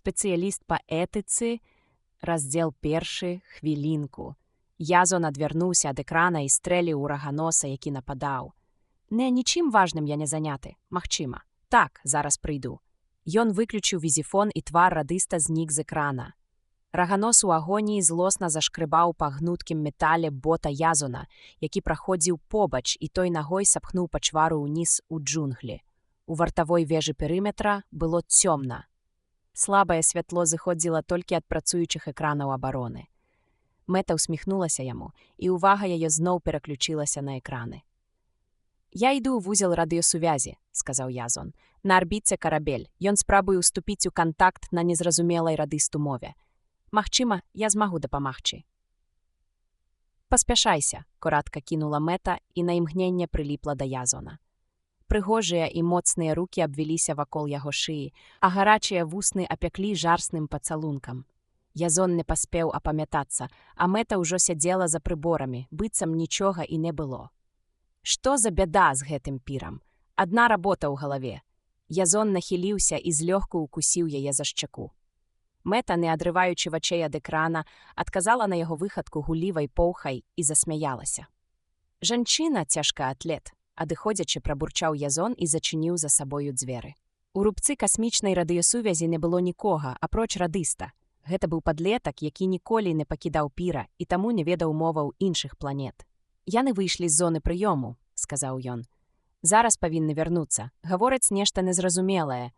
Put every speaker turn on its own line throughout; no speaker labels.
Спецыяліст па этыцы, раздзел 1, хвілінку. Язон адвярнуўся ад экрана і стрэліў у раганоса, які нападаў. Нічым важным я не заняты, магчыма. Так, зараз прыйду. Ён выключыў візіфон, і твар радыста знік з экрана. Раганос у агоніі злосна зашкрыбаў па гнуткім метале бота Язона, які праходзіў побач, і той нагой сапхнуў пачвару ўніз у джунглі. У вартавой вежы перыметра было цёмна. Слабае святло зыходзіла толькі ад працуючых экранаў абароны. Мэта ўсміхнулася яму, і ўвага яе зноў пераключылася на экраны. «Я іду ў вузел радыёсувязі», — сказаў Язон. «На арбіце карабель. Ён спрабуе ўступіць у кантакт на незразумелай радысту мове. Магчыма, я змагу дапамагчы». «Паспяшайся», — коратка кінула Мэта і на імгненне прыліпла да Язона. Прыгожыя і моцныя рукі абвіліся вакол яго шыі, а гарачыя вусны апяклі жарсным пацалункам. Язон не паспеў апамятацца, а Мэта ўжо сядзела за прыборамі, быццам нічога і не было. Што за бяда з гэтым пірам? Адна работа ў галаве. Язон нахіліўся і злёгку укусіў яе за шчаку. Мэта, не адрываючы вачэй ад экрана, адказала на яго выхадку гулівай поўхай і засмяялася. «Жанчына цяжкаатлет», — адыходзячы прабурчаў Язон і зачыніў за сабою дзверы. У рубцы касмічнай радыёсувязі не было нікога, апроч радыста. Гэта быў падлетак, які ніколі не пакідаў піра і таму не ведаў моваў іншых планет. «Яны выйшлі з зоны прыёму», — сказаў ён. «Зараз павінны вярнуцца. Гавораць нешта незразумелае».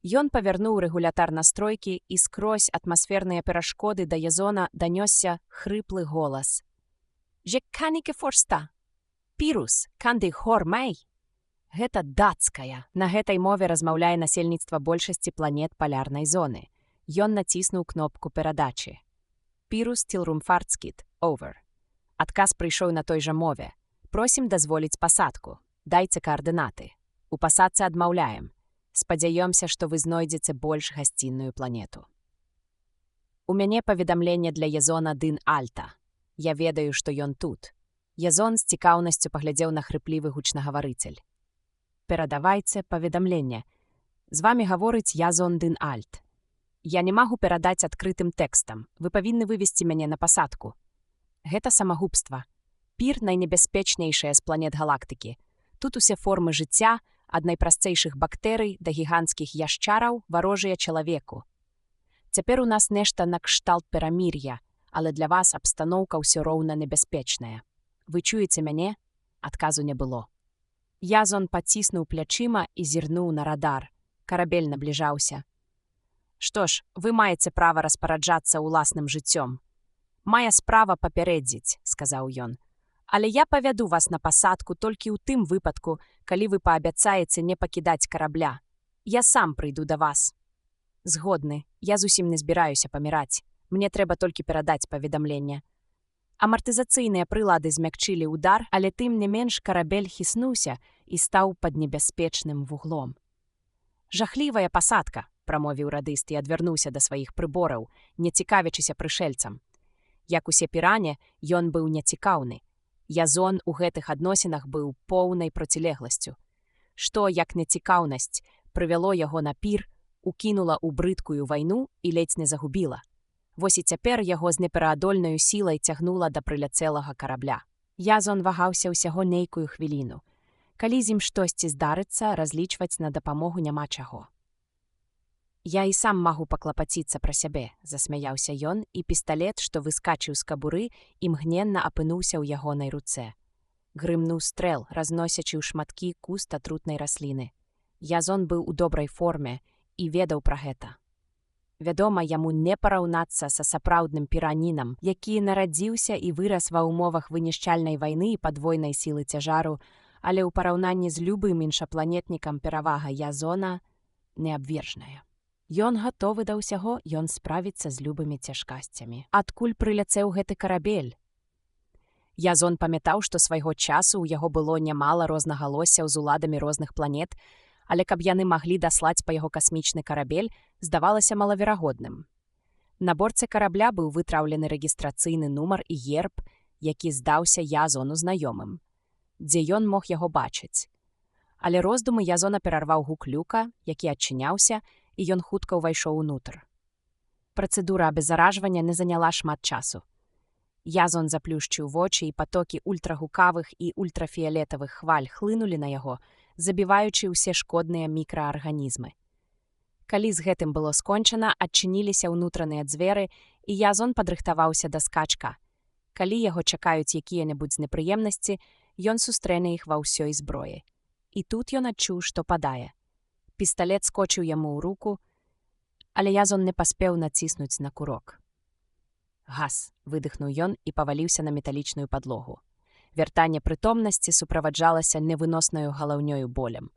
Ён павярнуў рэгулятар настройкі, і скрозь атмасферныя перашкоды да Язона данёсся хрыплы голас. «Je kan ikke forstå. Pirus, kan du høre mig?» Гэта дацкая. На гэтай мове размаўляе насельніцтва большасці планет палярнай зоны. Ён націснуў кнопку перадачы. «Pirus tilrumfartskit. Over». Адказ прыйшоў на той жа мове. «Просім дазволіць пасадку. Дайце каардынаты. У пасадцы адмаўляем. Спадзяёмся, што вы знойдзеце больш гасцінную планету». «У мяне паведамленне для Язона Дын Альта. Я ведаю, што ён тут». Язон з цікаўнасцю паглядзеў на хрыплівы гучнагаварыцель. «Перадавайце паведамленне. З вамі гаворыць Язон Дын Альт. Я не магу перадаць адкрытым тэкстам. Вы павінны вывесці мяне на пасадку. Гэта самагубства. Пір найнебяспечнейшая з планет галактыкі. Тут усе формы жыцця, ад найпрасцэйшых бактэрый да гіганцкіх яшчараў, варожыя чалавеку. Цяпер у нас нешта накшталт перамір'я, але для вас абстаноўка ўсё роўна небяспечная. Вы чуеце мяне?» Адказу не было. Язон паціснуў плячыма і зірнуў на радар. Карабель набліжаўся. «Што ж, вы маеце права распараджацца ўласным жыццём. Мая справа папярэдзіць», — сказаў ён. «Але я павяду вас на пасадку толькі ў тым выпадку, калі вы паабяцаеце не пакідаць карабля. Я сам прыйду да вас». «Згодны, я зусім не збіраюся паміраць. Мне трэба толькі перадаць паведамленне». Амартызацыйныя прылады змякчылі ўдар, але тым не менш карабель хіснуўся і стаў пад небяспечным вуглом. «Жахлівая пасадка», — прамовіў радыст і адвярнуўся да сваіх прыбораў, не цікавячыся прышэльцам. Як усе піране, ён быў нецікаўны. Язон у гэтых адносінах быў поўнай процілегласцю. Што, як нецікаўнасць, прывяло яго на пір, укінула ў брыдкую вайну і ледзь не загубіла. Вось і цяпер яго з непераадольнаю сілай цягнула да прыляцэлага карабля. Язон вагаўся ўсяго нейкую хвіліну. Калі з ім штосьці здарыцца, разлічваць на дапамогу няма чаго. «Я і сам магу паклапаціцца пра сябе», — засмяяўся ён, і пісталет, што выскачыў з кабуры, імгненна апынуўся ў ягонай руцэ. Грымнуў стрэл, разносячы ў шматкі куст атрутнай расліны. Язон быў у добрай форме і ведаў пра гэта. Вядома, яму не параўнацца са сапраўдным піранінам, які нарадзіўся і вырас ва ўмовах вынішчальнай вайны і падвойнай сілы цяжару, але ў параўнанні з любым іншапланетнікам перавага Язона неабвержная. Ён гатовы да ўсяго, ён справіцца з любымі цяжкасцямі. Адкуль прыляцеў гэты карабель? Язон памятаў, што свайго часу ў яго было нямала рознагалоссяў з уладамі розных планет, але каб яны маглі даслаць па яго касмічны карабель, здавалася малаверагодным. На борце карабля быў вытраўлены рэгістрацыйны нумар і герб, які здаўся Язону знаёмым. Дзе ён мог яго бачыць? Але роздумы Язона перарваў гук люка, які адчыняўся, і ён хутка ўвайшоў унутр. Працэдура абеззаражвання не заняла шмат часу. Язон заплюшчыў вочы, і патокі ультрагукавых і ультрафіялетавых хваль хлынулі на яго, забіваючы ўсе шкодныя мікраарганізмы. Калі з гэтым было скончана, адчыніліся ўнутраныя дзверы, і Язон падрыхтаваўся да скачка. Калі яго чакаюць якія-небудзь непрыемнасці, ён сустрэне іх ва ўсёй зброі. І тут ён адчуў, што падае. Пісталет скочыў яму ў руку, але Язон не паспеў націснуць на курок. «Газ!» – выдыхнуў ён і паваліўся на металічную падлогу. Вяртанне прытомнасці суправаджалася невыноснаю галаўнёю болем.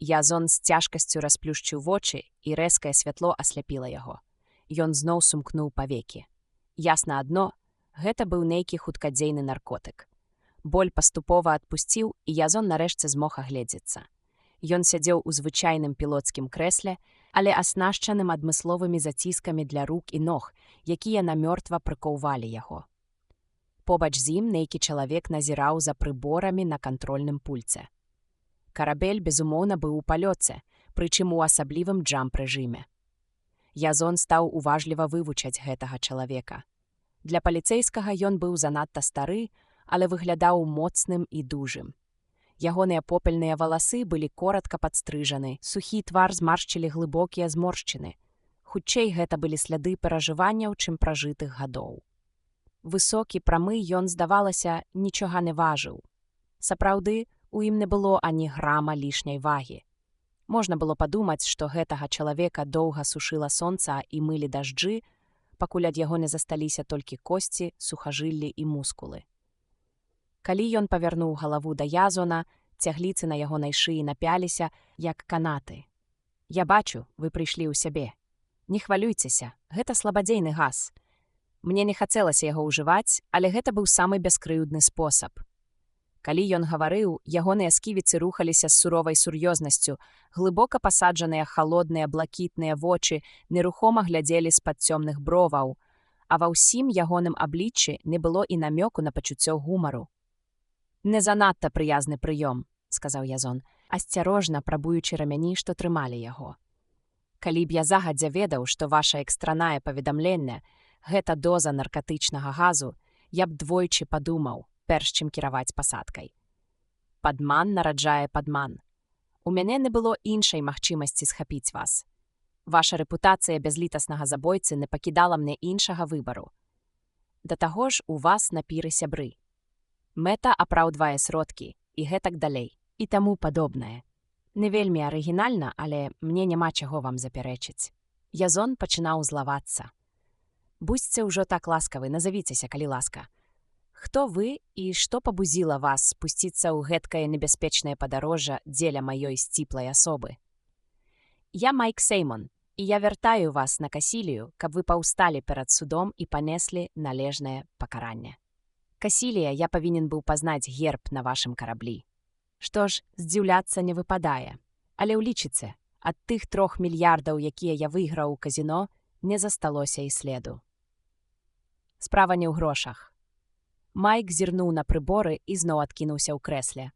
Язон з цяжкасцю расплюшчыў вочы, і рэзкае святло асляпіла яго. Ён зноў сумкнуў павекі. Ясна адно, гэта быў нейкі хуткадзейны наркотык. Боль паступова адпусціў, і Язон нарэшце змог агледзецца. Ён сядзеў у звычайным пілоцкім крэсле, але аснашчаным адмысловымі заціскамі для рук і ног, якія намёртва прыкоўвалі яго. Побач з ім нейкі чалавек назіраў за прыборамі на кантрольным пульце. Карабель, безумоўна, быў у палёце, прычым у асаблівым джамп-рэжыме. Язон стаў уважліва вывучаць гэтага чалавека. Для паліцэйскага ён быў занадта стары, але выглядаў моцным і дужым. Ягоныя попельныя валасы былі коратка падстрыжаны, сухі твар змаршчылі глыбокія зморшчыны. Хутчэй гэта былі сляды перажыванняў, чым пражытых гадоў. Высокі, прамы, ён, здавалася, нічога не важыў. Сапраўды, у ім не было ані грама лішняй вагі. Можна было падумаць, што гэтага чалавека доўга сушыла сонца і мылі дажджы, пакуль ад яго не засталіся толькі косці, сухажыллі і мускулы. Калі ён павярнуў галаву да Язона, цягліцы на ягонай шыі напяліся, як канаты. «Я бачу, вы прыйшлі ў сябе. Не хвалюйцеся, гэта слабадзейны газ. Мне не хацелася яго ўжываць, але гэта быў самы бяскрыўдны спосаб». Калі ён гаварыў, ягоныя сківіцы рухаліся з суровай сур'ёзнасцю, глыбока пасаджаныя халодныя блакітныя вочы нерухома глядзелі з-пад цёмных броваў, а ва ўсім ягоным абліччы не было і намёку на пачуццё гумару. «Не занадта прыязны прыём», – сказаў Язон, асцярожна прабуючы рамяні, што трымалі яго. «Калі б я загадзя ведаў, што ваша экстранае паведамленне – гэта доза наркатычнага газу, я б двойчы падумаў, перш чым кіраваць пасадкай. Падман нараджае падман. У мяне не было іншай магчымасці схапіць вас. Ваша рэпутацыя бязлітаснага забойцы не пакідала мне іншага выбару. Да таго ж у вас напіры сябры. Мэта апраўдвае сродкі, і гэтак далей, і таму падобнае. Не вельмі арыгінальна, але мне няма чаго вам запярэчыць». Язон пачынаў злавацца. «Будзьце ўжо так ласкавы, назавіцеся, калі ласка. Хто вы і што пабудзіла вас спусціцца ў гэткае небяспечнае падарожжа дзеля маёй сціплай асобы? Я Майк Сеймон, і я вяртаю вас на Касілію, каб вы паўсталі перад судом і панеслі належнае пакаранне. Касілія, я павінен быў пазнаць герб на вашым караблі. Што ж, здзіўляцца не выпадае. Але ўлічыце, ад тых 3 мільярдаў, якія я выйграў у казіно, не засталося і следу. Справа не ў грошах. Майк зірнуў на прыборы і зноў адкінуўся ў крэсле.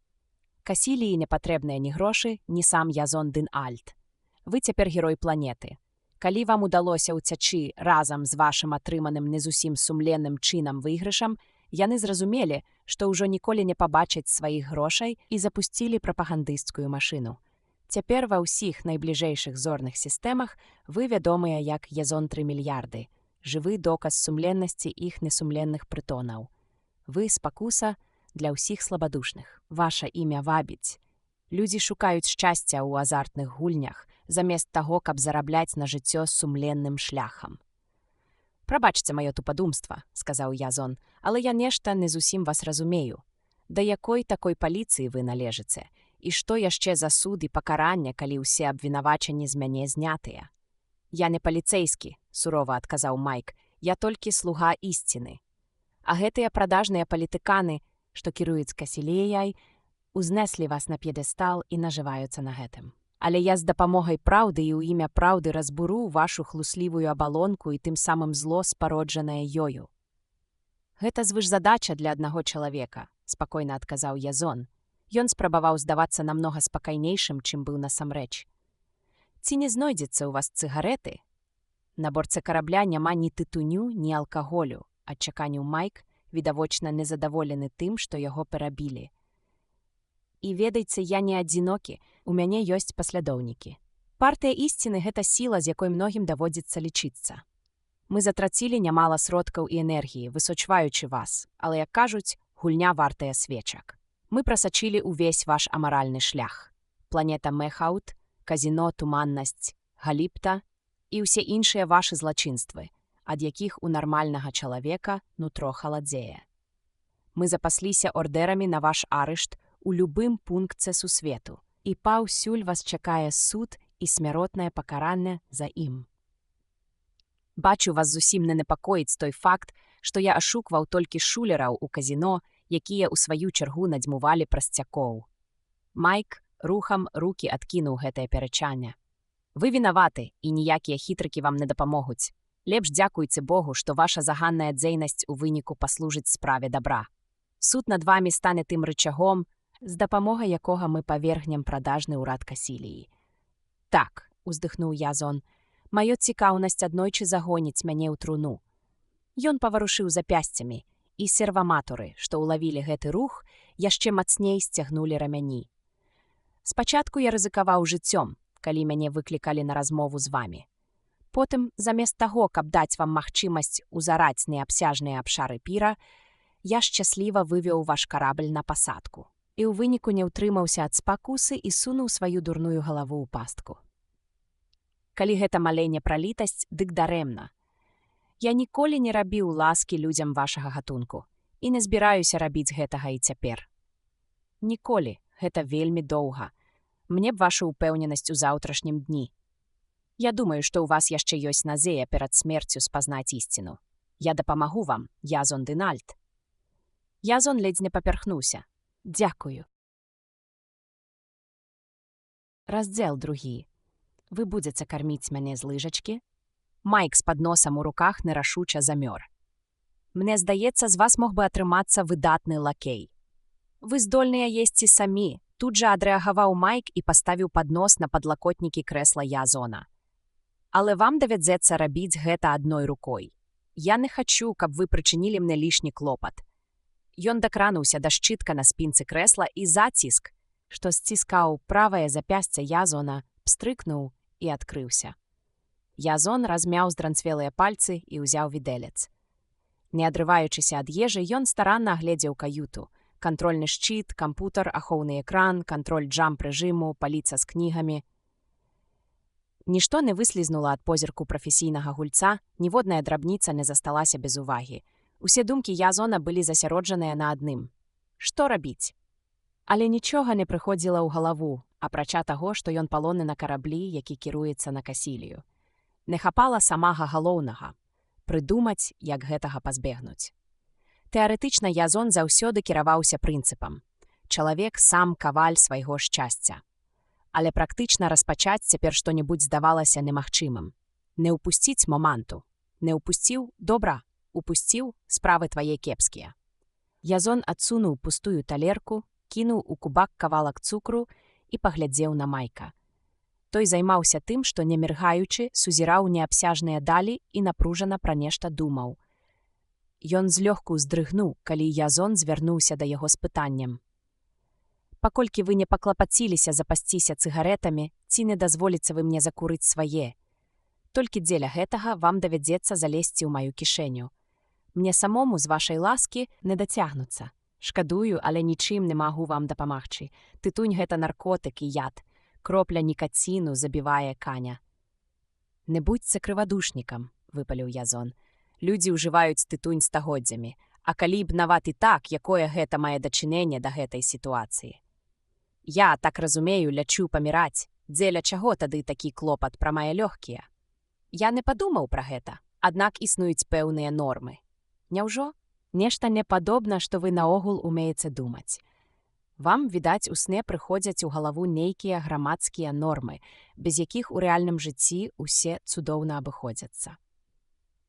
Касіліі не патрэбныя ні грошы, ні сам Язон дын Альт. Вы цяпер герой планеты. Калі вам удалося ўцячы разам з вашым атрыманым не зусім сумленным чынам выйгрышам, яны зразумелі, што ўжо ніколі не пабачаць сваіх грошай і запусцілі прапагандысцкую машыну. Цяпер ва ўсіх найбліжэйшых зорных сістэмах вы вядомыя як Язон 3 мільярды, жывы доказ сумленнасці іх несумленных прытонаў. Вы спакуса для ўсіх слабадушных. Ваша імя вабіць. Людзі шукаюць шчасця ў азартных гульнях, замест таго, каб зарабляць на жыццё сумленным шляхам. «Прабачце маё тупадумства», – сказаў Язон, «але я нешта не зусім вас разумею. Да якой такой паліцыі вы належыце? І што яшчэ за суд і пакаранне, калі ўсе абвінавачанні з мяне знятыя?» «Я не паліцэйскі», – сурова адказаў Майк, «я толькі слуга ісціны. А гэтыя прадажныя палітыканы, што кіруюць Касіліяй, узнеслі вас на п'едэстал і нажываюцца на гэтым. Але я з дапамогай праўды і ў імя праўды разбуру вашу хлуслівую абалонку і тым самым зло, спароджанае ёю». «Гэта звышзадача для аднаго чалавека», – спакойна адказаў Язон. Ён спрабаваў здавацца намнога спакайнейшым, чым быў насамрэч. «Ці не знойдзецца ў вас цыгарэты?» На бортце карабля няма ні тытуню, ні алкаголю, адчаканіў Майк, відавочна незадаволены тым, што яго перабілі. І ведайце, я не адзінокі, у мяне ёсць паслядоўнікі. Партыя ісціны – гэта сіла, з якой многім даводзіцца лічыцца. Мы затрацілі нямала сродкаў і энергіі, высочваючы вас, але, як кажуць, гульня вартая свечак. Мы прасачылі ўвесь ваш амаральны шлях. Планета Мехаут, казіно Туманнасць, Галіпта і ўсе іншыя вашы злачынствы, ад якіх у нармальнага чалавека нутро халадзее. Мы запасліся ордэрамі на ваш арышт у любым пункце сусвету, і паўсюль вас чакае суд і смяротнае пакаранне за ім. Бачу, вас зусім не непакоіць той факт, што я ашукваў толькі шулераў у казіно, якія ў сваю чаргу надзьмувалі прасцякоў. Майк рухам рукі адкінуў гэтае пярачанне. Вы вінаваты, і ніякія хітрыкі вам не дапамогуць. Лепш дзякуйце Богу, што ваша заганная дзейнасць у выніку паслужыць справе дабра. Суд над вамі стане тым рычагом, з дапамогай якога мы павергнем прадажны ўрад Касіліі. Так, уздыхнуў Язон, маё цікаўнасць аднойчы загоніць мяне ў труну. Ён паварушыў запясцямі, і серваматуры, што ўлавілі гэты рух, яшчэ мацней сцягнулі рамяні. Спачатку я рызыкаваў жыццём, калі мяне выклікалі на размову з вамі. Потым, замест таго, каб даць вам магчымасць узараць неабсяжныя абшары піра, я шчасліва вывеў ваш карабль на пасадку. І ў выніку не ўтрымаўся ад спакусы і сунуў сваю дурную галаву ў пастку. Калі гэта маленне пра літасць, дык дарэмна. Я ніколі не рабіў ласкі людзям вашага гатунку і не збіраюся рабіць гэтага і цяпер. Ніколі, гэта вельмі доўга. Мне б ваша ўпэўненасць у заўтрашнім дні. Я думаю, што ў вас яшчэ ёсць назея перад смерцю спазнаць ісціну. Я дапамагу вам, Язон Дынальд. Язон ледзь не папярхнуўся. Дзякую. Раздзел 2. Вы будзеце карміць мяне з лыжачкі? Майк з падносам у руках нерашуча замёр. Мне здаецца, з вас мог бы атрымацца выдатны лакей. Вы здольныя есці самі. Тут жа адрэагаваў Майк і паставіў паднос на падлакотнікі крэсла Язона. Але вам давядзецца рабіць гэта адной рукой. Я не хачу, каб вы прычынілі мне лішні клопат. Ён дакрануўся да шчытка на спінцы крэсла і заціск, што сціскаў правае запясце Язона, пстрыкнуў і адкрыўся. Язон размяў здранцвелыя пальцы і ўзяў відэлец. Не адрываючыся ад ежы, ён старанна агледзеў каюту. Кантрольны шчыт, кампутар, ахоўны экран, кантроль джамп-рэжыму, паліца з кнігамі. Нішто не выслізнула ад позірку прафесійнага гульца, ніводная драбніца не засталася без увагі. Усе думкі Язона былі засяроджаныя на адным. Што рабіць? Але нічога не прыходзіла ў галаву, апрача таго, што ён палонны на караблі, які кіруецца на Касілію. Не хапала самага галоўнага – прыдумаць, як гэтага пазбегнуць. Тэарэтычна Язон заўсёды кіраваўся прынцыпам. Чалавек сам каваль свайго шчасця. Але практычна распачаць цяпер што-небудзь здавалася немагчымым. Не ўпусціць моманту. Не ўпусціў – добра. Упусціў – справы твае кепскія. Язон адсунуў пустую талерку, кінуў у кубак кавалак цукру і паглядзеў на Майка. Той займаўся тым, што, не міргаючы, сузіраў неабсяжныя далі і напружана пра нешта думаў. Ён злёгку здрыгнуў, калі Язон звярнуўся да яго з пытаннем. Паколькі вы не паклапаціліся запасціся цыгаретамі, ці не дазволіце вы мне закурыць свае? Толькі дзеля гэтага вам давядзецца залезці ў маю кішэню. Мне самому з вашай ласкі не дацягнуцца. Шкадую, але нічым не магу вам дапамагчы. Тытунь – гэта наркотык і яд. Кропля нікаціну забівае каня. Не будзьце крывадушнікам, выпаліў Язон. Людзі ўжываюць тытунь стагоддзямі, а калі б нават і так, якое гэта мае дачыненне да гэтай сітуацыі. Я, так разумею, лячу паміраць. Дзеля чаго тады такі клопат пра мае лёгкія? Я не падумаў пра гэта, аднак існуюць пэўныя нормы. Няўжо? Нешта не падобна, што вы наогул умееце думаць. Вам, відаць, у сне прыходзяць у галаву нейкія грамадскія нормы, без якіх у рэальным жыцці ўсе цудоўна абыходзяцца.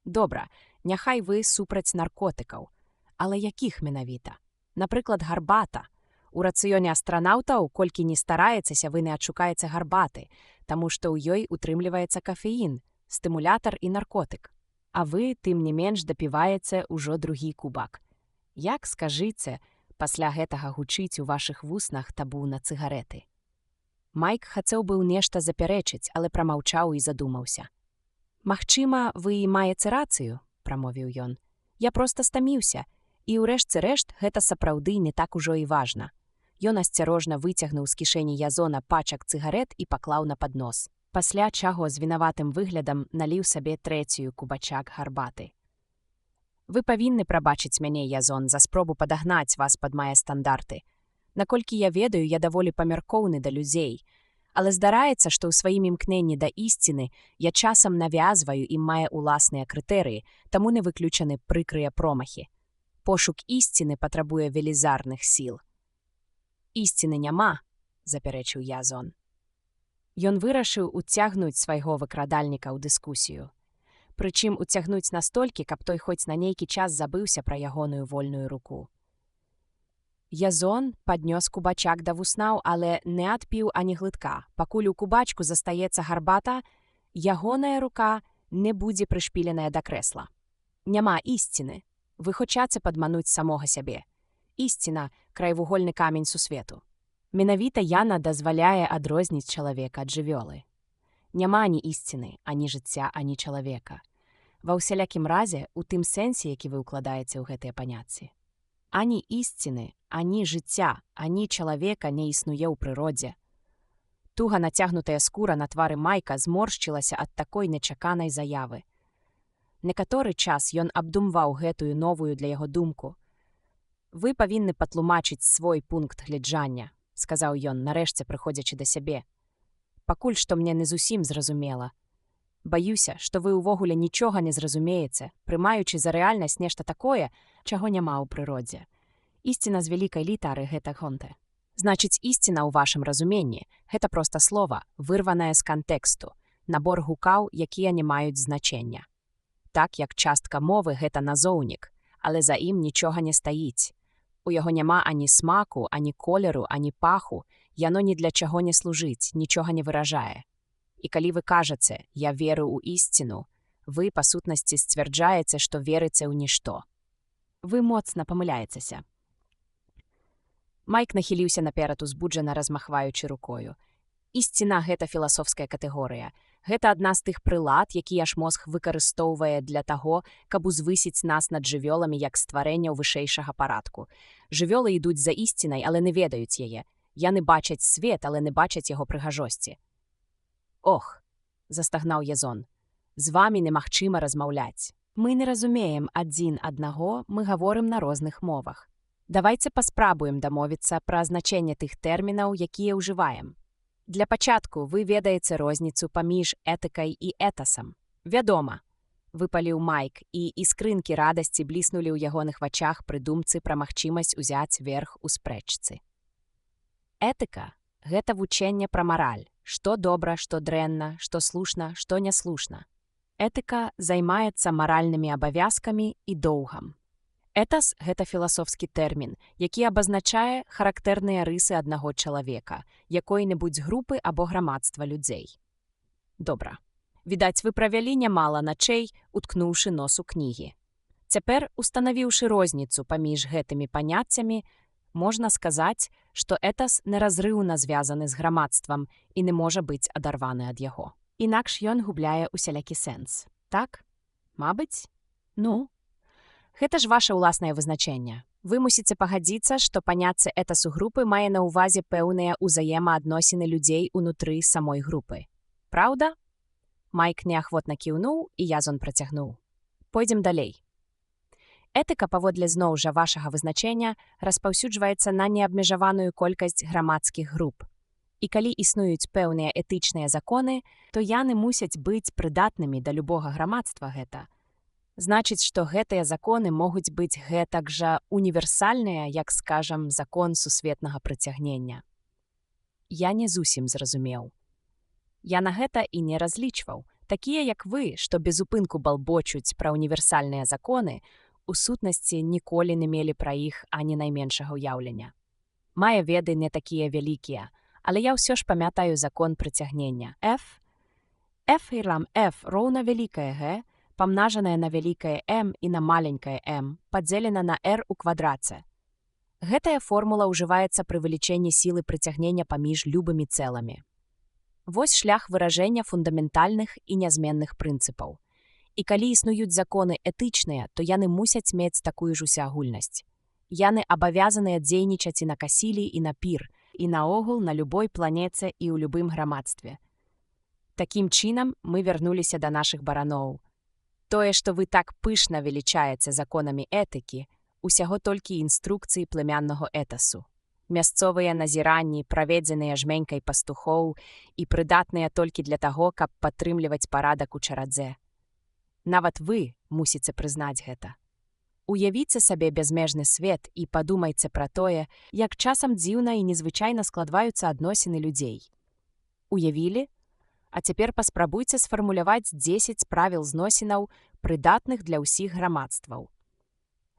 Добра, няхай вы супраць наркотыкаў. Але якіх менавіта? Напрыклад, гарбата. У рацыёне астранаўтаў, колькі не стараецеся, вы не адшукаеце гарбаты, таму што ў ёй утрымліваецца кафеін, стымулятар і наркотык. А вы, тым не менш, дапіваеце ўжо другі кубак. Як, скажыце, пасля гэтага гучыць у вашых вуснах табу на цыгарэты? Майк хацеў быў нешта запярэчыць, але прамаўчаў і задумаўся. «Магчыма, вы і маеце рацыю», – прамовіў ён. «Я проста стаміўся, і ў рэшце рэшт гэта сапраўды не так ужо і важна». Ён асцярожна выцягнуў з кішэні Язона пачак цыгарэт і паклаў на паднос. Пасля чаго з вінаватым выглядам наліў сабе трэцюю кубачак гарбаты. «Вы павінны прабачыць мяне, Язон, за спробу падагнаць вас пад мае стандарты. Наколькі я ведаю, я даволі памяркоўны да людзей. Але здараецца, што ў сваім імкненні да ісціны я часам навязваю ім мае ўласныя крытэрыі, таму не выключаны прыкрыя промахі. Пошук ісціны патрабуе велізарных сіл». «Ісціны няма», – запярэчыў Язон. Ён вырашыў уцягнуць свайго выкрадальніка ў дыскусію. Прычым уцягнуць настолькі, каб той хоць на нейкі час забыўся пра ягоную вольную руку. Язон паднёс кубачак да вуснаў, але не адпіў ані глытка. Пакуль у кубачку застаецца гарбата, ягоная рука не будзе прышпіленая да крэсла. Няма ісціны. Вы хочаце падмануць самога сябе. Ісціна – краевугольны камень сусвету. Менавіта яна дазваляе адрозніць чалавека ад жывёлы. Няма ані ісціны, ані жыцця, ані чалавека. Ва ўсялякім разе, у тым сэнсе, які вы ўкладаеце ў гэтыя паняцці. Ані ісціны, ані жыцця, ані чалавека не існуе ў прыродзе. Туга нацягнутая скура на твары Майка зморшчылася ад такой нечаканай заявы. Некаторы час ён абдумваў гэтую новую для яго думку. «Вы павінны патлумачыць свой пункт гледжання», – сказаў ён, нарэшце прыходзячы да сябе. «Пакуль што мне не зусім зразумела. Баюся, што вы ўвогуле нічога не зразумееце, прымаючы за рэальнасць нешта такое, чаго няма ў прыродзе. Ісціна з вялікай літары – гэта гонте. Значыць, ісціна ў вашым разуменні – гэта проста слова, вырванае з кантэксту, набор гукаў, якія не маюць значення. Так, як частка мовы – гэта назоўнік, але за ім нічога не стаіць. У яго няма ані смаку, ані колеру, ані паху, яно ні для чаго не служыць, нічога не выражае. І калі вы кажаце «я веру ў ісціну», вы, па сутнасці, сцвярджаеце, што верыце ў нішто. Вы моцна памыляецеся. Майк нахіліўся наперад, узбуджана размахваючы рукою. Ісціна – гэта філасофская катэгорыя. Гэта адна з тых прылад, якія ж мозг выкарыстоўвае для таго, каб узвысіць нас над жывёламі як стварэнняў вышэйшага парадку. Жывёлы ідуць за ісцінай, але не ведаюць яе. Яны бачаць свет, але не бачаць яго прыгажосці. «Ох», – застагнаў Язон, – «з вамі немагчыма размаўляць. Мы не разумеем адзін аднаго, мы гаворым на розных мовах. Давайце паспрабуем дамовіцца пра значэнне тых тэрмінаў, якія ўжываем. Для пачатку вы ведаеце розніцу паміж этыкай і этасам. Вядома», – выпаліў Майк, і іскрынкі радасці бліснулі ў ягоных вачах пры думцы пра магчымасць узяць верх у спрэчцы. Этыка – гэта вучэнне пра мараль, што добра, што дрэнна, што слушна, што няслушна. Этыка займаецца маральнымі абавязкамі і доўгам. Этас – гэта філасофскі тэрмін, які абазначае характэрныя рысы аднаго чалавека, якой-небудзь групы або грамадства людзей. Добра. Відаць, вы правялі нямала начэй, уткнуўшы нос у кнігі. Цяпер, устанавіўшы розніцу паміж гэтымі паняццямі, можна сказаць, што этас неразрыўна звязаны з грамадствам і не можа быць адарваны ад яго. Інакш ён губляе усялякі сэнс. Так? Мабыць? Ну? Гэта ж ваше ўласнае вызначэнне. Вы мусіце пагадзіцца, што паняцце этасу групы мае на ўвазе пэўныя ўзаемаадносіны людзей унутры самой групы. Праўда? Майк неахвотна кіўнуў, і Язон працягнуў. Пойдзем далей. Этыка, паводле зноў жа вашага вызначэння, распаўсюджваецца на неабмежаваную колькасць грамадскіх груп. І калі існуюць пэўныя этычныя законы, то яны мусяць быць прыдатнымі да любога грамадства гэта. Значыць, што гэтыя законы могуць быць гэтак жа універсальныя, як, скажам, закон сусветнага прыцягнення. Я не зусім зразумеў. Я на гэта і не разлічваў. Такія, як вы, што безупынку балбочуць пра універсальныя законы, у сутнасці ніколі не мелі пра іх ані найменшага ўяўлення. Мае веды не такія вялікія, але я ўсё ж памятаю закон прыцягнення. F равно F ровно великое G, помноженное на великое M и на маленькое m, поделено на R у квадраце. Гэтая формула ўжываецца пры вылічэнні сілы прыцягнення паміж любымі цэламі. Вось шлях выражэння фундаментальных і нязменных прынцыпаў. І калі існуюць законы этычныя, то яны мусяць мець такую ж усеагульнасць. Яны абавязаныя дзейнічаць і на Касілі, і на Пір, і наогул на любой планеце і ў любым грамадстве. Такім чынам мы вярнуліся да нашых бараноў. Тое, што вы так пышна велічаеце законамі этыкі, усяго толькі інструкцыі племяннага этасу. Мясцовыя назіранні, праведзеныя жменькай пастухоў і прыдатныя толькі для таго, каб падтрымліваць парадак у чарадзе. Нават вы мусіце прызнаць гэта. Уявіце сабе бязмежны свет і падумайце пра тое, як часам дзіўна і незвычайна складваюцца адносіны людзей. Уявілі? А цяпер паспрабуйце сфармуляваць 10 правіл зносінаў, прыдатных для ўсіх грамадстваў.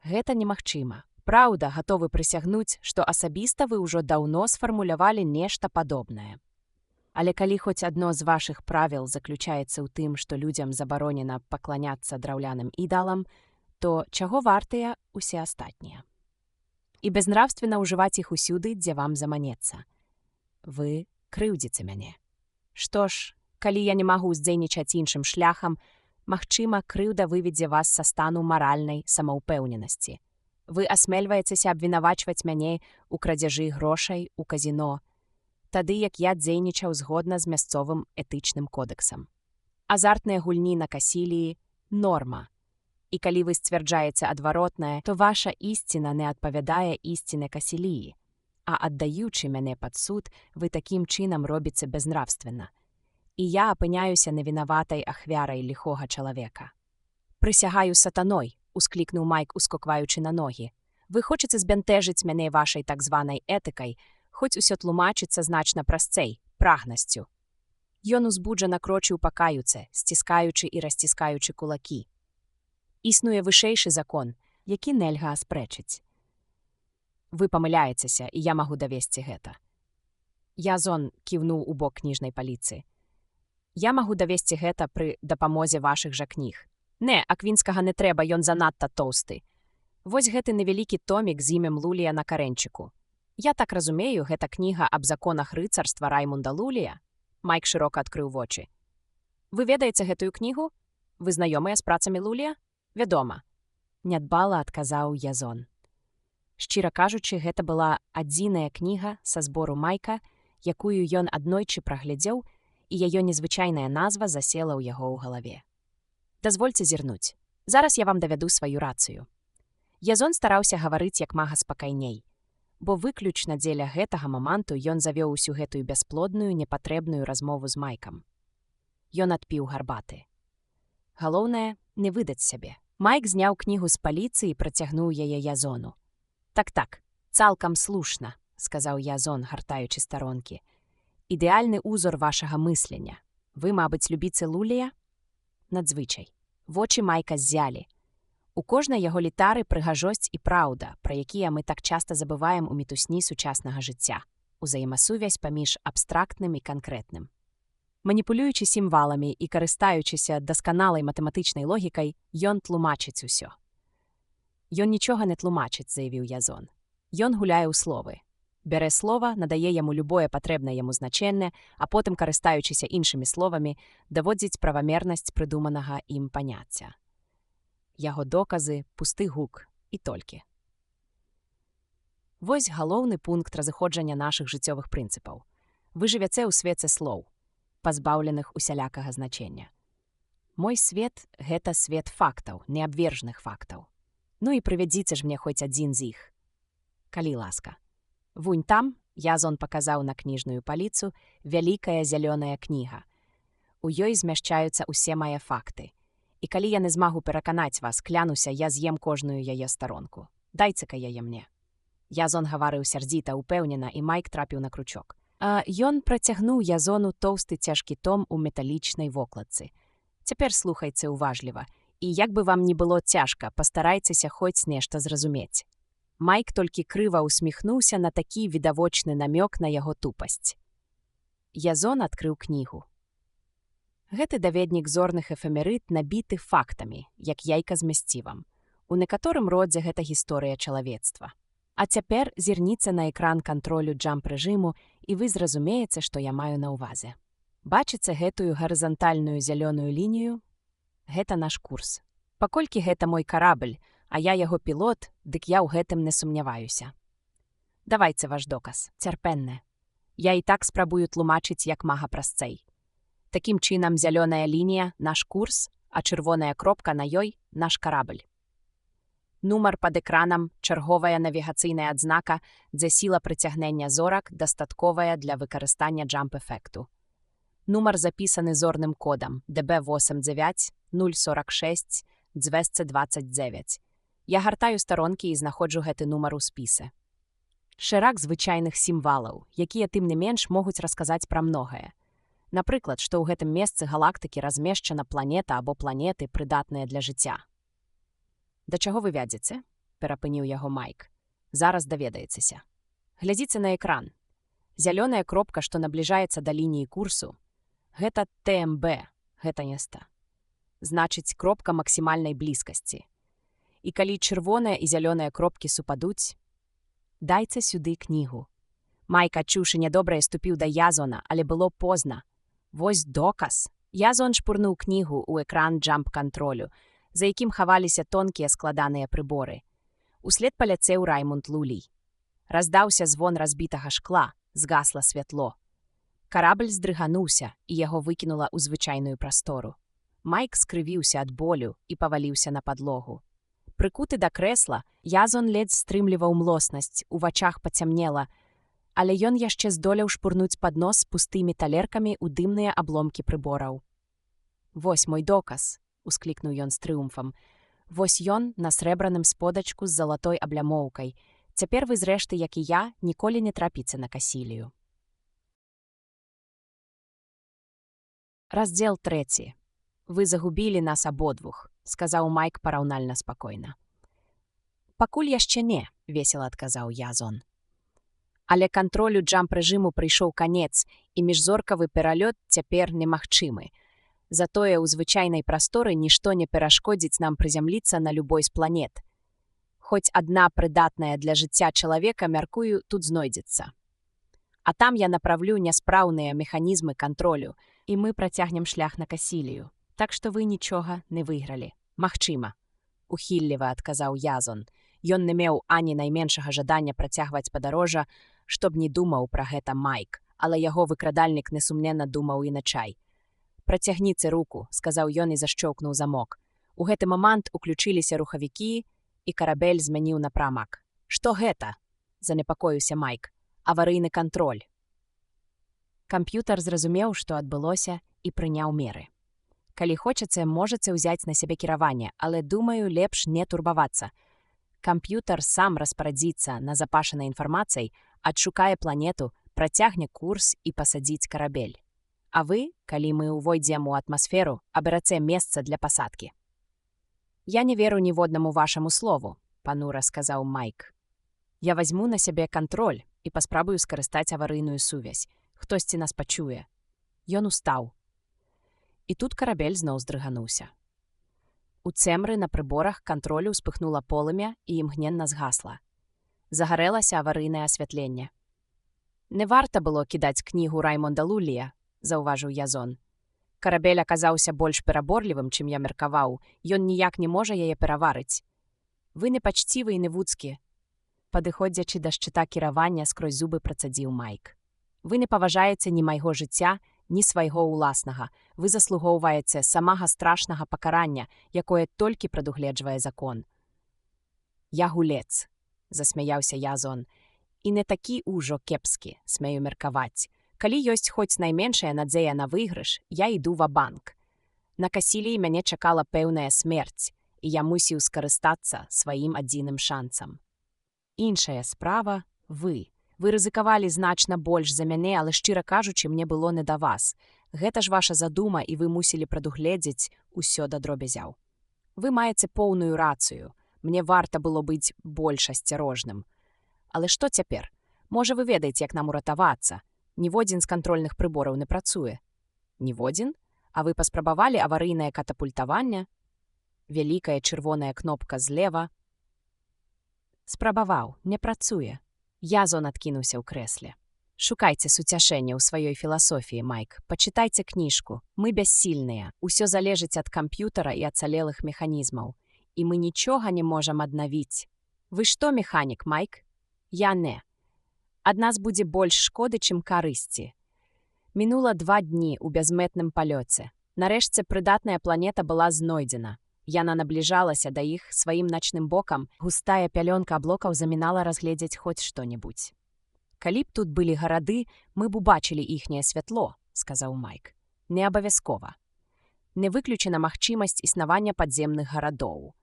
Гэта немагчыма. Праўда, гатовы прысягнуць, што асабіста вы ўжо даўно сфармулявалі нешта падобнае. Але калі хоць адно з вашых правіл заключаецца ў тым, што людзям забаронена пакланяцца драўляным ідалам, то чаго вартыя усе астатнія? І безнравственно ўжываць іх усюды, дзе вам заманецца. Вы крыўдзіце мяне. Што ж, калі я не магу ўздзейнічаць іншым шляхам, магчыма, крыўда выведзе вас са стану маральнай самаўпэўненасці. Вы асмельваецеся абвінавачваць мяне ў крадзяжы грошай у казіно, тады як я дзейнічаў згодна з мясцовым этычным кодэксам. Азартныя гульні на Касіліі – норма. І калі вы сцвярджаеце адваротнае, то ваша ісціна не адпавядае ісціне Касіліі, а аддаючы мяне пад суд, вы такім чынам робіце безнравственно. І я апыняюся невінаватай ахвярай ліхога чалавека. «Прысягаю сатаной», – усклікнуў Майк, ускокваючы на ногі. «Вы хочаце збянтэжыць мяне вашай так званай этыкай, хоць усё тлумачыцца значна прасцэй – прагнасцю». Ён узбуджана крочыў па каюце, сціскаючы і расціскаючы кулакі. Існуе вышэйшы закон, які нельга аспрэчыць. Вы памыляецеся, і я магу давесці гэта. Язон кіўнуў у бок кніжнай паліцы. Я магу давесці гэта пры дапамозе вашых жа кніг. Не, аквінскага не трэба, ён занадта тоўсты. Вось гэты невялікі томік з імем Лулія на карэнчыку. Я так разумею, гэта кніга аб законах рыцарства Раймунда Лулія? Майк шырока адкрыў вочы. Вы ведаеце гэтую кнігу? Вы знаёмыя з працамі Лулія? Вядома. Нядбала адказаў Язон. Шчыра кажучы, гэта была адзіная кніга са збору Майка, якую ён аднойчы праглядзеў, і яе незвычайная назва засела ў яго ў галаве. Дазвольце зірнуць. Зараз я вам давяду сваю рацыю. Язон стараўся гаварыць як мага спакайней, бо выключна дзеля гэтага моманту ён завёў усю гэтую бясплодную, непатрэбную размову з Майкам. Ён адпіў гарбаты. Галоўнае – не выдаць сябе. Майк зняў кнігу з паліцы і працягнуў яе Язону. «Так-так, цалкам слушна», – сказаў Язон, гартаючы старонкі. «Ідэальны ўзор вашага мыслення. Вы, мабыць, любіце Лулія?» Надзвычай. Вочы Майка ззялі. У кожнай яго літары прыгажосць і праўда, пра якія мы так часта забываем у мітусні сучаснага жыцця. Узаемасувязь паміж абстрактным і канкрэтным. Маніпулюючы сімваламі і карыстаючыся дасканалай матэматычнай логікай, ён тлумачыць усё. Ён нічога не тлумачыць, заявіў Язон. Ён гуляе ў словы. Бярэ слова, надае яму любое патрэбнае яму значэнне, а потым, карыстаючыся іншымі словамі, даводзіць правамернасць прыдуманага ім паняцця. Яго доказы – пусты гук і толькі. Вось галоўны пункт разыходжання нашых жыццёвых прынцыпаў. Вы жывяце ў свеце слоў, пазбаўленых усялякага значэння. Мой свет – гэта свет фактаў, неабвержных фактаў. Ну і прывядзіце ж мне хоць адзін з іх. Калі ласка. Вунь там, Язон паказаў на кніжную паліцу, вялікая зялёная кніга. У ёй змяшчаюцца ўсе мае факты. І калі я не змагу пераканаць вас, клянуся, я з'ем кожную яе старонку. Дайце-ка яе мне. Язон гаварыў сярдзіта, упэўнена, і Майк трапіў на кручок. Ён працягнуў Язону тоўсты цяжкі том у металічнай вокладцы. Цяпер слухайце ўважліва. І як бы вам не было цяжка, пастарайцеся хоць нешта зразумець. Майк толькі крыва усміхнуўся на такі відавочны намёк на яго тупасць. Язон адкрыў кнігу. Гэты даведнік зорных эфемерыд набіты фактамі, як яйка з мясцівам. У некаторым родзе гэта гісторыя чалавецтва. А цяпер зірніце на экран кантролю джамп-рэжыму, і вы зразумееце, што я маю на ўвазе. Бачыце гэтую гарызантальную зялёную лінію? Гэта наш курс. Паколькі гэта мой карабль, а я яго пілот, дык я ў гэтым не сумняваюся. Давайце ваш доказ, цярпенне. Я і так спрабую тлумачыць як мага прасцэй. Такім чынам зялёная лінія – наш курс, а чырвоная кропка на ёй – наш карабль. Нумар пад экранам – чарговая навігацыйная адзнака, дзе сіла прыцягнення зорак дастатковая для выкарыстання джамп-эфекту. Нумар запісаны зорным кодам DB89 046 229. Я гартаю старонкі і знаходжу гэты нумар у спісе. Шэраг звычайных сімвалаў, якія тым не менш могуць расказаць пра многае. Напрыклад, што ў гэтым месцы галактыкі размешчана планета або планеты, прыдатныя для жыцця. Да чаго вы вядзеце? Перапыніў яго Майк. Зараз даведаецеся. Глядзіце на экран. Зялёная кропка, што набліжаецца да лініі курсу, гэта ТМБ, гэта место. Значыць, кропка максімальнай блізкасці. І калі чырвоная і зялёная кропкі супадуць, дайце сюды кнігу. Майк, адчуўшы нядобрае, ступіў да Язона, але было позна. Вось доказ. Язон шпурнуў кнігу ў экран джамп-кантролю, за якім хаваліся тонкія складаныя прыборы. Услед паляцеў Раймунд Лулій. Раздаўся звон разбітага шкла, згасла святло. Карабль здрыгануўся, і яго выкінула ў звычайную прастору. Майк скрывіўся ад болю і паваліўся на падлогу. Прыкуты да крэсла, Язон ледзь стрымліваў млоснасць, у вачах пацямнела, але ён яшчэ здолеў шпурнуць пад нос пустымі талеркамі ў дымныя абломкі прыбораў. «Вось мой доказ», — усклікнуў ён з трыумфам. «Вось ён на срэбраным сподачку з залатой аблямоўкай. Цяпер вы зрэшты, як і я, ніколі не трапіце на Касілію». Раздзел 3. «Вы загубілі нас абодвух», — сказаў Майк параўнальна спакойна. «Пакуль яшчэ не», — весела адказаў Язон. Але кантролю джамп-рэжыму прыйшоў канец, і міжзоркавы пералёт цяпер немагчымы. Затое ў звычайнай прасторы нішто не перашкодзіць нам прызямліцца на любой з планет. Хоць адна прыдатная для жыцця чалавека, мяркую, тут знойдзецца. А там я направлю няспраўныя механізмы кантролю, і мы працягнем шлях на Касілію. Так што вы нічога не выйгралі. Магчыма, — ухілліва адказаў Язон. Ён не меў ані найменшага жадання працягваць падарожжа, што б не думаў пра гэта Майк, але яго выкрадальнік несумненна думаў іначай. «Працягніце руку», — сказаў ён і зашчоўкнуў замок. У гэты момант уключыліся рухавікі, і карабель змяніў напрамак. «Што гэта?» — занепакоіўся Майк. «Аварыйны кантроль». Камп'ютар зразумеў, што адбылося, і прыняў меры. Калі хочаце, можаце ўзяць на сябе кіраванне, але, думаю, лепш не турбавацца. Камп'ютар сам распарадзіцца назапашанай інфармацыяй, адшукае планету, працягне курс і пасадзіць карабель. А вы, калі мы ўвойдзем у атмасферу, абераце месца для пасадкі. «Я не веру ніводнаму вашаму слову», — панура сказаў Майк. «Я вазьму на сябе кантроль і паспрабую скарыстаць аварыйную сувязь. Хтосьці нас пачуе». Ён устаў. І тут карабель зноў здрыгануўся. У цемры на прыборах кантролю ўспыхнула полымя і імгненна згасла. Загарэлася аварыйнае асвятленне. «Не варта было кідаць кнігу Раймонда Лулія», — заўважыў Язон. «Карабель аказаўся больш пераборлівым, чым я меркаваў. Ён ніяк не можа яе пераварыць. Вы непачцівы і невуцкі». Падыходзячы да шчыта кіравання, скрозь зубы працадзіў Майк. «Вы не паважаеце ні майго жыцця, ні свайго ўласнага. Вы заслугоўваеце самага страшнага пакарання, якое толькі прадугледжвае закон». «Я гулец», — засмяяўся Язон. «І не такі ўжо кепскі, смею меркаваць. Калі ёсць хоць найменшая надзея на выйгрыш, я іду ва-банк. На Касіліі мяне чакала пэўная смерць, і я мусіў скарыстацца сваім адзіным шансам. Іншая справа — вы. Вы рызыкавалі значна больш за мяне, але, шчыра кажучы, мне было не да вас. Гэта ж ваша задума, і вы мусілі прадугледзець усё да дробязяў. Вы маеце поўную рацыю. Мне варта было быць больш асцярожным. Але што цяпер? Можа, вы ведаеце, як нам уратавацца? Ніводзін з кантрольных прыбораў не працуе». «Ніводзін? А вы паспрабавалі аварыйнае катапультаванне? Вялікая чырвоная кнопка злева. Спрабаваў, не працуе. Язон адкінуўся ў крэсле. Шукайце суцяшэння ў сваёй філасофіі, Майк. Пачытайце кніжку. Мы бяссільныя. Усё залежыць ад камп'ютара і ацалелых механізмаў. І мы нічога не можам аднавіць. Вы што, механік, Майк? Я не. Ад нас будзе больш шкоды, чым карысці. Мінула 2 дні ў бязмэтным палёце. Нарэшце прыдатная планета была знойдзена. Яна набліжалася да іх сваім начным бокам, густая пялёнка аблокаў замінала разгледзець хоць што-небудзь. Калі б тут былі гарады, мы б убачылі іхняе святло, сказаў Майк. Не абавязкова. Не выключана магчымасць існавання падземных гарадоў.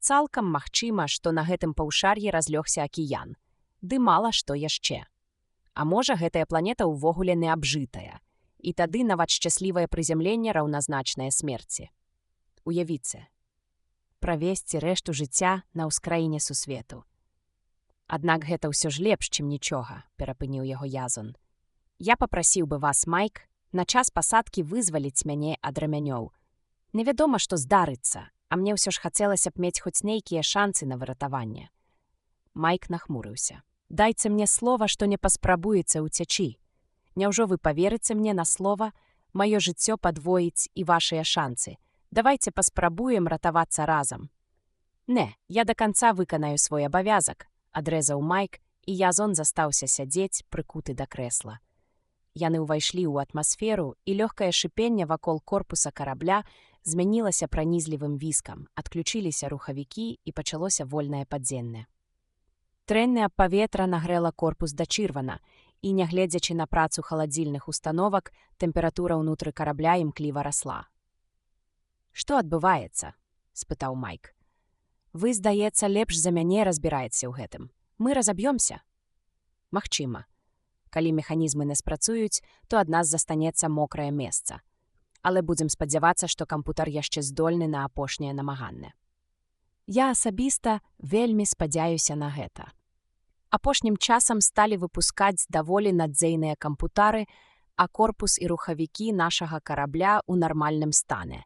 Цалкам магчыма, што на гэтым паўшар'і разлёгся акіян. Ды мала што яшчэ. А можа, гэтая планета ўвогуле не абжытая. І тады нават шчаслівае прызямленне раўназначнае смерці. Уявіце. Правесці рэшту жыцця на ўскраіне сусвету. Аднак гэта ўсё ж лепш, чым нічога, перапыніў яго Язон. Я папрасіў бы вас, Майк, на час пасадкі вызваліць мяне ад рамянёў. Невядома, што здарыцца, а мне ўсё ж хацелася б мець хоць нейкія шанцы на выратаванне. Майк нахмурыўся. Дайце мне слова, што не паспрабуеце ўцячы. Няўжо вы паверыце мне на слова? Маё жыццё падвоіць і вашыя шанцы. Давайте паспрабуем ратавацца разам. Не, я да канца выканаю свой абавязак, адрэзаў Майк, і Язон застаўся сядзець, прыкуты да крэсла. Яны ўвайшлі ў атмасферу, і лёгкае шыпенне вакол корпуса карабля змянілася пранізлівым віскам, адключыліся рухавікі і пачалося вольнае падзенне. Трэнне аб паветра нагрэла корпус да чырвана, і, нягледзячы на працу халадзільных установак, тэмпература ўнутры карабля імкліва расла. «Што адбываецца?» – спытаў Майк. «Вы, здаецца, лепш за мяне разбіраеце ў гэтым. Мы разаб'ёмся?» «Магчыма. Калі механізмы не спрацуюць, то ад нас застанецца мокрае месца. Але будзем спадзявацца, што кампутар яшчэ здольны на апошняе намаганне. Я асабіста вельмі спадзяюся на гэта. Апошнім часам сталі выпускаць даволі надзейныя кампутары, а корпус і рухавікі нашага карабля ў нармальным стане.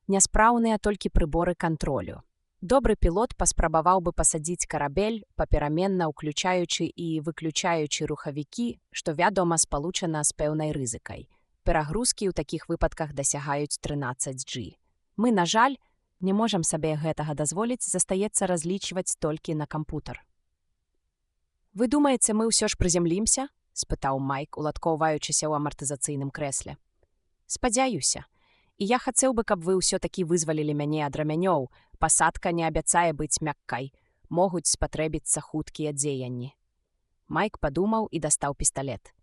Няспраўныя толькі прыборы кантролю. Добры пілот паспрабаваў бы пасадзіць карабель, папераменна ўключаючы і выключаючы рухавікі, што, вядома, спалучана з пэўнай рызыкай. Перагрузкі ў такіх выпадках дасягаюць 13G. Мы, на жаль, не можам сабе гэтага дазволіць, застаецца разлічваць толькі на кампутар. «Вы думаеце, мы ўсё ж прызямлімся?» – спытаў Майк, уладкоўваючыся ў амартызацыйным крэсле. «Спадзяюся. І я хацеў бы, каб вы ўсё-такі вызвалілі мяне ад рамянёў. Пасадка не абяцае быць мяккай. Могуць спатрэбіцца хуткія дзеянні». Майк падумаў і дастаў пісталет.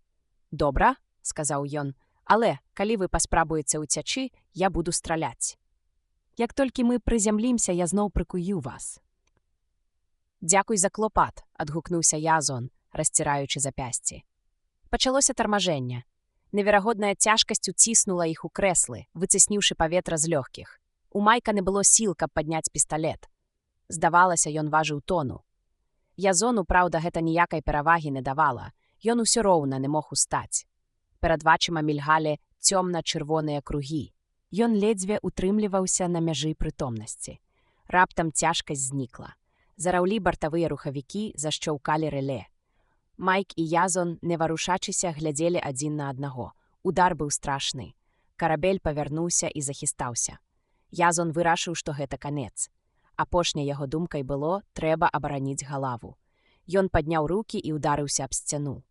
«Добра», – сказаў ён, – «але, калі вы паспрабуеце ўцячы, я буду страляць. Як толькі мы прызямлімся, я зноў прыкую вас». «Дзякуй за клопат», – адгукнуўся Язон, расціраючы запясці. Пачалося тармажэнне. Неверагодная цяжкасць уціснула іх у крэслы, выцесніўшы паветра з лёгкіх. У Майка не было сіл, каб падняць пісталет. Здавалася, ён важыў тону. Язону, праўда, гэта ніякай перавагі не давала. Ён усё роўна не мог устаць. Перад вачыма мільгалі цёмна-чырвоныя кругі. Ён ледзьве утрымліваўся на мяжы прытомнасці. Раптам цяжкасць знікла. Зараўлі бартавыя рухавікі, зашчоўкалі рэле. Майк і Язон, не варушачыся, глядзелі адзін на аднаго. Удар быў страшны. Карабель павярнуўся і захістаўся. Язон вырашыў, што гэта канец. Апошняй яго думкай было, трэба абараніць галаву. Ён падняў рукі і ударыўся аб сцяну.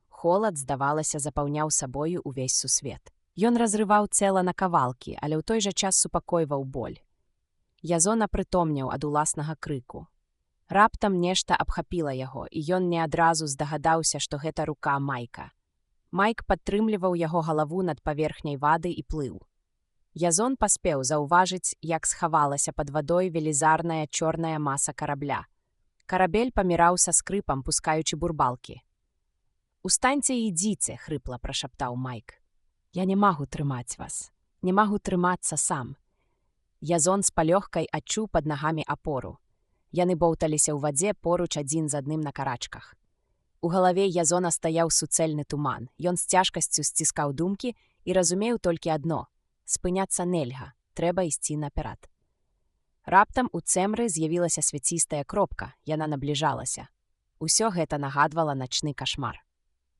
Холад, здавалася, запаўняў сабою увесь сусвет. Ён разрываў цела на кавалкі, але ў той жа час супакойваў боль. Язон апрытомнеў ад уласнага крыку. Раптам нешта абхапіла яго, і ён не адразу здагадаўся, што гэта рука Майка. Майк падтрымліваў яго галаву над паверхняй вады і плыў. Язон паспеў заўважыць, як схавалася пад вадой велізарная чорная маса карабля. Карабель паміраў са скрыпам, пускаючы бурбалкі. «Устаньце і ідзіце», – хрыпла прашаптаў Майк. «Я не магу трымаць вас. Не магу трымацца сам». Язон з палёгкай адчуў пад нагамі апору. Яны боўталіся ў вадзе поруч адзін з адным на карачках. У галаве Язона стаяў суцэльны туман. Ён з цяжкасцю сціскаў думкі і разумеў толькі адно. Спыняцца нельга, трэба ісці наперад. Раптам у цемры з'явілася свяцістая кропка, яна набліжалася. Усё гэта нагадвала начны кашмар.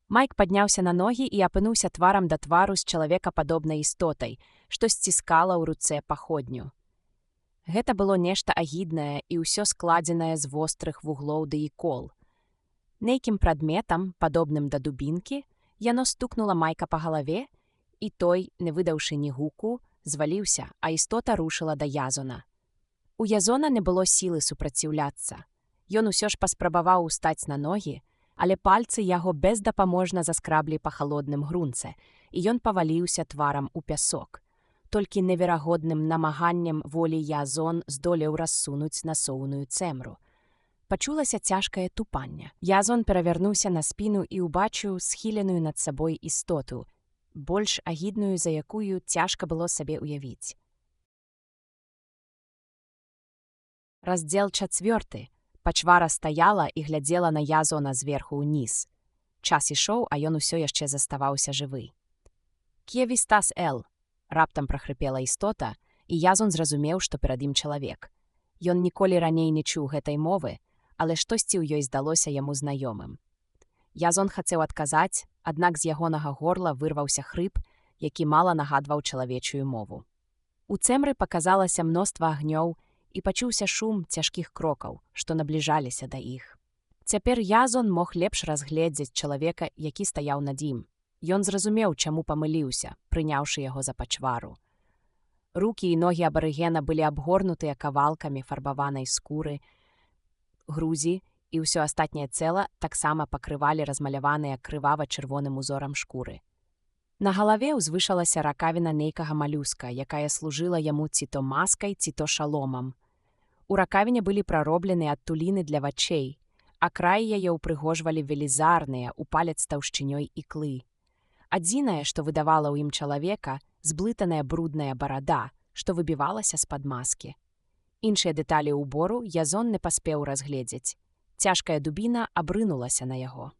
Майк падняўся на ногі і апынуўся тварам да твару з чалавекападобнай істотай, што сціскала ў руцэ паходню. Гэта было нешта агіднае і ўсё складзенае з вострых вуглоў ды ікол. Нейкім прадметам, падобным да дубінкі, яно стукнула Майка па галаве, і той, не выдаўшы ні гуку, зваліўся, а істота рушыла да Язона. У Язона не было сілы супраціўляцца. Ён усё ж паспрабаваў устаць на ногі, але пальцы яго бездапаможна заскраблі па халодным грунце, і ён паваліўся тварам у пясок. Толькі неверагодным намаганнем волі Язон здолеў рассунуць насоўную цемру. Пачулася цяжкае тупанне. Язон перавярнуўся на спіну і ўбачыў схіленую над сабой істоту, больш агідную, за якую цяжка было сабе ўявіць. Раздзел 4. Пачвара стаяла і глядзела на Язона зверху ўніз. Час ішоў, а ён усё яшчэ заставаўся жывы. «Kie vistas el?» – раптам прахрыпела істота, і Язон зразумеў, што перад ім чалавек. Ён ніколі раней не чуў гэтай мовы, але штосьці ў ёй здалося яму знаёмым. Язон хацеў адказаць, аднак з ягонага горла вырваўся хрып, які мала нагадваў чалавечую мову. У цемры паказалася мноства агнёў, і пачуўся шум цяжкіх крокаў, што набліжаліся да іх. Цяпер Язон мог лепш разгледзець чалавека, які стаяў над ім. Ён зразумеў, чаму памыліўся, прыняўшы яго за пачвару. Рукі і ногі абарыгена былі абгорнутыя кавалкамі фарбаванай скуры, грузі і ўсё астатняе цела таксама пакрывалі размаляваныя крывава-чырвоным узорам шкуры. На галаве ўзвышалася ракавіна нейкага малюска, якая служыла яму ці то маскай, ці то шаломам. У ракавіне былі прароблены адтуліны для вачэй, а краі яе ўпрыгожвалі велізарныя у палец таўшчынёй іклы. Адзінае, што выдавала ў ім чалавека, зблытаная брудная барада, што выбівалася з-пад маскі. Іншыя дэталі ўбору Язон не паспеў разгледзець. Цяжкая дубіна абрынулася на яго.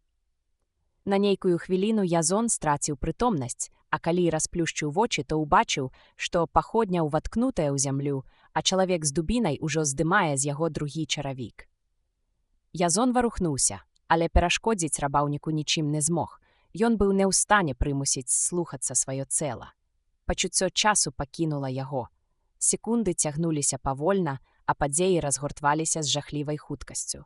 На нейкую хвіліну Язон страціў прытомнасць, а калі расплюшчыў вочы, то ўбачыў, што паходня ўваткнутая ў зямлю, а чалавек з дубінай ужо здымае з яго другі чаравік. Язон варухнуўся, але перашкодзіць рабаўніку нічым не змог. Ён быў не ў стане прымусіць слухацца сваё цела. Пачуццё часу пакінула яго. Секунды цягнуліся павольна, а падзеі разгортваліся з жахлівай хуткасцю.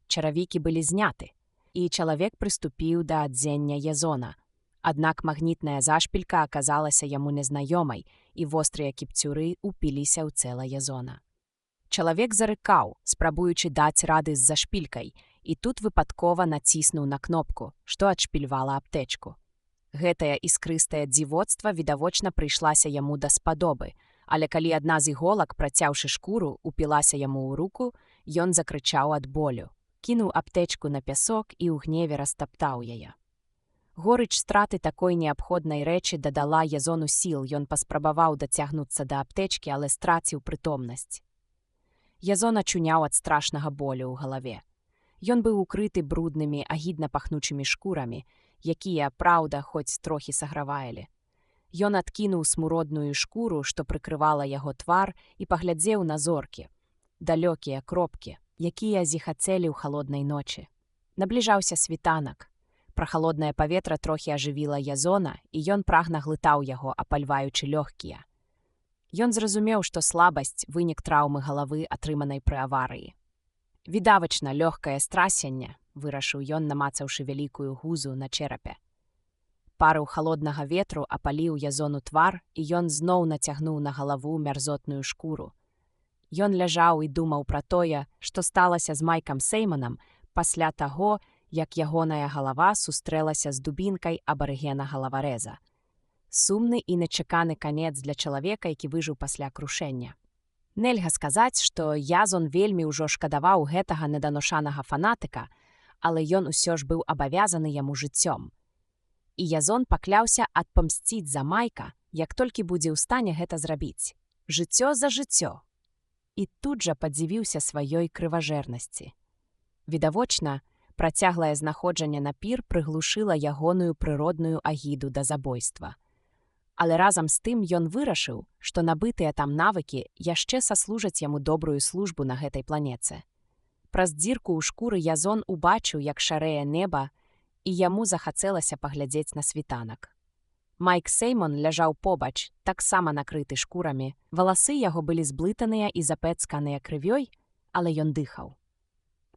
Чаравікі былі зняты, і чалавек прыступіў да адзення Язона. Аднак магнітная зашпілька аказалася яму незнаёмай, і вострыя кіпцюры ўпіліся ў цела Язона. Чалавек зарыкаў, спрабуючы даць рады з зашпількай, і тут выпадкова націснуў на кнопку, што адшпільвала аптэчку. Гэтае іскрыстае дзівоцтва відавочна прыйшлася яму даспадобы, але калі адна з іголак, працяўшы шкуру, упілася яму ў руку, ён закрычаў ад болю, кінуў аптэчку на пясок і ў гневе растаптаў яе. Горыч страты такой неабходнай рэчы дадала Язону сіл, ён паспрабаваў дацягнуцца да аптэчкі, але страціў прытомнасць. Язон ачуняў ад страшнага болю ў галаве. Ён быў укрыты бруднымі, агідна пахнучымі шкурамі, якія, праўда, хоць трохі сагравалі. Ён адкінуў смуродную шкуру, што прыкрывала яго твар, і паглядзеў на зоркі, далёкія кропкі, якія зіхацелі ў халоднай ночы. Набліжаўся світанак. Прахалоднае паветра трохі ажывіла Язона, і ён прагна глытаў яго, апальваючы лёгкія. Ён зразумеў, што слабасць – вынік траўмы галавы, атрыманай пры аварыі. «Відавачна, лёгкае страсенне», – вырашыў ён, намацаўшы вялікую гузу на чэрапе. Парыў халоднага ветру апаліў Язону твар, і ён зноў нацягнуў на галаву мярзотную шкуру. Ён ляжаў і думаў пра тое, што сталася з Майкам Сейманам пасля таго, як ягоная галава сустрэлася з дубінкай абарыгена-галаварэза. Сумны і нечаканы канец для чалавека, які выжыў пасля крушэння. Нельга сказаць, што Язон вельмі ўжо шкадаваў гэтага неданошанага фанатыка, але ён усё ж быў абавязаны яму жыццём. І Язон пакляўся адпамсціць за Майка, як толькі будзе ў стане гэта зрабіць. Жыццё за жыццё. І тут жа падзівіўся сваёй крыважэрнасці. Відавочна, працяглае знаходжанне на пір прыглушыла ягоную прыродную агіду да забойства. Але разам з тым ён вырашыў, што набытыя там навыкі яшчэ саслужаць яму добрую службу на гэтай планеце. Праз дзірку ў шкуры Язон убачыў, як шарэе неба, і яму захацелася паглядзець на світанак. Майк Сеймон ляжаў побач, таксама накрыты шкурамі. Валасы яго былі зблытаныя і запэцканыя крывёй, але ён дыхаў.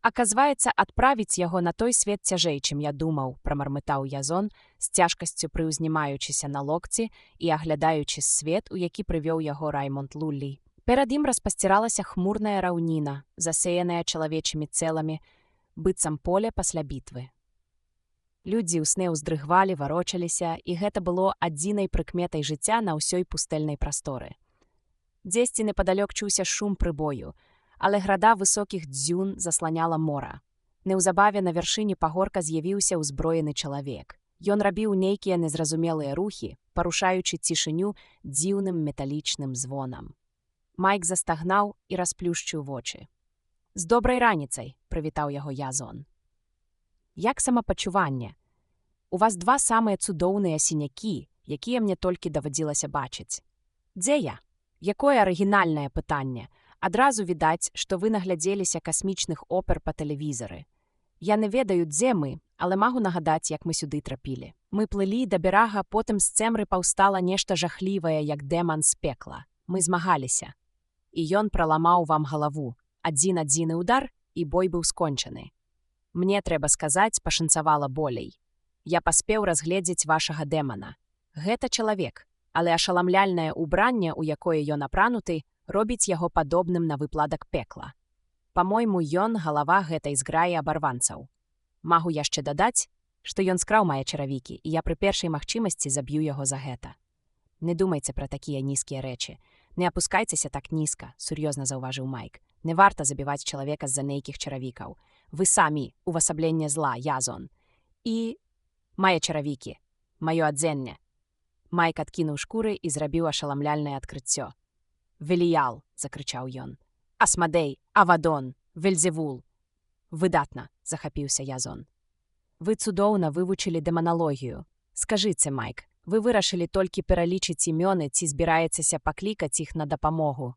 «Аказваецца, адправіць яго на той свет цяжэй, чым я думаў», прамармытаў Язон, з цяжкасцю прыўзнімаючыся на локці і аглядаючы свет, у які прывёў яго Раймонд Луллі. Перад ім распасціралася хмурная раўніна, засеяная чалавечымі цэламі, быццам поле пасля бітвы. Людзі ў сне ўздрыгвалі, варочаліся, і гэта было адзінай прыкметай жыцця на ўсёй пустэльнай прасторы. Дзесьці непадалёк чуўся шум прыбою, але града высокіх дзюн засланяла мора. Неўзабаве на вяршыні пагорка з'явіўся ўзброены чалавек. Ён рабіў нейкія незразумелыя рухі, парушаючы цішыню дзіўным металічным звонам. Майк застагнаў і расплюшчыў вочы. «З добрай раніцай», — прывітаў яго Язон. «Як самапачуванне? У вас два самыя цудоўныя сінякі, якія мне толькі даводзілася бачыць. Дзе я? Якое арыгінальнае пытанне. Адразу відаць, што вы наглядзеліся касмічных опер па тэлевізары. Я не ведаю, дзе мы, але магу нагадаць, як мы сюды трапілі. Мы плылі да берага, потым з цемры паўстала нешта жахлівае, як дэман з пекла. Мы змагаліся. І ён праламаў вам галаву. Адзін-адзіны удар, і бой быў скончаны. Мне, трэба сказаць, пашанцавала болей. Я паспеў разгледзець вашага дэмана. Гэта чалавек, але ашаламляльнае ўбранне, у якое ён апрануты, робіць яго падобным на выпладак пекла. Па-мойму, ён галава гэтай зграі абарванцаў. Магу яшчэ дадаць, што ён скраў мае чаравікі, і я пры першай магчымасці заб'ю яго за гэта. Не думайце пра такія нізкія рэчы. Не апускайцеся так нізка, сур'ёзна заўважыў Майк. Не варта забіваць чалавека з-за нейкіх чаравікаў. Вы самі увасабленне зла, Язон. І мае чаравікі, маё адзенне. Майк адкінуў шкуры і зрабіў ашаламляльнае адкрыццё. «Веліял!» – закрычаў ён. «Асмадэй! Авадон! Вельзевул!» «Выдатна!» – захапіўся Язон. «Вы цудоўна вывучылі дэманалогію. Скажыце, Майк, вы вырашылі толькі пералічыць імёны ці збіраецеся паклікаць іх на дапамогу?»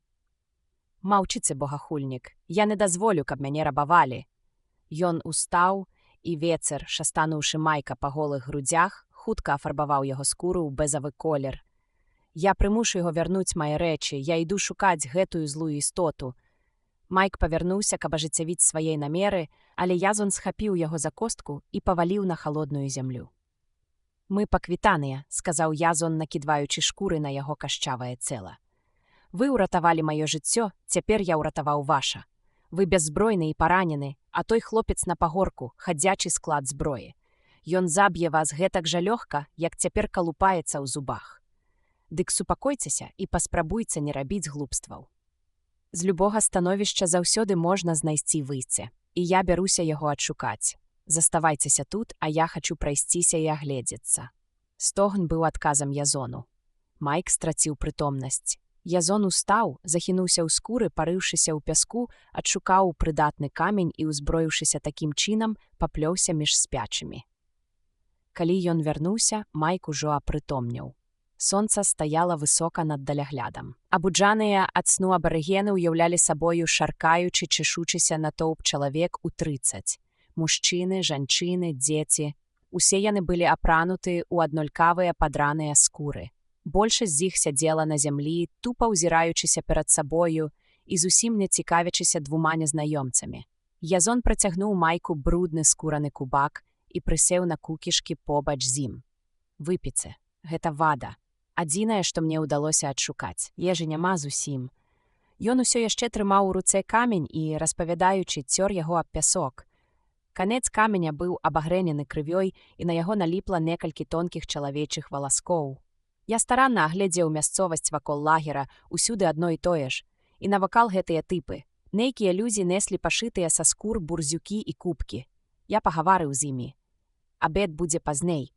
«Маўчыце, богахульнік, я не дазволю, каб мяне рабавалі». Ён устаў, і вецер, шастануўшы Майка па голых грудзях, хутка афарбаваў яго скуру ў бэзавы колер. «Я прымушу яго вярнуць мае рэчы, я іду шукаць гэтую злую істоту». Майк павярнуўся, каб ажыццявіць свае намеры, але Язон схапіў яго за костку і паваліў на халодную зямлю. «Мы паквітаныя», – сказаў Язон, накідваючы шкуры на яго кашчавае цела. «Вы ўратавалі маё жыццё, цяпер я ўратаваў ваша. Вы бяззбройны і паранены, а той хлопец на пагорку – хадзячы склад зброі. Ён заб'е вас гэтак жа лёгка, як цяпер калупаецца ў зубах. Дык супакойцеся і паспрабуйце не рабіць глупстваў. З любога становішча заўсёды можна знайсці выйсце, і я бяруся яго адшукаць. Заставайцеся тут, а я хачу прайсціся і агледзецца». Стогн быў адказам Язону. Майк страціў прытомнасць. Язон устаў, захінуўся ў скуры, парыўшыся ў пяску, адшукаў прыдатны камень і, узброіўшыся такім чынам, паплёўся між спячымі. Калі ён вярнуўся, Майк ужо апрытомнеў. Сонца стаяла высока над даляглядам. Абуджаныя ад сну абарыгены ўяўлялі сабою шаркаючы, чешучыся натоўп чалавек у 30. Мужчыны, жанчыны, дзеці. Усе яны былі апрануты ў аднолькавыя падраныя скуры. Большасць з іх сядзела на зямлі, тупа ўзіраючыся перад сабою і зусім не цікавячыся двума незнаёмцамі. Язон працягнуў Майку брудны скураны кубак і прысеў на кукішкі побач з ім. «Выпіце. Гэта вада. Адзінае, што мне ўдалося адшукаць. Ежы няма зусім». Ён усё яшчэ трымаў у руцэ камень і, распавядаючы, цёр яго аб пясок. Канец каменя быў абагрэнены крывёй, і на яго наліпла некалькі тонкіх чалавечых валаскоў. Я старанна агледзеў мясцовасць вакол лагера, усюды адно і тое ж. І навакал гэтыя тыпы. Нейкія людзі неслі пашытыя са скур бурзюкі і кубкі. Я пагаварыў з імі. Абед будзе пазней.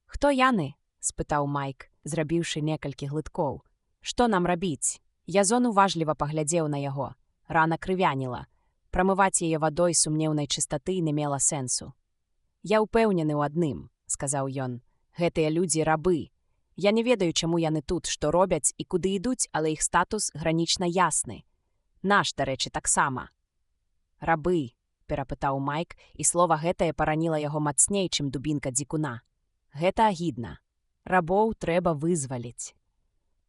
«Хто яны?» – спытаў Майк, зрабіўшы некалькі глыткоў. «Што нам рабіць?» Язон уважліва паглядзеў на яго. Рана крывяніла. Прамываць яе вадой сумнеўнай чыстаты не мела сэнсу. «Я ўпэўнены ў адным», – сказаў ён. «Гэтыя людзі рабы. Я не ведаю, чаму яны тут, што робяць і куды ідуць, але іх статус гранічна ясны. Наш, дарэчы, таксама. Рабы, перапытаў Майк, і слова гэтае параніла яго мацней, чым дубінка дзікуна. Гэта агідна. Рабоў трэба вызваліць.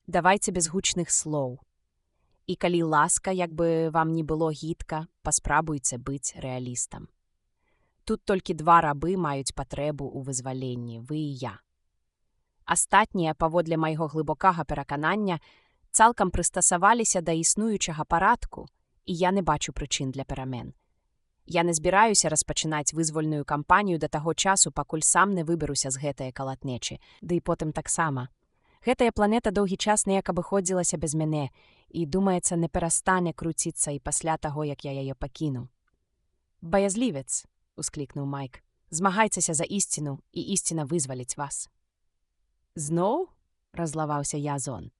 Давайце без гучных слоў. І калі ласка, як бы вам не было гідка, паспрабуйце быць рэалістам. Тут толькі 2 рабы маюць патрэбу ў вызваленні, вы і я. Астатнія, паводле майго глыбокага пераканання, цалкам прыстасаваліся да існуючага парадку, і я не бачу прычын для перамен. Я не збіраюся распачынаць вызвольную кампанію да таго часу, пакуль сам не выберуся з гэтае калатнечы, ды і потым таксама. Гэтая планета доўгі час неяк абыходзілася без мяне, і, думаецца, не перастане круціцца і пасля таго, як я яе пакіну. «Баязлівец», — усклікнуў Майк, — «змагайцеся за ісціну, і ісціна вызваліць вас». «Зноў?» — разлаваўся Язон.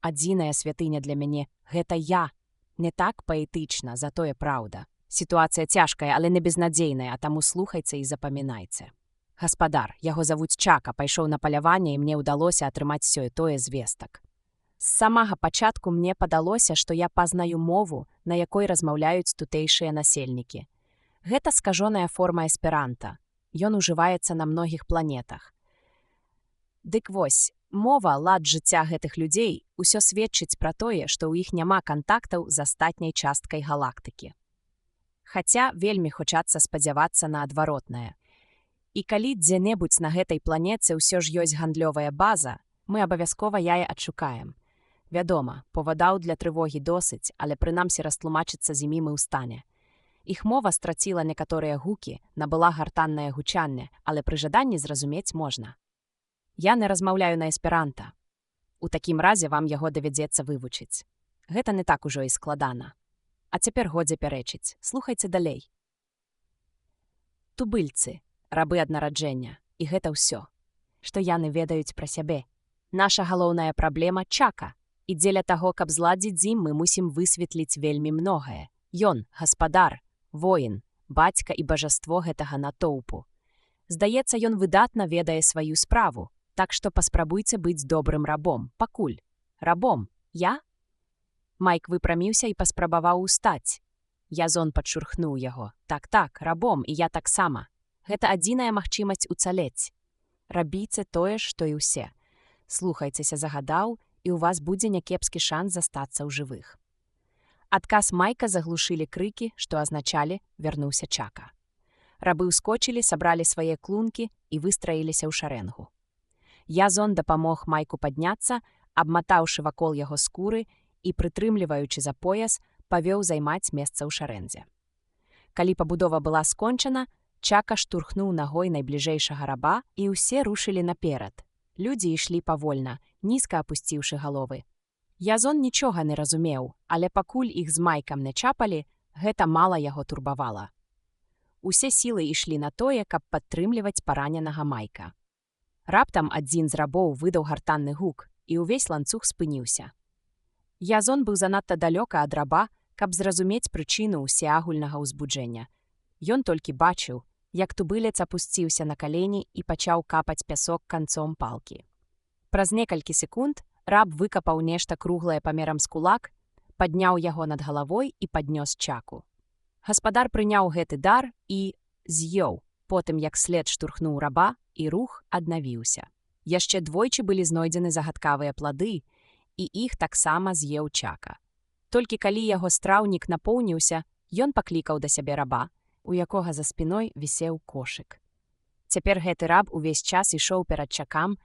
«Адзіная святыня для мяне — гэта я. Не так паэтычна, затое праўда. Сітуацыя цяжкая, але не безнадзейная, а таму слухайце і запамінайце. Гаспадар, яго завуць Чака, пайшоў на паляванне, і мне ўдалося атрымаць сёе-тое звестак. З самага пачатку мне падалося, што я пазнаю мову, на якой размаўляюць тутэйшыя насельнікі. Гэта скажоная форма эсперанта. Ён ужываецца на многіх планетах. Дык вось, мова, лад жыцця гэтых людзей усё сведчыць пра тое, што ў іх няма кантактаў з астатняй часткай галактыкі. Хаця вельмі хочацца спадзявацца на адваротнае. І калі дзе-небудзь на гэтай планеце ўсё ж ёсць гандлёвая база, мы абавязкова яе адшукаем. Вядома, повадаў для трывогі досыць, але прынамсі растлумачыцца з імі мы ў стане. Іх мова страціла некаторыя гукі, набыла гартаннае гучанне, але пры жаданні зразумець можна. Я не размаўляю на эсперанта. У такім разе вам яго давядзецца вывучыць. Гэта не так ужо і складана. А цяпер годзе пярэчыць. Слухайце далей. Тубыльцы, рабы ад нараджэння, і гэта ўсё, што яны ведаюць пра сябе. Наша галоўная праблема — Чака, і дзеля таго, каб зладзіць з ім, мы мусім высветліць вельмі многае. Ён — гаспадар, воін, бацька і бажаство гэтага натоўпу. Здаецца, ён выдатна ведае сваю справу, так што паспрабуйце быць добрым рабом, пакуль. Рабом, я? Майк выпраміўся і паспрабаваў устаць. Язон падшурхнуў яго. Так, рабом, і я таксама. Гэта адзіная магчымасць уцалець. Рабіце тое, што і ўсе. Слухайцеся загадаў, і ў вас будзе някепскі шанс застацца ў жывых. Адказ Майка заглушылі крыкі, што азначалі «вярнуўся Чака». Рабы ўскочылі, сабралі свае клункі і выстраіліся ў шарэнгу. Язон дапамог Майку падняцца, абматаўшы вакол яго скуры і, прытрымліваючы за пояс, павёў займаць месца ў шарэндзе. Калі пабудова была скончана, Чака штурхнуў нагой найбліжэйшага раба, і ўсе рушылі наперад. Людзі ішлі павольна, нізка апусціўшы галовы. Язон нічога не разумеў, але пакуль іх з Майкам не чапалі, гэта мала яго турбавала. Усе сілы ішлі на тое, каб падтрымліваць параненага Майка. Раптам адзін з рабоў выдаў гартанны гук, і ўвесь ланцуг спыніўся. Язон быў занадта далёка ад раба, каб зразумець прычыну ўсеагульнага ўзбуджэння. Ён толькі бачыў, як тубылец апусціўся на калені і пачаў капаць пясок канцом палкі. Праз некалькі секунд раб выкапаў нешта круглае памерам з кулак, падняў яго над галавой і паднёс Чаку. Гаспадар прыняў гэты дар і з'еў, потым як след штурхнуў раба, і рух аднавіўся. Яшчэ двойчы былі знойдзены загадкавыя плады, і іх таксама з'еў Чака. Толькі калі яго страўнік напоўніўся, ён паклікаў да сябе раба, у якога за спіной вісеў кошык. Цяпер гэты раб увесь час ішоў перад Чакам,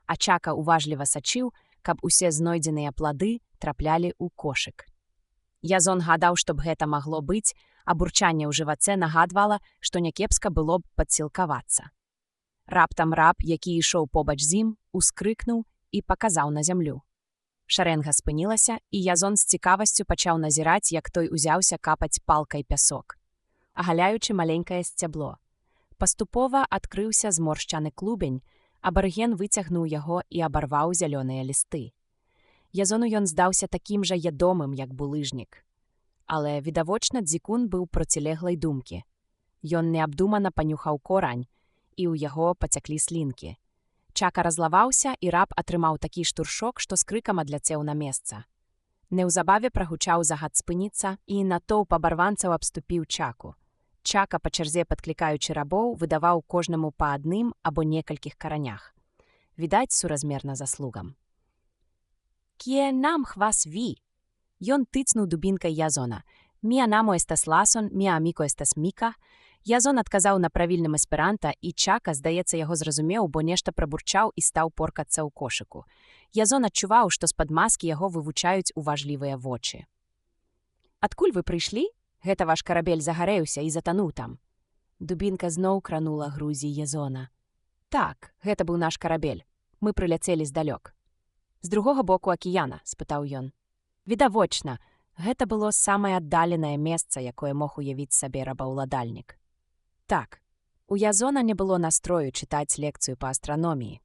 а Чака уважліва сачыў, каб усе знойдзеныя плады траплялі ў кошык. Язон гадаў, што б гэта магло быць, а бурчанне ў жываце нагадвала, што някепска было б падсілкавацца. Раптам раб, які ішоў побач з ім, ускрыкнуў і паказаў на зямлю. Шарэнга спынілася, і Язон з цікавасцю пачаў назіраць, як той узяўся капаць палкай пясок, агаляючы маленькае сцябло. Паступова адкрыўся зморшчаны клубень, абарыген выцягнуў яго і абарваў зялёныя лісты. Язону ён здаўся такім жа ядомым, як булыжнік. Але, відавочна, дзікун быў процілеглай думкі. Ён неабдумана панюхаў корань, і ў яго пацяклі слінкі. Чака разлаваўся, і раб атрымаў такі штуршок, што з крыкам адляцеў на месца. Неўзабаве прагучаў загад спыніцца, і натоўп абарванцаў абступіў Чаку. Чака, па чарзе падклікаючы рабоў, выдаваў кожнаму па адным або некалькіх каранях. Відаць, суразмерна заслугам. «Kie nam hvas vi?» Ён тыцнуў дубінкай Язона. «Mi anamo estas Lason, mi amico estas Mika». Язон адказаў на правільным эсперанта, і Чака, здаецца, яго зразумеў, бо нешта прабурчаў і стаў поркацца ў кошыку. Язон адчуваў, што з-пад маскі яго вывучаюць уважлівыя вочы. «Адкуль вы прыйшлі? Гэта ваш карабель загарэўся і затануў там». Дубінка зноў кранула грузі Язона. «Так, гэта быў наш карабель. Мы прыляцелі здалёк». «З другога боку акіяна?» – спытаў ён. Відавочна, гэта было самае аддаленае месца, якое мог уявіць сабе рабаўладальнік. Так, у Язона не было настрою чытаць лекцыю па астраноміі.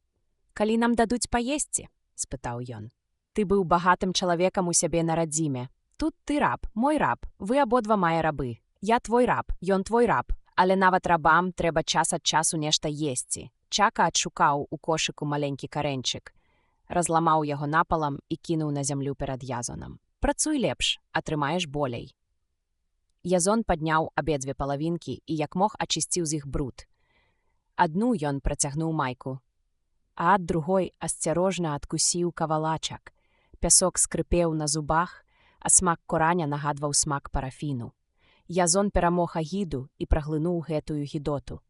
«Калі нам дадуць паесці?» – спытаў ён. «Ты быў багатым чалавекам у сябе на радзіме. Тут ты раб, мой раб, вы абодва мае рабы. Я твой раб, ён твой раб. Але нават рабам трэба час ад часу нешта есці». Чака адшукаў у кошыку маленькі карэнчык, разламаў яго напалам і кінуў на зямлю перад Язонам. «Працуй лепш, атрымаеш болей». Язон падняў абедзве палавінкі і як мог ачысціў з іх бруд. Адну ён працягнуў майку, а ад другой асцярожна адкусіў кавалачак. Пясок скрыпеў на зубах, а смак кораня нагадваў смак парафіну. Язон перамог агіду і праглынуў гэтую гідоту.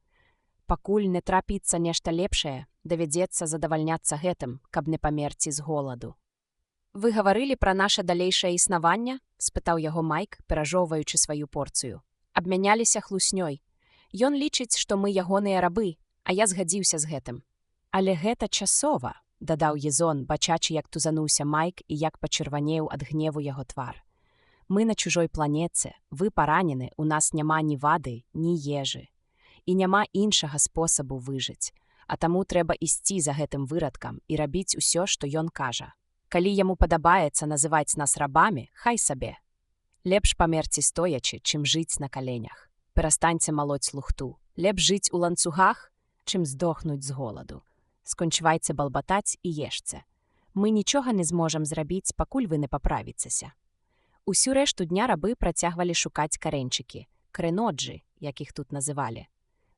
Пакуль не трапіцца нешта лепшае, давядзецца задавальняцца гэтым, каб не памерці з голаду. «Вы гаварылі пра наша далейшае існаванне?» – спытаў яго Майк, перажоўваючы сваю порцыю. Абмяняліся хлуснёй. Ён лічыць, што мы ягоныя рабы, а я згадзіўся з гэтым. «Але гэта часова», – дадаў Язон, бачачы, як тузануўся Майк і як пачырванеў ад гневу яго твар. «Мы на чужой планеце, вы паранены, у нас няма ні вады, ні ежы. І няма іншага спосабу выжыць, а таму трэба ісці за гэтым вырадкам і рабіць усё, што ён кажа. Калі яму падабаецца называць нас рабамі, хай сабе. Лепш памерці стоячы, чым жыць на каленях. Перастаньце малоць лухту. Лепш жыць у ланцугах, чым здохнуць з голаду. Скончвайце балбатаць і ешце. Мы нічога не зможам зрабіць, пакуль вы не паправіцеся». Усю рэшту дня рабы працягвалі шукаць карэнчыкі, крэноджы, як іх тут называлі.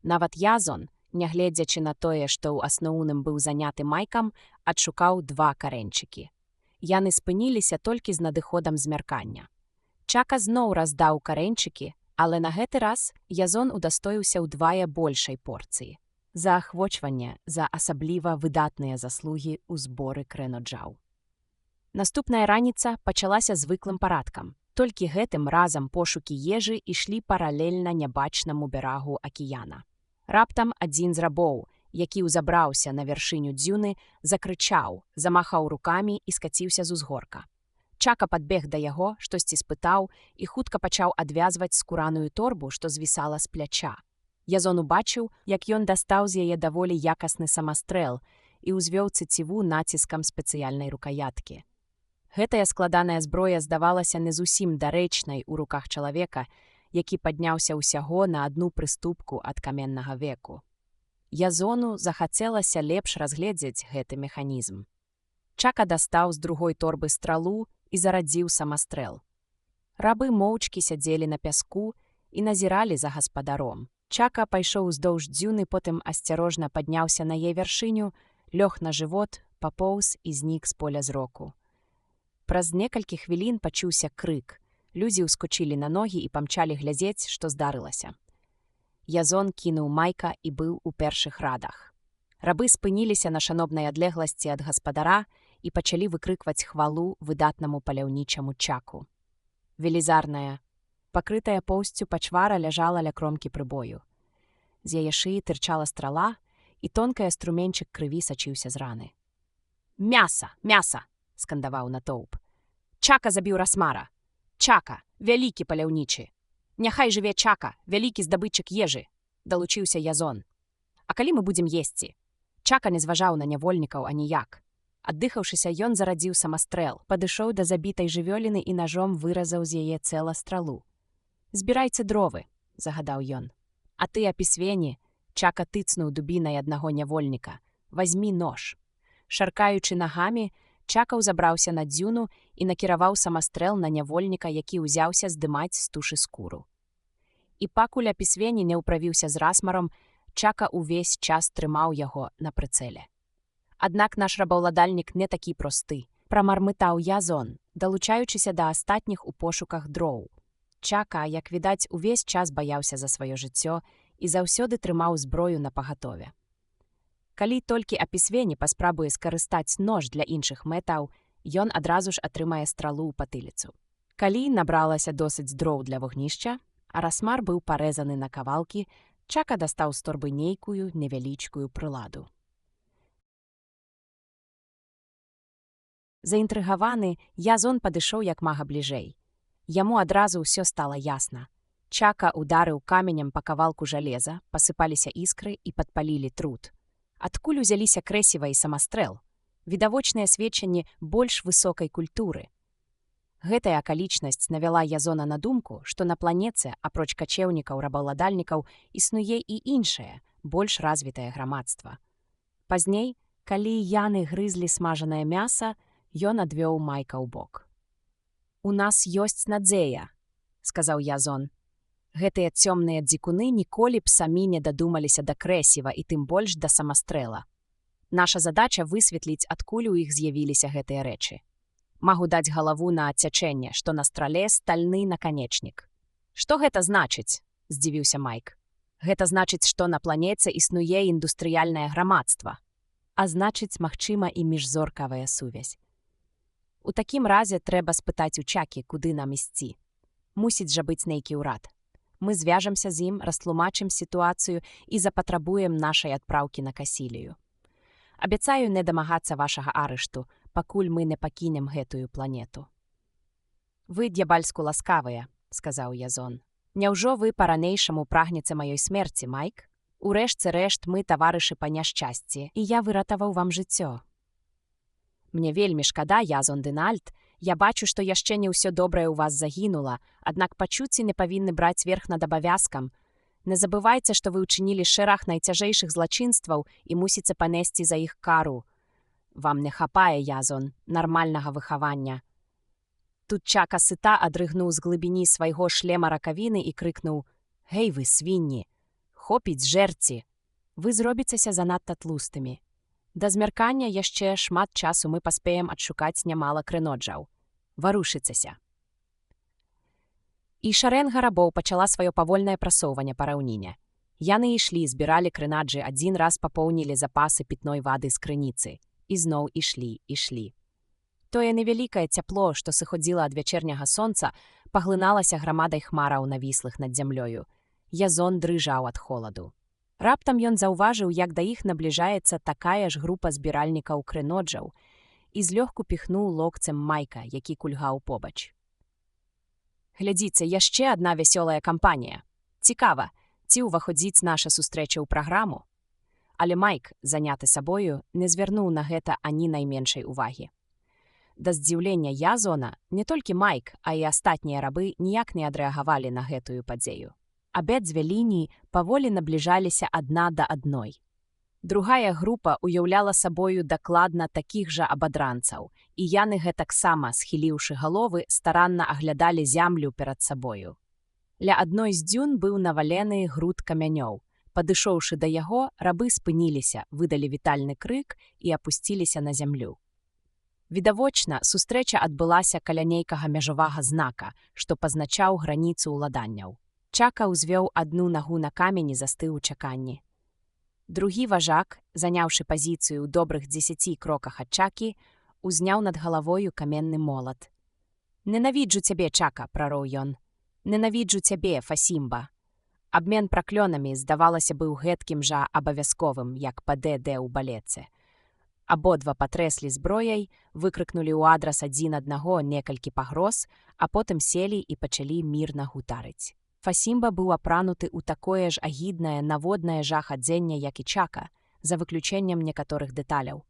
Нават Язон, нягледзячы на тое, што ў асноўным быў заняты Майкам, адшукаў 2 карэнчыкі. Яны спыніліся толькі з надыходам змяркання. Чака зноў раздаў карэнчыкі, але на гэты раз Язон удастоіўся ўдвая большай порцыі. За ахвочванне, за асабліва выдатныя заслугі ў зборы крэноджаў. Наступная раніца пачалася звыклым парадкам. Толькі гэтым разам пошукі ежы ішлі паралельна нябачнаму берагу акіяна. Раптам адзін з рабоў, які ўзабраўся на вяршыню дзюны, закрычаў, замахаў рукамі і скаціўся з узгорка. Чака падбег да яго, штосьці спытаў і хутка пачаў адвязваць скураную торбу, што звісала з пляча. Язон убачыў, як ён дастаў з яе даволі якасны самастрэл і ўзвёў цеціву націскам спецыяльнай рукаяткі. Гэтая складаная зброя здавалася не зусім дарэчнай у руках чалавека, які падняўся ўсяго на адну прыступку ад каменнага веку. Язону захацелася лепш разгледзець гэты механізм. Чака дастаў з другой торбы стралу і зарадзіў самастрэл. Рабы моўчкі сядзелі на пяску і назіралі за гаспадаром. Чака пайшоў уздоўж дзюны, потым асцярожна падняўся на яе вяршыню, лёг на жывот, папоўз і знік з поля зроку. Праз некалькі хвілін пачуўся крык. Людзі ўскочылі на ногі і памчалі глядзець, што здарылася. Язон кінуў Майка і быў у першых радах. Рабы спыніліся на шанобнай адлегласці ад гаспадара і пачалі выкрыкваць хвалу выдатнаму паляўнічаму Чаку. Велізарная, пакрытая поўсцю пачвара ляжала ля кромкі прыбою. З яе шыі тырчала страла, і тонкая струменьчык крыві сачыўся з раны. «Мяса! Мяса!» – скандаваў натоўп. «Чака забіў Расмара! Чака, вялікі паляўнічы! Няхай жыве Чака, вялікі здабытчык ежы!» – далучыўся Язон. «А калі мы будзем есці?» Чака не зважаў на нявольнікаў аніяк. Аддыхаўшыся, ён зарадзіў самастрэл, падышоў да забітай жывёліны і нажом выразаў з яе цела стралу. «Збірайце дровы!» – загадаў ён. «А ты, апісвені!» – Чака тыцнуў дубінай аднаго нявольніка. Вазьмі нож». Шаркаючы нагамі, Чака ўзабраўся на дзюну і накіраваў самастрэл на нявольніка, які ўзяўся здымаць з тушы скуру. І пакуль апісвені не ўправіўся з расмаром, Чака ўвесь час трымаў яго на прыцэле. «Аднак наш рабаўладальнік не такі просты», – прамармытаў Язон, далучаючыся да астатніх у пошуках дроў. Чака, як відаць, увесь час баяўся за сваё жыццё і заўсёды трымаў зброю напагатове. Калі толькі апісвені паспрабуе скарыстаць нож для іншых мэтаў, ён адразу ж атрымае стралу ў патыліцу. Калі набралася досыць дроў для вогнішча, а расмар быў парэзаны на кавалкі, Чака дастаў з торбы нейкую невялічкую прыладу. Заінтрыгаваны, Язон падышоў як мага бліжэй. Яму адразу ўсё стала ясна. Чака ударыў каменем па кавалку жалеза, пасыпаліся іскры і падпалілі труд. Адкуль узяліся крэсіва і самастрэл? Відавочныя сведчанні больш высокай культуры. Гэтая акалічнасць навяла Язона на думку, што на планеце, апроч качэўнікаў-рабаўладальнікаў, існуе і іншае, больш развітае грамадства. Пазней, калі яны грызлі смажанае мяса, ён адвёў Майка ў бок. «У нас ёсць надзея», – сказаў Язон. «Гэтыя цёмныя дзікуны ніколі б самі не дадумаліся да крэсіва і тым больш да самастрэла. Наша задача высветліць, адкуль у іх з'явіліся гэтыя рэчы. Магу даць галаву на адсячэнне, што на страле стальны наканечнік». «Што гэта значыць?» – здзівіўся Майк. «Гэта значыць, што на планеце існуе індустрыяльнае грамадства. А значыць, магчыма і міжзоркавая сувязь. У такім разе трэба спытаць у Чакі, куды нам ісці. Мусіць жа быць нейкі ўрад. Мы звяжемся з ім, растлумачым сітуацыю і запатрабуем нашай адпраўкі на Касілію. Абяцаю не дамагацца вашага арышту, пакуль мы не пакінем гэтую планету». «Вы д'ябальску ласкавыя», – сказаў Язон. «Няўжо вы па-ранейшаму прагнеце маёй смерці, Майк? У рэшце рэшт мы таварышы па няшчасці, і я выратаваў вам жыццё». «Мне вельмі шкада, Язон Дынальд. Я бачу, што яшчэ не ўсё добрае ў вас загінула, аднак пачуцці не павінны браць верх над абавязкам. Не забывайце, што вы ўчынілі шэраг найцяжэйшых злачынстваў і мусіце панесці за іх кару. Вам не хапае, Язон, нармальнага выхавання». Тут Чака сыта адрыгнуў з глыбіні свайго шлема ракавіны і крыкнуў: «Гэй вы, свінні! Хопіць жэрці! Вы зробіцеся занадта тлустымі. Да змяркання яшчэ шмат часу мы паспеем адшукаць нямала крыноджаў. Варушыцеся». І шарэнга рабоў пачала сваё павольнае прасоўванне па раўніне. Яны ішлі, збіралі крынаджы, адзін раз папоўнілі запасы пітной вады з крыніцы. І зноў ішлі. Тое невялікае цяпло, што сыходзіла ад вячэрняга сонца, паглыналася грамадай хмараў, навіслых над зямлёю. Язон дрыжаў ад холаду. Раптам ён заўважыў, як да іх набліжаецца такая ж група збіральнікаў крыноджаў, і злёгку піхнуў локцем Майка, які кульгаў побач. «Глядзіце, яшчэ адна вясёлая кампанія. Цікава, ці ўваходзіць наша сустрэча ў праграму?» Але Майк, заняты сабою, не звярнуў на гэта ані найменшай увагі. Да здзіўлення Язона, не толькі Майк, а і астатнія рабы ніяк не адрэагавалі на гэтую падзею. Абедзве лініі паволі набліжаліся адна да адной. Другая група ўяўляла сабою дакладна такіх жа абадранцаў, і яны гэтаксама, схіліўшы галовы, старанна аглядалі зямлю перад сабою. Ля адной з дзюн быў навалены груд камянёў. Падышоўшы да яго, рабы спыніліся, выдалі вітальны крык і апусціліся на зямлю. Відавочна, сустрэча адбылася каля нейкага мяжавага знака, што пазначаў граніцу ўладанняў. Чака ўзвёў адну нагу на камені, застыў у чаканні. Другі важак, заняўшы пазіцыю ў добрых 10 кроках ад Чакі, узняў над галавою каменны молат. «Ненавіджу цябе, Чака», – прароў ён. «Ненавіджу цябе, Фасімба». Абмен праклёнамі, здавалася, быў гэткім жа абавязковым, як ПДД ў балеце. Абодва патрэслі зброяй, выкрыкнулі ў адрас адзін аднаго некалькі пагроз, а потым селі і пачалі мірна гутарыць. Фасімба быў апрануты ў такое ж агіднае наводнае жах адзенне, як і Чака, за выключэннем некаторых дэталяў.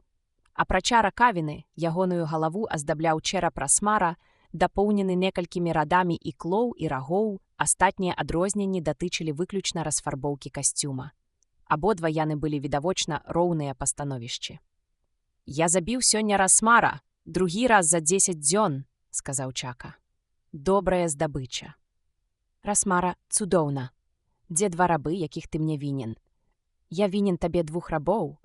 Апрача ракавіны, ягоную галаву аздабляў чэрап расмара, дапоўнены некалькімі радамі іклоў і рагоў, астатнія адрозненні датычылі выключна расфарбоўкі касцюма. Абодва яны былі відавочна роўныя па становішчы. «Я забіў сёння расмара, другі раз за 10 дзён», – сказаў Чака. «Добрая здабыча». «Расмара, цудоўна. Дзе 2 рабы, якіх ты мне вінен? Я вінен табе 2 рабоў?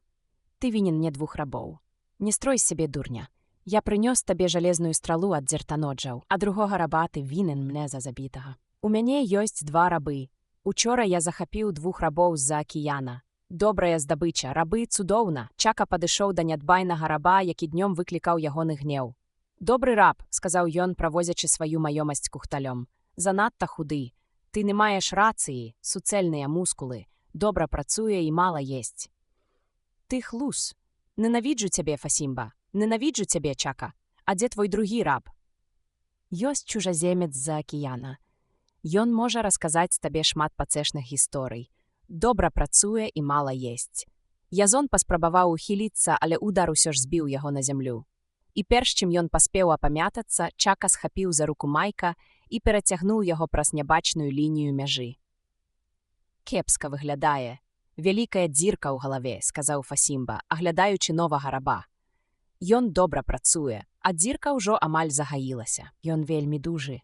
Ты вінен мне 2 рабоў. Не строй з сябе дурня. Я прынёс табе жалезную стралу ад дзертаноджаў, а другога раба ты вінен мне за забітага. У мяне ёсць 2 рабы. Учора я захапіў 2 рабоў з-за акіяна. Добрая здабыча, рабы, цудоўна». Чака падышоў да нядбайнага раба, які днём выклікаў ягоны гнеў. «Добры раб», – сказаў ён, правозячы сваю маёмасць кухталём. «Занадта худы. Ты не маеш рацыі, суцэльныя мускулы, добра працуе і мала есць». «Ты хлус. Ненавіджу цябе, Фасімба. Ненавіджу цябе, Чака. А дзе твой другі раб?» «Ёсць чужаземец з-за акіяна. Ён можа расказаць табе шмат пацешных гісторый. Добра працуе і мала есць». Язон паспрабаваў ухіліцца, але удар усё ж збіў яго на зямлю. І перш чым ён паспеў апамятацца, Чака схапіў за руку Майка і перацягнуў яго праз нябачную лінію мяжы. «Кепска выглядае. Вялікая дзірка ў галаве», – сказаў Фасімба, аглядаючы новага раба. «Ён добра працуе, а дзірка ўжо амаль загаілася. Ён вельмі дужы.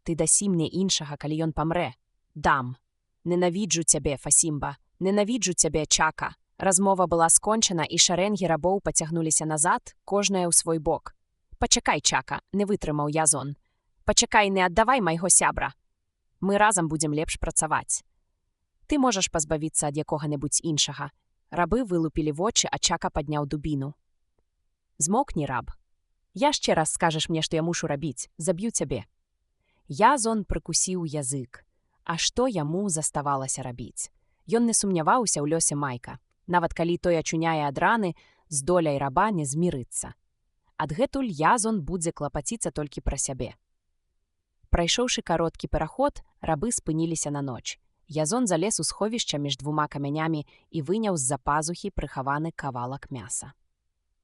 Ты дасі мне іншага, калі ён памрэ?» «Дам. Ненавіджу цябе, Фасімба. Ненавіджу цябе, Чака». Размова была скончана, і шарэнгі рабоў пацягнуліся назад, кожная ў свой бок. «Пачакай, Чака», – не вытрымаў Язон. «Пачакай, не аддавай майго сябра. Мы разам будзем лепш працаваць. Ты можаш пазбавіцца ад якога-небудзь іншага». Рабы вылупілі вочы, а Чака падняў дубіну. «Змоўкні, раб. Яшчэ раз скажаш мне, што я мушу рабіць, заб'ю цябе». Язон прыкусіў язык. А што яму заставалася рабіць? Ён не сумняваўся ў лёсе Майка. Нават калі той ачуняе ад раны, з доляй раба не змірыцца. Адгэтуль Язон будзе клапаціцца толькі пра сябе. Прайшоўшы кароткі пераход, рабы спыніліся на ноч. Язон залез у сховішча між 2 камянямі і выняў з-за пазухі прыхаваны кавалак мяса.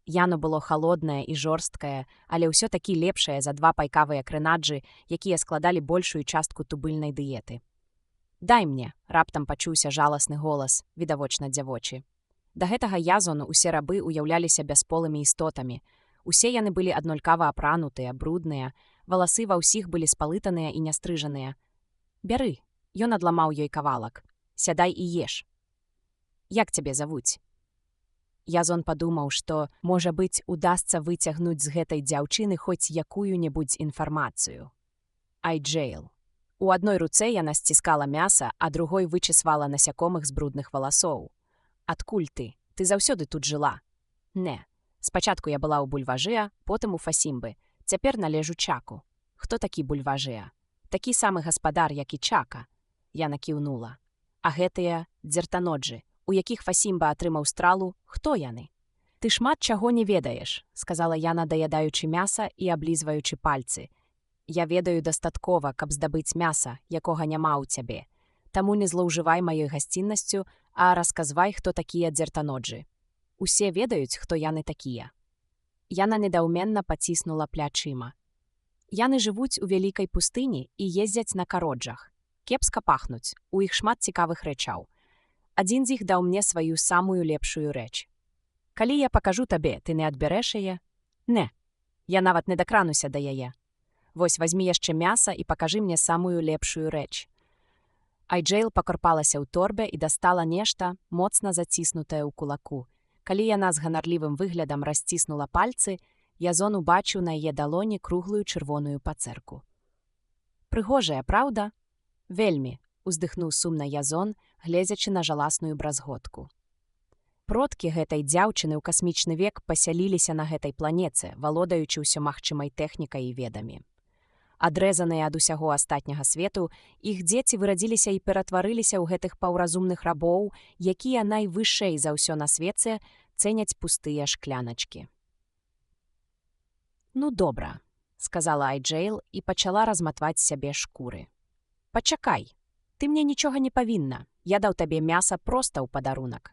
Яно было халоднае і жорсткае, але ўсё-такі лепшае за 2 пайкавыя крынаджы, якія складалі большую частку тубыльнай дыеты. «Дай мне», – раптам пачуўся жаласны голас, відавочна дзявочы. Да гэтага Язону ўсе рабы ўяўляліся бясполымі істотамі. Усе яны былі аднолькава апранутыя, брудныя, валасы ва ўсіх былі спалытаныя і нястрыжаныя. «Бяры», – ён адламаў ёй кавалак. «Сядай і еш». «Як цябе завуць?» Язон падумаў, што, можа быць, удасца выцягнуць з гэтай дзяўчыны хоць якую-небудзь інфармацыю. Айджэйл. У адной руцэ яна сціскала мяса, а другой вычысвала насякомых з брудных валасоў. «Адкуль ты? Ты заўсёды тут жыла?» «Не. Спачатку я была ў Бульважэа, потым у Фасімбы. Цяпер належу Чаку». «Хто такі Бульважэа?» «Такі самы гаспадар, як і Чака». Яна кіўнула. «А гэтыя дзертаноджы, у якіх Фасімба атрымаў стралу, хто яны?» «Ты шмат чаго не ведаеш», – сказала яна, даядаючы мяса і аблізваючы пальцы. «Я ведаю дастаткова, каб здабыць мяса, якога няма ў цябе. Таму не злоўжывай маёй гасціннасцю, а расказвай, хто такія дзертаноджы. Усе ведаюць, хто яны такія». Яна недаўменна паціснула плячыма. «Яны жывуць у вялікай пустыні і ездзяць на кароджах. Кепска пахнуць, у іх шмат цікавых рэчаў. Адзін з іх даў мне сваю самую лепшую рэч. Калі я пакажу табе, ты не адбярэш яе?» «Не. Я нават не дакрануся да яе. Вось, вазьмі яшчэ мяса і пакажы мне самую лепшую рэч». Айджэйл пакарпалася ў торбе і дастала нешта, моцна заціснутае ў кулаку. Калі яна з ганарлівым выглядам расціснула пальцы, Язон убачыў на яе далоні круглую чырвоную пацэрку. «Прыгожая, праўда?» «Вельмі», – уздыхнуў сумна Язон, гледзячы на жаласную бразготку. Продкі гэтай дзяўчыны ў касмічны век пасяліліся на гэтай планеце, валодаючы ўсё магчымай тэхнікай і ведамі. Адрэзаныя ад усяго астатняга свету, іх дзеці вырадзіліся і ператварыліся ў гэтых паўразумных рабоў, якія найвышэй за ўсё на свеце цэняць пустыя шкляначкі. «Ну, добра», – сказала Айджэйл і пачала разматваць сябе шкуры. «Пачакай, ты мне нічога не павінна, я даў табе мяса проста ў падарунак».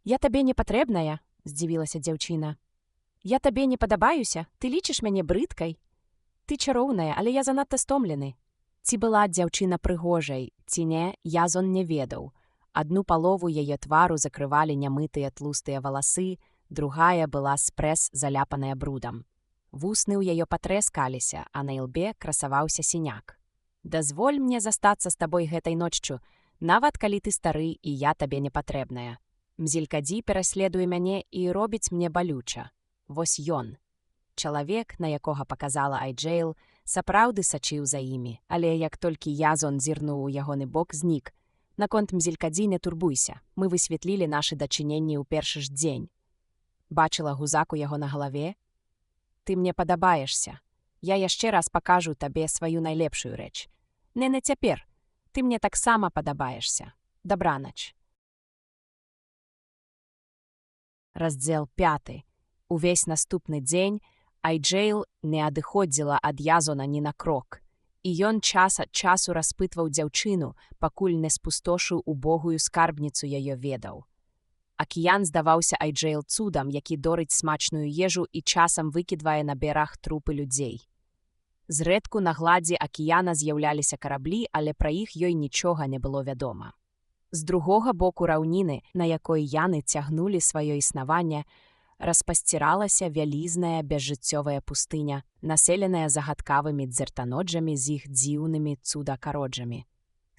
«Я табе не патрэбная?» – здзівілася дзяўчына. «Я табе не падабаюся? Ты лічыш мяне брыдкай?» «Ты чароўная, але я занадта стомлены». Ці была дзяўчына прыгожай, ці не, Язон не ведаў, Адну палову яе твару закрывалі нямытыя тлустыя валасы, другая была спрэс заляпаная брудам. Вусны ў яе патрэскаліся, а на ілбе красаваўся сіняк. «Дазволь мне застацца з табой гэтай ноччу, нават калі ты стары і я табе не патрэбная. Мзелькадзі пераследуе мяне і робіць мне балюча. Вось ён». Чалавек, на якога паказала Айджэйл, сапраўды сачыў за імі, але як толькі Язон зірнуў у ягоны бок, знік. «Наконт Мзелькадзі не турбуйся, мы высветлілі нашы дачыненні ў першы ж дзень». Бачыла гузак у яго на галаве? «Ты мне падабаешся. Я яшчэ раз пакажу табе сваю найлепшую рэч. Не на цяпер. Ты мне таксама падабаешся. Дабранач». Раздзел 5. Увесь наступны дзень Айджэйл не адыходзіла ад Язона ні на крок, і ён час ад часу распытваў дзяўчыну, пакуль не спустошыў убогую скарбніцу яе ведаў. Акіян здаваўся Айджэйл цудам, які дорыць смачную ежу і часам выкідвае на бераг трупы людзей. Зрэдку на гладзі акіяна з'яўляліся караблі, але пра іх ёй нічога не было вядома. З другога боку раўніны, на якой яны цягнулі сваё існаванне, распасціралася вялізная безжыццёвая пустыня, населеная загадкавымі дзертаноджамі з іх дзіўнымі цудакароджамі.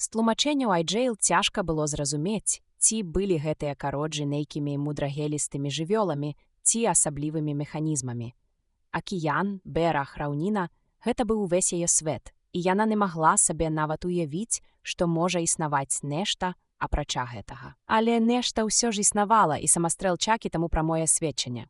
З тлумачэнняў Айджэйл цяжка было зразумець, ці былі гэтыя кароджы нейкімі мудрагелістымі жывёламі, ці асаблівымі механізмамі. Акіян, бераг, раўніна – гэта быў увесь яе свет, і яна не магла сабе нават уявіць, што можа існаваць нешта, апрача гэтага. Але нешта ўсё ж існавала, і самастрэл Чакі таму прамое сведчанне.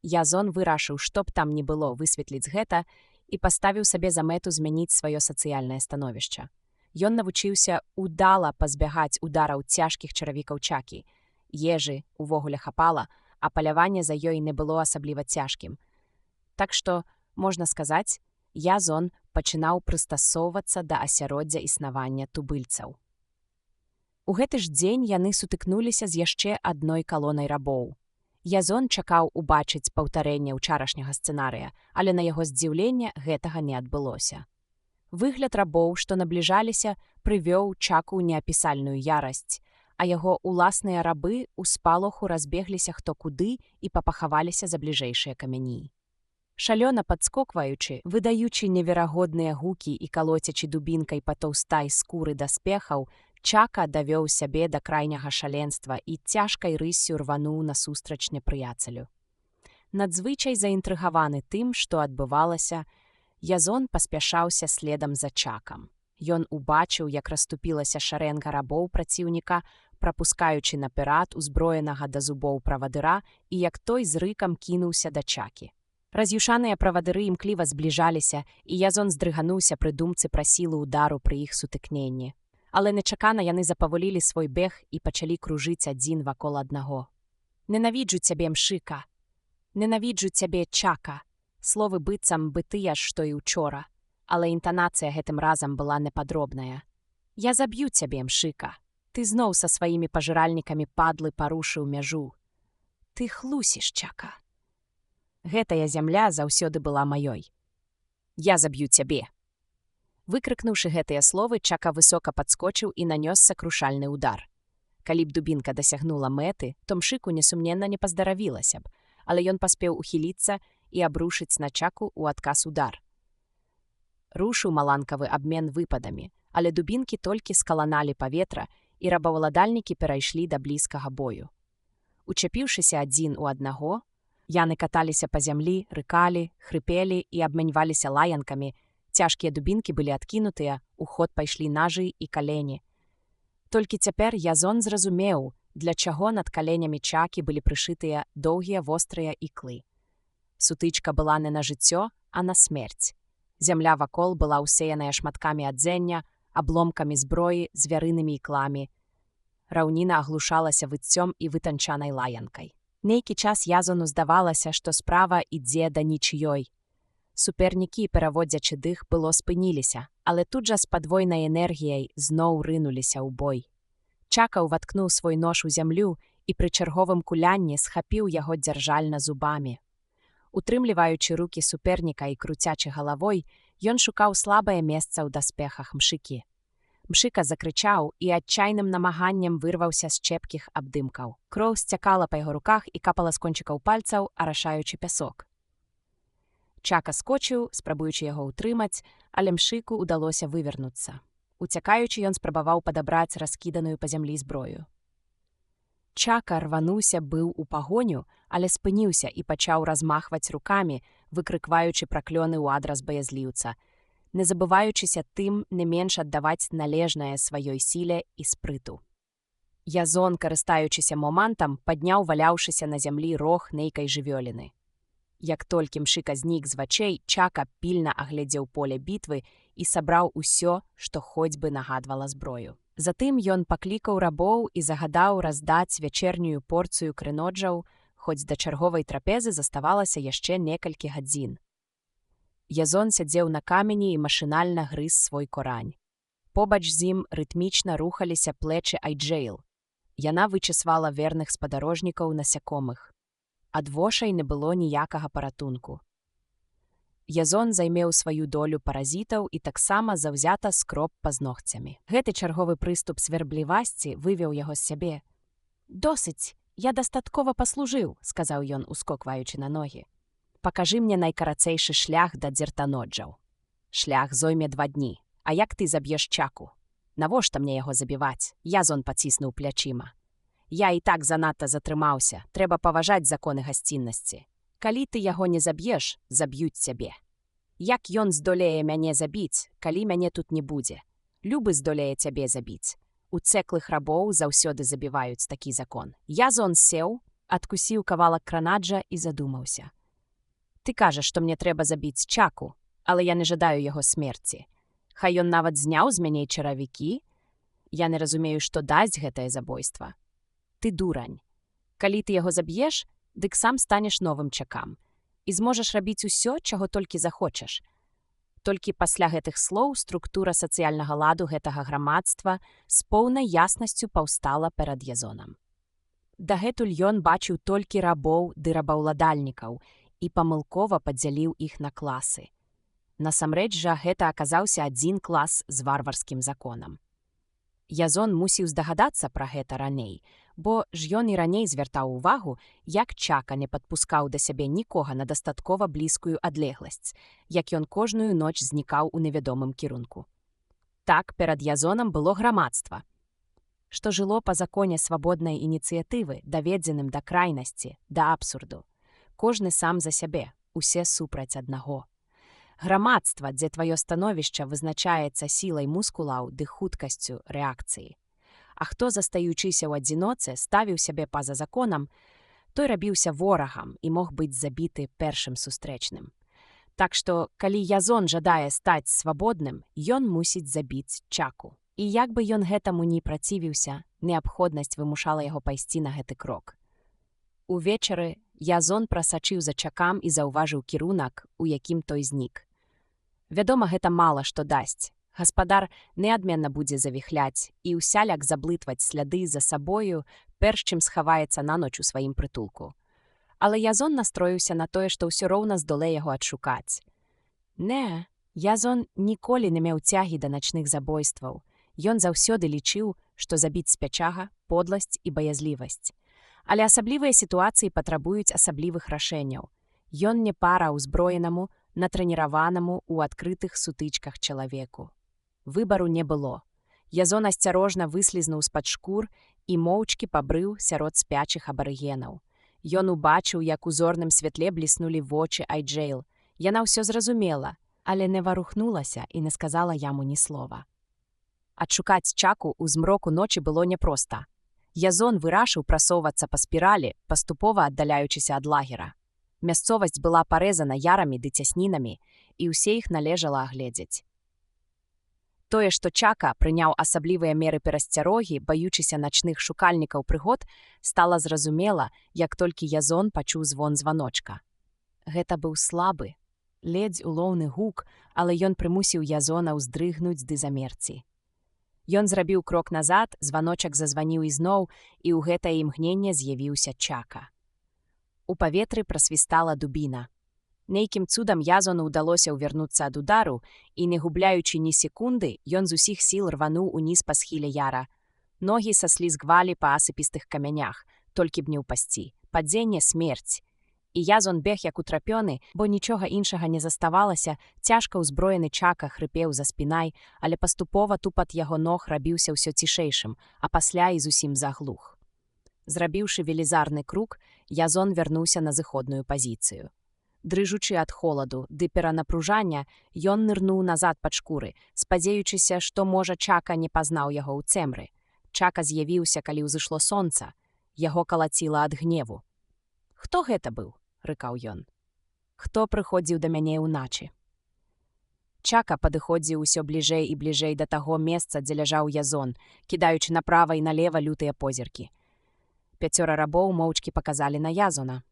Язон вырашыў, што б там ні было, высветліць гэта і паставіў сабе за мэту змяніць сваё сацыяльнае становішча. Ён навучыўся удала пазбягаць удараў цяжкіх чаравікаў Чакі. Ежы увогуле хапала, а паляванне за ёй не было асабліва цяжкім. Так што, можна сказаць, Язон пачынаў прыстасоўвацца да асяроддзя існавання тубыльцаў. У гэты ж дзень яны сутыкнуліся з яшчэ адной калонай рабоў. Язон чакаў убачыць паўтарэнне ўчарашняга сцэнарыя, але на яго здзіўленне гэтага не адбылося. Выгляд рабоў, што набліжаліся, прывёў Чаку неапісальную ярасць, а яго уласныя рабы ў спалоху разбегліся хто куды і папахаваліся за бліжэйшыя камяні. Шалёна падскокваючы, выдаючы неверагодныя гукі і калоцячы дубінкай па тоўстай скуры даспехаў, Чака давёў сябе да крайняга шаленства і цяжкай рыссю рвануў насустрач непрыяцелю. Надзвычай заінтрыгаваны тым, што адбывалася, Язон паспяшаўся следам за Чакам. Ён убачыў, як расступілася шарэнга рабоў праціўніка, прапускаючы наперад узброенага да зубоў правадыра, і як той з рыкам кінуўся да Чакі. Раз'юшаныя правадыры імкліва збліжаліся, і Язон здрыгануўся пры думцы пра сілу ўдару пры іх сутыкненні. Але нечакана яны запаволілі свой бег і пачалі кружыць адзін вакол аднаго. «Ненавіджу цябе, Мшыка! Ненавіджу цябе, Чака!» Словы быццам бы тыя ж, што і учора, але інтанацыя гэтым разам была непадробная. «Я заб'ю цябе, Мшыка! Ты зноў са сваімі пажыральнікамі падлы парушыў мяжу. Ты хлусіш, Чака! Гэтая зямля заўсёды была маёй. Я заб'ю цябе!» Выкрыкнуўшы гэтыя словы, Чака высока падскочыў і нанёс сакрушальны ўдар. Калі б дубінка дасягнула мэты, то Мшыку, несумненна, не паздаравілася б, але ён паспеў ухіліцца і абрушыць на Чаку ў адказ удар. Рушыў маланкавы абмен выпадамі, але дубінкі толькі скаланалі паветра, і рабаўладальнікі перайшлі да блізкага бою. Учапіўшыся адзін у аднаго, яны каталіся па зямлі, рыкалі, хрыпелі і абменьваліся лаянкамі. Цяжкія дубінкі былі адкінутыя, у ход пайшлі нажы і калені. Толькі цяпер Язон зразумеў, для чаго над каленямі Чакі былі прышытыя доўгія вострыя іклы. Сутычка была не на жыццё, а на смерць. Зямля вакол была ўсеяная шматкамі адзення, абломкамі зброі, звярынымі ікламі. Раўніна аглушалася выццём і вытанчанай лаянкай. Нейкі час Язону здавалася, што справа ідзе да нічыёй. Супернікі, пераводзячы дых, было спыніліся, але тут жа з падвойнай энергіяй зноў рынуліся ў бой. Чака ўваткнуў свой нож у зямлю і пры чарговым кулянні схапіў яго дзяржальна зубамі. Утрымліваючы рукі суперніка і круцячы галавой, ён шукаў слабае месца ў даспехах Мшыкі. Мшыка закрычаў і адчайным намаганнем вырваўся з чэпкіх абдымкаў. Кроў сцякала па яго руках і капала з кончыкаў пальцаў, арашаючы пясок. Чака скочыў, спрабуючы яго ўтрымаць, але мшыку ўдалося вывернуцца. Уцякаючы, ён спрабаваў падабраць раскіданую па зямлі зброю. Чака рвануўся быў у пагоню, але спыніўся і пачаў размахваць рукамі, выкрыкваючы праклёны ў адрас баязліўца, не забываючыся тым не менш аддаваць належнае сваёй сіле і спрыту. Язон, карыстаючыся момантам, падняў валяўшыся на зямлі рог нейкай жывёліны. Як толькі мшыка знік з вачэй, Чака пільна агледзеў поле бітвы і сабраў усё, што хоць бы нагадвала зброю. Затым ён паклікаў рабоў і загадаў раздаць вячэрнюю порцыю крыноджаў, хоць да чарговай трапезы заставалася яшчэ некалькі гадзін. Язон сядзеў на камені і машынальна грыз свой корань. Побач з ім рытмічна рухаліся плечы Айджэйл. Яна вычесвала верных спадарожнікаў насякомых. Ад вошай не было ніякага паратунку. Язон займеў сваю долю паразітаў і таксама заўзята скроб пазногцямі. Гэты чарговы прыступ сверблівасці вывеў яго з сябе. «Досыць, я дастаткова паслужыў», — сказаў ён, ускокваючы на ногі. «Пакажы мне найкарацэйшы шлях да дзертаноджаў. Шлях зойме 2 дні. А як ты заб'еш Чаку? Навошта мне яго забіваць?» Язон паціснуў плячыма. «Я і так занадта затрымаўся. Трэба паважаць законы гасціннасці. Калі ты яго не заб'еш, заб'юць цябе. Як ён здолее мяне забіць, калі мяне тут не будзе? Любы здолее цябе забіць. У цэклых рабоў заўсёды забіваюць такі закон». Язон сеў, адкусіў кавалак кранаджа і задумаўся. «Ты кажаш, што мне трэба забіць Чаку, але я не жадаю яго смерці. Хай ён нават зняў з мяне чаравікі. Я не разумею, што дасць гэтае забойства. Ты дурань. Калі ты яго заб'еш, дык сам станеш новым Чакам і зможаш рабіць усё, чаго толькі захочаш». Толькі пасля гэтых слоў структура сацыяльнага ладу гэтага грамадства з поўнай яснасцю паўстала перад Язонам. Дагэтуль ён бачыў толькі рабоў ды рабаўладальнікаў і памылкова падзяліў іх на класы. Насамрэч жа гэта аказаўся адзін клас з варварскім законам. Язон мусіў здагадацца пра гэта раней, бо ж ён і раней звяртаў увагу, як Чака не падпускаў да сябе нікога на дастаткова блізкую адлегласць, як ён кожную ноч знікаў у невядомым кірунку. Так перад Язонам было грамадства, што жыло па законе свабоднай ініцыятывы, даведзеным да крайнасці, да абсурду. Кожны сам за сябе, усе супраць аднаго. Грамадства, дзе тваё становішча вызначаецца сілай мускулаў ды хуткасцю рэакцыі. А хто, застаючыся ў адзіноце, ставіў сябе па-за законам, той рабіўся ворагам і мог быць забіты першым сустрэчным. Так што, калі Язон жадае стаць свабодным, ён мусіць забіць Чаку. І як бы ён гэтаму не працівіўся, неабходнасць вымушала яго пайсці на гэты крок. Увечары Язон прасачыў за Чакам і заўважыў кірунак, у якім той знік. Вядома, гэта мала што дасць. Гаспадар неадменна будзе завіхляць і ўсяляк заблытваць сляды за сабою, перш чым схаваецца на ноч у сваім прытулку. Але Язон настроіўся на тое, што ўсё роўна здолее яго адшукаць. Не, Язон ніколі не меў цягі да начных забойстваў. Ён заўсёды лічыў, што забіць спячага – подласць і баязлівасць. Але асаблівыя сітуацыі патрабуюць асаблівых рашэнняў. Ён не пара ўзброенаму, натрэніраванаму ў адкрытых сутычках чалавеку. Выбару не было. Язон асцярожна выслізнуў з-пад шкур і моўчкі пабрыў сярод спячых абарыгенаў. Ён убачыў, як у зорным святле бліснулі вочы Айджэйл. Яна ўсё зразумела, але не варухнулася і не сказала яму ні слова. Адшукаць Чаку ў змроку ночы было няпроста. Язон вырашыў прасоўвацца па спіралі, паступова аддаляючыся ад лагера. Мясцовасць была парэзана ярамі ды цяснінамі, і ўсе іх належала агледзець. Тое, што Чака прыняў асаблівыя меры перасцярогі, баючыся начных шукальнікаў прыгод, стала зразумела, як толькі Язон пачуў звон званочка. Гэта быў слабы, ледзь улоўны гук, але ён прымусіў Язона ўздрыгнуць ды замерці. Ён зрабіў крок назад, званочак зазваніў ізноў, і ў гэтае імгненне з'явіўся Чака. У паветры прасвістала дубіна. Нейкім цудам Язону ўдалося ўвярнуцца ад удару, і, не губляючы ні секунды, ён з усіх сіл рвануў уніз па схіле яра. Ногі саслізгвалі па асыпістых камянях, толькі б не ўпасці. Падзенне — смерць. І Язон бег як утрапёны, бо нічога іншага не заставалася, цяжка ўзброены Чака хрыпеў за спінай, але паступова тупат яго ног рабіўся ўсё цішэйшым, а пасля і зусім заглух. Зрабіўшы велізарны круг, Язон вярнуўся на зыходную пазіцыю. Дрыжучы ад холаду ды перанапружання, ён нырнуў назад пад шкуры, спадзеючыся, што, можа, Чака не пазнаў яго ў цемры. Чака з'явіўся, калі ўзышло сонца. Яго калаціла ад гневу. «Хто гэта быў?» — рыкаў ён. «Хто прыходзіў да мяне ўначы?» Чака падыходзіў усё бліжэй і бліжэй да таго месца, дзе ляжаў Язон, кідаючы направа і налева лютыя позіркі. 5 рабоў моўчкі паказалі на Язона.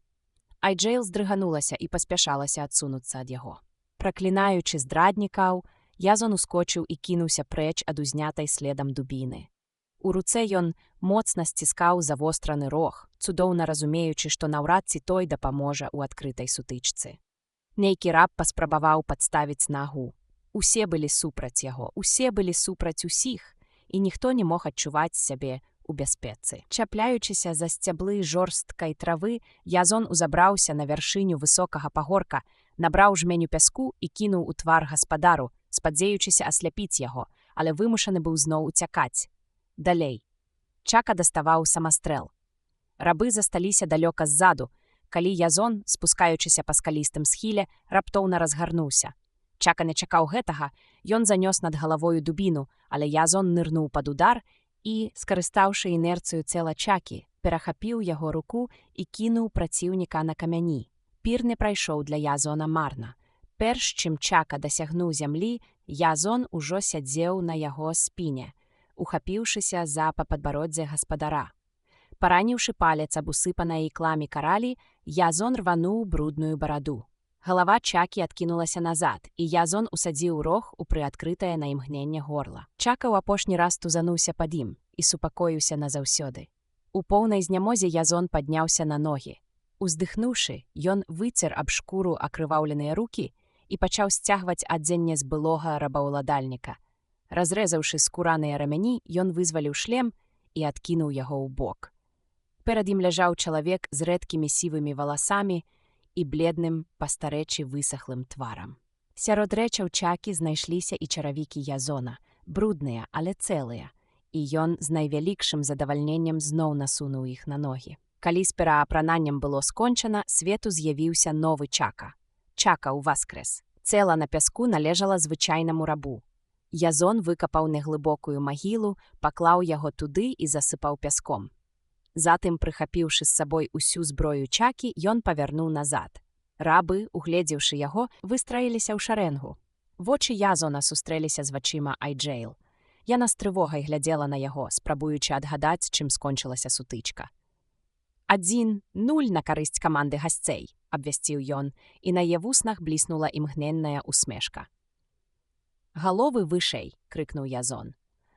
Айджэйл здрыганулася і паспяшалася адсунуцца ад яго. Праклінаючы здраднікаў, Язон ускочыў і кінуўся прэч ад узнятай следам дубіны. У руцэ ён моцна сціскаў завостраны рог, цудоўна разумеючы, што наўрад ці той дапаможа ў адкрытай сутычцы. Нейкі раб паспрабаваў падставіць нагу. Усе былі супраць яго, усе былі супраць усіх, і ніхто не мог адчуваць сябе у бяспецы. Чапляючыся за сцяблы жорсткай травы, Язон узабраўся на вяршыню высокага пагорка, набраў жменю пяску і кінуў у твар гаспадару, спадзеючыся асляпіць яго, але вымушаны быў зноў уцякаць. Далей. Чака даставаў самастрэл. Рабы засталіся далёка ззаду, калі Язон, спускаючыся па скалістым схіле, раптоўна разгарнуўся. Чака не чакаў гэтага, ён занёс над галавою дубіну, але Язон нырнуў пад удар і, скарыстаўшы інерцыю цела Чакі, перахапіў яго руку і кінуў праціўніка на камяні. Пір не прайшоў для Язона марна. Перш чым Чака дасягнуў зямлі, Язон ужо сядзеў на яго спіне, ухапіўшыся за падбароддзе гаспадара. Параніўшы палец аб усыпанай ікламі каралі, Язон рвануў брудную бараду. Галава Чакі адкінулася назад, і Язон усадзіў рог у прыадкрытае на імгненне горла. Чака ў апошні раз тузануўся пад ім і супакоіўся назаўсёды. У поўнай знямозе Язон падняўся на ногі. Уздыхнуўшы, ён выцер аб шкуру акрываўленыя рукі і пачаў сцягваць адзенне з былога рабаўладальніка. Разрэзаўшы скураныя рамяні, ён вызваліў шлем і адкінуў яго ў бок. Перад ім ляжаў чалавек з рэдкімі сівымі валасамі і бледным, пастарэчы высахлым тварам. Сярод рэчаў Чакі знайшліся і чаравікі Язона, брудныя, але цэлыя, і ён з найвялікшым задавальненнем зноў насунуў іх на ногі. Калі з пераапрананнем было скончана, свету з'явіўся новы Чака. Чака ўваскрэс. Цела на пяску належала звычайнаму рабу. Язон выкапаў неглыбокую магілу, паклаў яго туды і засыпаў пяском. Затым, прыхапіўшы з сабой усю зброю Чакі, ён павярнуў назад. Рабы, угледзеўшы яго, выстраіліся ў шарэнгу. Вочы Язона сустрэліся з вачыма Айджэйл. Яна з трывогай глядзела на яго, спрабуючы адгадаць, чым скончылася сутычка. 1-0 на карысць каманды гасцей, абвясціў ён, і на яе вуснах бліснула імгненная усмешка. «Галовы вышэй!» — крыкнуў Язон.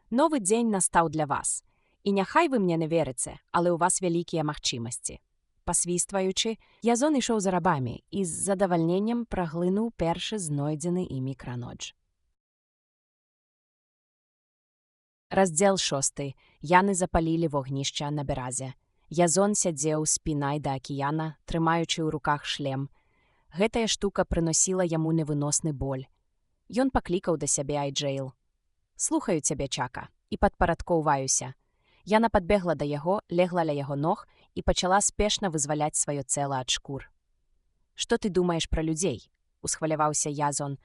«Новы дзень настаў для вас. І няхай вы мне не верыце, але ў вас вялікія магчымасці». Пасвістваючы, Язон ішоў за рабамі і з задавальненнем праглынуў першы знойдзены імі кранодж. Раздзел 6. Яны запалілі вогнішча на беразе. Язон сядзеў спінай да акіяна, трымаючы ў руках шлем. Гэтая штука прыносіла яму невыносны боль. Ён паклікаў да сябе Айджэйл. «Слухаю цябе, Чака, і падпарадкоўваюся». Яна падбегла да яго, легла ля яго ног і пачала спешна вызваляць сваё цела ад шкур. «Што ты думаеш пра людзей?» — усхваляваўся Язон.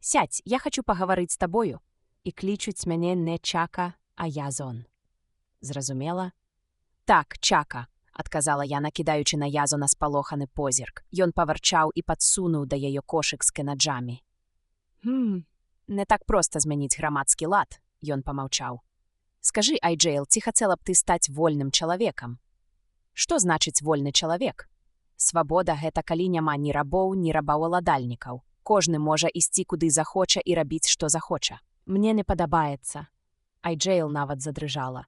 «Сядзь, я хачу пагаварыць з табою». І клічуць мяне не Чака, а Язон. Зразумела? «Так, Чака», — адказала яна, кідаючы на Язона спалоханы позірк. Ён паварчаў і падсунуў да яе кошык з кенаджамі. Не так проста змяніць грамадскі лад», — ён памаўчаў. «Скажы, Айджэйл, ці хацела б ты стаць вольным чалавекам?» «Што значыць вольны чалавек?» «Свабода — гэта калі няма ні рабоў, ні рабаўладальнікаў. Кожны можа ісці куды захоча і рабіць, што захоча. Мне не падабаецца». Айджэйл нават задрыжала.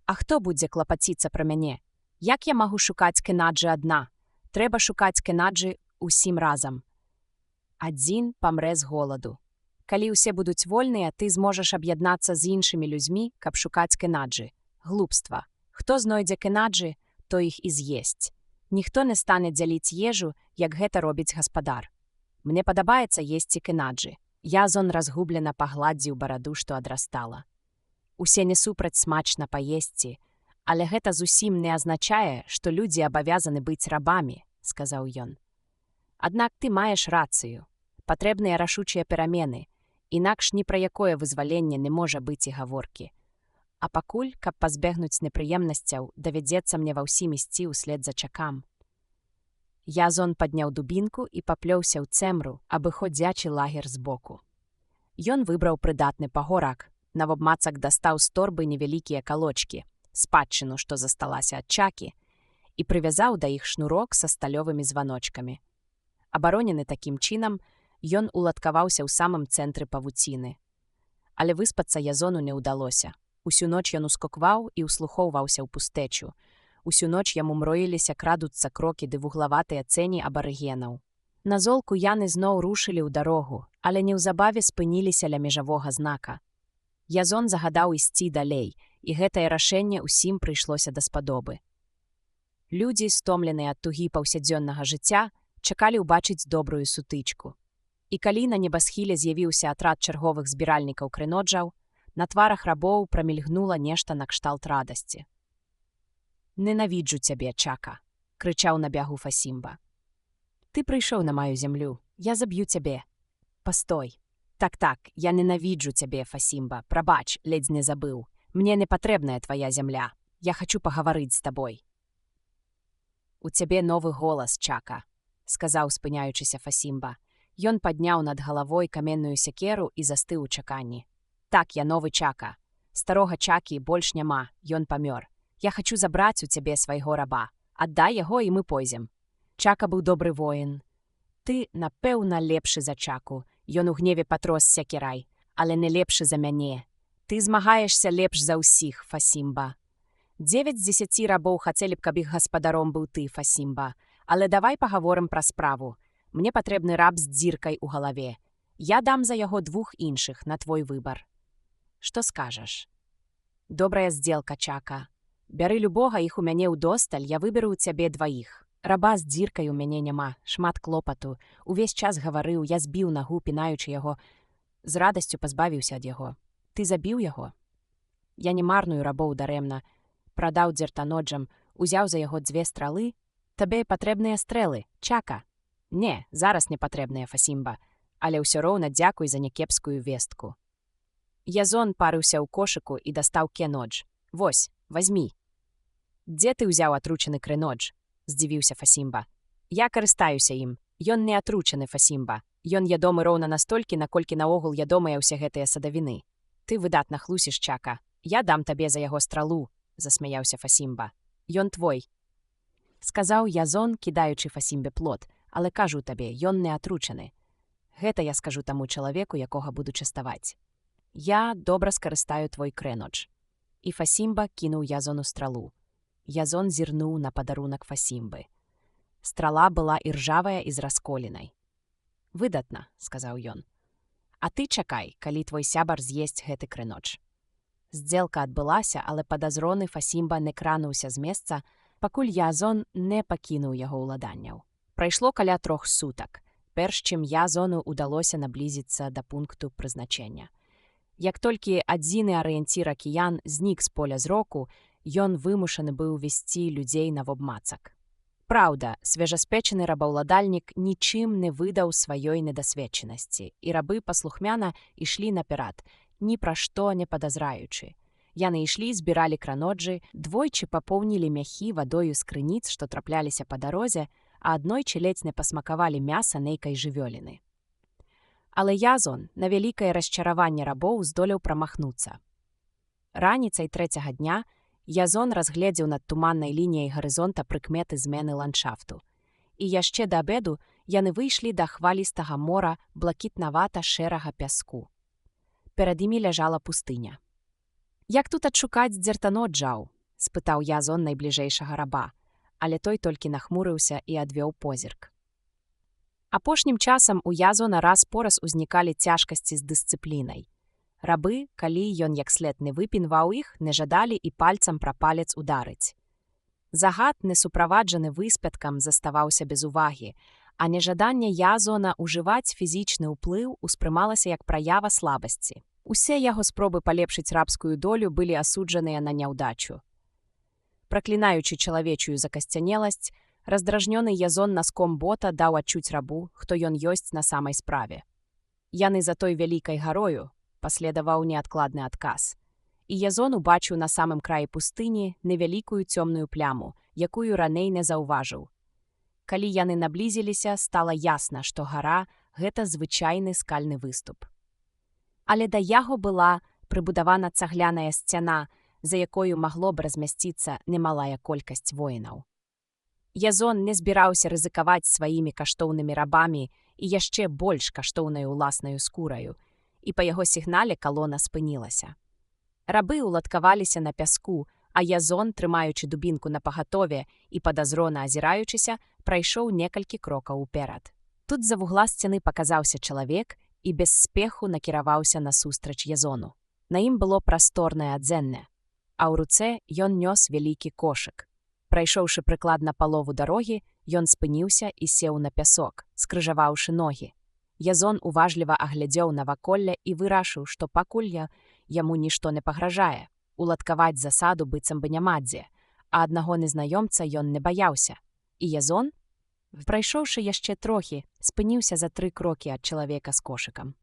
«А хто будзе клапаціцца пра мяне? Як я магу шукаць кенаджы адна? Трэба шукаць кенаджы ўсім разам». адзін памрэ з голаду. Калі ўсе будуць вольныя, ты зможаш аб'яднацца з іншымі людзьмі, каб шукаць кенаджы. Глупства. Хто знойдзе кенаджы, то іх і з'есць. Ніхто не стане дзяліць ежу, як гэта робіць гаспадар. Мне падабаецца есці кенаджы. Язон разгублена пагладзіў бараду, што адрастала. Усе не супраць смачна паесці, але гэта зусім не азначае, што людзі абавязаны быць рабамі, сказаў ён. Аднак ты маеш рацыю. Патрэбныя рашучыя перамены, інакш ні пра якое вызваленне не можа быць і гаворкі. А пакуль, каб пазбегнуць непрыемнасцяў, давядзецца мне ва ўсім ісці ўслед за Чакам. Язон падняў дубінку і паплёўся ў цемру, абыходзячы лагер збоку. Ён выбраў прыдатны пагорак, навобмацак дастаў з торбы невялікія калочкі, спадчыну, што засталася ад Чакі, і прывязаў да іх шнурок са сталёвымі званочкамі. Абаронены такім чынам, ён уладкаваўся ў самым цэнтры павуціны. Але выспацца Язону не ўдалося. Усю ноч ён ускокваў і ўслухоўваўся ў пустэчу. Усю ноч яму мроіліся крадуцца крокі ды вуглаватыя цені абарыгенаў. На золку яны зноў рушылі ў дарогу, але неўзабаве спыніліся ля межавога знака. Язон загадаў ісці далей, і гэтае рашэнне ўсім прыйшлося даспадобы. Людзі, стомленыя ад тугі паўсядзённага жыцця, чакалі ўбачыць добрую сутычку. І калі на небасхіле з'явіўся атрад чарговых збіральнікаў крыноджаў, на тварах рабоў прамільгнула нешта накшталт радасці. «Ненавіджу цябе, Чака!» — крычаў на бягу Фасімба. «Ты прыйшоў на маю зямлю, я заб'ю цябе. Пастой. Так, я ненавіджу цябе, Фасімба, прабач, ледзь не забыў. Мне не патрэбная твая зямля. Я хачу пагаварыць з табой». «У цябе новы голас, Чака», — сказаў, спыняючыся Фасімба. Ён падняў над галавой каменную сякеру і застыў у чаканні. «Так, я новы Чака. Старога Чакі больш няма, ён памёр. Я хачу забраць у цябе свайго раба. Аддай яго, і мы пойдзем. Чака быў добры воін. Ты, напэўна, лепшы за Чаку. Ён у гневе патрос сякерай, але не лепшы за мяне. Ты змагаешся лепш за ўсіх, Фасімба. 9 з 10 рабоў хацелі б, каб іх гаспадаром быў ты, Фасімба. Але давай пагаворым пра справу. Мне патрэбны раб з дзіркай у галаве. Я дам за яго 2 іншых на твой выбар. Што скажаш?» «Добрая здзелка, Чака. Бяры любога, іх у мяне ўдосталь, я выберу ў цябе 2. Раба з дзіркай у мяне няма, шмат клопату. Увесь час гаварыў, я збіў нагу, пінаючы яго. З радасцю пазбавіўся ад яго. Ты забіў яго? Я не марную рабоў дарэмна. Прадаў дзертаноджам, узяў за яго 2 стралы. Табе патрэбныя стрэлы, Чака?» «Не, зараз не патрэбныя, Фасімба, але ўсё роўна дзякуй за някепскую вестку». Язон парыўся ў кошыку і дастаў кенодж. «Вось, вазьмі». «Дзе ты ўзяў атручаны крынодж?» — здзівіўся Фасімба. «Я карыстаюся ім. Ён не атручаны, Фасімба. Ён ядомы роўна настолькі, наколькі наогул ядомыя ўсе гэтыя садавіны. Ты выдатна хлусіш, Чака. Я дам табе за яго стралу», — засмяяўся Фасімба. «Ён твой», — сказаў Язон, кідаючы Фасімбе плот, «але кажу табе, ён не атручаны. Гэта я скажу таму чалавеку, якога буду частаваць. Я добра скарыстаю твой крэнодж». І Фасімба кінуў Язону стралу. Язон зірнуў на падарунак Фасімбы. Страла была іржавая і з расколінай. «Выдатна», — сказаў ён. «А ты чакай, калі твой сябар з'есць гэты крэнодж». Здзелка адбылася, але падазроны Фасімба не крануўся з месца, пакуль Язон не пакінуў яго ўладанняў. Прайшло каля 3 сутак, перш чым Язону ўдалося наблізіцца да пункту прызначэння. Як толькі адзіны арыенцір акіян знік з поля зроку, ён вымушаны быў весці людзей навобмацак. Праўда, свежаспечаны рабаўладальнік нічым не выдаў сваёй недасведчанасці, і рабы паслухмяна ішлі наперад, ні пра што не падазраючы. Яны ішлі, збіралі краноджы, двойчы папоўнілі мяхі вадою з крыніц, што трапляліся па дарозе, а аднойчы ледзь не пасмакавалі мяса нейкай жывёліны. Але Язон, на вялікае расчараванне рабоў, здолеў прамахнуцца. Раніцай 3-го дня Язон разгледзеў над туманнай лініяй гарызонта прыкметы змены ландшафту. І яшчэ да абеду яны выйшлі да хвалістага мора блакітнавата-шэрага пяску. Перад імі ляжала пустыня. «Як тут адшукаць дзертаноджаў?» — спытаў Язон найбліжэйшага раба, але той толькі нахмурыўся і адвёў позірк. Апошнім часам у Язона раз-пораз узнікалі цяжкасці з дысцыплінай. Рабы, калі ён як след не выпінваў іх, не жадалі і пальцам пра палец ударыць. Загад, не суправаджаны выспяткам, заставаўся без увагі, а нежаданне Язона ўжываць фізічны ўплыў успрымалася як праява слабасці. Усе яго спробы палепшыць рабскую долю былі асуджаныя на няўдачу. Праклінаючы чалавечую закасцянеласць, раздражнёны Язон наском бота даў адчуць рабу, хто ён ёсць на самай справе. Яны за той вялікай гарою, паследаваў неадкладны адказ. І Язон убачыў на самым краі пустыні невялікую цёмную пляму, якую раней не заўважыў. Калі яны наблізіліся, стала ясна, што гара – гэта звычайны скальны выступ. Але да яго была прыбудавана цагляная сцяна, за якою магло б размясціцца немалая колькасць воінаў. Язон не збіраўся рызыкаваць сваімі каштоўнымі рабамі і яшчэ больш каштоўнай уласнаю скураю, і па яго сігнале калона спынілася. Рабы ўладкаваліся на пяску, а Язон, трымаючы дубінку напагатове і падазрона азіраючыся, прайшоў некалькі крокаў уперад. Тут з-за вугла сцяны паказаўся чалавек і без спеху накіраваўся насустрач Язону. На ім было прасторнае адзенне, а ў руцэ ён нёс вялікі кошык. Прайшоўшы прыкладна палову дарогі, ён спыніўся і сеў на пясок, скрыжаваўшы ногі. Язон уважліва аглядзеў наваколле і вырашыў, што пакуль яму нішто не пагражае. Уладкаваць засаду быццам бы няма дзе, а аднаго незнаёмца ён не баяўся. І Язон, прайшоўшы яшчэ трохі, спыніўся за 3 крокі ад чалавека з кошыкам.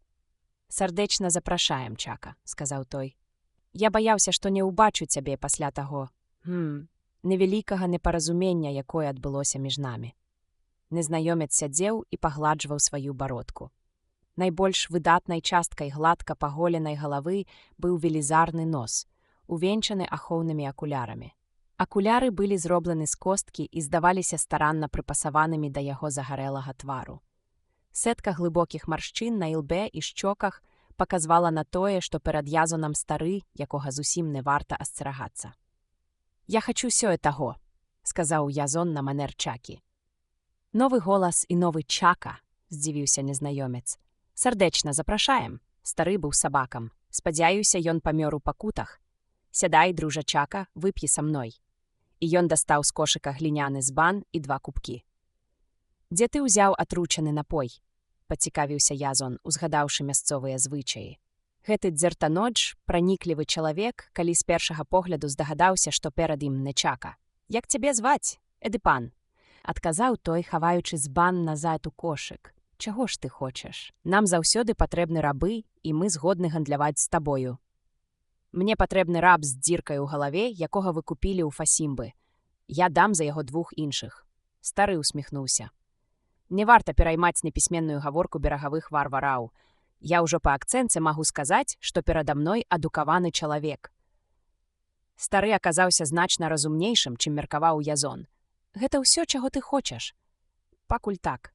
«Сардэчна запрашаем, Чака», – сказаў той. «Я баяўся, што не ўбачу цябе пасля таго, невялікага непаразумення, якое адбылося між намі». Незнаёмец сядзеў і пагладжваў сваю бародку. Найбольш выдатнай часткай гладка паголенай галавы быў велізарны нос, увенчаны ахоўнымі акулярамі. Акуляры былі зроблены з косткі і здаваліся старанна прыпасаванымі да яго загарэлага твару. Сетка глыбокіх маршчын на ілбе і шчоках паказвала на тое, што перад Язонам стары, якога зусім не варта асцерагацца. «Я хачу сёе таго», – сказаў Язон на манер Чакі. «Новы голас і новы Чака», – здзівіўся незнаёмец. «Сардэчна запрашаем». Стары быў сабакам. Спадзяюся, ён памёр у пакутах. «Сядай, дружа Чака, вып'і са мной». І ён дастаў з кошыка гліняны збан і 2 кубкі. «Дзе ты ўзяў атручаны напой?» – пацікавіўся Язон, узгадаўшы мясцовыя звычаі. Гэты дзертанодж, праніклівы чалавек, калі з першага погляду здагадаўся, што перад ім не Чака. «Як цябе зваць, Эдыпан?» – адказаў той, хаваючы збан назад у кошык. «Чаго ж ты хочаш? Нам заўсёды патрэбны рабы, і мы згодны гандляваць з табою. Мне патрэбны раб з дзіркай у галаве, якога вы купілі ў Фасімбы. Я дам за яго 2 іншых». Стары усміхнуўся. «Не варта пераймаць непісьменную гаворку берагавых варвараў. Я ўжо па акцэнце магу сказаць, што перада мной адукаваны чалавек». Стары аказаўся значна разумнейшым, чым меркаваў Язон. «Гэта ўсё, чаго ты хочаш?» «Пакуль так.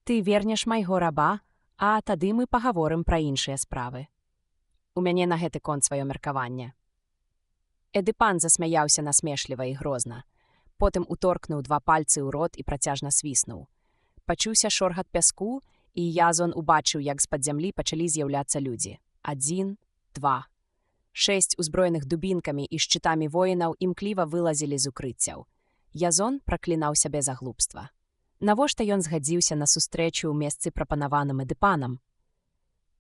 Ты вернеш майго раба, а тады мы пагаворым пра іншыя справы. У мяне на гэты конт сваё меркаванне». Эдыпан засмяяўся насмешліва і грозна. Потым уторкнуў 2 пальцы ў рот і працяжна свіснуў. Пачуўся шоргат пяску, і Язон убачыў, як з-пад зямлі пачалі з'яўляцца людзі. 1, 2. 6 узброеных дубінкамі і шчытамі воінаў імкліва вылазілі з укрыццяў. Язон праклінаў сябе за глупства. Навошта ён згадзіўся на сустрэчу ў месцы прапанаваным Эдыпанам?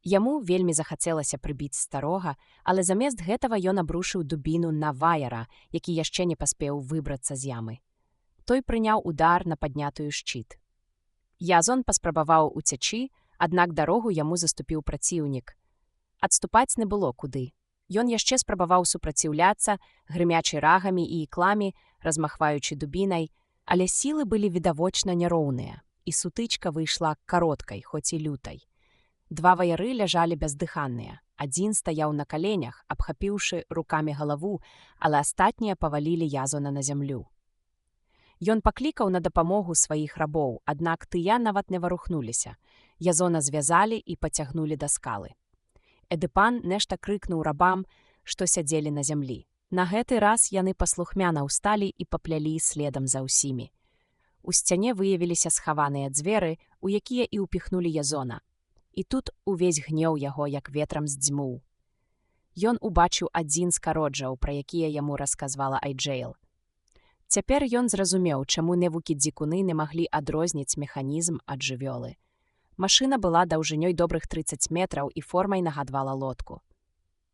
Яму вельмі захацелася прыбіць старога, але замест гэтага ён абрушыў дубіну на ваяра, які яшчэ не паспеў выбрацца з ямы. Той прыняў удар на паднятую шчыт. Язон паспрабаваў уцячы, аднак дарогу яму заступіў праціўнік. Адступаць не было куды. Ён яшчэ спрабаваў супраціўляцца, грымячы рагамі і ікламі, размахваючы дубінай, але сілы былі відавочна няроўныя, і сутычка выйшла кароткай, хоць і лютай. 2 ваяры ляжалі бездыханныя. Адзін стаяў на каленях, абхапіўшы рукамі галаву, але астатнія павалілі Язона на зямлю. Ён паклікаў на дапамогу сваіх рабоў, аднак тыя нават не варухнуліся. Язона звязалі і пацягнулі да скалы. Эдыпан нешта крыкнуў рабам, што сядзелі на зямлі. На гэты раз яны паслухмяна ўсталі і паплялі следам за ўсімі. У сцяне выявіліся схаваныя дзверы, у якія і ўпіхнулі Язона. І тут увесь гнеў яго, як ветрам здзьмуў. Ён убачыў адзін з кароджаў, пра якія яму расказвала Айджэйл. Цяпер ён зразумеў, чаму невукі-дзікуны не маглі адрозніць механізм ад жывёлы. Машына была даўжынёй добрых 30 метраў і формай нагадвала лодку.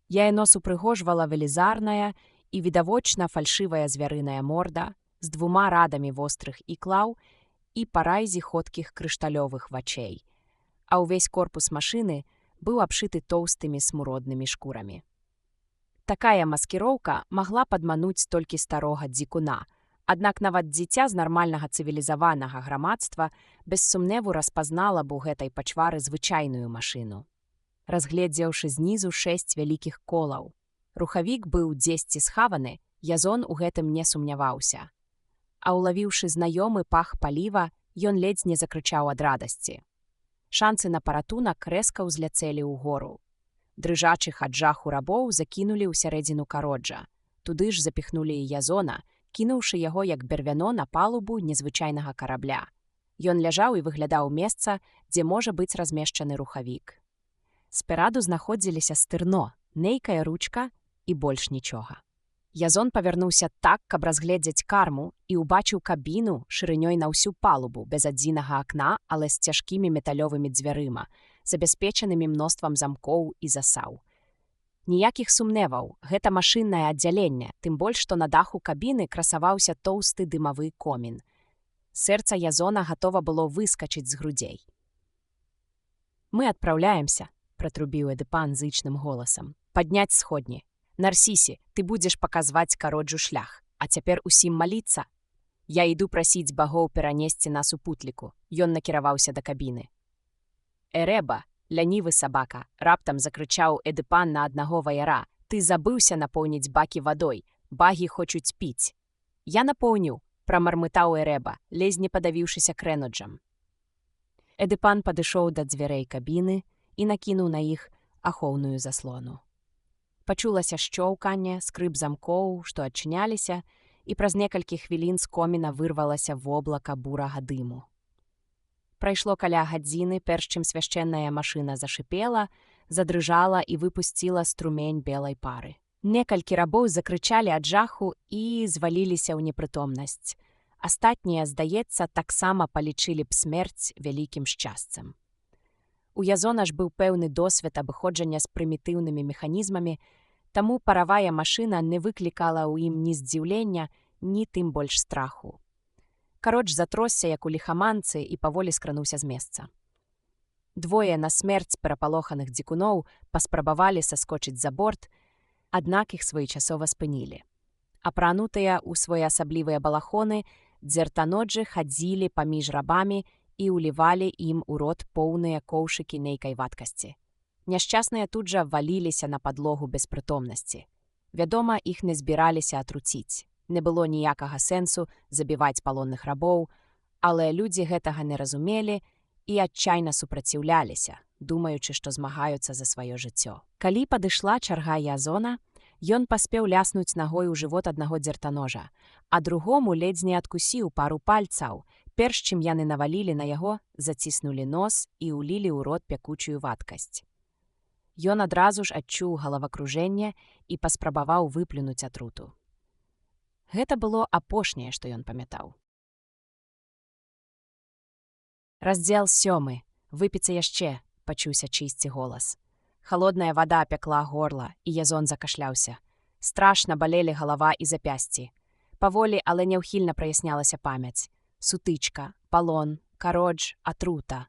Яенос упрыгожвала велізарная і відавочна фальшывая звярыная морда з 2 радамі вострых іклаў і парайзі ходкіх крышталёвых вачэй, а ўвесь корпус машыны быў абшыты тоўстымі смуроднымі шкурамі. Такая маскіроўка магла падмануць толькі старога дзікуна, аднак нават дзіця з нармальнага цывілізаванага грамадства без сумневу распазнала б у гэтай пачвары звычайную машыну. Разгледзеўшы знізу 6 вялікіх колаў. Рухавік быў дзесьці схаваны, Язон у гэтым не сумняваўся. А ўлавіўшы знаёмы пах паліва, ён ледзь не закрычаў ад радасці. Шанцы на паратунак рэзка ўзляцелі ўгору. Дрыжачых ад жаху рабоў закінулі ў сярэдзіну кароджа. Туды ж запіхнулі і Язона, кінуўшы яго як бервяно на палубу незвычайнага карабля. Ён ляжаў і выглядаў месца, дзе можа быць размешчаны рухавік. Спераду знаходзіліся стырно, нейкая ручка і больш нічога. Язон павярнуўся так, каб разгледзець карму, і ўбачыў кабіну шырынёй на ўсю палубу, без адзінага акна, але з цяжкімі металёвымі дзвярыма, забяспечанымі мноствам замкоў і засаў. Ніякіх сумневаў, гэта машыннае аддзяленне, тым больш, што на даху кабіны красаваўся тоўсты дымавы комін. Сэрца Язона гатова было выскачыць з грудзей. «Мы адпраўляемся», — пратрубіў Эдыпан зычным голасам. «Падняць сходні. Нарсісі, ты будзеш паказваць кароджу шлях, а цяпер усім маліцца. Я іду прасіць багоў перанесці нас у путліку». Ён накіраваўся да кабіны. «Эрэба, лянівы сабака», — раптам закрычаў Эдыпан на аднаго ваяра. «Ты забыўся напоўніць бакі вадой. Багі хочуць піць». «Я напоўніў», — прамармытаў Эрэба, ледзь не падавіўшыся крэноджам. Эдыпан падышоў да дзвярэй кабіны і накінуў на іх ахоўную заслону. Пачулася шчоўканне, скрып замкоў, што адчыняліся, і праз некалькі хвілін з коміна вырвалася воблака бурага дыму. Прайшло каля гадзіны, перш чым свяшчэнная машына зашыпела, задрыжала і выпусціла струмень белай пары. Некалькі рабоў закрычалі ад жаху і зваліліся ў непрытомнасць. Астатнія, здаецца, таксама палічылі б смерць вялікім шчасцем. У Язона ж быў пэўны досвед абыходжання з прымітыўнымі механізмамі, таму паравая машына не выклікала ў ім ні здзіўлення, ні тым больш страху. Кародж затросся, як у ліхаманцы, і паволі скрануўся з месца. Двое на смерць перапалоханых дзікуноў паспрабавалі саскочыць за борт, аднак іх своечасова спынілі. Апранутыя ў своеасаблівыя балахоны, дзертаноджы хадзілі паміж рабамі і ўлівалі ім у рот поўныя коўшыкі нейкай вадкасці. Няшчасныя тут жа валіліся на падлогу без прытомнасці. Вядома, іх не збіраліся атруціць. Не было ніякага сэнсу забіваць палонных рабоў, але людзі гэтага не разумелі і адчайна супраціўляліся, думаючы, што змагаюцца за сваё жыццё. Калі падышла чарга Язона, ён паспеў ляснуць нагой у жывот аднаго дзертаножа, а другому ледзь не адкусіў пару пальцаў, перш чым яны навалілі на яго, заціснулі нос і ўлілі ў рот пякучую вадкасць. Ён адразу ж адчуў галавакружэнне і паспрабаваў выплюнуць атруту. Гэта было апошняе, што ён памятаў. Раздзел 7. «Выпіцца яшчэ», — пачуўся чысці голас. Халодная вада апякла горла, і Язон закашляўся. Страшна балелі галава і запясці. Паволі, але няўхільна праяснялася памяць. Сутычка, палон, кародж, атрута.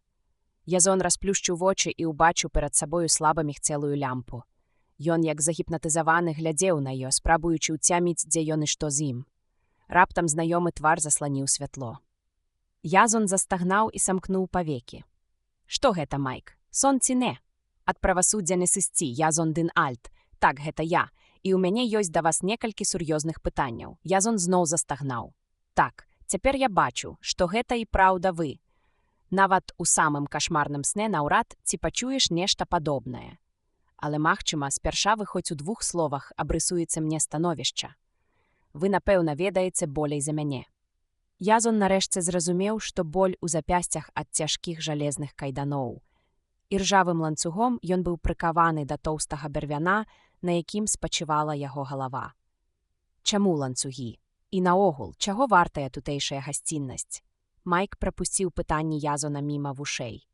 Язон расплюшчыў вочы і ўбачыў перад сабою слаба мігцэлую лямпу. Ён, як загіпнатызаваны, глядзеў на ёй, спрабуючы ўцяміць, дзе ён і што з ім. Раптам знаёмы твар засланіў святло. Язон застагнаў і самкнуў павекі. «Што гэта, Майк? Сон ці не? Ад правасуддзя не сысці, Язон дын Альт. Так, гэта я. І ў мяне ёсць да вас некалькі сур'ёзных пытанняў». Язон зноў застагнаў. «Так, цяпер я бачу, што гэта і праўда вы. Нават у самым кашмарным сне наўрад ці пачуеш нешта падобнае. Але, магчыма, спярша вы хоць у 2 словах абрысуеце мне становішча. Вы, напэўна, ведаеце болей за мяне». Язон нарэшце зразумеў, што боль у запясцях ад цяжкіх жалезных кайданоў. Іржавым ланцугом ён быў прыкаваны да тоўстага бярвяна, на якім спачывала яго галава. Чаму ланцугі? І наогул, чаго вартая тутэйшая гасціннасць? Майк прапусціў пытанні Язона міма вушэй.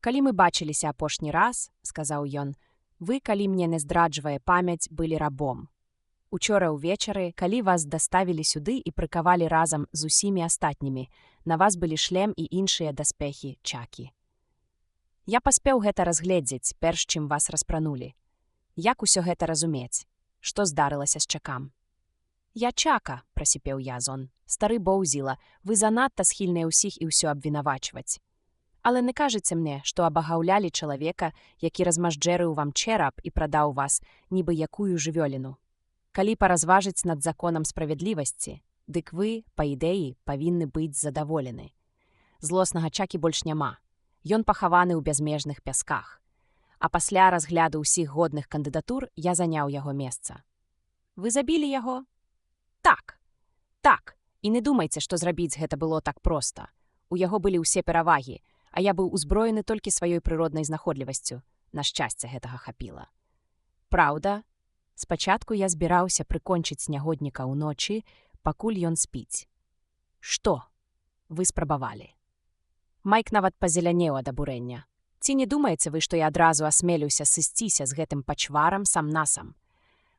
«Калі мы бачыліся апошні раз, — сказаў ён, — вы, калі мне не здраджвае памяць, былі рабом. Учора ўвечары, калі вас даставілі сюды і прыкавалі разам з усімі астатнімі, на вас былі шлем і іншыя даспехі чакі. Я паспеў гэта разгледзець, перш чым вас распранулі. Як усё гэта разумець? Што здарылася з чакам?» «Я чака, — прасіпеў Язон. Стары Боўзіла, вы занадта схільныя ўсіх і ўсё абвінавачваць. Але не кажыце мне, што абагаўлялі чалавека, які размажджэрыў вам чэрап і прадаў вас, нібы якую жывёліну. Калі паразважыць над законам справядлівасці, дык вы, па ідэі, павінны быць задаволены. Злоснага чакі больш няма. Ён пахаваны ў бязмежных пясках. А пасля разгляду ўсіх годных кандыдатур я заняў яго месца. Вы забілі яго? Так. І не думайце, што зрабіць гэта было так проста. У яго былі ўсе перавагі, а я быў узброены толькі сваёй прыроднай знаходлівасцю. На шчасце гэтага хапіла. Праўда? Спачатку я збіраўся прыкончыць нягодніка ўночы, пакуль ён спіць. Што? Вы спрабавалі. Майк нават пазелянеў ад абурэння. Ці не думаеце вы, што я адразу асмелюся сысціся з гэтым пачварам сам-насам?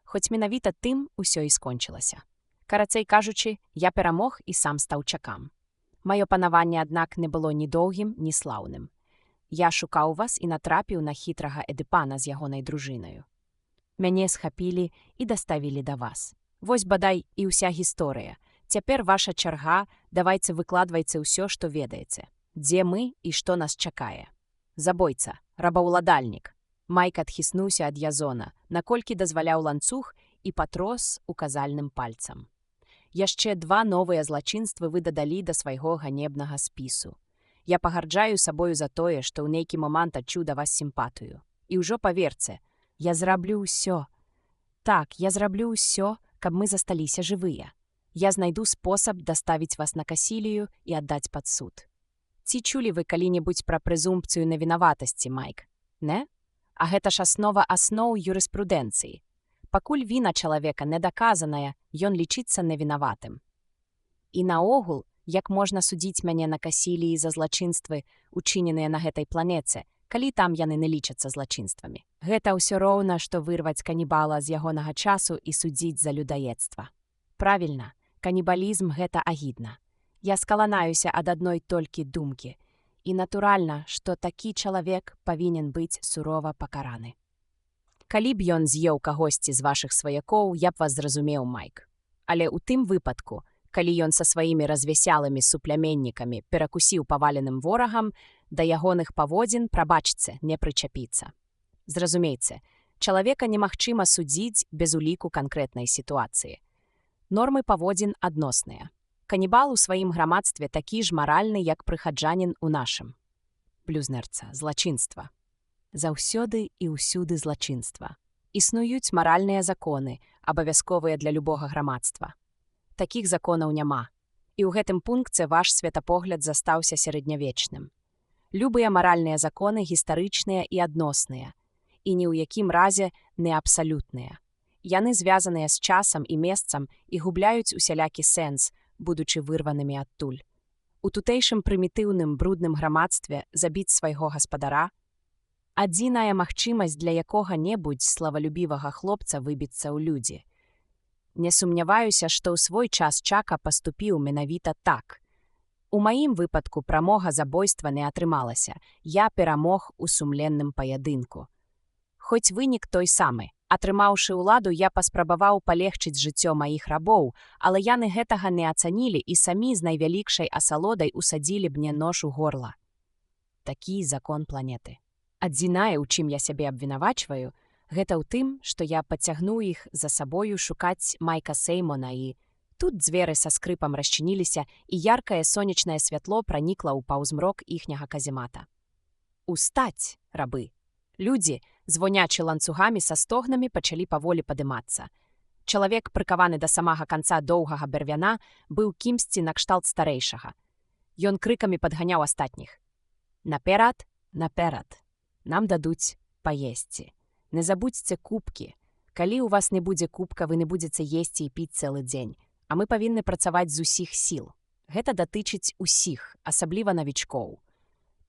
Хоць менавіта тым усё і скончылася. Карацей кажучы, я перамог і сам стаў чакам. Маё панаванне, аднак, не было ні доўгім, ні слаўным. Я шукаў вас і натрапіў на хітрага Эдыпана з ягонай дружынаю. Мяне схапілі і даставілі да вас. Вось бадай і ўся гісторыя. Цяпер ваша чарга, давайце выкладвайце ўсё, што ведаеце. Дзе мы і што нас чакае? Забойца, рабаўладальнік. Майк адхіснуўся ад Язона, наколькі дазваляў ланцуг, і патрос указальным пальцам. Яшчэ 2 новыя злачынствы вы дадалі да свайго ганебнага спісу. Я пагарджаю сабою за тое, што ў нейкі момант адчуў да вас сімпатыю. І ўжо паверце, я зраблю ўсё. Так, я зраблю ўсё, каб мы засталіся жывыя. Я знайду спосаб даставіць вас на Касілію і аддаць пад суд. Ці чулі вы калі-небудзь пра прэзумпцыю невінаватасці, Майк? Не? А гэта ж аснова асноў юрыспрудэнцыі. Пакуль віна чалавека недаказаная, ён лічыцца невінаватым. І наогул, як можна судзіць мяне на Касіліі за злачынствы, учыненыя на гэтай планеце, калі там яны не лічацца злачынствамі? Гэта ўсё роўна, што вырваць канібала з ягонага часу і судзіць за людаедства. Правільна, канібалізм – гэта агідна. Я скаланаюся ад адной толькі думкі. І натуральна, што такі чалавек павінен быць сурова пакараны. Калі б ён з'еў кагосьці з вашых сваякоў, я б вас зразумеў, Майк. Але ў тым выпадку, калі ён са сваімі развясялымі супляменнікамі перакусіў паваленым ворагам, да ягоных паводзін, прабачце, не прычапіцца. Зразумейце, чалавека немагчыма судзіць без уліку канкрэтнай сітуацыі. Нормы паводзін адносныя. Канібал у сваім грамадстве такі ж маральны, як прыхаджанін у нашым. Блюзнерца, злачынства. Заўсёды і ўсюды злачынства. Існуюць маральныя законы, абавязковыя для любога грамадства. Такіх законаў няма. І ў гэтым пункце ваш светапогляд застаўся сярэднявечным. Любыя маральныя законы гістарычныя і адносныя, і ні ў якім разе не абсалютныя. Яны звязаныя з часам і месцам і губляюць усялякі сэнс, будучы вырванымі адтуль. У тутэйшым прымітыўным брудным грамадстве забіць свайго гаспадара – адзіная магчымасць для якога-небудзь славалюбівага хлопца выбіцца ў людзі. Не сумняваюся, што ў свой час Чака паступіў менавіта так. У маім выпадку прамога забойства не атрымалася, я перамог у сумленным паядынку. Хоць вынік той самы. Атрымаўшы ўладу, я паспрабаваў палегчыць жыццё маіх рабоў, але яны гэтага не ацанілі і самі з найвялікшай асалодай усадзілі б мне нож у горла. Такі закон планеты. Адзінае, у чым я сябе абвінавачваю, гэта ў тым, што я пацягнуў іх за сабою шукаць Майка Сеймона і тут дзверы са скрыпам расчыніліся і яркае сонечнае святло пранікла ў паўзмрок іхняга каземата. Устаць, рабы! Людзі, звонячы ланцугамі са стогнамі, пачалі паволі падымацца. Чалавек, прыкаваны да самага канца доўгага бярвяна, быў кімсьці накшталт старэйшага. Ён крыкамі падганяў астатніх. Наперад, наперад. Нам дадуць паесці. Не забудзьце кубкі. Калі ў вас не будзе кубка, вы не будзеце есці і піць цэлы дзень. А мы павінны працаваць з усіх сіл. Гэта датычыць усіх, асабліва навічкоў.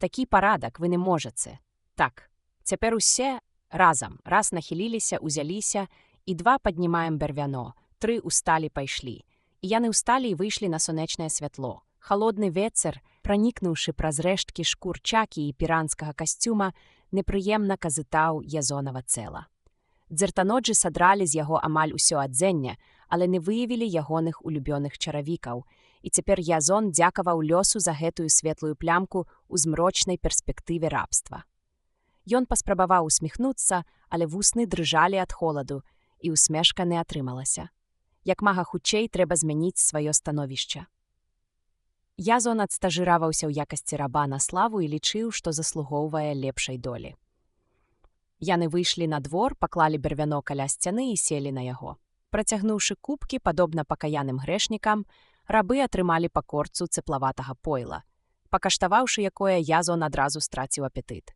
Такі парадак вы не можаце. Так, цяпер усе разам. Раз нахіліліся, узяліся, і 2 паднімаем бярвяно, 3 усталі пайшлі. І яны ўсталі і выйшлі на сонечнае святло. Халодны вецер, пранікнуўшы праз рэшткі шкурчакі і піранскага касцюма, непрыемна казытаў Язонава цела. Дзертаноджы садралі з яго амаль усё адзенне, але не выявілі ягоных улюбёных чаравікаў, і цяпер Язон дзякаваў лёсу за гэтую светлую плямку ў змрочнай перспектыве рабства. Ён паспрабаваў усміхнуцца, але вусны дрыжалі ад холаду, і усмешка не атрымалася. Як мага хутчэй трэба змяніць сваё становішча. Язон адстажыраваўся ў якасці раба на славу і лічыў, што заслугоўвае лепшай долі. Яны выйшлі на двор, паклалі бярвяно каля сцяны і селі на яго. Працягнуўшы кубкі, падобна пакаяным грэшнікам, рабы атрымалі па корцу цеплаватага пойла. Пакаштаваўшы якое, Язон адразу страціў апетыт.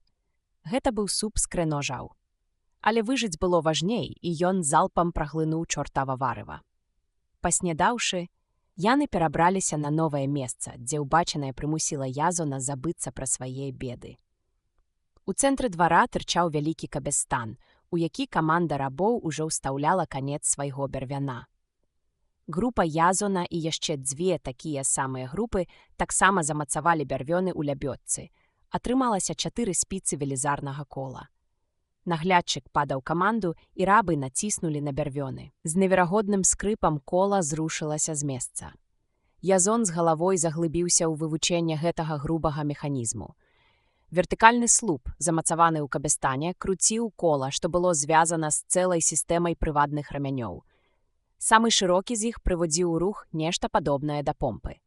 Гэта быў суп з крэножаў. Але выжыць было важней, і ён залпам праглынуў чортава варыва. Паснедаўшы, яны перабраліся на новае месца, дзе ўбачанае прымусіла Язона забыцца пра свае беды. У цэнтры двара тырчаў вялікі кабестан, у які каманда рабоў ужо ўстаўляла канец свайго бярвяна. Група Язона і яшчэ 2 такія самыя групы таксама замацавалі бярвёны ў лябёдцы. Атрымалася 4 спіцы велізарнага кола. Наглядчык падаў каманду, і рабы націснулі на бярвёны. З неверагодным скрыпам кола зрушылася з месца. Язон з галавой заглыбіўся ў вывучэнне гэтага грубага механізму. Вертыкальны слуп, замацаваны ў кабестане, круціў кола, што было звязана з цэлай сістэмай прывадных рамянёў. Самы шырокі з іх прыводзіў у рух нешта падобнае да помпы.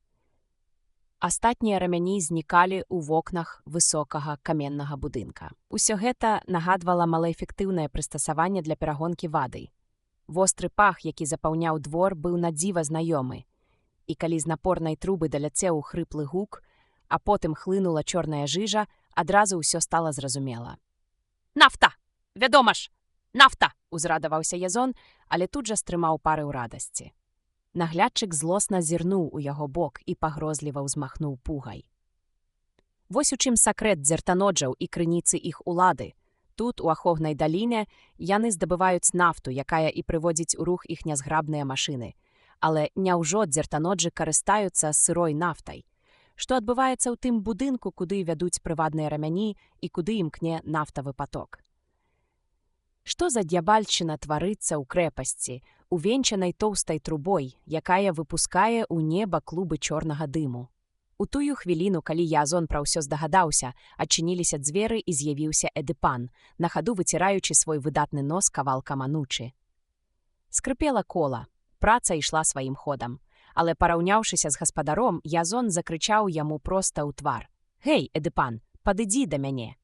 Астатнія рамяні знікалі ў вокнах высокага каменнага будынка. Усё гэта нагадвала малаэфектыўнае прыстасаванне для перагонкі вады. Востры пах, які запаўняў двор, быў надзіва знаёмы. І калі з напорнай трубы даляцеў хрыплы гук, а потым хлынула чорная жыжа, адразу ўсё стала зразумела. «Нафта! Вядома ж! Нафта!» – узрадаваўся Язон, але тут жа стрымаў пары ў радасці. Наглядчык злосна зірнуў у яго бок і пагрозліва ўзмахнуў пугай. Вось у чым сакрэт дзертаноджаў і крыніцы іх улады. Тут, у ахоўнай даліне, яны здабываюць нафту, якая і прыводзіць у рух іх нязграбныя машыны. Але няўжо дзертаноджы карыстаюцца сырой нафтай? Што адбываецца ў тым будынку, куды вядуць прывадныя рамяні і куды імкне нафтавы паток? Што за д'ябальшчына тварыцца ў крэпасці, увенчанай тоўстай трубой, якая выпускае ў неба клубы чорнага дыму? У тую хвіліну, калі Язон пра ўсё здагадаўся, адчыніліся дзверы і з'явіўся Эдыпан, на хаду выціраючы свой выдатны нос кавалкам анучы. Скрыпела кола, праца ішла сваім ходам. Але, параўняўшыся з гаспадаром, Язон закрычаў яму проста ў твар. «Гэй, Эдыпан, падыдзі да мяне.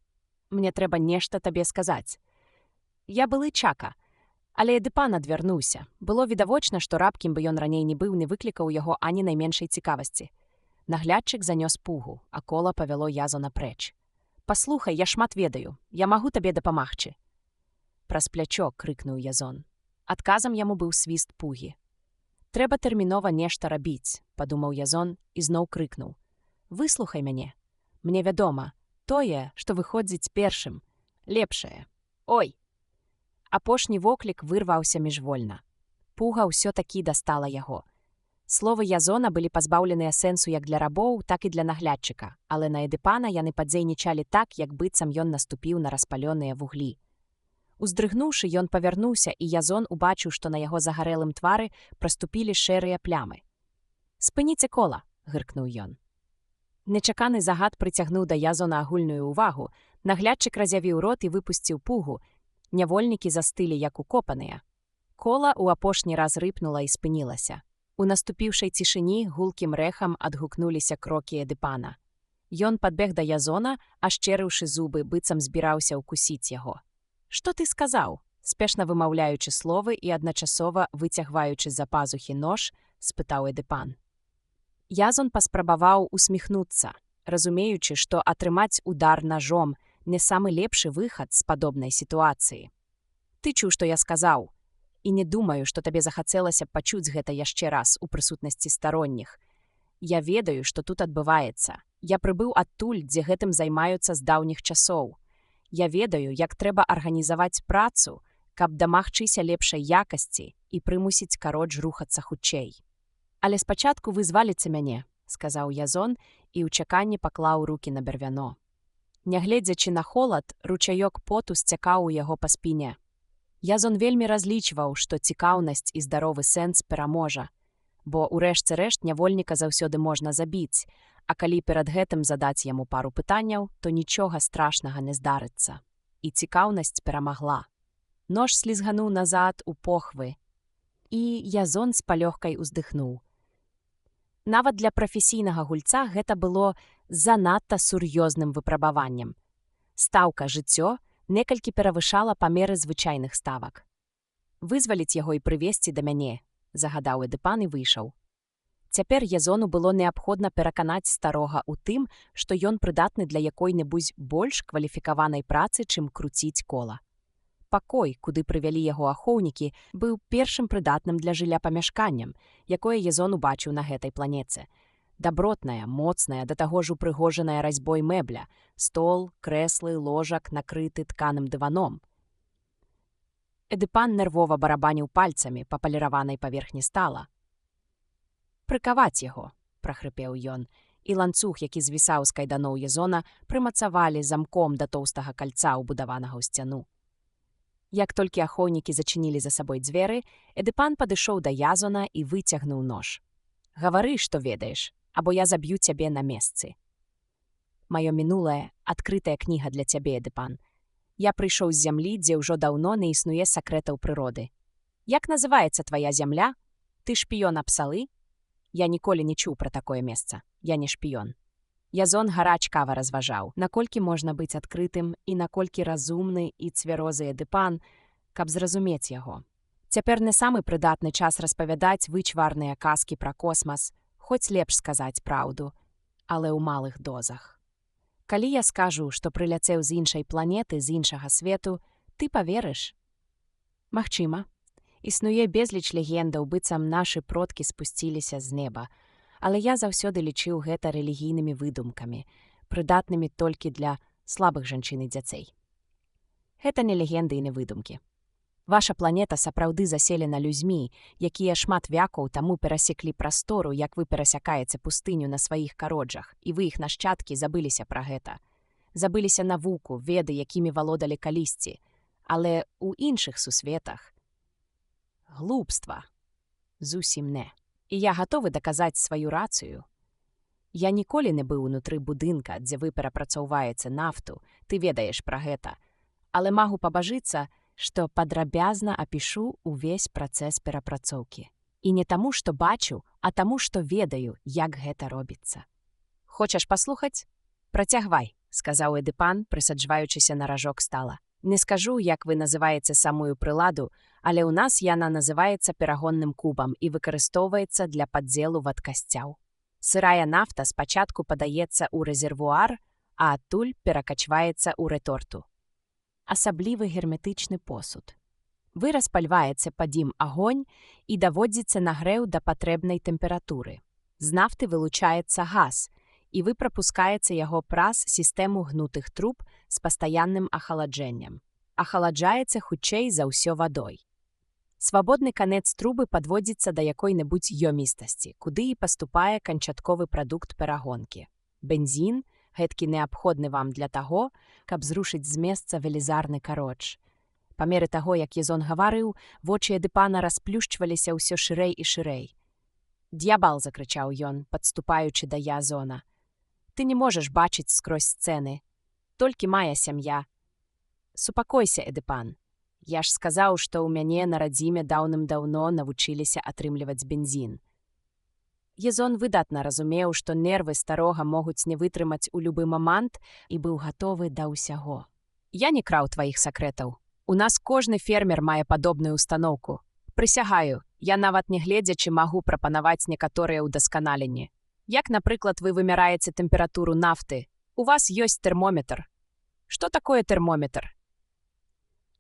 Мне трэба нешта табе сказаць». Я былы чака. Але Эдыпан адвярнуўся. Было відавочна, што раб, кім бы ён раней не быў, не выклікаў яго ані найменшай цікавасці. Наглядчык занёс пугу, а кола павяло Язона прэч. «Паслухай, я шмат ведаю. Я магу табе дапамагчы». Праз плячо крыкнуў Язон. Адказам яму быў свіст пугі. «Трэба тэрмінова нешта рабіць», – падумаў Язон і зноў крыкнуў. «Выслухай мяне. Мне вядома, тое, што выходзіць першым, лепшае. Ой!» Апошні воклік вырваўся міжвольна. Пуга ўсё-такі дастала яго. Словы Язона былі пазбаўленыя сэнсу як для рабоў, так і для наглядчыка, але на Эдыпана яны падзейнічалі так, як быццам ён наступіў на распалёныя вуглі. Уздрыгнуўшы, ён павярнуўся, і Язон убачыў, што на яго загарэлым твары праступілі шэрыя плямы. «Спыніце кола!» – гыркнуў ён. Нечаканы загад прыцягнуў да Язона агульную ўвагу, наглядчык разявіў рот і выпусціў пугу. Нявольнікі застылі, як укопаныя. Кола ў апошні раз рыпнула і спынілася. У наступіўшай цішыні гулкім рэхам адгукнуліся крокі Эдыпана. Ён падбег да Язона, ашчэрыўшы зубы, быццам збіраўся ўкусіць яго. «Што ты сказаў?» Спешна вымаўляючы словы і адначасова выцягваючы з-за пазухі нож, спытаў Эдыпан. Язон паспрабаваў усміхнуцца, разумеючы, што атрымаць удар ножом не самы лепшы выхад з падобнай сітуацыі. Ты чуў, што я сказаў, і не думаю, што табе захацелася пачуць гэта яшчэ раз у прысутнасці старонніх. Я ведаю, што тут адбываецца. Я прыбыў адтуль, дзе гэтым займаюцца з даўніх часоў. Я ведаю, як трэба арганізаваць працу, каб дамагчыся лепшай якасці і прымусіць кароч рухацца хутчэй. Але спачатку вы зваліце мяне, сказаў Язон і ў чаканні паклаў рукі на бервяно. Нягледзячы на холад, ручаёк поту сцякаў у яго па спіне. Язон вельмі разлічваў, што цікаўнасць і здаровы сэнс пераможа, бо ў рэшце рэшт нявольніка заўсёды можна забіць, а калі перад гэтым задаць яму пару пытанняў, то нічога страшнага не здарыцца. І цікаўнасць перамагла. Нож слізгануў назад у похвы, і Язон з палёгкай уздыхнуў. Нават для прафесійнага гульца гэта было занадта сур'ёзным выпрабаваннем. Стаўка «жыццё» некалькі перавышала памеры звычайных ставак. «Вызваліць яго і прывесці да мяне», – загадаў Эдыпан і выйшаў. Цяпер Язону было неабходна пераканаць старога ў тым, што ён прыдатны для якой-небудзь больш кваліфікаванай працы, чым круціць кола. Пакой, куды прывялі яго ахоўнікі, быў першым прыдатным для жылля памяшканнем, якое Язон убачыў на гэтай планеце. Дабротная, моцная, да таго ж упрыгожаная разьбой мэбля, стол, крэслы, ложак, накрыты тканым дываном. Эдыпан нервова барабаніў пальцамі па паліраванай паверхні стала. «Прыкаваць яго», – прахрыпеў ён, і ланцуг, які звісаў з кайданоў Язона, прымацавалі замком да тоўстага кальца, убудаванага ў сцяну. Як толькі ахоўнікі зачынілі за сабой дзверы, Эдыпан падышоў да Язона і выцягнуў нож. «Гавары, што ведаеш, або я заб'ю цябе на месцы». «Маё мінулае – адкрытая кніга для цябе, Эдыпан. Я прыйшоў з зямлі, дзе ўжо даўно не існуе сакрэтаў прыроды. Як называецца твая зямля? Ты шпіён Апсалы? Я ніколі не чуў пра такое месца. Я не шпіён». Язон гарачкава разважаў, наколькі можна быць адкрытым і наколькі разумны і цвярозы Эдыпан, каб зразумець яго. Цяпер не самы прыдатны час распавядаць вычварныя казкі пра космас, хоць лепш сказаць праўду, але ў малых дозах. Калі я скажу, што прыляцеў з іншай планеты, з іншага свету, ты паверыш? Магчыма. Існуе безліч легендаў, быццам нашы продкі спусціліся з неба, але я заўсёды лічыў гэта рэлігійнымі выдумкамі, прыдатнымі толькі для слабых жанчын і дзяцей. Гэта не легенды і не выдумкі. Ваша планета сапраўды заселена людзьмі, якія шмат вякаў таму перасеклі прастору, як вы перасякаеце пустыню на сваіх кароджах, і вы іх нашчадкі забыліся пра гэта. Забыліся навуку, веды, якімі валодалі калісьці, але ў іншых сусветах глупства. Зусім не. І я гатовы даказаць сваю рацыю. Я ніколі не быў унутры будынка, дзе вы перапрацоўваеце нафту, ты ведаеш пра гэта, але магу пабажыцца, што падрабязна апішу ўвесь працэс перапрацоўкі. І не таму, што бачу, а таму, што ведаю, як гэта робіцца. Хочаш паслухаць? Працягвай, сказаў Эдыпан, прысаджваючыся на ражок стала. Не скажу, як вы называеце самую прыладу, але ў нас яна называецца перагонным кубам і выкарыстоўваецца для падзелу вадкасцяў. Сырая нафта спачатку падаецца ў рэзервуар, а адтуль перакачваецца ў рэторту. Асаблівы герметычны посуд. Вы распальваеце пад ім агонь і даводзіце нагрэў да патрэбнай тэмпературы. З нафты вылучаецца газ, і вы прапускаеце яго праз сістэму гнутых труб з пастаянным ахаладжэннем. Ахаладжаеце хутчэй за ўсё вадой. Свабодны канец трубы падводзіцца да якой-небудзь ёмістасці, куды і паступае канчатковы прадукт перагонкі. Бензін, гэткі неабходны вам для таго, каб зрушыць з месца велізарны кароч. Па меры таго, як Язон гаварыў, вочы Эдыпана расплюшчваліся ўсё шырэй і шырэй. «Д'ябал!» – закрычаў ён, падступаючы да Язона. «Ты не можаш бачыць скрозь сцэны. Толькі мая сям'я. Супакойся, Эдыпан. Я ж сказаў, што ў мяне на радзіме даўным-даўно навучыліся атрымліваць бензін». Язон выдатна разумеў, што нервы старога могуць не вытрымаць у любы момант і быў гатовы да ўсяго. «Я не краў тваіх сакрэтаў. У нас кожны фермер мае падобную устаноўку. Прысягаю, я нават не гледзячы магу прапанаваць некаторыя ўдасканаленні. Як, напрыклад, вы вымяраеце тэмпературу нафты? У вас ёсць тэрмометр. Што такое тэрмометр?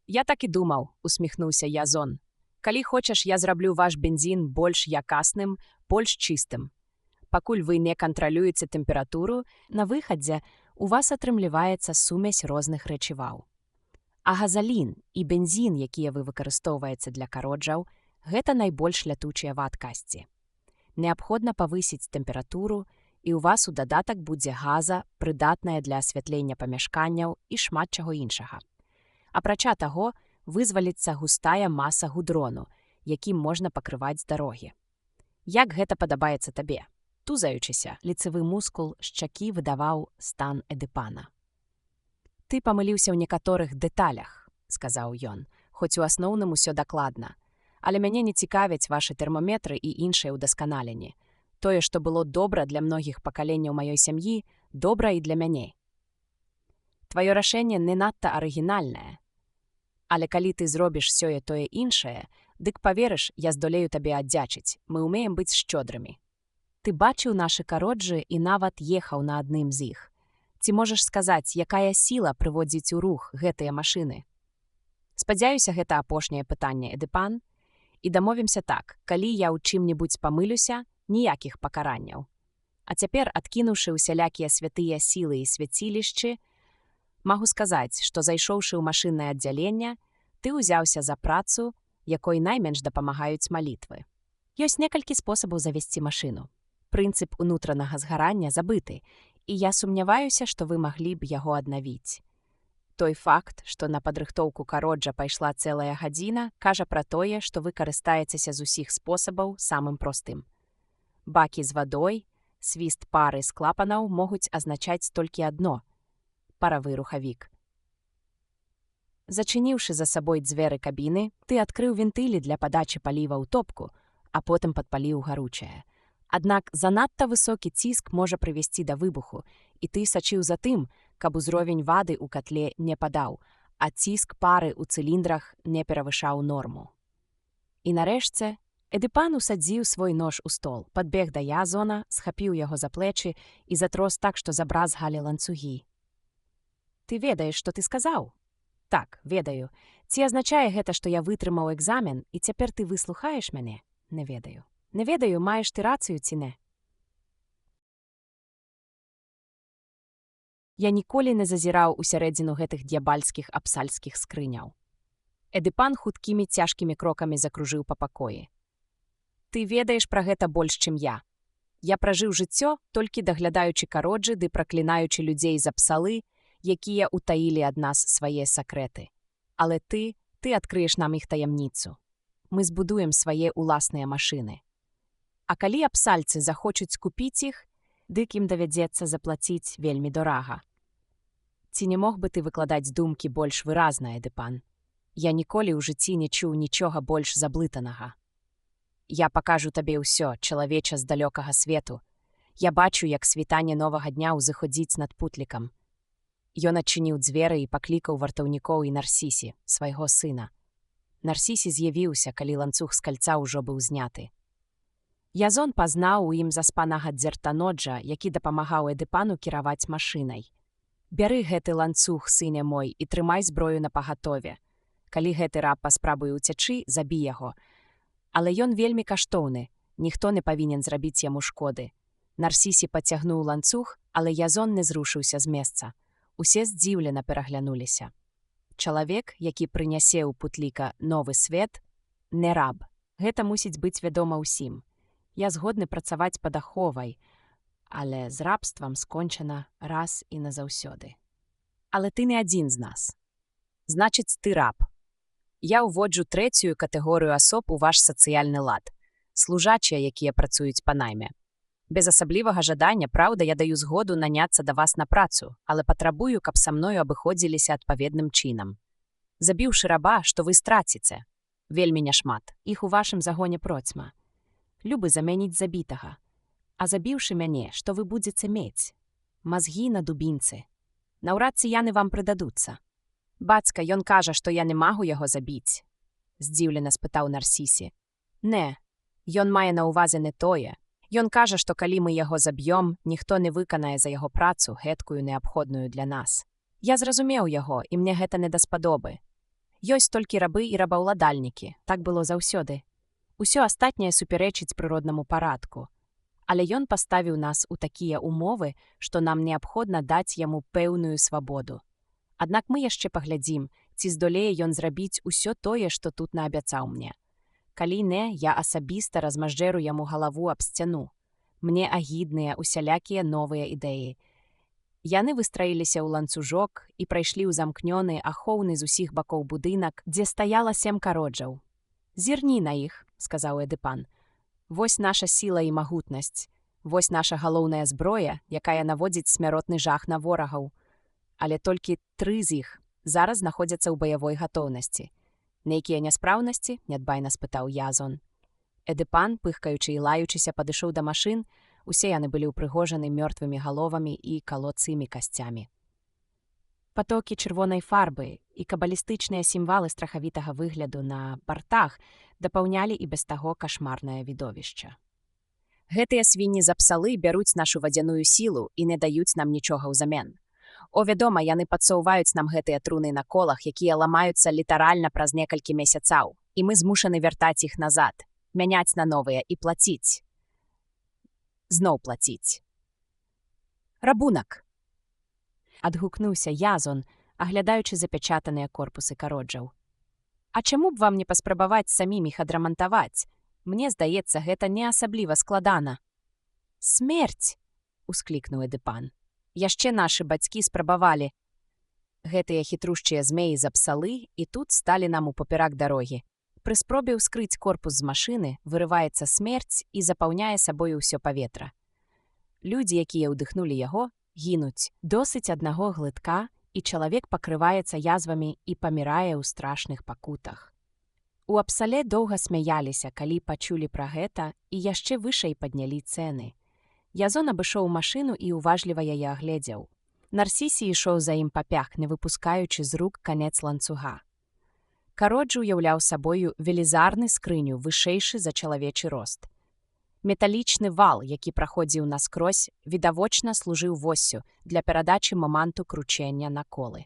Я так і думаў, усміхнуўся Язон. Калі хочаш, я зраблю ваш бензін больш якасным, больш чыстым. Пакуль вы не кантралюеце тэмпературу, на выхадзе у вас атрымліваецца сумесь розных рэчываў. А газалін і бензін, якія вы выкарыстоўваеце для кароджаў, гэта найбольш лятучыя вадкасці. Неабходна павысіць тэмпературу, і ў вас у дадатак будзе газа, прыдатная для асвятлення памяшканняў і шмат чаго іншага. Апрача таго, вызваліцца густая маса гудрону, якім можна пакрываць дарогі. Як гэта падабаецца табе? Тузаючыся, лицевы мускул шчакі выдаваў стан Эдыпана. «Ты памыліўся ў некаторых дэталях», — сказаў ён, «хоць у асноўным усё дакладна. Але мяне не цікавяць вашы тэрмометры і іншыя ўдасканаленні. Тое, што было добра для многіх пакаленняў маёй сям'і, добра і для мяне. Тваё рашэнне не надта арыгінальнае. Але калі ты зробіш сёе-тое іншае, дык паверыш, я здолею табе аддзячыць, мы ўмеем быць шчодрымі. Ты бачыў нашы кароджы і нават ехаў на адным з іх. Ці можаш сказаць, якая сіла прыводзіць у рух гэтыя машыны? Спадзяюся, гэта апошняе пытанне, Эдыпан. І дамовімся так, калі я ў чым-небудзь памылюся, ніякіх пакаранняў. А цяпер, адкінуўшы ўсялякія святыя сілы і свяцілішчы, магу сказаць, што зайшоўшы ў машыннае аддзяленне, ты ўзяўся за працу, якой найменш дапамагаюць малітвы. Ёсць некалькі спосабаў завесці машыну. Прынцып унутранага згарання забыты, і я сумняваюся, што вы маглі б яго аднавіць. Той факт, што на падрыхтоўку кароджа пайшла цэлая гадзіна, кажа пра тое, што вы карыстаецеся з усіх спосабаў самым простым. Бакі з вадой, свіст пары з клапанаў могуць азначаць толькі адно – паравы рухавік. Зачыніўшы за сабой дзверы кабіны, ты адкрыў вентылі для падачы паліва ў топку, а потым падпаліў гаручае. Аднак занадта высокі ціск можа прывесці да выбуху, і ты сачыў за тым, каб узровень вады ў катле не падаў, а ціск пары ў цыліндрах не перавышаў норму. І нарэшце, Эдыпан усадзіў свой нож у стол, падбег да Язона, схапіў яго за плечы і затрос так, што забразгалі ланцугі. Ты ведаеш, што ты сказаў? Так, ведаю. Ці азначае гэта, што я вытрымаў экзамен, і цяпер ты выслухаеш мяне? Не ведаю. Не ведаю, маеш ты рацыю ці не. Я ніколі не зазіраў усярэдзіну гэтых д'ябальскіх апсальскіх скрыняў. Эдыпан хуткімі цяжкімі крокамі закружыў па пакоі. Ты ведаеш пра гэта больш, чым я. Я пражыў жыццё, толькі даглядаючы кароджы ды праклінаючы людзей за псалы, якія ўтаілі ад нас свае сакрэты. Але ты адкрыеш нам іх таямніцу. Мы збудуем свае ўласныя машыны. А калі апсальцы захочуць купіць іх, дык ім давядзецца заплаціць вельмі дорага. Ці не мог бы ты выкладаць думкі больш выразна, Эдыпан? Я ніколі ў жыцці не чуў нічога больш заблытанага. Я пакажу табе ўсё, чалавеча з далёкага свету. Я бачу, як світанне новага дня ўзыходзіць над путлікам. Ён адчыніў дзверы і паклікаў вартаўнікоў і Нарсісі, свайго сына. Нарсісі з'явіўся, калі ланцуг з кальца ўжо быў зняты. Язон пазнаў у ім заспанага дзертаноджа, які дапамагаў Эдыпану кіраваць машынай. Бяры гэты ланцуг, сыне мой, і трымай зброю напагатове. Калі гэты раб паспрабуе ўцячы, забі яго. Але ён вельмі каштоўны, ніхто не павінен зрабіць яму шкоды. Нарсісі пацягнуў ланцуг, але Язон не зрушыўся з месца. Усе здзіўлена пераглянуліся. Чалавек, які прынясе ў путліка новы свет, не раб. Гэта мусіць быць вядома ўсім. Я згодны працаваць пад аховай, але з рабствам скончана раз і назаўсёды. Але ты не адзін з нас. Значыць, ты раб. Я ўводжу трэцюю катэгорыю асоб у ваш сацыяльны лад. Служачыя, якія працуюць па найме. Без асаблівага жадання, праўда, я даю згоду наняцца да вас на працу, але патрабую, каб са мною абыходзіліся адпаведным чынам. Забіўшы раба, што вы страціце? Вельмі няшмат. Іх у вашым загоне процьма. Любы заменіць забітага. А забіўшы мяне, што вы будзеце мець? Мазгі на дубінцы. Наўрад ці яны вам прыдадуцца. Бацька, ён кажа, што я не магу яго забіць, здзіўлена спытаў Нарсісі. Не, ён мае на ўвазе не тое. Ён кажа, што калі мы яго заб'ём, ніхто не выканае за яго працу, гэткую неабходную для нас. Я зразумеў яго, і мне гэта не даспадобы. Ёсць толькі рабы і рабаўладальнікі, так было заўсёды. Усё астатняе супярэчыць прыроднаму парадку. Але ён паставіў нас у такія ўмовы, што нам неабходна даць яму пэўную свабоду. Аднак мы яшчэ паглядзім, ці здолее ён зрабіць усё тое, што тут наабяцаў мне. Калі не, я асабіста размажджэру яму галаву аб сцяну. Мне агідныя усялякія новыя ідэі. Яны выстраіліся ў ланцужок і прайшлі ў замкнёны, ахоўны з усіх бакоў будынак, дзе стаяла 7 кароджаў. «Зірні на іх», — сказаў Эдыпан. «Вось наша сіла і магутнасць. Вось наша галоўная зброя, якая наводзіць смяротны жах на ворагаў. Але толькі 3 з іх зараз знаходзяцца ў баявой гатоўнасці. Нейкія няспраўнасці?» — нядбайна спытаў Язон. Эдыпан, пыхкаючы і лаючыся, падышоў да машын. Усе яны былі ўпрыгожаны мёртвымі галовамі і калоцымі касцямі. Патокі чырвонай фарбы і кабалістычныя сімвалы страхавітага выгляду на бартах дапаўнялі і без таго кашмарнае відовішча. «Гэтыя свінні за псалы бяруць нашу вадзяную сілу і не даюць нам нічога ўзамен. О, вядома, яны падсоўваюць нам гэтыя труны на колах, якія ламаюцца літаральна праз некалькі месяцаў, і мы змушаны вяртаць іх назад, мяняць на новыя і плаціць. Зноў плаціць. Рабунак!» Адгукнуўся Язон, аглядаючы запячатаныя корпусы кароджаў. «А чаму б вам не паспрабаваць самім іх адрамантаваць? Мне здаецца, гэта не асабліва складана». «Смерць!» — усклікнуў Эдыпан. «Яшчэ нашы бацькі спрабавалі. Гэтыя хітрушчыя змеі за псалы і тут сталі нам у паперак дарогі. Пры спробе ўскрыць корпус з машыны вырываецца смерць і запаўняе сабою ўсё паветра. Людзі, якія ўдыхнулі яго, гінуць. Досыць аднаго глытка, і чалавек пакрываецца язвамі і памірае ў страшных пакутах». У Апсале доўга смяяліся, калі пачулі пра гэта, і яшчэ вышэй паднялі цэны. Язон абышоў машыну і уважліва яе агледзеў. Нарсісі ішоў за ім папяг, не выпускаючы з рук канец ланцуга. Кароджы ўяўляў сабою велізарны скрыню, вышэйшы за чалавечы рост. Металічны вал, які праходзіў наскрозь, відавочна служыў воссю для перадачы моманту кручэння на колы.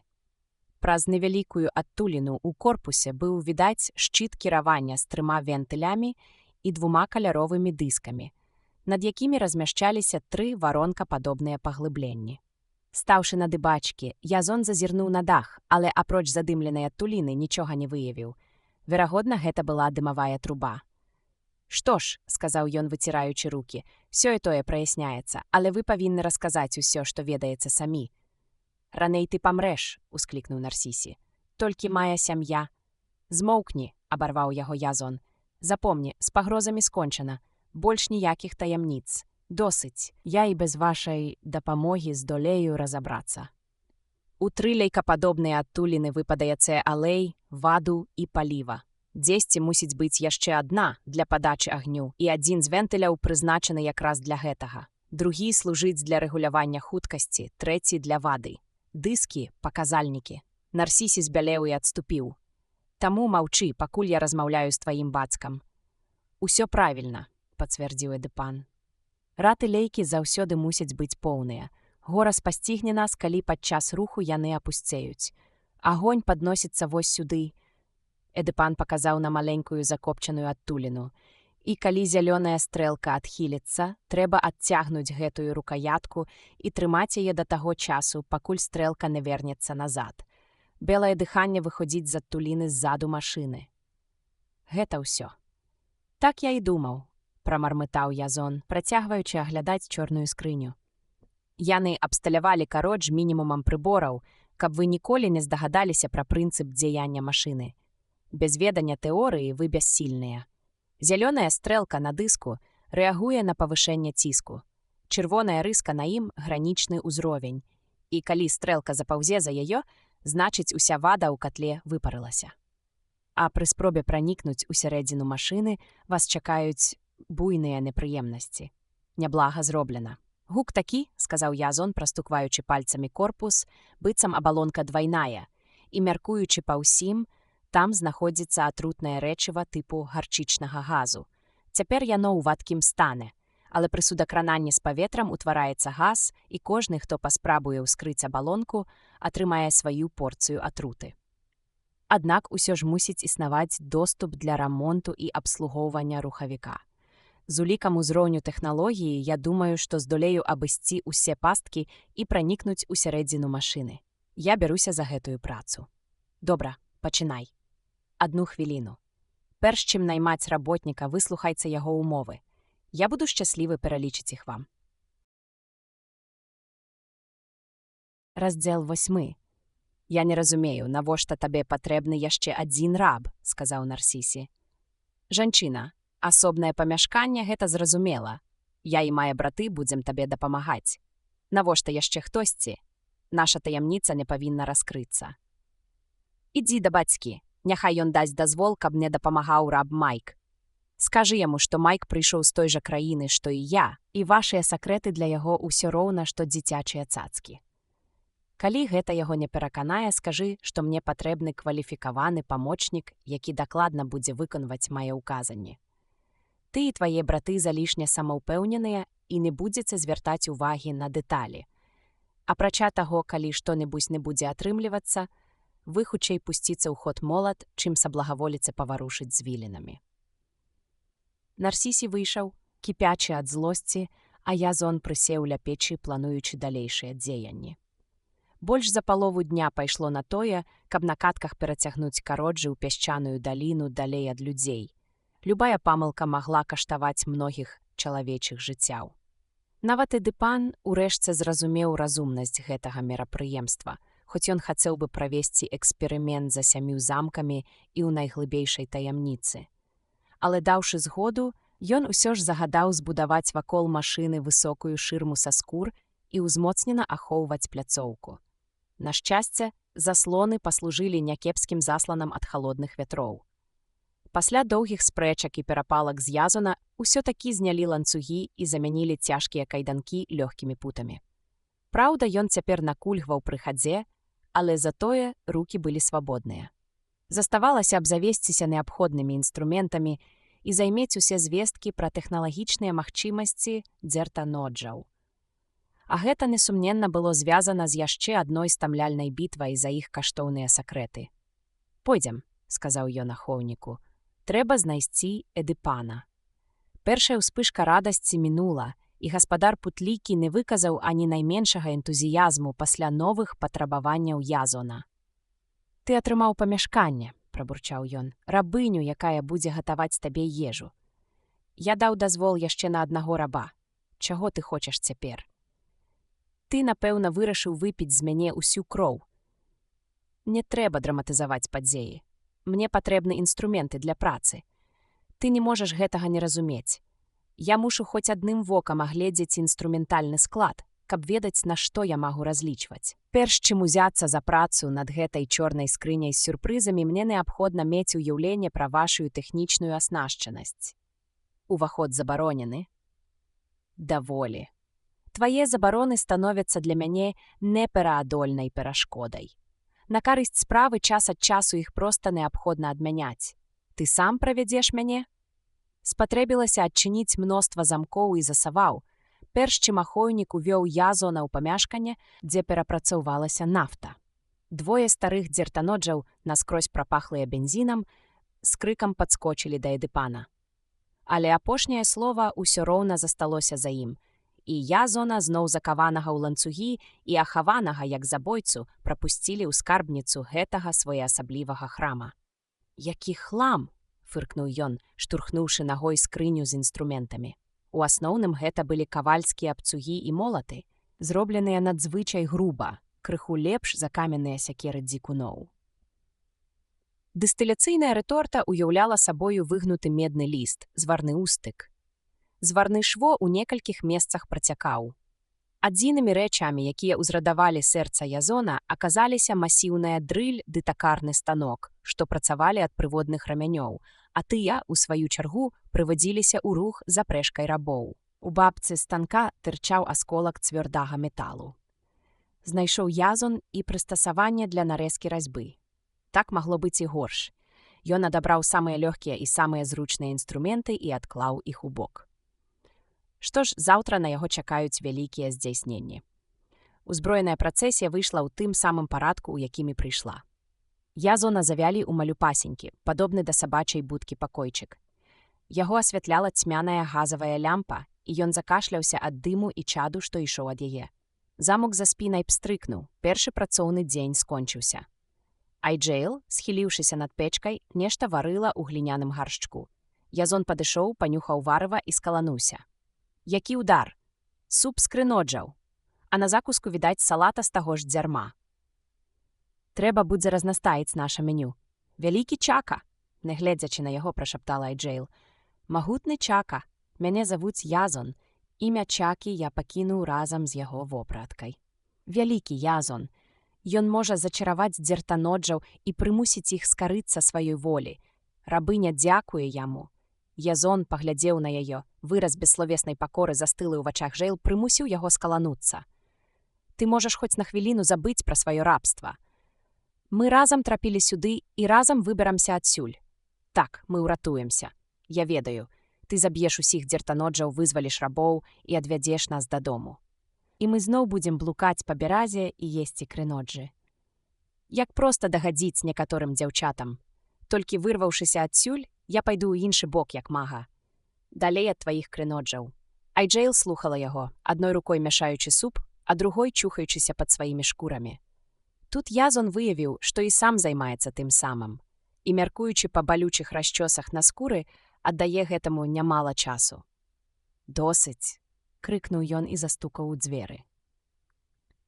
Праз невялікую адтуліну ў корпусе быў відаць шчыт кіравання з 3 вентылямі і 2 каляровымі дыскамі, над якімі размяшчаліся 3 варонкападобныя паглыбленні. Стаўшы на дыбачкі, Язон зазірнуў на дах, але апроч задымленай адтуліны нічога не выявіў. Верагодна, гэта была дымавая труба. «Што ж», — сказаў ён, выціраючы рукі, «сё і тое праясняецца, але вы павінны расказаць усё, што ведаецца самі». «Раней ты памрэш», — усклікнуў Нарсісі. «Толькі мая сям'я». «Змоўкні», — абарваў яго Язон. «Запомні, з пагрозамі скончана. Больш ніякіх таямніц. Досыць. Я і без вашай дапамогі здолею разабрацца». У 3 лейкападобныя адтуліны выпадае алей, ваду і паліва. Дзесьці мусіць быць яшчэ адна для падачы агню, і адзін з вентыляў прызначаны якраз для гэтага. Другі служыць для рэгулявання хуткасці, трэці для вады. Дыскі — паказальнікі. Нарсісі збялеў і адступіў. «Таму маўчы, пакуль я размаўляю з тваім бацькам». «Усё правільна», — пацвердзіў Эдыпан. Раты лейкі заўсёды мусяць быць поўныя. Гора спасцігне нас, калі падчас руху яны апусцеюць. Агонь падносіцца вось сюды. Эдыпан паказаў на маленькую закопчаную адтуліну. І калі зялёная стрэлка адхіліцца, трэба адцягнуць гэтую рукаятку і трымаць яе да таго часу, пакуль стрэлка не вернецца назад. Белае дыханне выходзіць з адтуліны ззаду машыны. Гэта ўсё. «Так я і думаў», — прамармытаў Язон, працягваючы аглядаць чорную скрыню. «Яны абсталявалі кародж мінімумам прыбораў, каб вы ніколі не здагадаліся пра прынцып дзеяння машыны. Без ведання тэорыі вы бяссільныя. Зялёная стрэлка на дыску рэагуе на павышэнне ціску. Чырвоная рыска на ім — гранічны ўзровень. І калі стрэлка запаўзе за яе, значыць уся вада ў катле выпарылася. А пры спробе пранікнуць у сярэдзіну машыны вас чакаюць буйныя непрыемнасці. Няблага зроблена». «Гук такі», — сказаў Язон, прастукваючы пальцамі корпус, быццам абалонка двайная, і, мяркуючы па ўсім, там знаходзіцца атрутнае рэчыва тыпу гарчычнага газу. Цяпер яно ў вадкім стане, але пры судакрананні з паветрам утвараецца газ, і кожны, хто паспрабуе ўскрыць абалонку, атрымае сваю порцыю атруты. Аднак усё ж мусіць існаваць доступ для рамонту і абслугоўвання рухавіка. З улікам узроўню тэхналогіі я думаю, што здолею абысці ўсе пасткі і пранікнуць у сярэдзіну машыны. Я бяруся за гэтую працу. Добра, пачынай. 1 хвіліну. Перш чым наймаць работніка, выслухайце яго умовы. Я буду шчаслівы пералічыць іх вам. Раздзел 8. Я не разумею, навошта табе патрэбны яшчэ адзін раб, сказаў Нарсісі. Жанчына, асобнае памяшканне гэта зразумела. Я і мае браты будзем табе дапамагаць. Навошта яшчэ хтосьці? Наша таямніца не павінна раскрыцца. Ідзі да бацькі, няхай ён дасць дазвол, каб мне дапамагаў раб Майк. Скажы яму, што Майк прыйшоў з той жа краіны, што і я, і вашыя сакрэты для яго ўсё роўна, што дзіцячыя цацкі. Калі гэта яго не пераканае, скажы, што мне патрэбны кваліфікаваны памочнік, які дакладна будзе выконваць мае ўказанні. Ты і твае браты залішне самаўпэўненыя і не будзеце звяртаць увагі на дэталі. Апрача таго, калі што-небудзь не будзе атрымлівацца, вы хутчэй пусціце ў ход молат, чым саблагаволіце паварушыць звілінамі. Нарсісі выйшаў, кіпячы ад злосці, а Язон прысеў ля печы, плануючы далейшыя дзеянні. Больш за палову дня пайшло на тое, каб на катках перацягнуць кароджы ў пясчаную даліну далей ад людзей. Любая памылка магла каштаваць многіх чалавечых жыццяў. Нават Эдыпан урэшце зразумеў разумнасць гэтага мерапрыемства, хоць ён хацеў бы правесці эксперымент за 7 замкамі і ў найглыбейшай таямніцы. Але даўшы згоду, ён усё ж загадаў збудаваць вакол машыны высокую шырму са скур і ўзмоцнена ахоўваць пляцоўку. На шчасце, заслоны паслужылі някепскім засланам ад халодных вятроў. Пасля доўгіх спрэчак і перапалак з Язона ўсё-такі знялі ланцугі і замянілі цяжкія кайданкі лёгкімі путамі. Праўда, ён цяпер накульгваў пры хадзе, але затое рукі былі свабодныя. Заставалася абзавесціся неабходнымі інструментамі і займець усе звесткі пра тэхналагічныя магчымасці дзертаноджаў. А гэта, несумненна, было звязана з яшчэ адной стамляльнай бітвай за іх каштоўныя сакрэты. «Пойдзем», — сказаў ён ахоўніку, — «трэба знайсці Эдыпана». Першая ўспышка радасці мінула, і гаспадар Путлікі не выказаў ані найменшага энтузіязму пасля новых патрабаванняў Язона. «Ты атрымаў памяшканне», — прабурчаў ён, — «рабыню, якая будзе гатаваць табе ежу. Я даў дазвол яшчэ на аднаго раба. Чаго ты хочаш цяпер? Ты, напэўна, вырашыў выпіць з мяне ўсю кроў. Не трэба драматызаваць падзеі. Мне патрэбны інструменты для працы. Ты не можаш гэтага не разумець. Я мушу хоць адным вокам агледзець інструментальны склад, каб ведаць, на што я магу разлічваць. Перш чым узяцца за працу над гэтай чорнай скрыняй з сюрпрызамі, мне неабходна мець уяўленне пра вашую тэхнічную аснашчанасць. Уваход забаронены? Даволі. Твае забароны становяцца для мяне непераадольнай перашкодай. На карысць справы час ад часу іх проста неабходна адмяняць. Ты сам правядзеш мяне? Спатрэбілася адчыніць мноства замкоў і засаваў, перш чым ахоўнік увёў Язона ў памяшканне, дзе перапрацоўвалася нафта. Двое старых дзертаноджаў, наскрозь прапахлыя бензінам, з крыкам падскочылі да Эдыпана. Але апошняе слова ўсё роўна засталося за ім, і Язона, зноў закаванага ў ланцугі і ахаванага, як забойцу, прапусцілі ў скарбніцу гэтага своеасаблівага храма. «Які хлам!» — фыркнуў ён, штурхнуўшы нагой скрыню з інструментамі. У асноўным гэта былі кавальскія абцугі і молаты, зробленыя надзвычай груба, крыху лепш за каменныя сякеры дзікуноў. Дыстыляцыйная рэторта ўяўляла сабою выгнуты медны ліст, зварны ўстык. Зварны шво ў некалькіх месцах працякаў. Адзінымі рэчамі, якія ўзрадавалі сэрца Язона, аказаліся масіўная дрыль ды такарны станок, што працавалі ад прыводных рамянёў, а тыя, у сваю чаргу, прывадзіліся ў рух запрэшкай рабоў. У бабцы станка тырчаў асколак цвёрдага металу. Знайшоў язон і прыстасаванне для нарэзкі разьбы. Так магло быць і горш. Ён адабраў самыя лёгкія і самыя зручныя інструменты і адклаў іх у бок. Што ж, заўтра на яго чакаюць вялікія здзяйсненні. Узброеная працэсія выйшла ў тым самым парадку, у якім і прыйшла. Язона завялі ў малюпасенькі, падобны да сабачай будкі пакойчык. Яго асвятляла цьмяная газавая лямпа, і ён закашляўся ад дыму і чаду, што ішоў ад яе. Замок за спінай пстрыкнуў, першы працоўны дзень скончыўся. Айджэйл, схіліўшыся над печкай, нешта варыла ў гліняным гаршчку. Язон падышоў, панюхаў варыва і скалануўся. Які ўдар! Суп з крыноджаў! А на закуску відаць салата з таго ж дзярма. Трэба будзе разнастаіць наша меню. Вялікі Чака, не гледзячы на яго, прашаптала Айджэйл. Магутны Чака, мяне завуць Язон. Імя Чакі я пакінуў разам з яго вопраткай. Вялікі Язон. Ён можа зачараваць дзертаноджаў і прымусіць іх скарыцца сваёй волі. Рабыня дзякуе яму. Язон паглядзеў на яе, выраз бессловеснай пакоры застылы ў вачах Джэйл прымусіў яго скалануцца. Ты можаш хоць на хвіліну забыць пра сваё рабства. Мы разам трапілі сюды і разам выберамся адсюль. Так, мы ўратуемся. Я ведаю. Ты заб'еш усіх дзертаноджаў, вызваліш рабоў і адвядзеш нас дадому. І мы зноў будзем блукаць па беразе і есці крыноджы. Як проста дагадзіць некаторым дзяўчатам. Толькі вырваўшыся адсюль, я пайду ў іншы бок, як мага. Далей ад тваіх крыноджаў. Айджэйл слухала яго, адной рукой мяшаючы суп, а другой чухаючыся пад сваімі шкурамі. Тут Язон выявіў, што і сам займаецца тым самым. І, мяркуючы па балючых расчосах на скуры, аддае гэтаму нямала часу. «Досыць!» — крыкнуў ён і застукаў у дзверы.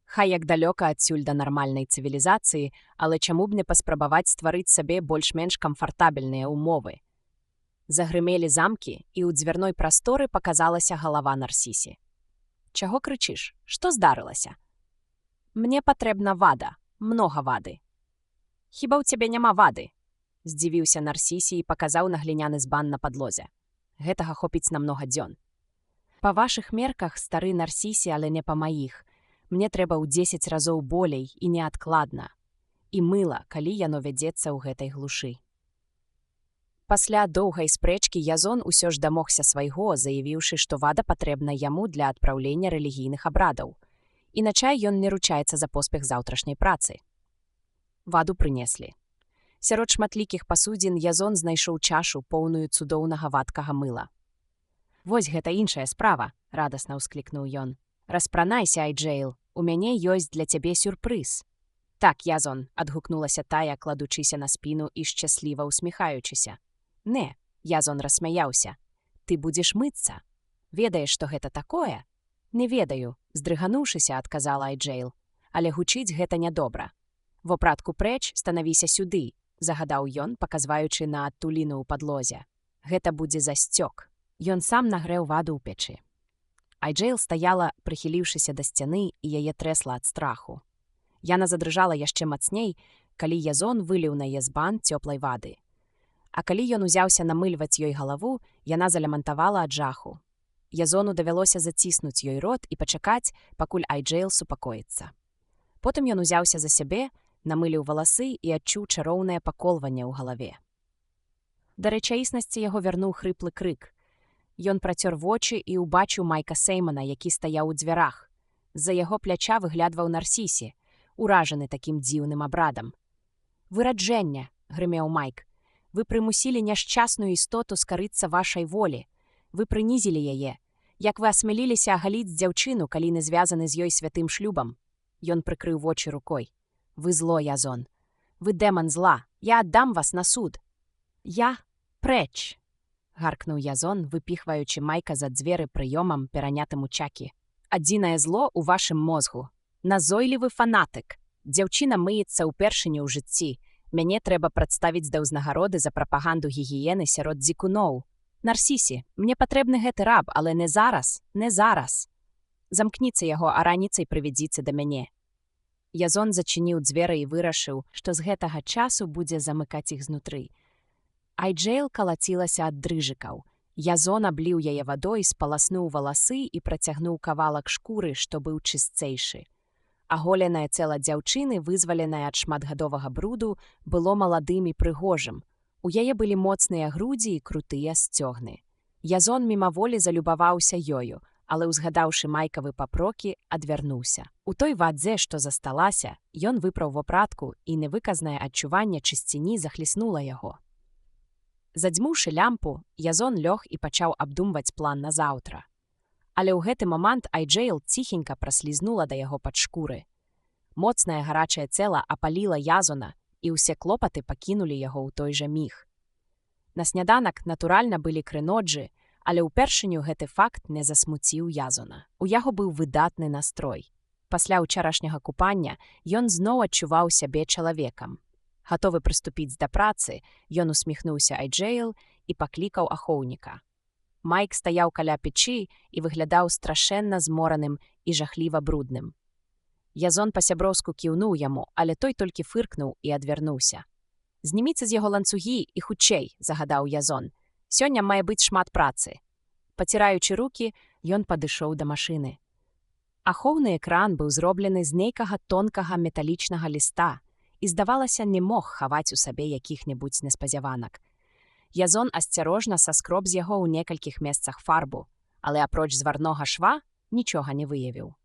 Хай як далёка адсюль да нармальнай цывілізацыі, але чаму б не паспрабаваць стварыць сабе больш-менш камфартабельныя ўмовы. Загрымелі замкі, і ў дзвярной прасторы паказалася галава Нарсісі. «Чаго крычыш? Што здарылася?» «Мне патрэбна вада, многа вады». «Хіба ў цябе няма вады?» Здзівіўся Нарсісі і паказаў на гліняны збан на падлозе. «Гэтага хопіць на многа дзён». «Па вашых мерках, стары Нарсісі, але не па маіх. Мне трэба ў 10 разоў болей і неадкладна. І мыла, калі яно вядзецца ў гэтай глушы». Пасля доўгай спрэчкі Язон усё ж дамогся свайго, заявіўшы, што вада патрэбна яму для адпраўлення рэлігійных абрадаў. Іначай ён не ручаецца за поспех заўтрашняй працы. Ваду прынеслі. Сярод шматлікіх пасудзін Язон знайшоў чашу, поўную цудоўнага вадкага мыла. «Вось гэта іншая справа», — радасна ўсклікнуў ён. «Распранайся, Айджэйл, у мяне ёсць для цябе сюрпрыз». «Так, Язон», — адгукнулася тая, кладучыся на спіну і шчасліва усміхаючыся. «Не», — Язон рассмяяўся. «Ты будзеш мыцца. Ведаеш, што гэта такое?» «Не ведаю», — здрыгануўшыся, адказала Айджэйл. «Але гучыць гэта нядобра. Вопратку прэч, станавіся сюды», — загадаў ён, паказваючы на адтуліну ў падлозе. «Гэта будзе засцёк». Ён сам нагрэў ваду ў печы. Айджэйл стаяла, прыхіліўшыся да сцяны, і яе трэсла ад страху. Яна задрыжала яшчэ мацней, калі Язон выліў на яе збан цёплай вады. А калі ён узяўся намыльваць ёй галаву, яна залямантавала ад жаху. Язону давялося заціснуць ёй рот і пачакаць, пакуль Айджэйл супакоіцца. Потым ён узяўся за сябе, намыліў валасы і адчуў чароўнае паколванне ў галаве. Да рэчаіснасці яго вярнуў хрыплы крык. Ён працёр вочы і ўбачыў Майка Сеймана, які стаяў у дзвярах. З-за яго пляча выглядваў Нарсісі, уражаны такім дзіўным абрадам. «Выраджэнне!» — грымеў Майк. «Вы прымусілі няшчасную істоту скарыцца вашай волі. Вы прынізілі яе. Як вы асмяліліся агаліць дзяўчыну, калі не звязаны з ёй святым шлюбам?» Ён прыкрыў вочы рукой. «Вы зло, Язон. Вы дэман зла. Я аддам вас на суд». «Я прэч!» — гаркнуў Язон, выпіхваючы Майка за дзверы прыёмам, перанятым у Чакі. «Адзінае зло ў вашым мозгу. Назойлівы фанатык. Дзяўчына мыецца ўпершыню ў жыцці. Мяне трэба прадставіць да ўзнагароды за прапаганду гігіены сярод дзікуноў. Нарсісі, мне патрэбны гэты раб, але не зараз, не зараз. Замкніце яго, а раніцай прывядзіце да мяне». Язон зачыніў дзверы і вырашыў, што з гэтага часу будзе замыкаць іх знутры. Айджэйл калацілася ад дрыжыкаў. Язон абліў яе вадой, спаласнуў валасы і працягнуў кавалак шкуры, што быў чысцейшы. Аголенае цела дзяўчыны, вызваленае ад шматгадовага бруду, было маладым і прыгожым. У яе былі моцныя грудзі і крутыя сцёгны. Язон мімаволі залюбаваўся ёю, але, узгадаўшы майкавы папрокі, адвярнуўся. У той вадзе, што засталася, ён выпраў вопратку, і невыказнае адчуванне чысціні захліснула яго. Задзьмуўшы лямпу, Язон лёг і пачаў абдумваць план на заўтра. Але ў гэты момант Айджэйл ціхенька праслізнула да яго пад шкуры. Моцнае гарачае цела апаліла Язона, і ўсе клопаты пакінулі яго ў той жа міг. На сняданак, натуральна, былі крыноджы, але ўпершыню гэты факт не засмуціў Язона. У яго быў выдатны настрой. Пасля ўчарашняга купання ён зноў адчуваў сябе чалавекам. Гатовы прыступіць да працы, ён усміхнуўся Айджэйл і паклікаў ахоўніка. Майк стаяў каля печы і выглядаў страшэнна змораным і жахліва брудным. Язон па-сяброўску кіўнуў яму, але той толькі фыркнуў і адвярнуўся. «Зніміце з яго ланцугі і хутчэй», – загадаў Язон. «Сёння мае быць шмат працы». Паціраючы рукі, ён падышоў да машыны. Ахоўны экран быў зроблены з нейкага тонкага металічнага ліста і, здавалася, не мог хаваць у сабе якіх-небудзь неспадзяванак. Язон асцярожна саскроб з яго ў некалькіх месцах фарбу, але апроч зварнога шва нічога не выявіў.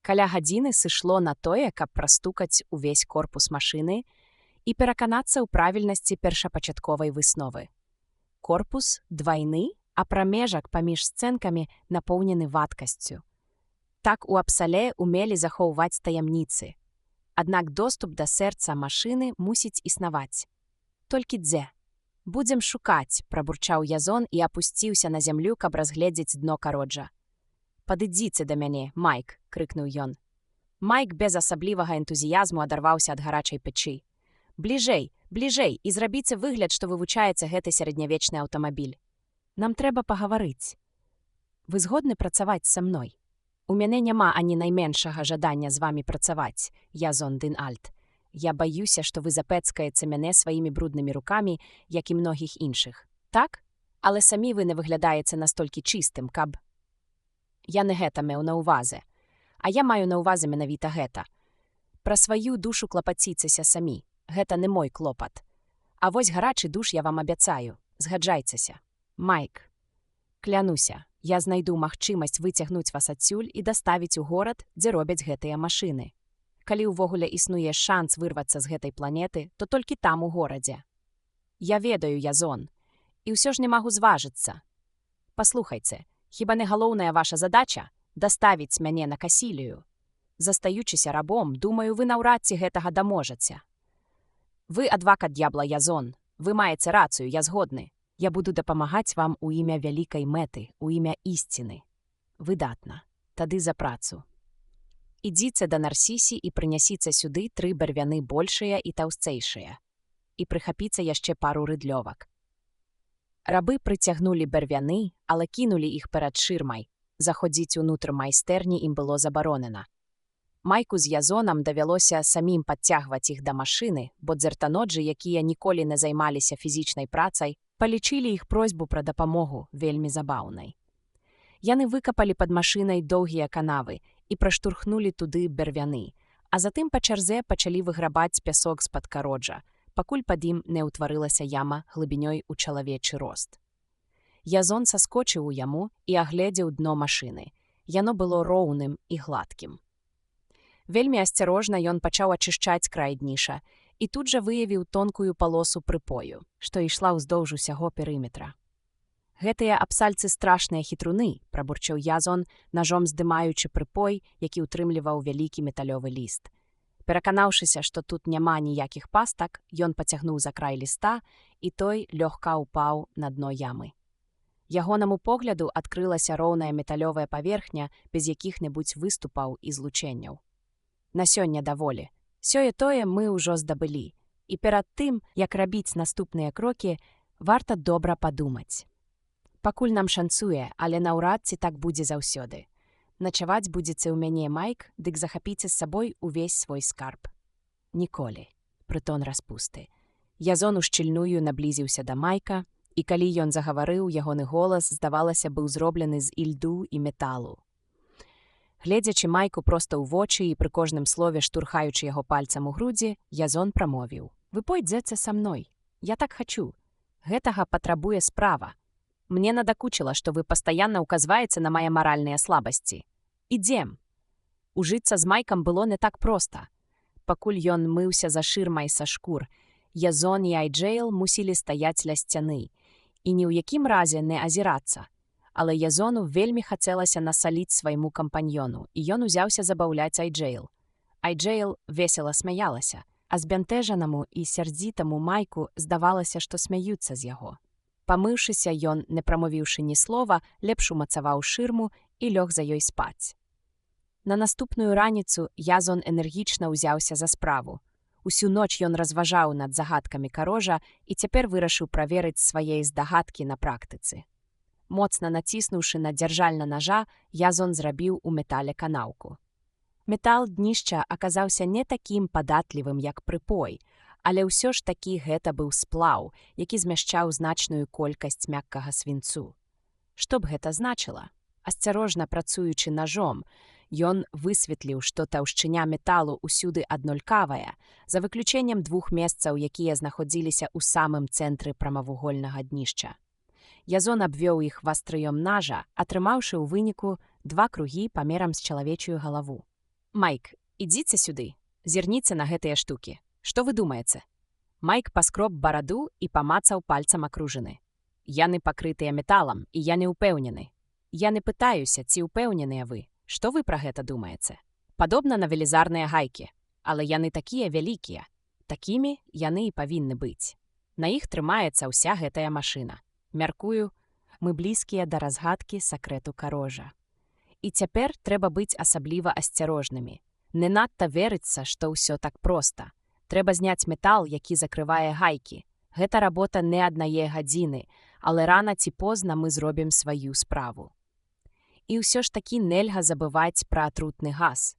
Каля гадзіны сышло на тое, каб прастукаць увесь корпус машыны і пераканацца ў правільнасці першапачатковай высновы. Корпус двайны, а прамежак паміж сцэнкамі напоўнены вадкасцю. Так у Апсале умелі захоўваць таямніцы. Аднак доступ да сэрца машыны мусіць існаваць. Толькі дзе? «Будзем шукаць», – прабурчаў Язон і апусціўся на зямлю, каб разгледзець дно кароджа. «Падыдзіце да мяне, Майк», – крыкнуў ён. Майк без асаблівага энтузіязму адарваўся ад гарачай печы. «Бліжэй, бліжэй, і зрабіце выгляд, што вывучаецца гэты сярэднявечны аўтамабіль. Нам трэба пагаварыць. Вы згодны працаваць са мной? У мяне няма ані найменшага жадання з вамі працаваць, Язон дын Альт. Я баюся, што вы запэцкаеце мяне сваімі бруднымі рукамі, як і многіх іншых. Так? Але самі вы не выглядаеце настолькі чыстым, каб... Я не гэта меў на ўвазе. А я маю на ўвазе менавіта гэта. Пра сваю душу клапаціцеся самі. Гэта не мой клопат. А вось гарачы душ я вам абяцаю. Згаджайцеся. Майк. Клянуся, я знайду магчымасць выцягнуць вас адсюль і даставіць у горад, дзе робяць гэтыя машыны. Калі ўвогуле існуе шанс вырвацца з гэтай планеты, то толькі там у горадзе. Я ведаю, Язон, і ўсё ж не магу зважыцца. Паслухайце, хіба не галоўная ваша задача – даставіць мяне на Касілію? Застаючыся рабом, думаю, вы наўрад ці гэтага даможаце. Вы адвакат д'ябла, Язон. Вы маеце рацыю, я згодны. Я буду дапамагаць вам у імя вялікай мэты, у імя ісціны. Выдатна. Тады за працу. Ідзіце да Нарсісі і прынясіце сюды 3 барвяны большыя і таўсцэйшыя. І прыхапіце яшчэ пару рыдлёвак. Рабы прыцягнулі барвяны, але кінулі іх перад шырмай. Заходзіць унутр майстэрні ім было забаронена. Майку з Язонам давялося самім падцягваць іх да машыны, бо дзертаноджы, якія ніколі не займаліся фізічнай працай, палічылі іх просьбу пра дапамогу вельмі забаўнай. Яны выкапалі пад машынай доўгія канавы і праштурхнулі туды барвяны, а затым па чарзе пачалі выграбаць пясок з-пад кароджа, пакуль пад ім не ўтварылася яма глыбінёй у чалавечы рост. Язон саскочыў у яму і агледзеў дно машыны. Яно было роўным і гладкім. Вельмі асцярожна ён пачаў ачышчаць край дніша і тут жа выявіў тонкую палосу прыпою, што ішла ўздоўж усяго перыметра. «Гэтыя апсальцы страшныя хітруны», – прабурчаў Язон, нажом здымаючы прыпой, які ўтрымліваў вялікі металёвы ліст. Пераканаўшыся, што тут няма ніякіх пастак, ён пацягнуў за край ліста, і той лёгка ўпаў на дно ямы. Ягонаму погляду адкрылася роўная металёвая паверхня без якіх-небудзь выступаў і злучэнняў. На сёння даволі. Сёе-тое мы ўжо здабылі. І перад тым, як рабіць наступныя крокі, варта добра падумаць. Пакуль нам шанцуе, але наўрад ці так будзе заўсёды. Начаваць будзеце ў мяне, Майк, дык захапіце з сабой увесь свой скарб. Ніколі. Прытон распусты. Язон ушчыльную наблізіўся да Майка, і калі ён загаварыў, ягоны голас, здавалася, быў зроблены з ільду і металу. Гледзячы Майку проста ў вочы і пры кожным слове штурхаючы яго пальцам у грудзі, Язон прамовіў: «Вы пойдзеце са мной. Я так хачу. Гэтага патрабуе справа. Мне надакучыла, што вы пастаянна ўказваеце на мае маральныя слабасці. Ідзем». Ужыцца з Майкам было не так проста. Пакуль ён мыўся за шырмай са шкур, Язон і Айджейл мусілі стаяць ля сцяны і ні ў якім разе не азірацца. Але Язону вельмі хацелася насаліць свайму кампаньёну, і ён узяўся забаўляць Айджейл. Айджейл весела смяялася, а збянтэжанаму і сярдзітаму Майку здавалася, што смяюцца з яго. Памыўшыся, ён, не прамовіўшы ні слова, лепш умацаваў шырму і лёг за ёй спаць. На наступную раніцу Язон энергічна ўзяўся за справу. Усю ноч ён разважаў над загадкамі карожа і цяпер вырашыў праверыць свае здагадкі на практыцы. Моцна націснуўшы на дзяржальна нажа, Язон зрабіў у метале канаўку. Метал днішча аказаўся не такім падатлівым, як прыпой, але ўсё ж такі гэта быў сплаў, які змяшчаў значную колькасць мяккага свінцу. Што б гэта значыла? Асцярожна працуючы нажом, ён высветліў, што таўшчыня металу ўсюды аднолькавая, за выключэннем 2 месцаў, якія знаходзіліся ў самым цэнтры прамавугольнага днішча. Язон абвёў іх вастрыём нажа, атрымаўшы ў выніку 2 кругі памерам з чалавечую галаву. «Майк, ідзіце сюды, зірніце на гэтыя штукі. Што вы думаеце?» Майк паскроб бараду і памацаў пальцам акружыны. «Яны пакрытыя металам, і я не ўпэўнены. Я не пытаюся, ці ўпэўненыя вы. Што вы пра гэта думаеце? Падобна на велізарныя гайкі, але яны такія вялікія. Такімі яны і павінны быць. На іх трымаецца ўся гэтая машына. Мяркую, мы блізкія да разгадкі сакрэту карожа. І цяпер трэба быць асабліва асцярожнымі. Не надта верыцца, што ўсё так проста. Трэба зняць метал, які закрывае гайкі. Гэта работа не аднае гадзіны, але рана ці позна мы зробім сваю справу. І ўсё ж такі нельга забываць пра атрутны газ.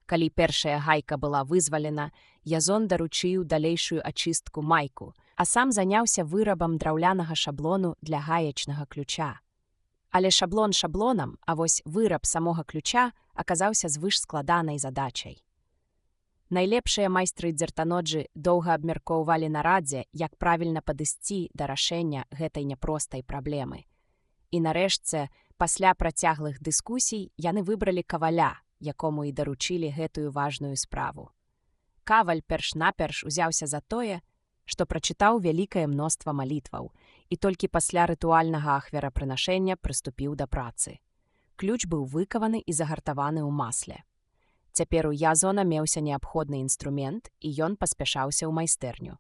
Калі першая гайка была вызвалена, Язон даручыў далейшую ачыстку Майку, а сам заняўся вырабам драўлянага шаблону для гаечнага ключа. Але шаблон шаблонам, а вось выраб самога ключа аказаўся звышскладанай задачай. Найлепшыя майстры дзертаноджы доўга абмяркоўвалі на радзе, як правільна падысці да рашэння гэтай няпростай праблемы. І нарэшце, пасля працяглых дыскусій, яны выбралі каваля, якому і даручылі гэтую важную справу. Каваль перш-наперш узяўся за тое, што прачытаў вялікае мноства малітваў і толькі пасля рытуальнага ахвярапрынашэння прыступіў да працы. Ключ быў выкаваны і загартаваны ў масле. Цяпер у Язона меўся неабходны інструмент, і ён паспяшаўся ў майстэрню.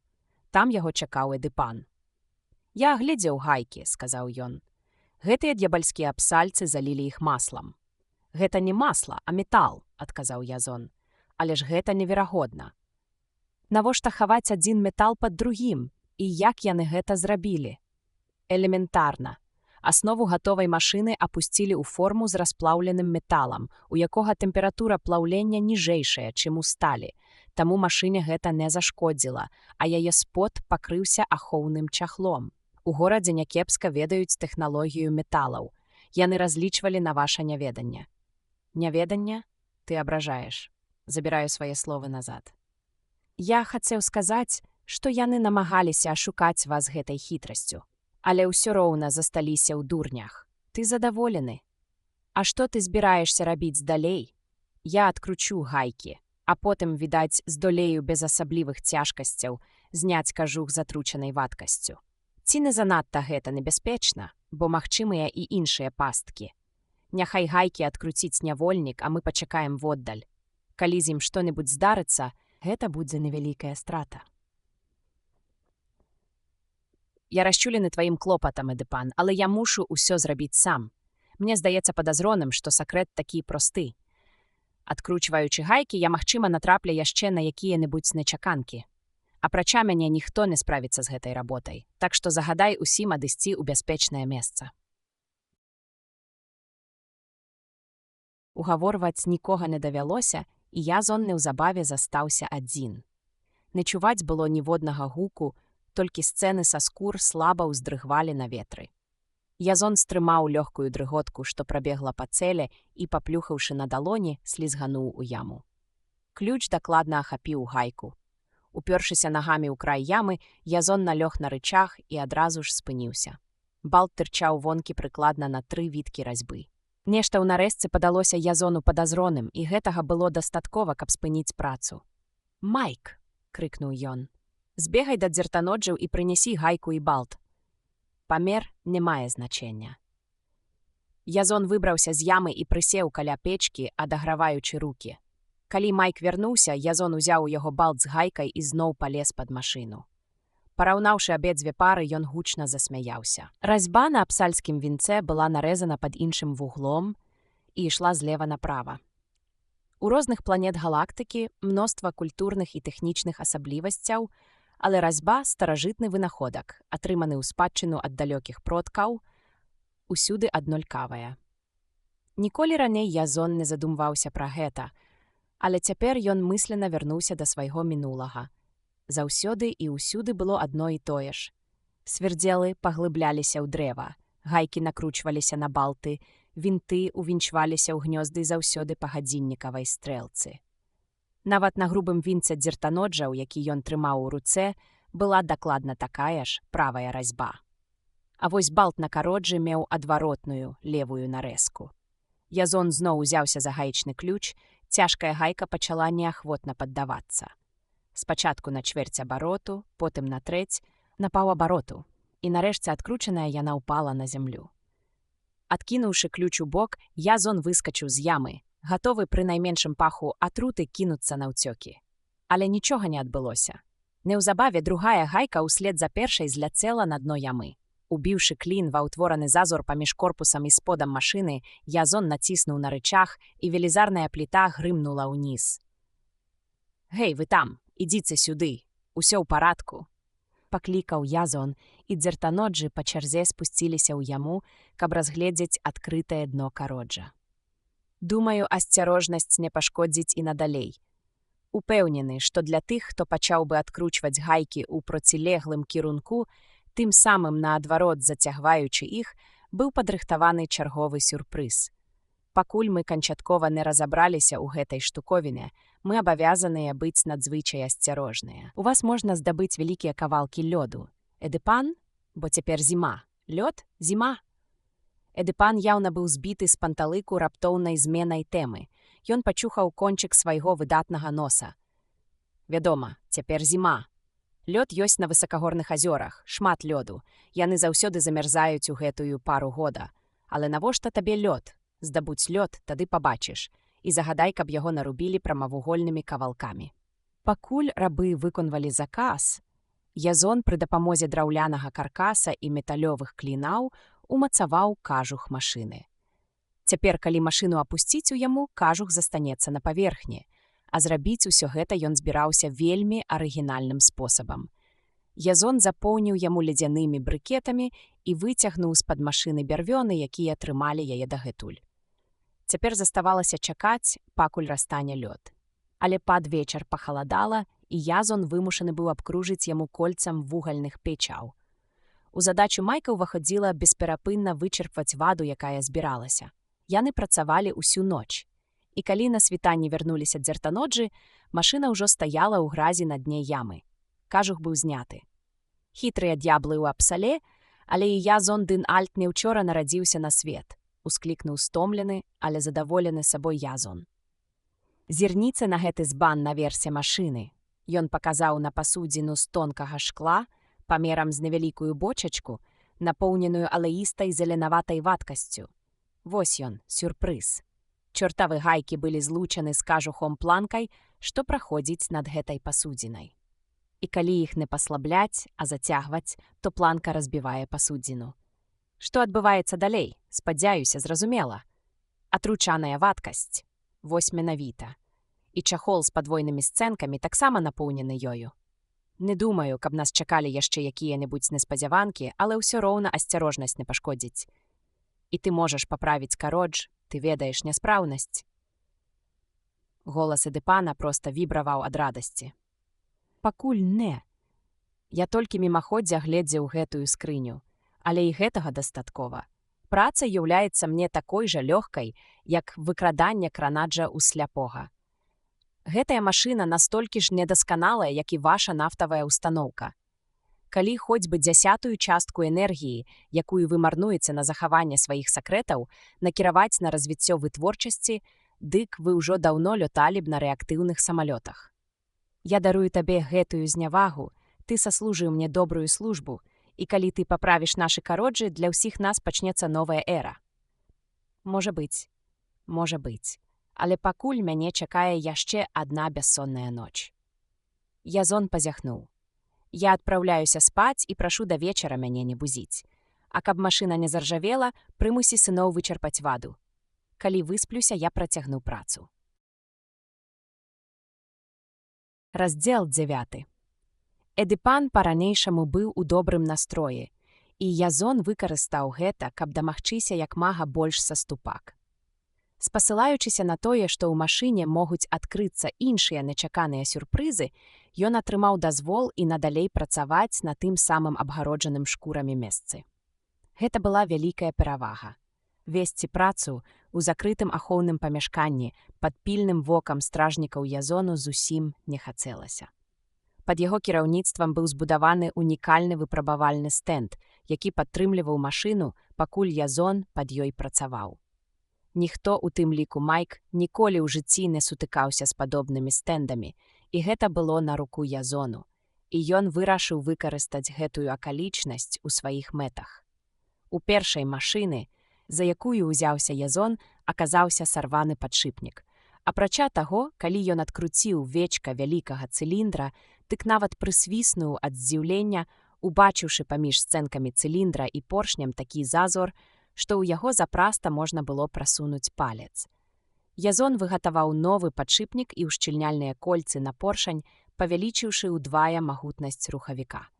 Там яго чакаў Эдыпан. «Я агледзеў гайкі», — сказаў ён. «Гэтыя д'ябальскія абсальцы залілі іх маслам». «Гэта не масла, а метал», — адказаў Язон. «Але ж гэта неверагодна. Навошта хаваць адзін метал пад другім? І як яны гэта зрабілі?» «Элементарна. Аснову гатовай машыны апусцілі ў форму з расплаўленым металам, у якога тэмпература плаўлення ніжэйшая, чым у сталі. Таму машыне гэта не зашкодзіла, а яе спод пакрыўся ахоўным чахлом. У горадзе някепска ведаюць тэхналогію металаў. Яны разлічвалі на ваша няведанне». «Няведанне? Ты абражаеш. Забіраю свае словы назад. Я хацеў сказаць, што яны намагаліся ашукаць вас гэтай хітрасцю, але ўсё роўна засталіся ў дурнях. Ты задаволены? А што ты збіраешся рабіць далей? Я адкручу гайкі, а потым, відаць, здолею без асаблівых цяжкасцяў зняць кажух затручанай вадкасцю. Ці не занадта гэта небяспечна, бо магчымыя і іншыя пасткі. Няхай гайкі адкруціць нявольнік, а мы пачакаем воддаль. Калі з ім што-небудзь здарыцца, гэта будзе невялікая страта». «Я расчулены тваім клопатам, Эдыпан, але я мушу ўсё зрабіць сам. Мне здаецца падазроным, што сакрэт такі просты. Адкручваючы гайкі, я, магчыма, натрапля яшчэ на якія-небудзь нечаканкі. Апрача мяне ніхто не справіцца з гэтай работай, так што загадай усім адысці ў бяспечнае месца». Угаворваць нікога не давялося, і Язон неўзабаве застаўся адзін. Не чуваць было ніводнага гуку, толькі сцэны са скур слаба ўздрыгвалі на ветры. Язон стрымаў лёгкую дрыготку, што прабегла па цэле і, паплюхаўшы на далоні, слізгануў у яму. Ключ дакладна ахапіў гайку. Упёршыся нагамі ў край ямы, Язон налёг на рычаг і адразу ж спыніўся. Балт тырчаў вонкі прыкладна на 3 віткі разьбы. Нешта ў нарэзцы падалося Язону падазроным, і гэтага было дастаткова, каб спыніць працу. «Майк!» — крыкнуў ён. «Збегай да дзертаноджаў і прынясі гайку і балт. Памер не мае значення». Язон выбраўся з ямы і прысеў каля печкі, адаграваючы рукі. Калі Майк вярнуўся, Язон узяў у яго балт з гайкай і зноў палез пад машыну. Параўнаўшы абедзве пары, ён гучна засмяяўся. Разьба на апсальскім вінцэ была нарэзана пад іншым вуглом і ішла злева направа. У розных планет галактыкі мноства культурных і тэхнічных асаблівасцяў, але разьба — старажытны вынаходак, атрыманы ў спадчыну ад далёкіх продкаў, усюды аднолькавая. Ніколі раней Язон не задумваўся пра гэта, але цяпер ён мыслена вярнуўся да свайго мінулага. Заўсёды і ўсюды было адно і тое ж. Свердзелы паглыбляліся ў дрэва, гайкі накручваліся на балты, вінты увінчваліся ў гнёзды заўсёды па гадзіннікавай стрэлцы. Нават на грубым вінце дзертаноджаў, які ён трымаў у руцэ, была дакладна такая ж правая разьба. А вось балт на кароджы меў адваротную левую нарэзку. Язон зноў узяўся за гаечны ключ, цяжкая гайка пачала неахвотна паддавацца. Спачатку на чвэрць абароту, потым на трэць, на паўабароту, і нарэшце адкручаная яна ўпала на зямлю. Адкінуўшы ключ у бок, Язон выскачыў з ямы, гатовы пры найменшым паху атруты кінуцца наўцёкі. Але нічога не адбылося. Неўзабаве другая гайка ўслед за першай зляцела на дно ямы. Убіўшы клін ва ўтвораны зазор паміж корпусам і сподам машыны, Язон націснуў на рычаг, і велізарная пліта грымнула ўніз. «Гэй, вы там, ідзіце сюды, усё ў парадку!» Паклікаў Язон, і дзертаноджы па чарзе спусціліся ў яму, каб разгледзець адкрытае дно кароджа. «Думаю, асцярожнасць не пашкодзіць і надалей. Упэўнены, што для тых, хто пачаў бы адкручваць гайкі ў процілеглым кірунку, тым самым наадварот зацягваючы іх, быў падрыхтаваны чарговы сюрпрыз. Пакуль мы канчаткова не разабраліся ў гэтай штуковіне, мы абавязаныя быць надзвычай асцярожныя. У вас можна здабыць вялікія кавалкі лёду. Эдыпан? Бо цяпер зіма. Лёд? Зіма. Эдыпан яўна быў збіты з панталыку раптоўнай зменай тэмы. Ён пачухаў кончык свайго выдатнага носа. Вядома, цяпер зіма. Лёд ёсць на высакагорных азёрах, шмат лёду. Яны заўсёды замярзаюць у гэтую пару года. Але навошта табе лёд? Здабуць лёд, тады пабачыш. І загадай, каб яго нарубілі прамавугольнымі кавалкамі. Пакуль рабы выконвалі заказ, Язон пры дапамозе драўлянага каркаса і металёвых клінаў умацаваў кажух машыны. Цяпер, калі машыну апусціць у яму, кажух застанецца на паверхні, а зрабіць усё гэта ён збіраўся вельмі арыгінальным спосабам. Язон запоўніў яму ледзянымі брыкетамі і выцягнуў з-пад машыны бярвёны, якія трымалі яе дагэтуль. Цяпер заставалася чакаць, пакуль растане лёд. Але пад вечар пахаладала, і Язон вымушаны быў абкружыць яму кольцам вугальных печаў. У задачу Майка ўваходзіла бесперапынна вычерпваць ваду, якая збіралася. Яны працавалі ўсю ноч. І калі на світанні вярнуліся дзертаноджы, машына ўжо стаяла ў гразі на дне ямы. Кажух быў зняты. Хітрыя д'яблы ў апсале, але і Язон дын Альт не ўчора нарадзіўся на свет. Усклікнуў стомлены, але задаволены сабой Язон. Зірніце на гэты збан наверсе машыны. Ён паказаў на пасудзіну з тонкага шкла, памерам з невялікую бочачку, напоўненую алеістай зеленаватай вадкасцю. Вось ён, сюрпрыз. Чортавы гайкі былі злучаны з кажухом планкай, што праходзіць над гэтай пасудзінай. І калі іх не паслабляць, а зацягваць, то планка разбівае пасудзіну. Што адбываецца далей? Спадзяюся, зразумела. Атручаная вадкасць. Вось менавіта. І чахол з падвойнымі сцэнкамі таксама напоўнены ёю. Не думаю, каб нас чакалі яшчэ якія-небудзь неспадзяванкі, але ўсё роўна асцярожнасць не пашкодзіць. І ты можаш паправіць кародж, ты ведаеш няспраўнасць. Голас Эдыпана проста вібраваў ад радасці. Пакуль не. Я толькі мімаходдзя гледзеў гэтую скрыню. Але і гэтага дастаткова. праца з'яўляецца мне такой жа лёгкай, як выкраданне кранаджа ў сляпога. Гэтая машына настолькі ж недасканалая, як і ваша нафтавая ўстаноўка. Калі хоць бы 10% частку энергіі, якую вы марнуеце на захаванне сваіх сакрэтаў, накіраваць на развіццё вытворчасці, дык вы ўжо даўно лёталі б на рэактыўных самалётах. Я дарую табе гэтую знявагу, ты саслужыў мне добрую службу, і калі ты паправіш нашы кароджы, для ўсіх нас пачнецца новая эра. Можа быць, але пакуль мяне чакае яшчэ адна бяссонная ноч. Язон пазяхнуў. Я адпраўляюся спаць і прашу да вечара мяне не будзіць. А каб машына не заржавела, прымусі сыноў вычарпаць ваду. Калі высплюся, я працягну працу. Раздзел 9. Эдыпан па-ранейшаму быў у добрым настроі, і Язон выкарыстаў гэта, каб дамагчыся як мага больш саступак. Спасылаючыся на тое, што ў машыне могуць адкрыцца іншыя нечаканыя сюрпрызы, ён атрымаў дазвол і надалей працаваць на тым самым абгароджаным шкурамі месцы. Гэта была вялікая перавага. Весці працу ў закрытым ахоўным памяшканні пад пільным вокам стражнікаў Язону зусім не хацелася. Пад яго кіраўніцтвам быў збудаваны унікальны выпрабавальны стэнд, які падтрымліваў машыну, пакуль Язон пад ёй працаваў. Ніхто, у тым ліку Майк, ніколі ў жыцці не сутыкаўся з падобнымі стэндамі, і гэта было на руку Язону, і ён вырашыў выкарыстаць гэтую акалічнасць у сваіх мэтах. У першай машыны, за якую ўзяўся Язон, аказаўся сарваны падшипнік. Апрача таго, калі ён адкруціў вечка вялікага цыліндра, дык нават прысвіснуў ад здзіўлення, убачыўшы паміж сцэнкамі цыліндра і поршнем такі зазор, што ў яго запраста можна было прасунуць палец. Язон выгатаваў новы падшипнік і ўшчыльняльныя кольцы на поршань, павялічыўшы ўдвая магутнасць рухавіка.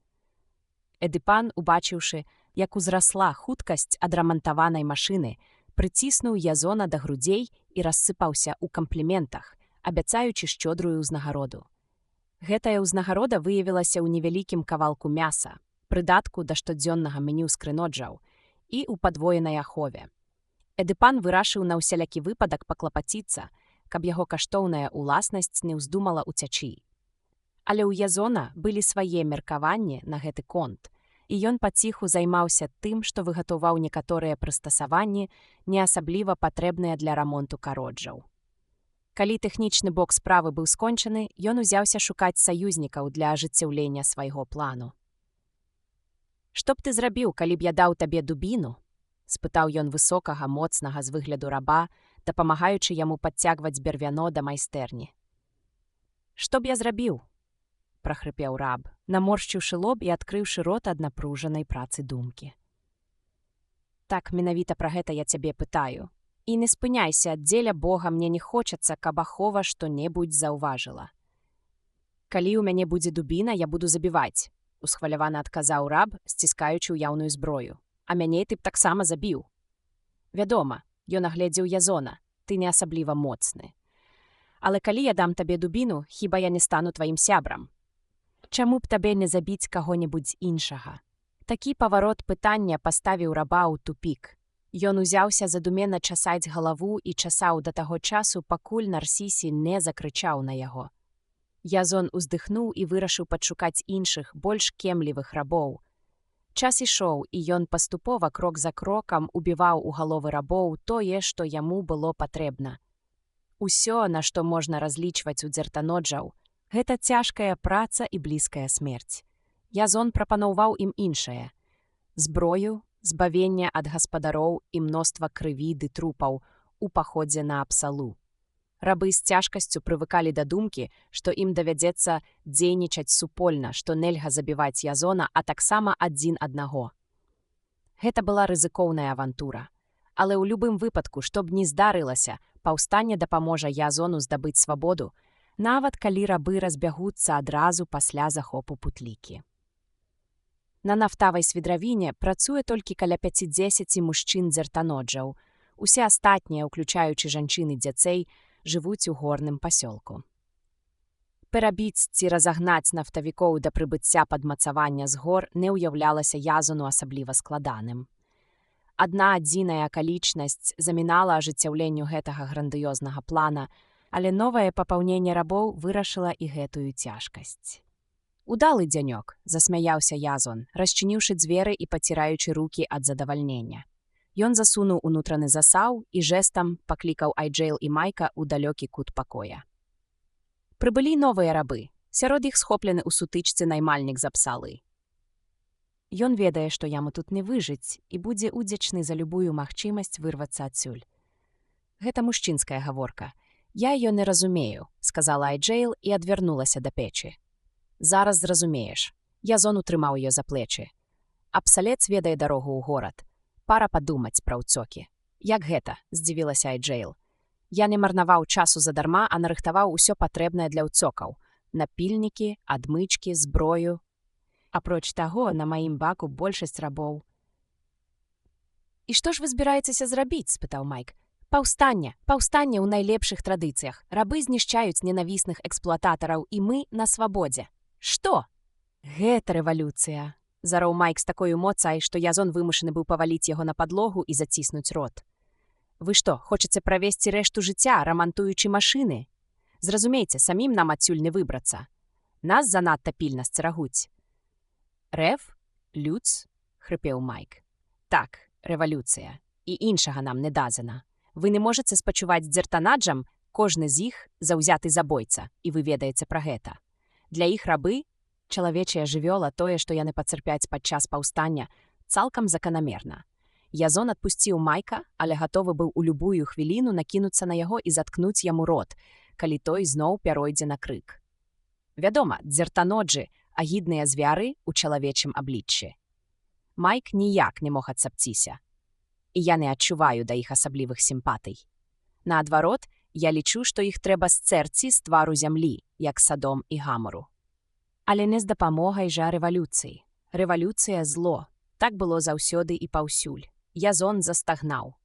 Эдыпан, убачыўшы, як узрасла хуткасць адрамантаванай машыны, прыціснуў Язона да грудзей і рассыпаўся ў кампліментах, абяцаючы шчодрую ўзнагароду. Гэтая ўзнагарода выявілася ў невялікім кавалку мяса, прыдатку да штодзённага меню скрыноджаў, і ў падвоенай ахове. Эдыпан вырашыў на ўсялякі выпадак паклапаціцца, каб яго каштоўная ўласнасць не ўздумала ўцячы. Але ў Язона былі свае меркаванні на гэты конт, і ён паціху займаўся тым, што выгатаваў некаторыя прыстасаванні, не асабліва патрэбныя для рамонту кароджаў. Калі тэхнічны бок справы быў скончаны, ён узяўся шукаць саюзнікаў для ажыццяўлення свайго плану. «Што б ты зрабіў, калі б я даў табе дубіну?» – спытаў ён высокага, моцнага з выгляду раба, дапамагаючы яму падцягваць бервяно да майстэрні. «Што б я зрабіў?» – прахрыпеў раб, наморшчыўшы лоб і адкрыўшы рот ад напружанай працы думкі. «Так, менавіта пра гэта я цябе пытаю. І не спыняйся, дзеля Бога мне не хочацца, каб ахова што-небудзь заўважыла. Калі ў мяне будзе дубіна, я буду забіваць», – усхвалявана адказаў раб, сціскаючы ўяўную зброю. «А мяне ты б таксама забіў». «Вядома», – ён агледзеў Язона, – «ты не асабліва моцны. Але калі я дам табе дубіну, хіба я не стану тваім сябрам? Чаму б табе не забіць каго-небудзь іншага?» Такі паварот пытання паставіў раба ў тупік. Ён узяўся задумена часаць галаву і часаў да таго часу, пакуль Нарсісі не закрычаў на яго. Язон уздыхнуў і вырашыў падшукаць іншых, больш кемлівых рабоў. Час ішоў, і ён паступова крок за крокам убіваў у галовы рабоў тое, што яму было патрэбна. Усё, на што можна разлічваць у дзертаноджаў, гэта цяжкая праца і блізкая смерць. Язон прапанаваў ім іншае – зброю, збавення ад гаспадароў і мноства крыві ды трупаў у паходзе на Апсалу. Рабы з цяжкасцю прывыкалі да думкі, што ім давядзецца дзейнічаць супольна, што нельга забіваць Язона, а таксама адзін аднаго. Гэта была рызыкоўная авантура. Але ў любым выпадку, што б ні здарылася, паўстанне дапаможа Язону здабыць свабоду, нават калі рабы разбягуцца адразу пасля захопу Путлікі. На нафтавай свідравіне працуе толькі каля 5-10 мужчын-дзертаноджаў. Усе астатнія, уключаючы жанчын і дзяцей, жывуць у горным пасёлку. Перабіць ці разагнаць нафтавікоў да прыбыцця падмацавання з гор не ўяўлялася Язону асабліва складаным. Адна адзіная акалічнасць замінала ажыццяўленню гэтага грандыёзнага плана, але новае папаўненне рабоў вырашыла і гэтую цяжкасць. «Удалы дзянёк», – засмяяўся Язон, расчыніўшы дзверы і паціраючы рукі ад задавальнення. Ён засунуў унутраны засаў і жэстам паклікаў Айджэйл і Майка ў далёкі кут пакоя. Прыбылі новыя рабы, сярод іх схоплены ў сутычцы наймальнік з Апсалы. Ён ведае, што яму тут не выжыць і будзе удзячны за любую магчымасць вырвацца адсюль. Гэта мужчынская гаворка. «Я ее не разумею», – сказала Айджэйл і адвярнулася да печы. «Зараз зразумееш». Язон утрымаў ее за плечы. «Апсалец ведае дарогу ў горад. Пара падумаць пра ўцёкі». «Як гэта?» – здзівілася Айджэйл. «Я не марнаваў часу задарма, а нарыхтаваў усё патрэбнае для ўцёкаў. Напільнікі, адмычкі, зброю. Апроч таго, на маім баку большасць рабоў». «І што ж вы збіраецеся зрабіць?» – спытаў Майк. «Паўстанне ў найлепшых традыцыях. Рабы знішчаюць ненавісных эксплуататараў, і мы на свабодзе». «Што?» «Гэта рэвалюцыя», – зароў Майк з такой моцай, што Язон вымушаны быў паваліць яго на падлогу і заціснуць рот. «Вы што, хочаце правесці рэшту жыцця, рамантуючы машыны? Зразумейце, самім нам адсюль не выбрацца. Нас занадта пільна сцерагуць». «Рэв? Люц?» – хрыпеў Майк. «Так, рэвалюцыя. І іншага нам не дадзена. Вы не можаце спачуваць дзертанаджам, кожны з іх заўзяты забойца, і вы ведаеце пра гэта. Для іх рабы, чалавечая жывёла, тое, што яны пацярпяць падчас паўстання, цалкам заканамерна». Язон адпусціў Майка, але гатовы быў у любую хвіліну накінуцца на яго і заткнуць яму рот, калі той зноў пяройдзе на крык. Вядома, дзертаноджы – агідныя звяры ў чалавечым абліччы. Майк ніяк не мог адсапціся. І я не адчуваю да іх асаблівых сімпатый. Наадварот, я лічу, што іх трэба сцэрці з твару зямлі, як Садом і Гамору. Але не з дапамогай жа рэвалюцыі. Рэвалюцыя – зло. Так было заўсёды і паўсюль. Язон застагнаў.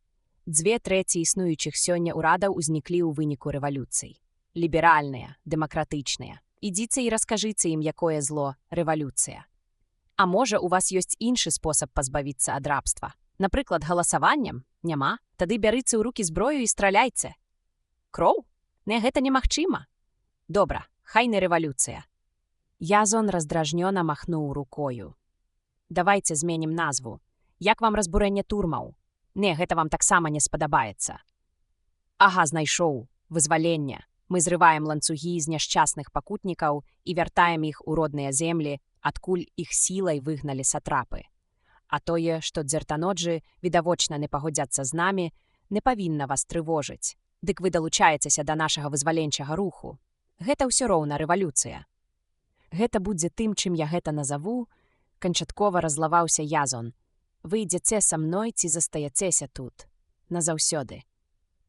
2/3 існуючых сёння ўрадаў узніклі ў выніку рэвалюцый. Ліберальныя, дэмакратычныя. Ідзіце і раскажыце ім, якое зло – рэвалюцыя. А можа, у вас ёсць іншы спосаб пазбавіцца ад рабства? Напрыклад, галасаваннем? Няма? Тады бярыце ў рукі зброю і страляйце. Кроў? Не, гэта немагчыма. Добра, хай не рэвалюцыя. Язон раздражнёна махнуў рукою. «Давайце зменім назву. Як вам разбурэнне турмаў? Не, гэта вам таксама не спадабаецца». «Ага, знайшоў. Вызваленне. Мы зрываем ланцугі з няшчасных пакутнікаў і вяртаем іх у родныя землі, адкуль іх сілай выгналі сатрапы. А тое, што дзертаноджы відавочна не пагодзяцца з намі, не павінна вас трывожыць. Дык вы далучаецеся да нашага вызваленчага руху. Гэта ўсё роўна рэвалюцыя». «Гэта будзе тым, чым я гэта назаву», – канчаткова разлаваўся Язон. «Вы ідзеце са мной ці застаяцеся тут. Назаўсёды.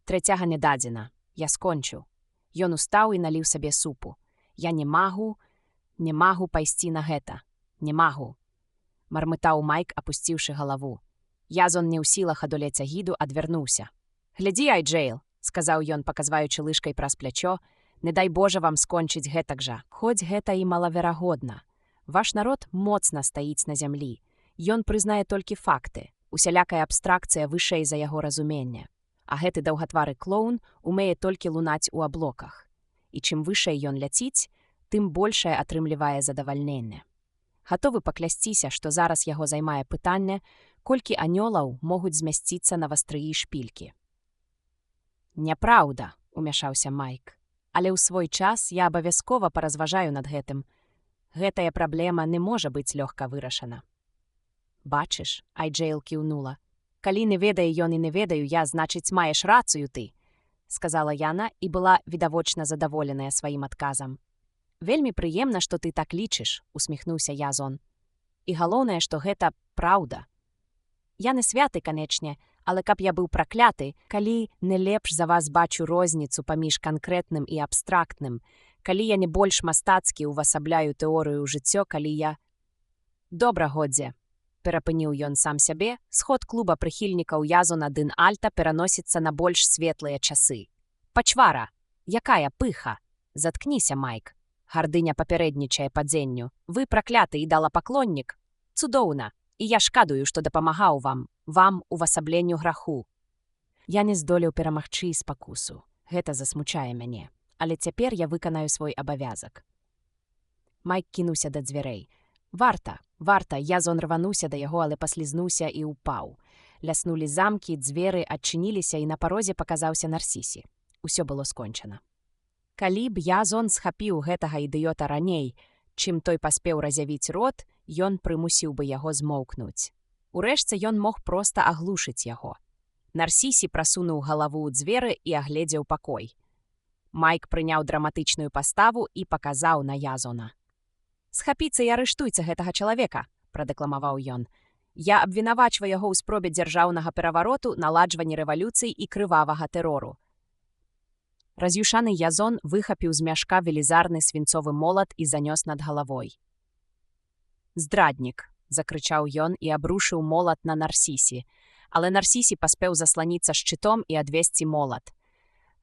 Трэцяга не дадзена. Я скончу». Ён устаў і наліў сабе супу. «Я не магу пайсці на гэта. Не магу», – мармытаў Майк, апусціўшы галаву. Язон не ў сілах адолець агіду, адвярнуўся. «Глядзі, Айджэйл», – сказаў ён, паказваючы лыжкай праз плячо, «не дай Божа вам скончыць гэтак жа. Хоць гэта і малаверагодна. Ваш народ моцна стаіць на зямлі. Ён прызнае толькі факты. Усялякая абстракцыя вышэй за яго разуменне. А гэты даўгатвары клоун умее толькі лунаць у аблоках. І чым вышэй ён ляціць, тым большае атрымлівае задавальненне. Гатовы паклясціся, што зараз яго займае пытанне, колькі анёлаў могуць змясціцца на вастрыі шпількі. «Няпраўда», – умяшаўся Майк. «Але ў свой час я абавязкова паразважаю над гэтым. Гэтая праблема не можа быць лёгка вырашана». «Бачыш», – Айджэйл кіўнула. «Калі не ведае ён і не ведаю я, значыць, маеш рацыю ты», – сказала яна і была відавочна задаволеная сваім адказам. «Вельмі прыемна, што ты так лічыш», – усміхнуўся Язон. «І галоўнае, што гэта праўда. Я не святы, канечне, але каб я быў пракляты, калі не лепш за вас бачу розніцу паміж канкрэтным і абстрактным, калі я не больш мастацкі ўвасабляю тэорыю ў жыццё, калі я...» «Добра, годзе», – перапыніў ён сам сябе, сход клуба прыхільнікаў Язона дын Альта пераносіцца на больш светлыя часы. «Пачвара! Якая пыха! Заткніся, Майк. Гардыня папярэднічае падзенню. Вы пракляты ідалапаклоннік? Цудоўна. І я шкадую, што дапамагаў вам. вам увасабленню граху. Я не здолеў перамагчы спакусу. Гэта засмучае мяне. Але цяпер я выканаю свой абавязак. Майк кінуўся да дзвярэй. Варта, Язон рвануўся да яго, але паслізнуўся і ўпаў. Ляснулі замкі, дзверы адчыніліся, і на парозе паказаўся Нарсісі. Усё было скончана. Калі б Язон схапіў гэтага ідыёта раней, чым той паспеў разявіць рот, ён прымусіў бы яго змоўкнуць. Урэшце ён мог проста аглушыць яго. Нарсісі прасунуў галаву ў дзверы і агледзеў пакой. Майк прыняў драматычную паставу і паказаў на Язона. «Схапіце і арыштуйце гэтага чалавека», – прадэкламаваў ён. «Я абвінавачваю яго ў спробе дзяржаўнага перавароту, наладжванні рэвалюцыі і крывавага тэрору». Раз'юшаны Язон выхапіў з мяшка велізарны свінцовы молат і занёс над галавой. «Здраднік», – закрычаў ён і абрушыў молат на Нарсісі, але Нарсісі паспеў засланіцца шчытом і адвесці молат.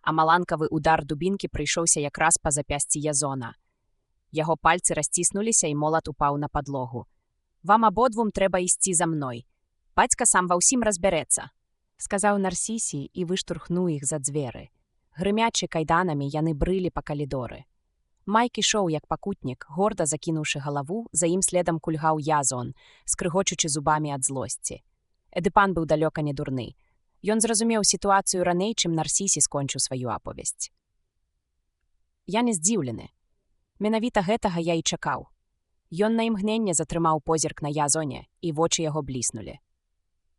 А маланкавы удар дубінкі прыйшоўся якраз па запясці Язона. Яго пальцы расціснуліся, і молат упаў на падлогу. «Вам абодвум трэба ісці за мной. Бацька сам ва ўсім разбярэцца», – сказаў Нарсісі і выштурхнуў іх за дзверы. Грымячы кайданамі, яны брылі па калідоры. Майк ішоў як пакутнік, горда закінуўшы галаву, за ім следам кульгаў Язон, скрыгочучы зубамі ад злосці. Эдыпан быў далёка не дурны. Ён зразумеў сітуацыю раней, чым Нарсісі скончыў сваю аповесць. Я не здзіўлены. Менавіта гэтага я і чакаў. Ён на імгненне затрымаў позірк на Язоне, і вочы яго бліснулі.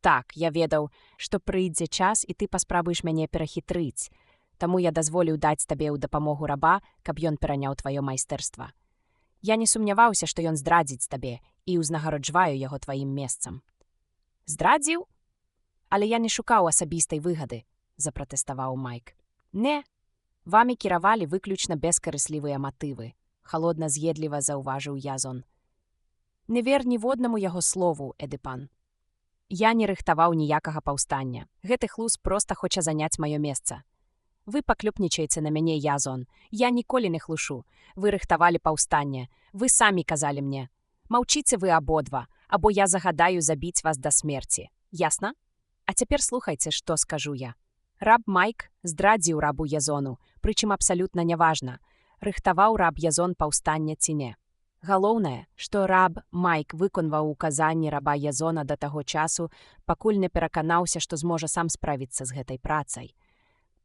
«Так, я ведаў, што прыйдзе час, і ты паспрабуеш мяне перахітрыць, таму я дазволіў даць табе ў дапамогу раба, каб ён пераняў тваё майстэрства. Я не сумняваўся, што ён здрадзіць табе, і ўзнагароджваю яго тваім месцам». «Здрадзіў? Але я не шукаў асабістай выгады», – запратэставаў Майк. «Не, вамі кіравалі выключна бескарыслівыя матывы», – халодна з'едліва заўважыў Язон. «Не вер ніводнаму яго слову, Эдыпан. Я не рыхтаваў ніякага паўстання. Гэты хлус проста хоча заняць маё месца. Вы паклёпнічаеце на мяне, Язон. Я ніколі не хлушу. Вы рыхтавалі паўстанне. Вы самі казалі мне. Маўчыце вы абодва, або я загадаю забіць вас да смерці. Ясна? А цяпер слухайце, што скажу я. Раб Майк здрадзіў рабу Язону, прычым абсалютна няважна, рыхтаваў раб Язон паўстання ці не. Галоўнае, што раб Майк выконваў указанні раба Язона да таго часу, пакуль не пераканаўся, што зможа сам справіцца з гэтай працай.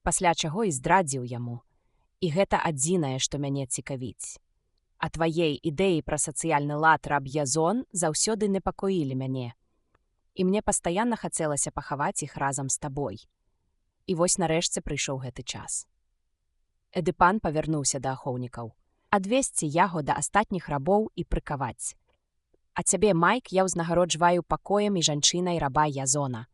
Пасля чаго і здрадзіў яму. І гэта адзінае, што мяне цікавіць. А твае ідэі пра сацыяльны лад, раб Язон, заўсёды непакоілі мяне. І мне пастаянна хацелася пахаваць іх разам з табой. І вось нарэшце прыйшоў гэты час. Эдыпан павярнуўся да ахоўнікаў. Адвесці яго да астатніх рабоў і прыкаваць. А цябе, Майк, я ўзнагароджваю пакоем і жанчынай раба Язона.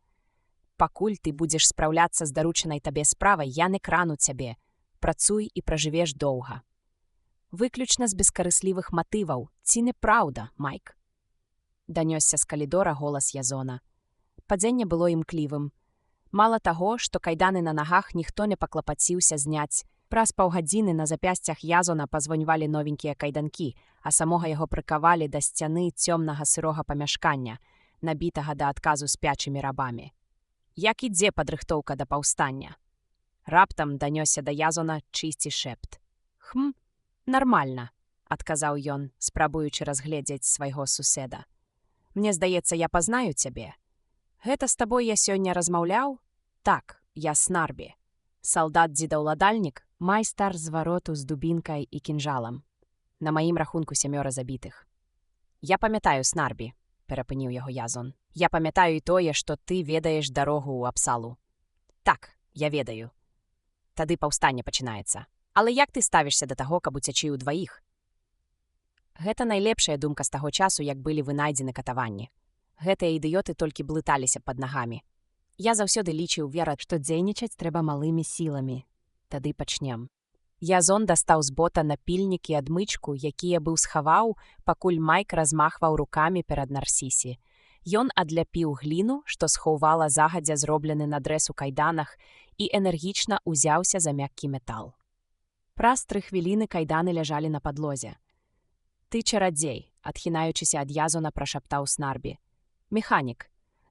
Пакуль ты будзеш спраўляцца з даручанай табе справай, я не крану цябе. Працуй і пражывеш доўга. Выключна з бескарыслівых матываў, ці не праўда, Майк? Данёсся з калідора голас Язона. Падзенне было імклівым. Мала таго, што кайданы на нагах ніхто не паклапаціўся зняць. Праз паўгадзіны на запясцях Язона пазвоньвалі новенькія кайданкі, а самога яго прыкавалі да сцяны цёмнага сырога памяшкання, набітага да адказу спячымі рабамі. Як ідзе падрыхтоўка да паўстання? Раптам данёсся да Язона чысці шэпт. Нармальна, адказаў ён, спрабуючы разгледзець свайго суседа. Мне здаецца, я пазнаю цябе. Гэта з табой я сёння размаўляў? Так, я Снарбі. Салдат-дзідаўладальнік, майстар звароту з дубінкай і кінжалам. На маім рахунку 7 забітых. Я памятаю, Снарбі, перапыніў яго Язон. Я памятаю і тое, што ты ведаеш дарогу ў Апсалу. Так, я ведаю. Тады паўстанне пачынаецца. Але як ты ставішся да таго, каб уцячы ўдваіх? Гэта найлепшая думка з таго часу, як былі вынайдзены катаванні. Гэтыя ідыёты толькі блыталіся пад нагамі. Я заўсёды лічыў, Вера, што дзейнічаць трэба малымі сіламі. Тады пачнем. Язон дастаў з бота напільнік і адмычку, якія быў схаваў, пакуль Майк размахваў рукамі перад Нарсісі. Ён адляпіў гліну, што схоўвала загадзя зроблены надрэз у кайданах, і энергічна ўзяўся за мяккі метал. Праз 3 хвіліны кайданы ляжалі на падлозе. «Ты чарадзей», адхінаючыся ад Язона, прашаптаў Снарбі. «Механік.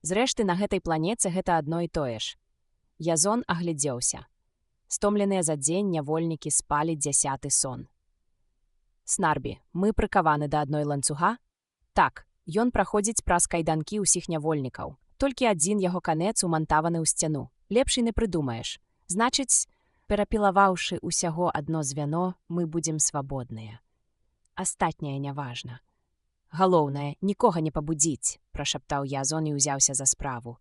Зрэшты, на гэтай планеце гэта адно і тое ж. Язон аглядзеўся. Стомленыя за дзень нявольнікі спалі 10-ы сон. Снарбі, мы прыкаваны да адной ланцуга? Так, ён праходзіць праз кайданкі ўсіх нявольнікаў. Толькі адзін яго канец умантаваны ў сцяну. Лепш і не прыдумаеш. Значыць, перапілаваўшы ўсяго адно звяно, мы будзем свабодныя. Астатняе няважна. Галоўнае, нікога не пабудзіць, прашаптаў Язон і ўзяўся за справу.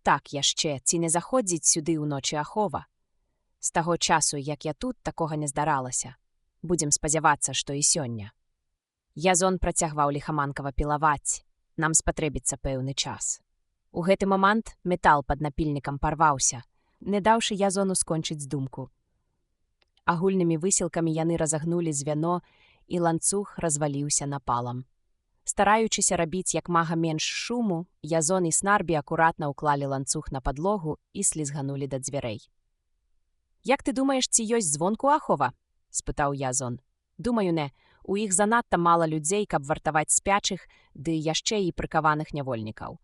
Так, яшчэ, ці не заходзіць сюды ўночы ахова? З таго часу, як я тут, такога не здаралася. Будзем спадзявацца, што і сёння. Язон працягваў ліхаманкава пілаваць. Нам спатрэбіцца пэўны час. У гэты момант метал пад напільнікам парваўся, не даўшы Язону скончыць думку. Агульнымі высілкамі яны разагнулі звяно, і ланцуг разваліўся напалам. Стараючыся рабіць як мага менш шуму, Язон і Снарбі акуратна ўклалі ланцуг на падлогу і слізганулі да дзвярэй. «Як ты думаеш, ці ёсць звонку ахова?» – спытаў Язон. «Думаю, не. У іх занадта мала людзей, каб вартаваць спячых, ды яшчэ і прыкаваных нявольнікаў».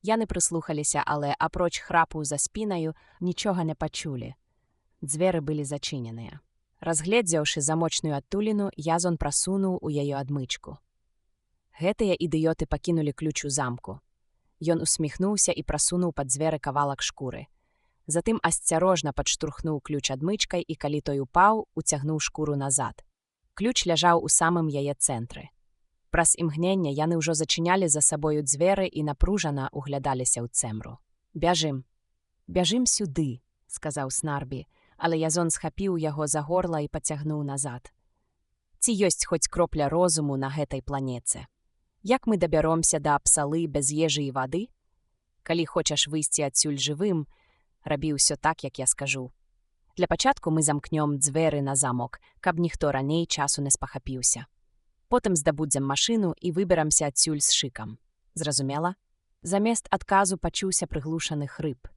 Яны прыслухаліся, але апроч храпу за спінаю нічога не пачулі. Дзверы былі зачыненыя. Разгледзеўшы замочную адтуліну, Язон прасунуў у яе адмычку. Гэтыя ідыёты пакінулі ключ у замку. Ён усміхнуўся і прасунуў пад дзверы кавалак шкуры. Затым асцярожна падштурхнуў ключ адмычкай і, калі той упаў, уцягнуў шкуру назад. Ключ ляжаў у самым яе цэнтры. Праз імгненне яны ўжо зачынялі за сабою дзверы і напружана углядаліся ў цемру. «Бяжым. Бяжым сюды», – сказаў Снарбі, але Язон схапіў яго за горла і пацягнуў назад. «Ці ёсць хоць кропля розуму на гэтай планеце? Як мы дабяромся да Апсалы без ежы і вады? Калі хочаш выйсці адсюль жывым, рабі ўсё так, як я скажу. Для пачатку мы замкнём дзверы на замок, каб ніхто раней часу не спахапіўся. Потым здабудзем машыну і выберамся адсюль з шыкам. Зразумела?» Замест адказу пачуўся прыглушаны хрып.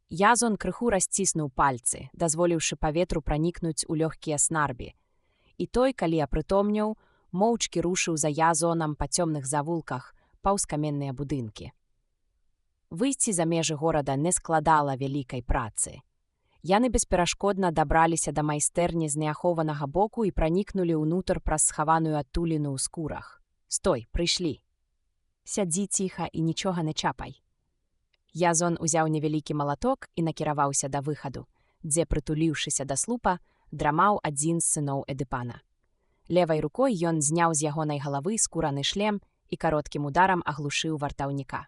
Язон крыху расціснуў пальцы, дазволіўшы паветру пранікнуць у лёгкія Снарбі. І той, калі апрытомнеў, моўчкі рушыў за Язонам па цёмных завулках паўз каменныя будынкі. Выйсці за межы горада не складала вялікай працы. Яны бесперашкодна дабраліся да майстэрні з неахованага боку і пранікнулі ўнутр праз схаваную адтуліну ў скурах. «Стой, прыйшлі. Сядзі ціха і нічога не чапай». Язон узяў невялікі малаток і накіраваўся да выхаду, дзе, прытуліўшыся да слупа, драмаў адзін з сыноў Эдыпана. Левай рукой ён зняў з ягонай галавы скураны шлем і кароткім ударам аглушыў вартаўніка.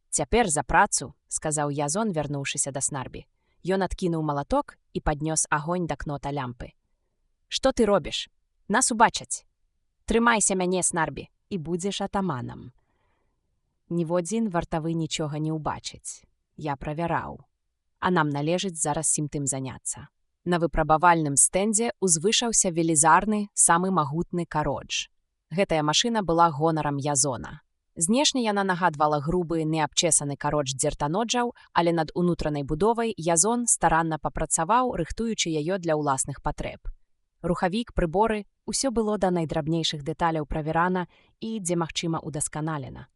«Цяпер за працу», – сказаў Язон, вярнуўшыся да Снарбі. Ён адкінуў малаток і паднёс агонь да кнота лямпы. «Што ты робіш? Нас убачаць! Трымайся мяне, Снарбі, і будзеш атаманам». Ніводзін вартавы нічога не ўбачыць. Я правяраў. А нам належыць зараз сім тым заняцца. На выпрабавальным стэндзе узвышаўся велізарны, самы магутны кародж. Гэтая машына была гонарам Язона. Знешне яна нагадвала грубы, неабчесаны кародж дзертаноджаў, але над унутранай будовай Язон старанна папрацаваў, рыхтуючы яе для ўласных патрэб. Рухавік, прыборы – усё было да найдрабнейшых дэталяў праверана і, дзе магчыма, удасканалена.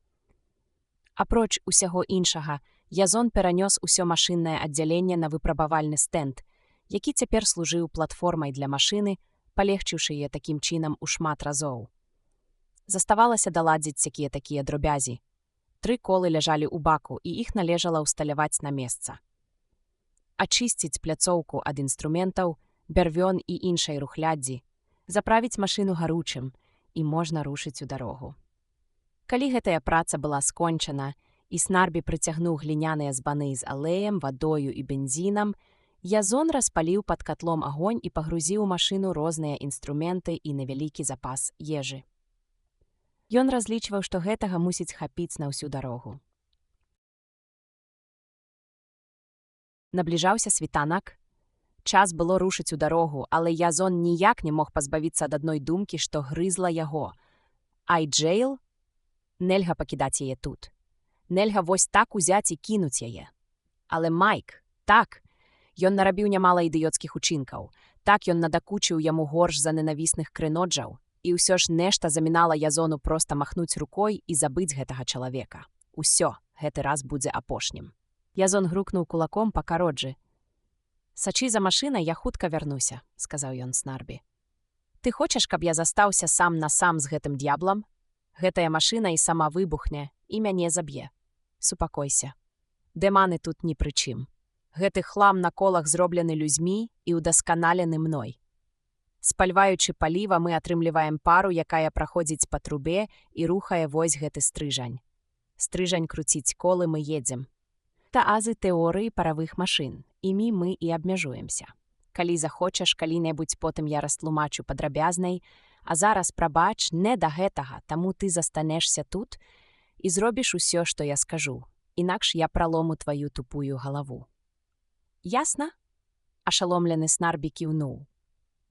Апроч усяго іншага, Язон перанёс усё машыннае аддзяленне на выпрабавальны стэнд, які цяпер служыў платформай для машыны, палегчыўшы яе такім чынам у шмат разоў. Заставаласядаладзіць якія-такія дробязі. 3 колы ляжалі ў баку, і іх належала ўсталяваць на месца. Ачысціць пляцоўку ад інструментаў, бярвён і іншай рухлядзі, заправіць машыну гаручым, і можна рушыць у дарогу. Калі гэтая праца была скончана, і Снарбі прыцягнуў гліняныя збаны з алеем, вадою і бензінам, Язон распаліў пад катлом агонь і пагрузіў у машыну розныя інструменты і невялікі запас ежы. Ён разлічваў, што гэтага мусіць хапіць на ўсю дарогу. Набліжаўся світанак. Час было рушыць у дарогу, але Язон ніяк не мог пазбавіцца ад адной думкі, што грызла яго. Айджэйл? Нельга пакідаць яе тут. Нельга вось так узяць і кінуць яе. Але Майк, так, ён нарабіў нямала ідыёцкіх учынкаў. Так ён надакучыў яму горш за ненавісных крыноджаў. І ўсё ж нешта замінала Язону проста махнуць рукой і забыць гэтага чалавека. Усё, гэты раз будзе апошнім. Язон грукнуў кулаком па кароджы. «Сачы за машынай, я хутка вярнуся», — сказаў ён Снарбі. «Ты хочаш, каб я застаўся сам на сам з гэтым д'яблам? Гэтая машына і сама выбухне, і мяне заб'е. Супакойся. Дэманы тут ні пры чым. Гэты хлам на колах зроблены людзьмі і ўдасканалены мной. Спальваючы паліва, мы атрымліваем пару, якая праходзіць па трубе і рухае вось гэты стрыжань. Стрыжань круціць колы, мы едзем. Таазы тэорыі паравых машын. Імі мы і абмяжуемся. Калі захочаш, калі-небудзь потым я растлумачу падрабязнай, а зараз, прабач, не да гэтага, таму ты застанешся тут і зробіш усё, што я скажу, інакш я пралому тваю тупую галаву». «Ясна?» — ашаломлены Снарбі кіўнуў.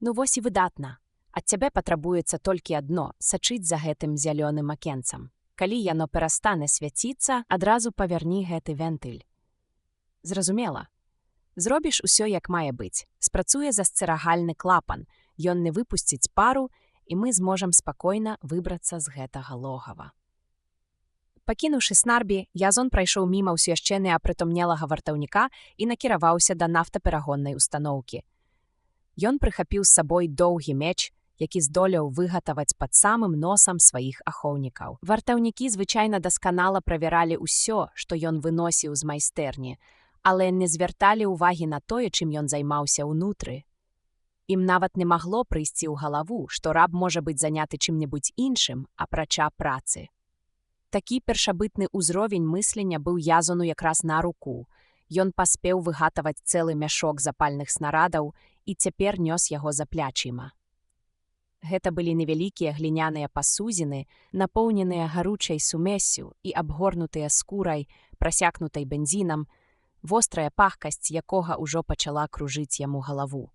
«Ну вось і выдатна. Ад цябе патрабуецца толькі адно — сачыць за гэтым зялёным акенцам. Калі яно перастане свяціцца, адразу павярні гэты вентыль. Зразумела. Зробіш усё, як мае быць. Спрацуе засцерагальны клапан, ён не выпусціць пару, і мы зможам спакойна выбрацца з гэтага логава». Пакінуўшы Снарбі, Язон прайшоў міма ўсё яшчэ неапрытомнелага вартаўніка і накіраваўся да нафтаперагоннай устаноўкі. Ён прыхапіў з сабой доўгі меч, які здолеў выгатаваць пад самым носам сваіх ахоўнікаў. Вартаўнікі звычайна дасканала правяралі ўсё, што ён выносіў з майстэрні, але не звярталі ўвагі на тое, чым ён займаўся ўнутры. Ім нават не магло прыйсці ў галаву, што раб можа быць заняты чым-небудзь іншым, апрача працы. Такі першабытны ўзровень мыслення быў Язону якраз на руку. Ён паспеў выгатаваць цэлы мяшок запальных снарадаў і цяпер нёс яго за плячыма. Гэта былі невялікія гліняныя пасудзіны, напоўненыя гаручай сумессю і абгорнутыя скурай, прасякнутай бензінам, вострая пахкасць якога ўжо пачала кружыць яму галаву.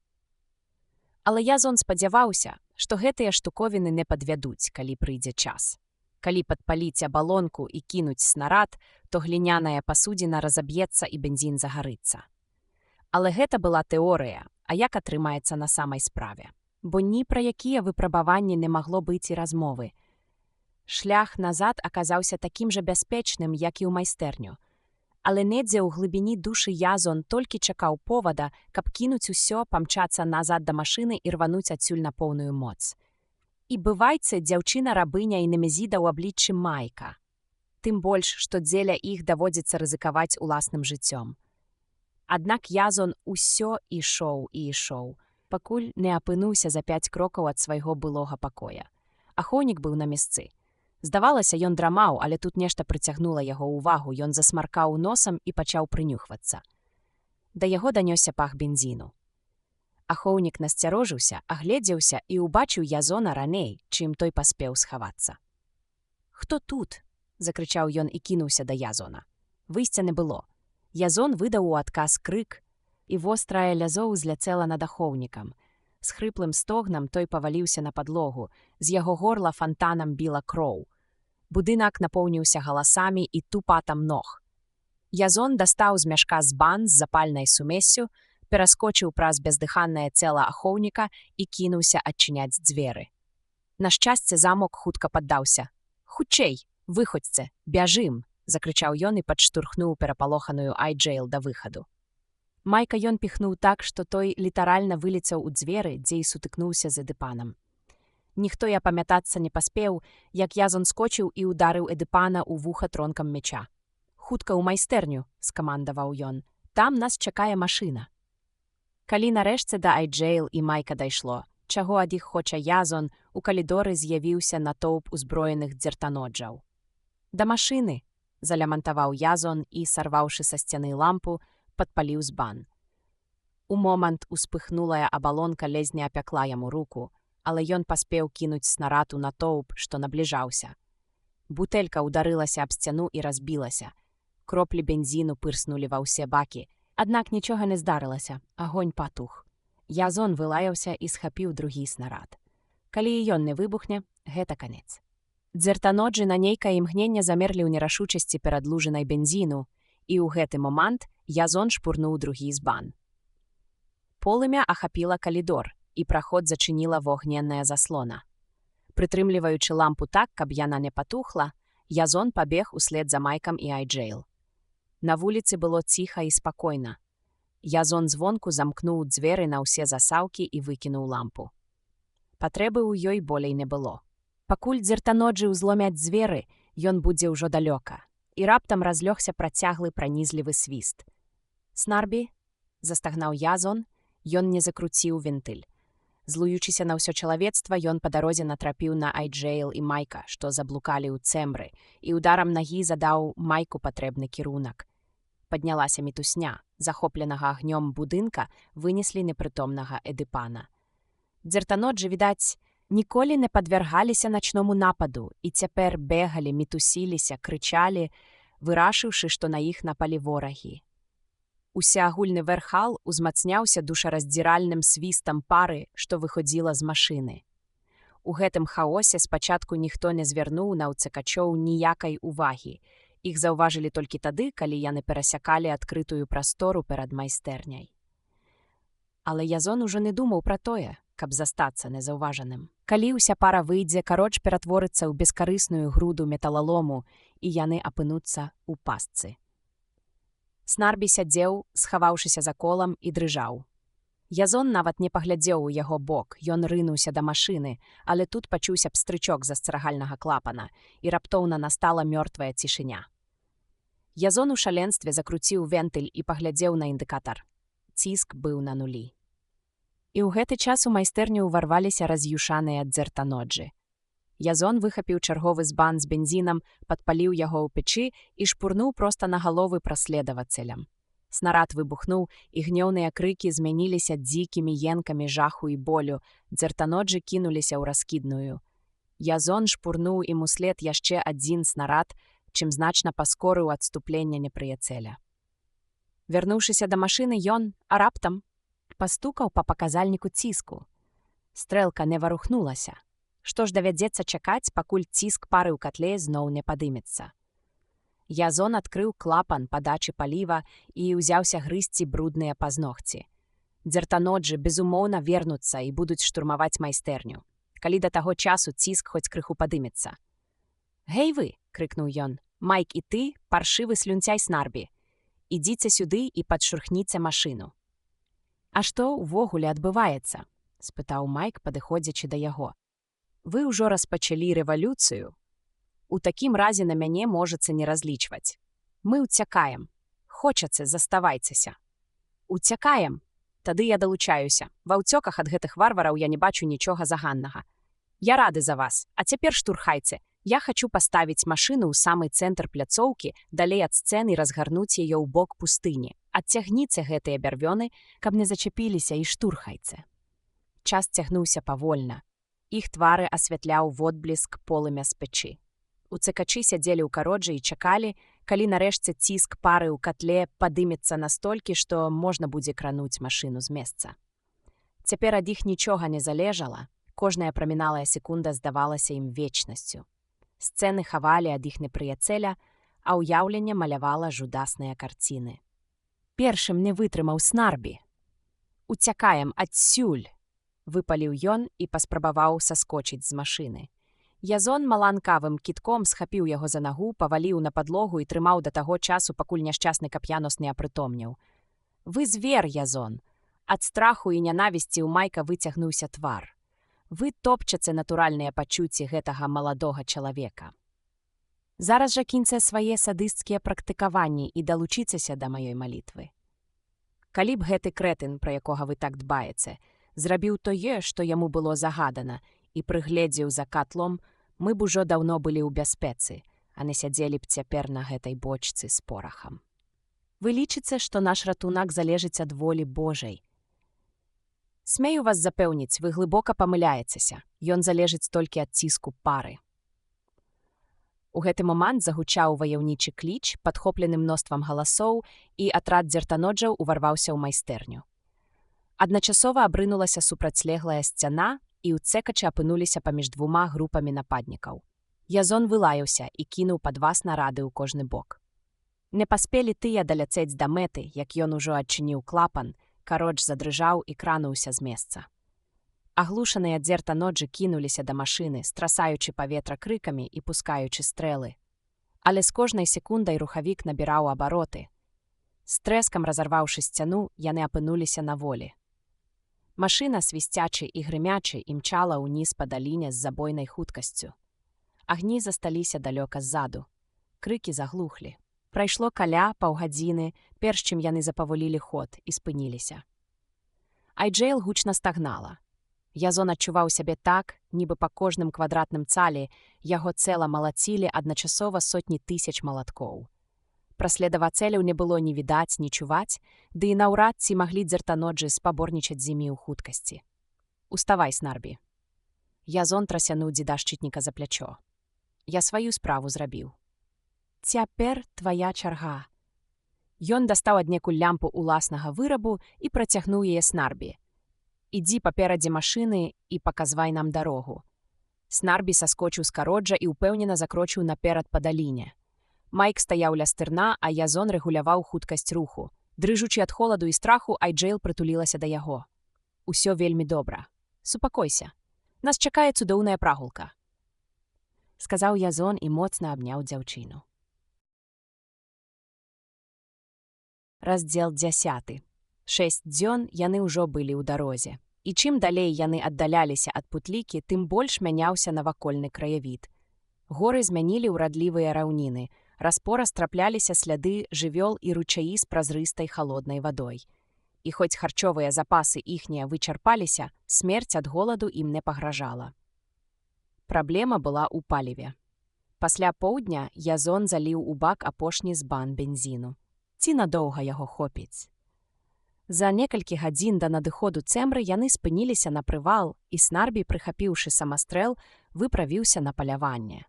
Але Язон спадзяваўся, што гэтыя штуковіны не падвядуць, калі прыйдзе час. Калі падпаліць абалонку і кінуць снарад, то гліняная пасудзіна разаб'ецца і бензін загарыцца. Але гэта была тэорыя, а як атрымаецца на самай справе? Бо ні пра якія выпрабаванні не магло быць і размовы. Шлях назад аказаўся такім жа бяспечным, як і ў майстэрню. Але недзе ў глыбіні душы Язон толькі чакаў повада, каб кінуць усё, памчацца назад да машыны і рвануць адсюль на поўную моц. І бывайце, дзяўчына-рабыня і немезіда ў абліччы Майка. Тым больш, што дзеля іх даводзіцца рызыкаваць уласным жыццём. Аднак Язон усё ішоў і ішоў, пакуль не апынуўся за 5 крокаў ад свайго былога пакоя. Ахоўнік быў на месцы. Здавалася, ён драмаў, але тут нешта прыцягнула яго ўвагу, ён засмаркаў носам і пачаў прынюхвацца. Да яго данёсся пах бензіну. Ахоўнік насцярожыўся, агледзеўся і ўбачыў Язона раней, чым той паспеў схавацца. «Хто тут?» — закрычаў ён і кінуўся да Язона. Выйсця не было. Язон выдаў у адказ крык, і вострае лязо ўзляцела над ахоўнікам. З хрыплым стогнам той паваліўся на падлогу, з яго горла фантанам біла кроў. Будынак напоўніўся галасамі і тупатам ног. Язон дастаў з мяшка збан з запальнай сумессю, пераскочыў праз бездыханнае цела ахоўніка і кінуўся адчыняць дзверы. На шчасце, замок хутка паддаўся. «Хутчэй, выходзьце, бяжым!» — закрычаў ён і падштурхнуў перапалоханую Айджэйл да выхаду. Майка ён піхнуў так, што той літаральна вылецеў у дзверы, дзе і сутыкнуўся з Эдыпанам. Ніхто і апамятацца не паспеў, як Язон скочыў і ударыў Эдыпана ў вуха тронкам меча. «Хутка ў майстэрню!» — скамандаваў ён. «Там нас чакае машына». Калі нарэшце да Айджэйл і Майка дайшло, чаго ад іх хоча Язон, у калідоры з'явіўся натоўп узброеных дзертаноджаў. «Да машыны!» — залямантаваў Язон і, сарваўшы са сцяны лампу, падпаліў збан. У момант успыхнулая абалонка ледзьве апякла яму руку, але ён паспеў кінуць снарад у натоўп, што набліжаўся. Бутэлька ўдарылася аб сцяну і разбілася. Кроплі бензіну пырснулі ва ўсе бакі. Аднак нічога не здарылася, агонь патух. Язон вылаяўся і схапіў другі снарад. Калі і ён не выбухне, гэта канец. Дзертаноджы на нейкае імгненне замерлі ў нерашучасці перад лужынай бензіну, і ў гэты момант Язон шпурнуў другі збан. Полымя ахапіла калідор, і праход зачыніла вогненная заслона. Прытрымліваючы лампу так, каб яна не патухла, Язон пабег услед за Майкам і Айджейл. На вуліцы было ціха і спакойна. Язон звонку замкнуў дзверы на ўсе засаўкі і выкінуў лампу. Патрэбы ў ёй болей не было. Пакуль дзертаноджы ўзломяць дзверы, ён будзе ўжо далёка. І раптам разлёгся працяглы пранізлівы свіст. «Снарбі!» – застагнаў Язон, ён не закруціў вентыль. Злуючыся на ўсё чалавецтва, ён па дарозе натрапіў на Айджейл і Майка, што заблукалі ў цэмбры, і ударам нагі задаў Майку патрэбны кірунак. Паднялася мітусня, захопленага агнём будынка вынеслі непрытомнага Эдыпана. Дзертаноджы, відаць, ніколі не падвяргаліся начному нападу і цяпер бегалі, мітусіліся, крычалі, вырашыўшы, што на іх напалі ворагі. Усеагульны верхал узмацняўся душараздзіральным свістам пары, што выходзіла з машыны. У гэтым хаосе спачатку ніхто не звярнуў на ўцекачоў ніякай увагі. Іх заўважылі толькі тады, калі яны перасякалі адкрытую прастору перад майстэрняй. Але Язон ужо не думаў пра тое, каб застацца незаўважаным. Калі ўся пара выйдзе, кароч ператворыцца ў бескарысную груду металалому, і яны апынуцца ў пастцы. Снарбі сядзеў, схаваўшыся за колам, і дрыжаў. Язон нават не паглядзеў у яго бок, ён рынуўся да машыны, але тут пачуўся пстрычок засцерагальнага клапана, і раптоўна настала мёртвая цішыня. Язон у шаленстве закруціў вентыль і паглядзеў на індыкатар. Ціск быў на нулі. І ў гэты час у майстэрню ўварваліся раз'юшаныя дзертаноджы. Язон выхапіў чарговы збан з бензінам, падпаліў яго ў печы і шпурнуў проста на галовы праследавацелям. Снарад выбухнуў, і гнёўныя крыкі змяніліся дзікімі енкамі жаху і болю, дзертаноджы кінуліся ў раскідную. Язон шпурнуў ім услед яшчэ адзін снарад, чым значна паскорыў адступленне непрыяцеля. Вярнуўшыся да машыны, ён, а раптам, пастукаў па паказальніку ціску. Стрэлка не варухнулася. Што ж давядзецца чакаць, пакуль ціск пары ў катле зноў не падымецца. Язон адкрыў клапан падачы паліва і ўзяўся грызці брудныя пазногці. Дзертаноджы, безумоўна, вернуцца і будуць штурмаваць майстэрню. Калі да таго часу ціск хоць крыху падымецца. «Гей вы!» – крыкнуў ён. «Майк і ты, паршывы слюнцяй Снарбі! Ідзіце сюды і падшурхніце машыну!» «А што ўвогуле адбываецца?» – спытаў Майк, падыходзячы да яго. «Вы ўжо распачалі рэвалюцыю. У такім разе на мяне можаце не разлічваць. Мы ўцякаем. Хочаце, заставайцеся». «Уцякаем? Тады я далучаюся. Ва ўцёках ад гэтых варвараў я не бачу нічога заганнага. Я рады за вас, а цяпер штурхайце. Я хачу паставіць машыну ў самы цэнтр пляцоўкі, далей ад сцэны і разгарнуць яе ў бок пустыні. Адцягніце гэтыя бярвёны, каб не зачапіліся, і штурхайце». Час цягнуўся павольна. Іх твары асвятляў водбліск полымя з печы. Уцекачы сядзелі ў кароджы і чакалі, калі нарэшце ціск пары ў катле падымецца настолькі, што можна будзе крануць машыну з месца. Цяпер ад іх нічога не залежала, кожная праміналая секунда здавалася ім вечнасцю. Сцэны хавалі ад іх непрыяцеля, а ўяўленне малявала жудасныя карціны. Першым не вытрымаў Снарбі. «Уцякаем адсюль!» выпаліў ён і паспрабаваў саскочыць з машыны. Язон маланкавым кідком схапіў яго за нагу, паваліў на падлогу і трымаў да таго часу, пакуль няшчасны кап'янос не апрытомнеў. «Вы звер, Язон!» Ад страху і нянавісці ў Майка выцягнуўся твар. «Вы топчаце натуральныя пачуцці гэтага маладога чалавека. Зараз жа кіньце свае садысцкія практыкаванні і далучыцеся да маёй малітвы. Калі б гэты крэтын, пра якога вы так дбаеце, зрабіў тое, што яму было загадана, і прыгледзеў за катлом, мы б ужо даўно былі ў бяспецы, а не сядзелі б цяпер на гэтай бочцы з порахам. Вы лічыце, што наш ратунак залежыць ад волі Божай. Смею вас запэўніць, вы глыбока памыляецеся, ён залежыць толькі ад ціску пары». У гэты момант загучаў ваяўнічы кліч, падхоплены мноствам галасоў, і атрад дзертаноджаў уварваўся ў майстэрню. Адначасова абрынулася супрацьлеглая сцяна, і ўцекачы апынуліся паміж двума групамі нападнікаў. Язон вылаяўся і кінуў па 2 снарады ў кожны бок. Не паспелі тыя даляцець да мэты, як ён ужо адчыніў клапан, кародж задрыжаў і крануўся з месца. Аглушаныя дзертаноджы кінуліся да машыны, страсаючы паветра крыкамі і пускаючы стрэлы. Але з кожнай секундай рухавік набіраў абароты. З трэскам разарваўшы сцяну, яны апынуліся на волі. Машына, свісцячы і грымячы, імчала ўніз па даліне з забойнай хуткасцю. Агні засталіся далёка ззаду. Крыкі заглухлі. Прайшло каля паўгадзіны, перш чым яны запаволілі ход і спыніліся. Айджэйл гучна стагнала. Язон адчуваў сябе так, нібы па кожным квадратным цалі яго цэла малацілі адначасова сотні тысяч малаткоў. Праследавацеляў не было ні відаць, ні чуваць, ды і наўрад ці маглі дзертаноджы спаборнічаць з імі ў хуткасці. «Уставай, Снарбі». Язон трасянуў дзедашчытніка за плячо. «Я сваю справу зрабіў. Цяпер твая чарга». Ён дастаў аднекуль лямпу ўласнага вырабу і працягнуў яе Снарбі. «Ідзі паперадзе машыны і паказвай нам дарогу». Снарбі саскочыў з кароджа і ўпэўнена закрочыў наперад па даліне. Майк стаяў ля стырна, а Язон рэгуляваў хуткасць руху. Дрыжучы ад холаду і страху, Айджэйл прытулілася да яго. «Усё вельмі добра. Супакойся. Нас чакае цудоўная прагулка», — сказаў Язон і моцна абняў дзяўчыну. Раздзел 10. 6 дзён яны ўжо былі ў дарозе. І чым далей яны аддаляліся ад путлікі, тым больш мяняўся навакольны краявід. Горы змянілі ўрадлівыя раўніны, раз-пораз трапляліся сляды жывёл і ручаі з празрыстай халоднай вадой. І хоць харчовыя запасы іхнія вычарпаліся, смерць ад голаду ім не пагражала. Праблема была ў паліве. Пасля поўдня Язон заліў у бак апошні збан бензіну. Ці надоўга яго хопіць? За некалькі гадзін да надыходу цемры яны спыніліся на прывал, і Снарбі, прыхапіўшы самастрэл, выправіўся на паляванне.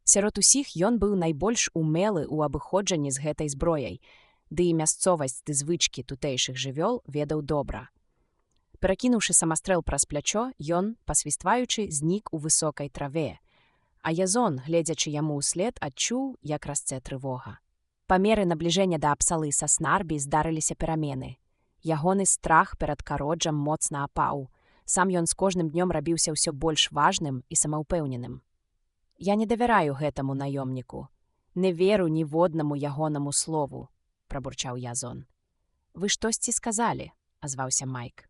Сярод усіх ён быў найбольш умелы ў абыходжанні з гэтай зброяй, ды і мясцовасць ды звычкі тутэйшых жывёл ведаў добра. Перакінуўшы самастрэл праз плячо, ён, пасвістваючы, знік у высокай траве, а Язон, гледзячы яму ўслед, адчуў, як расце трывога. Па меры набліжэння да Апсалы са Снарбі здарыліся перамены. Ягоны страх перад кароджам моцна апаў. Сам ён з кожным днём рабіўся ўсё больш важным і самаўпэўненым. «Я не давяраю гэтаму наёмніку. Не веру ніводнаму ягонаму слову», — прабурчаў Язон. «Вы штосьці сказалі?» — азваўся Майк.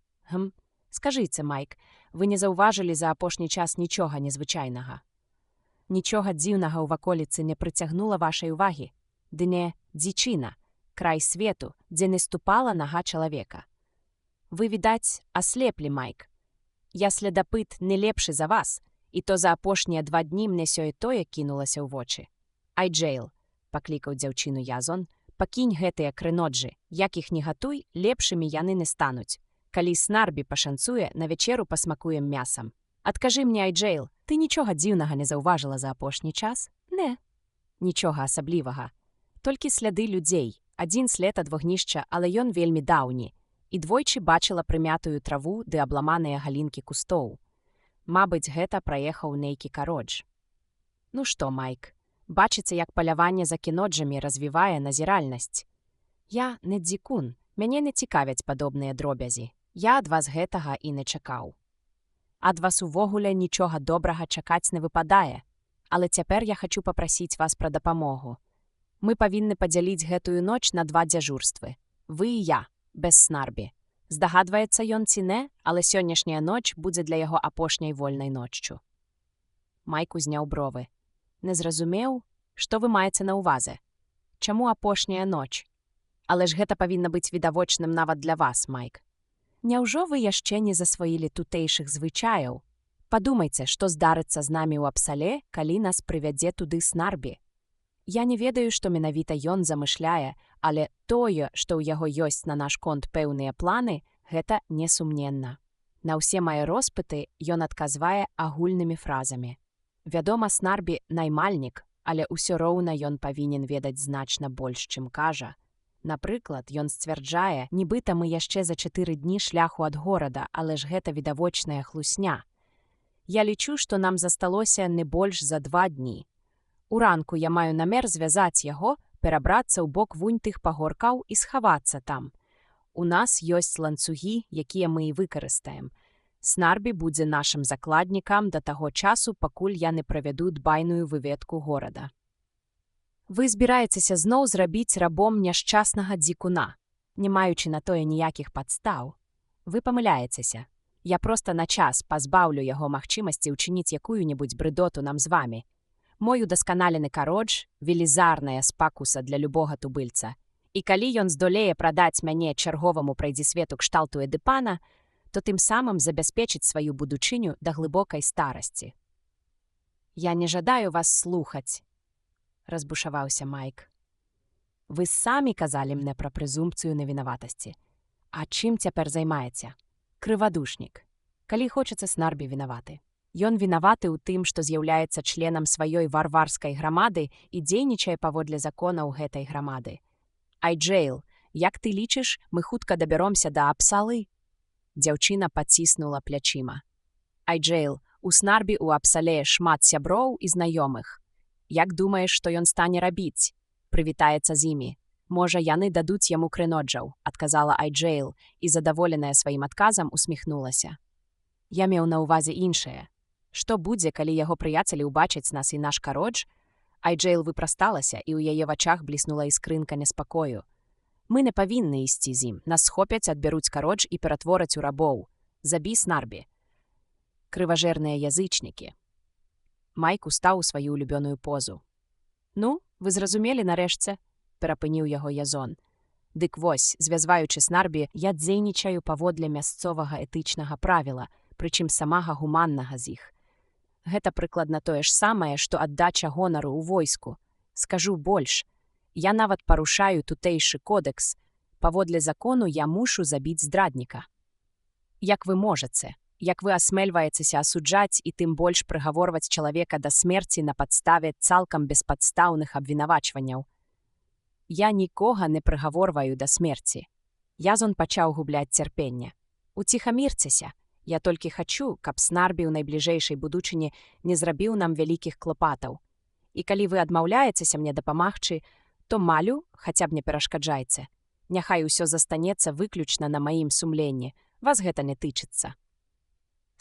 Скажыце, Майк, вы не заўважылі за апошні час нічога незвычайнага? Нічога дзіўнага ў ваколіцы не прыцягнула вашай увагі? Ды не дзічына, край свету, дзе не ступала нага чалавека. Вы, відаць, аслеплі, Майк. Я следапыт не лепшы за вас, і то за апошнія 2 дні мне сёе-тое кінулася ў вочы. Айджэйл, паклікаў дзяўчыну Язон, пакінь гэтыя крыноджы, як іх не гатуй, лепшымі яны не стануць. Калі Снарбі пашанцуе, на вечеру пасмакуем мясам. Адкажы мне, Айджэйл, ты нічога дзіўнага не заўважыла за апошні час? Не. Нічога асаблівага. Толькі сляды людзей. Адзін след ад вогнішча, але ён вельмі даўні. І двойчы бачыла прымятую траву ды абламаныя галінкі кустоў. Мабыць, гэта праехаў нейкі кародж. Ну што, Майк, бачыце, як паляванне за кіноджамі развівае назіральнасць? Я не дзікун, мяне не цікавяць падобныя дробязі. Я ад вас гэтага і не чакаў. Ад вас увогуле нічога добрага чакаць не выпадае. Але цяпер я хачу папрасіць вас пра дапамогу. Мы павінны падзяліць гэтую ноч на 2 дзяжурствы. Вы і я, без Снарбі. Здагадваецца ён ці не, але сённяшняя ноч будзе для яго апошняй вольнай ноччу. Майк узняў бровы. Не зразумеў, што вы маеце на ўвазе? Чаму апошняя ноч? Але ж гэта павінна быць відавочным нават для вас, Майк. Няўжо вы яшчэ не засвоілі тутэйшых звычаяў? Падумайце, што здарыцца з намі ў Апсале, калі нас прывядзе туды Снарбі. Я не ведаю, што менавіта ён замышляе, але тое, што ў яго ёсць на наш конт пэўныя планы, гэта несумненна. На ўсе мае роспыты ён адказвае агульнымі фразамі. Вядома, Снарбі наймальнік, але ўсё роўна ён павінен ведаць значна больш, чым кажа. Напрыклад, ён сцвярджае, нібыта мы яшчэ за 4 дні шляху ад горада, але ж гэта відавочная хлусня. Я лічу, што нам засталося не больш за 2 дні. Уранку я маю намер звязаць яго, перабрацца ў бок вунь тых пагоркаў і схавацца там. У нас ёсць ланцугі, якія мы і выкарыстаем. Снарбі будзе нашым закладнікам да таго часу, пакуль я не правяду дбайную выведку горада. Вы збіраецеся зноў зрабіць рабом няшчаснага дзікуна, не маючы на тое ніякіх падстаў. Вы памыляецеся. Я проста на час пазбаўлю яго магчымасці ўчыніць якую-небудзь брыдоту нам з вамі. Мой удасканалены кародж – велізарная спакуса для любога тубыльца. І калі ён здолее прадаць мяне чарговаму прайдзісвету кшталту Эдыпана, то тым самым забяспечыць сваю будучыню да глыбокай старасці. Я не жадаю вас слухаць, разбушаваўся Майк. Вы самі казалі мне пра прэзумпцыю невінаватасці. А чым цяпер займаецца? Крывадушнік. Калі хочацца, Снарбі вінаваты. Ён вінаваты ў тым, што з'яўляецца членам сваёй варварскай грамады і дзейнічае паводле законаў гэтай грамады. Айджэйл, як ты лічыш, мы хутка дабяромся да Апсалы? Дзяўчына паціснула плячыма. Айджэйл, у Снарбі ў Апсале шмат сяброў і знаёмых. Як думаеш, што ён стане рабіць? Прывітаецца з імі. Можа, яны дадуць яму крыноджаў, адказала Айджэйл і, задаволеная сваім адказам, усміхнулася. Я меў на ўвазе іншае. Што будзе, калі яго прыяцелі ўбачаць нас і наш кародж? Айджэйл выпрасталася, і ў яе вачах бліснула іскрынка неспакою. Мы не павінны ісці з ім. Нас схопяць, адбяруць кародж і ператвораць у рабоў. Забі Снарбі. Крыважэрныя язычнікі. Майк устаў у сваю улюбёную позу. Ну, вы зразумелі нарэшце? Перапыніў яго Язон. Дык вось, звязваючы Снарбі, я дзейнічаю паводле мясцовага этычнага правіла, прычым самага гуманнага з іх. Гэта прыкладна тое ж самае, што аддача гонару ў войску. Скажу больш. Я нават парушаю тутэйшы кодэкс. Паводле закону я мушу забіць здрадніка. Як вы можаце? Як вы асмельваецеся асуджаць і тым больш прыгаворваць чалавека да смерці на падставе цалкам беспадстаўных абвінавачванняў? Я нікога не прыгаворваю да смерці. Язон пачаў губляць цярпенне. Уціхамірцеся. Я толькі хачу, каб Снарбі ў найбліжэйшай будучыні не зрабіў нам вялікіх клопатаў. І калі вы адмаўляецеся мне дапамагчы, то малю, хаця б не перашкаджайце. Няхай усё застанецца выключна на маім сумленні. Вас гэта не тычыцца.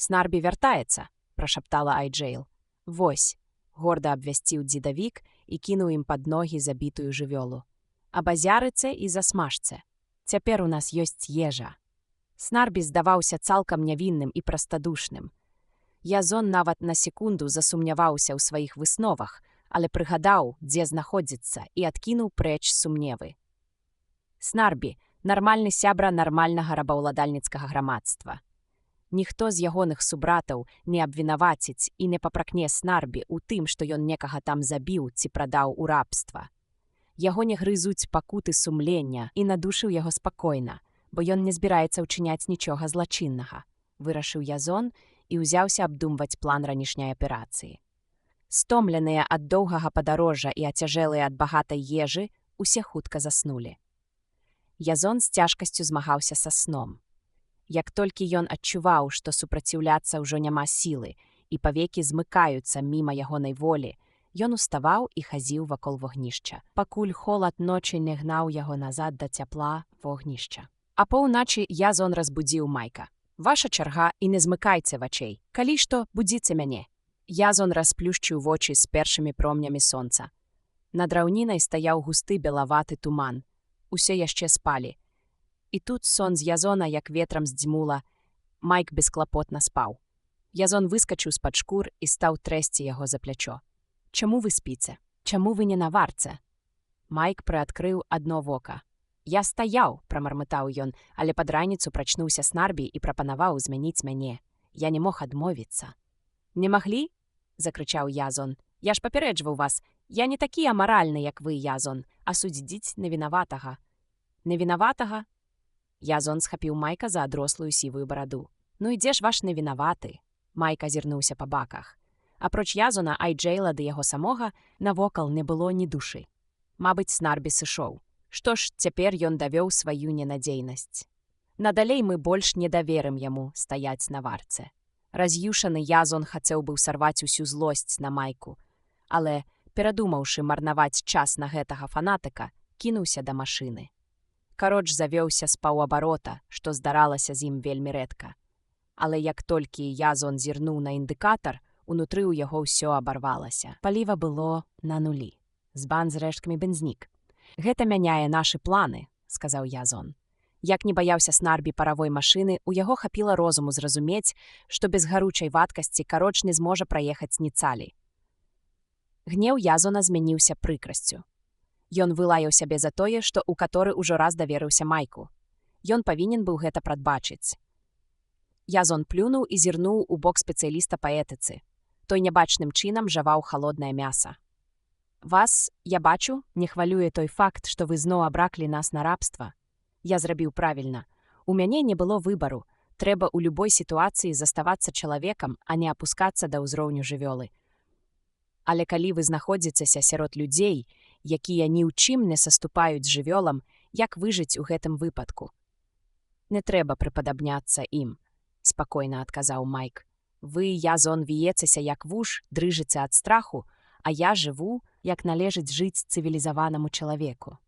Снарбі вяртаецца, прашаптала Айджэйл. Вось, горда абвясціў дзедавік і кінуў ім пад ногі забітую жывёлу. Абазярыце і засмажце. Цяпер у нас ёсць ежа. Снарбі здаваўся цалкам нявінным і прастадушным. Язон нават на секунду засумняваўся ў сваіх высновах, але прыгадаў, дзе знаходзіцца, і адкінуў прэч сумневы. Снарбі – нармальны сябра нармальнага рабаўладальніцкага грамадства. Ніхто з ягоных субратаў не абвінаваціць і не папракне Снарбі ў тым, што ён некага там забіў ці прадаў у рабства. Яго не грызуць пакуты сумлення і надушыў яго спакойна, бо ён не збіраецца ўчыняць нічога злачыннага, вырашыў Язон і ўзяўся абдумваць план ранішняй аперацыі. Стомленыя ад доўгага падарожжа і ацяжэлыя ад багатай ежы, усе хутка заснулі. Язон з цяжкасцю змагаўся са сном. Як толькі ён адчуваў, што супраціўляцца ўжо няма сілы і павекі змыкаюцца міма ягонай волі, ён уставаў і хадзіў вакол вогнішча, пакуль холад ночы не гнаў яго назад да цяпла вогнішча. А поўначы Язон разбудзіў Майка. Ваша чарга і не змыкайце вачэй. Калі што, будзіце мяне. Язон расплюшчыў вочы з першымі промнямі сонца. Над раўнінай стаяў густы белаваты туман. Усе яшчэ спалі. І тут сон з Язона як ветрам здзьмула. Майк бесклапотна спаў. Язон выскачыў з-пад шкур і стаў трэсці яго за плячо. Чаму вы спіце? Чаму вы не на варце? Майк прыадкрыў адно вока. Я стаяў, прамармытаў ён, але пад раніцу прачнуўся Снарбі і прапанаваў змяніць мяне. Я не мог адмовіцца. Не маглі? Закрычаў Язон. Я ж папярэджваў вас. Я не такі амаральны, як вы, Язон, а судзіць невінаватага. Невінаватага? Язон схапіў Майка за адрослую сівую бараду. Ну і дзе ж ваш невінаваты? Майк азірнуўся па баках. Апроч Язона, Айджэйла ды яго самога, навокал не было ні душы. Мабыць, Снарбі сышоў. Што ж, цяпер ён давёў сваю ненадзейнасць. Надалей мы больш не даверым яму стаяць на варце. Раз'юшаны Язон хацеў быў сарваць усю злосць на Майку, але, перадумаўшы марнаваць час на гэтага фанатыка, кінуўся да машыны. Кародж завёўся з паўабарота, што здаралася з ім вельмі рэдка. Але як толькі Язон зірнуў на індыкатар, унутры ў яго ўсё абарвалася. Паліва было на нулі. Збан з рэшткамі бензнік. Гэта мяняе нашы планы, сказаў Язон. Як не баяўся Снарбі паравой машыны, у яго хапіла розуму зразумець, што без гаручай вадкасці кароч не зможа праехаць ні цалі. Гнеў Язона змяніўся прыкрасцю. Ён вылаяў сябе за тое, што ў каторы ўжо раз даверыўся Майку. Ён павінен быў гэта прадбачыць. Язон плюнуў і зірнуў у бок спецыяліста па этыцы. Той нябачным чынам жаваў халоднае мяса. Вас, я бачу, не хвалюе той факт, што вы зноў абраклі нас на рабства. Я зрабіў правільна. У мяне не было выбару. Трэба ў любой сітуацыі заставацца чалавекам, а не апускацца да ўзроўню жывёлы. Але калі вы знаходзіцеся сярод людзей, якія ні ў чым не саступаюць жывёлам, як выжыць у гэтым выпадку? Не трэба прыпадабняцца ім, спакойна адказаў Майк. Вы, Язон, віецеся як вуж, дрыжыце ад страху, а я жыву, як належыць жыць цывілізаванаму чалавеку.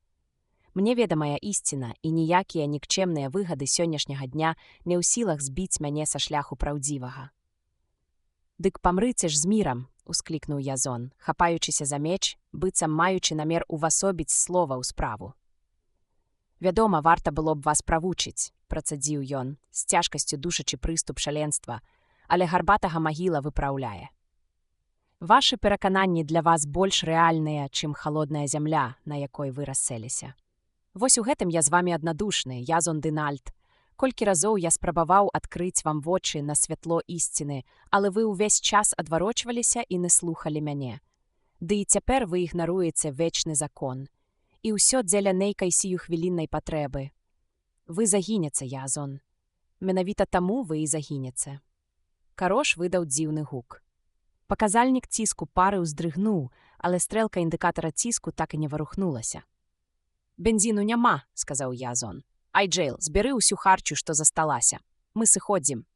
Мне ведамая ісціна, і ніякія нікчемныя выгады сённяшняга дня не ў сілах збіць мяне са шляху праўдзівага. Дык памрыце ж з мірам, усклікнуў Язон, хапаючыся за меч, быццам маючы намер увасобіць слова ў справу. Вядома, варта было б вас правучыць, працадзіў ён, з цяжкасцю душачы прыступ шаленства, але гарбатага магіла выпраўляе. Вашы перакананні для вас больш рэальныя, чым халодная зямля, на якой вы расселіся. Вось у гэтым я з вамі аднадушны, Язон Дынальд. Колькі разоў я спрабаваў адкрыць вам вочы на святло ісціны, але вы ўвесь час адварочваліся і не слухалі мяне. Ды і цяпер вы ігнаруеце вечны закон. І ўсё дзеля нейкай сіюхвіліннай патрэбы. Вы загінеце, Язон. Менавіта таму вы і загінеце. Карош выдаў дзіўны гук. Паказальнік ціску пары ўздрыгнуў, але стрэлка індыкатара ціску так і не варухнулася. «Бензіну няма», — сказаў Язон. «Ай, Джейл, збяры ўсю харчу, што засталася. Мы сыходзім».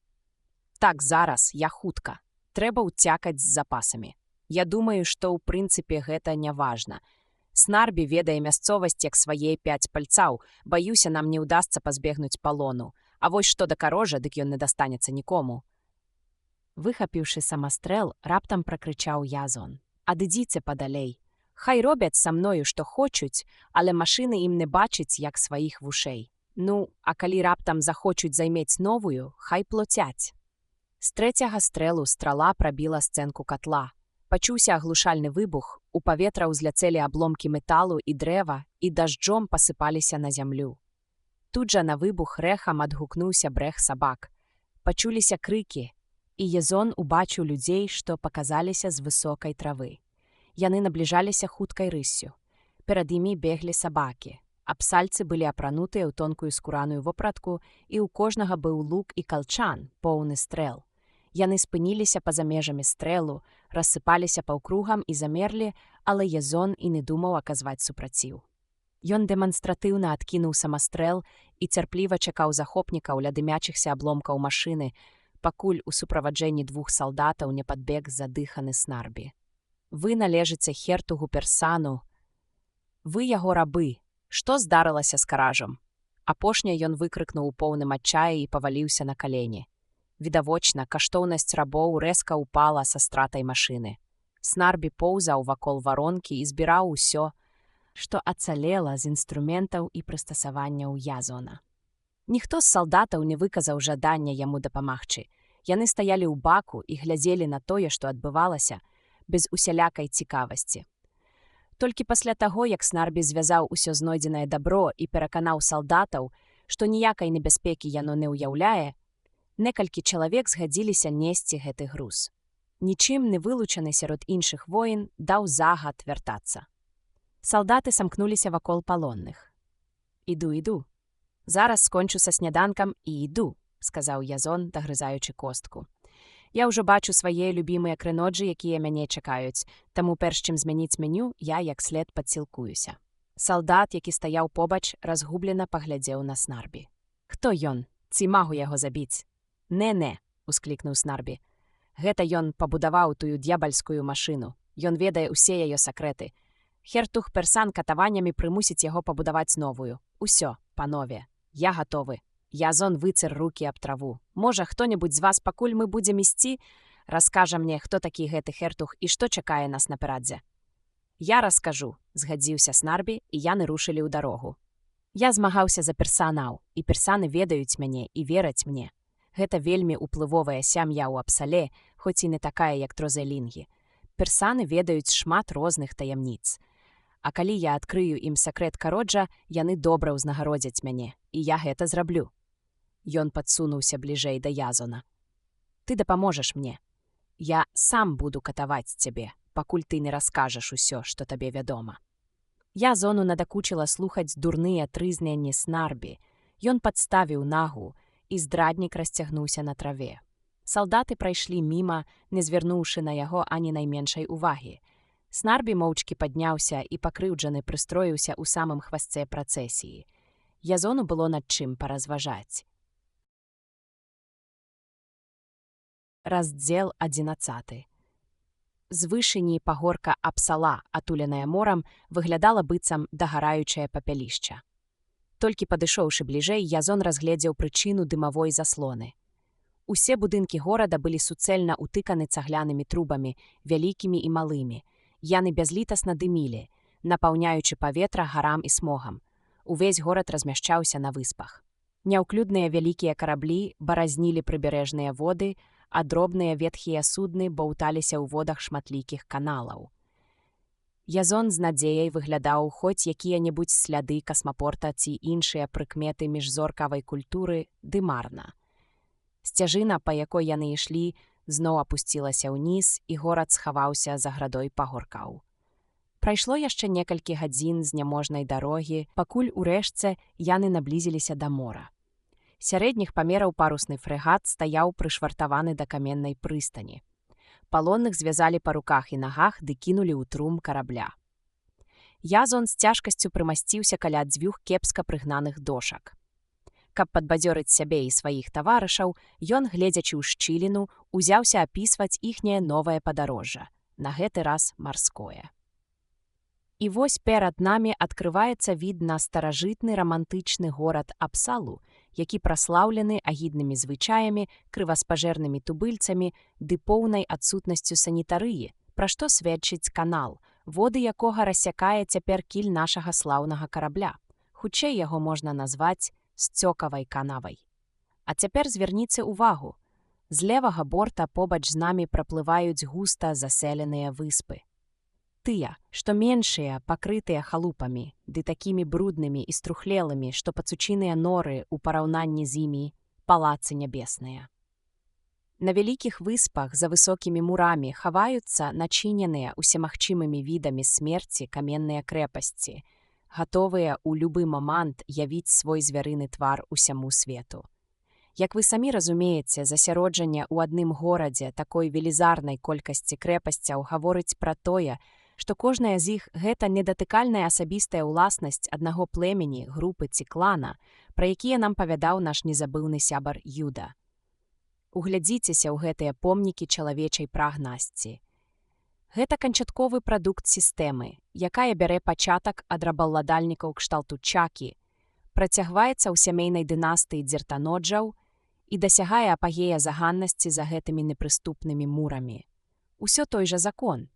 «Так, зараз, я хутка. Трэба ўцякаць з запасамі. Я думаю, што ў прынцыпе гэта няважна. Снарбі ведае мясцовасць як свае 5 пальцаў. Баюся, нам не ўдасца пазбегнуць палону. А вось што да карожа, дык ён не дастанецца нікому». Выхапіўшы самастрэл, раптам пракрычаў Язон. «Адыдзіце падалей. Хай робяць са мною, што хочуць, але машыны ім не бачыць, як сваіх вушэй. Ну, а калі раптам захочуць займець новую, хай плоцяць». З трэцяга стрэлу страла прабіла сценку катла. Пачуўся аглушальны выбух, у паветра ўзляцелі абломкі металу і дрэва і дажджом пасыпаліся на зямлю. Тут жа на выбух рэхам адгукнуўся брэх сабак. Пачуліся крыкі, і Язон убачыў людзей, што паказаліся з высокай травы. Яны набліжаліся хуткай рыссю. Перад імі беглі сабакі. Абсальцы былі апранутыя ў тонкую скураную вопратку, і ў кожнага быў лук і калчан, поўны стрэл. Яны спыніліся па-за межамі стрэлу, рассыпаліся паўкругам і замерлі, але Язон і не думаў аказваць супраціў. Ён дэманстратыўна адкінуў самастрэл і цярпліва чакаў захопнікаў ля дымячыхся абломкаў машыны, пакуль у суправаджэнні 2 салдатаў не падбег задыханы Снарбі. «Вы належыце хертугу Персану. Вы яго рабы. Што здарылася з каражам?» Апошняе ён выкрыкнуў у поўным адчаі і паваліўся на калені. Відавочна, каштоўнасць рабоў рэзка ўпала са стратай машыны. Снарбі поўзаў вакол варонкі і збіраў усё, што ацалела з інструментаў і прыстасаванняў Язона. Ніхто з салдатаў не выказаў жадання яму дапамагчы. Яны стаялі ў баку і глядзелі на тое, што адбывалася, без усялякай цікавасці. Толькі пасля таго, як Снарбі звязаў усё знойдзенае дабро і пераканаў салдатаў, што ніякай небяспекі яно не ўяўляе, некалькі чалавек згадзіліся несці гэты груз. Нічым не вылучаны сярод іншых воін даў загад вяртацца. Салдаты самкнуліся вакол палонных. Іду. Зараз скончу са сняданкам і іду», — сказаў Язон, дагрызаючы костку. «Я ўжо бачу свае любімыя крыноджы, якія мяне чакаюць, таму перш чым змяніць меню, я як след падсілкуюся». Салдат, які стаяў побач, разгублена паглядзеў на Снарбі. «Хто ён? Ці магу яго забіць?» «Не», — усклікнуў Снарбі. «Гэта ён пабудаваў тую д'ябальскую машыну. Ён ведае ўсе яе сакрэты. Хертуг Персан катаваннямі прымусіць яго пабудаваць новую. Усё, панове, я гатовы». Язон выцер рукі аб траву. «Можа, хто-небудзь з вас, пакуль мы будзем ісці, раскажа мне, хто такі гэты хертуг і што чакае нас наперадзе?» Я раскажу, згадзіўся Снарбі, і яны рушылі ў дарогу. Я змагаўся за персанаў, і персаны ведаюць мяне і вераць мне. Гэта вельмі ўплывовая сям'я ў Апсале, хоць і не такая, як Трозелінгі. Персаны ведаюць шмат розных таямніц. А калі я адкрыю ім сакрэт кароджа, яны добра ўзнагародзяць мяне, і я гэта зраблю. Ён падсунуўся бліжэй да Язона. Ты дапаможаш мне. Я сам буду катаваць цябе, пакуль ты не раскажаш усё, што табе вядома. Язону надакучыла слухаць дурныя трызненні Снарбі. Ён падставіў нагу, і здраднік расцягнуўся на траве. Салдаты прайшлі міма, не звярнуўшы на яго ані найменшай увагі. Снарбі моўчкі падняўся і пакрыўджаны прыстроіўся ў самым хвасце працэсіі. Язону было над чым паразважаць. Раздзел 11. З вышыні пагорка Апсала, атуленая морам, выглядала быццам дагараючае папялішча. Толькі падышоўшы бліжэй, Язон разгледзеў прычыну дымавой заслоны. Усе будынкі горада былі суцэльна ўтыканы цаглянымі трубамі, вялікімі і малымі. Яны бязлітасна дымілі, напаўняючы паветра гарам і смогам. Увесь горад размяшчаўся на выспах. Няўклюдныя вялікія караблі баразнілі прыбярэжныя воды, а дробныя ветхія судны баўталіся ў водах шматлікіх каналаў. Язон з надзеяй выглядаў хоць якія-небудзь сляды касмапорта ці іншыя прыкметы міжзоркавай культуры ды марна. Сцяжына, па якой яны ішлі, зноў апусцілася ўніз, і горад схаваўся за градой пагоркаў. Прайшло яшчэ некалькі гадзін з няможнай дарогі, пакуль урэшце яны наблізіліся да мора. Сярэдніх памераў парусны фрэгат стаяў прышвартаваны да каменнай прыстані. Палонных звязалі па руках і нагах ды кінулі ў трум карабля. Язон з цяжкасцю прымасціўся каля дзвюх кепска прыгнаных дошак. Каб падбадзёрыць сябе і сваіх таварышаў, ён, гледзячы ў шчыліну, узяўся апісваць іхняе новае падарожжа, на гэты раз марское. І вось перад намі адкрываецца від на старажытны рамантычны горад Апсалу, які праслаўлены агіднымі звычаямі, крываспажэрнымі тубыльцамі ды поўнай адсутнасцю санітарыі, пра што сведчыць канал, воды якога рассякае цяпер кіль нашага слаўнага карабля. Хутчэй яго можна назваць сцёкавай канавай. А цяпер звярніце ўвагу. З левага борта побач з намі праплываюць густа заселеныя выспы. Тыя, што меншыя, пакрытыя халупамі, ды такімі бруднымі і струхлелымі, што пацучыныя норы ў параўнанні з імі палацы нябесныя. На вялікіх выспах за высокімі мурамі хаваюцца начыненыя усемагчымымі відамі смерці каменныя крэпасці, гатовыя ў любы момант явіць свой звярыны твар усяму свету. Як вы самі разумееце, засяроджанне ў адным горадзе такой велізарнай колькасці крэпасцяў гаворыць пра тое, што кожная з іх – гэта недатыкальная асабістая ўласнасць аднаго племені, групы ці клана, пра якія нам павядаў наш незабыўны сябар Юда. Углядзіцеся ў гэтыя помнікі чалавечай прагнасці. Гэта канчатковы прадукт сістэмы, якая бярэ пачатак ад рабаўладальнікаў кшталту Чакі, працягваецца ў сямейнай дынастыі дзертаноджаў і дасягае апагея заганнасці за гэтымі непрыступнымі мурамі. Усё той жа закон.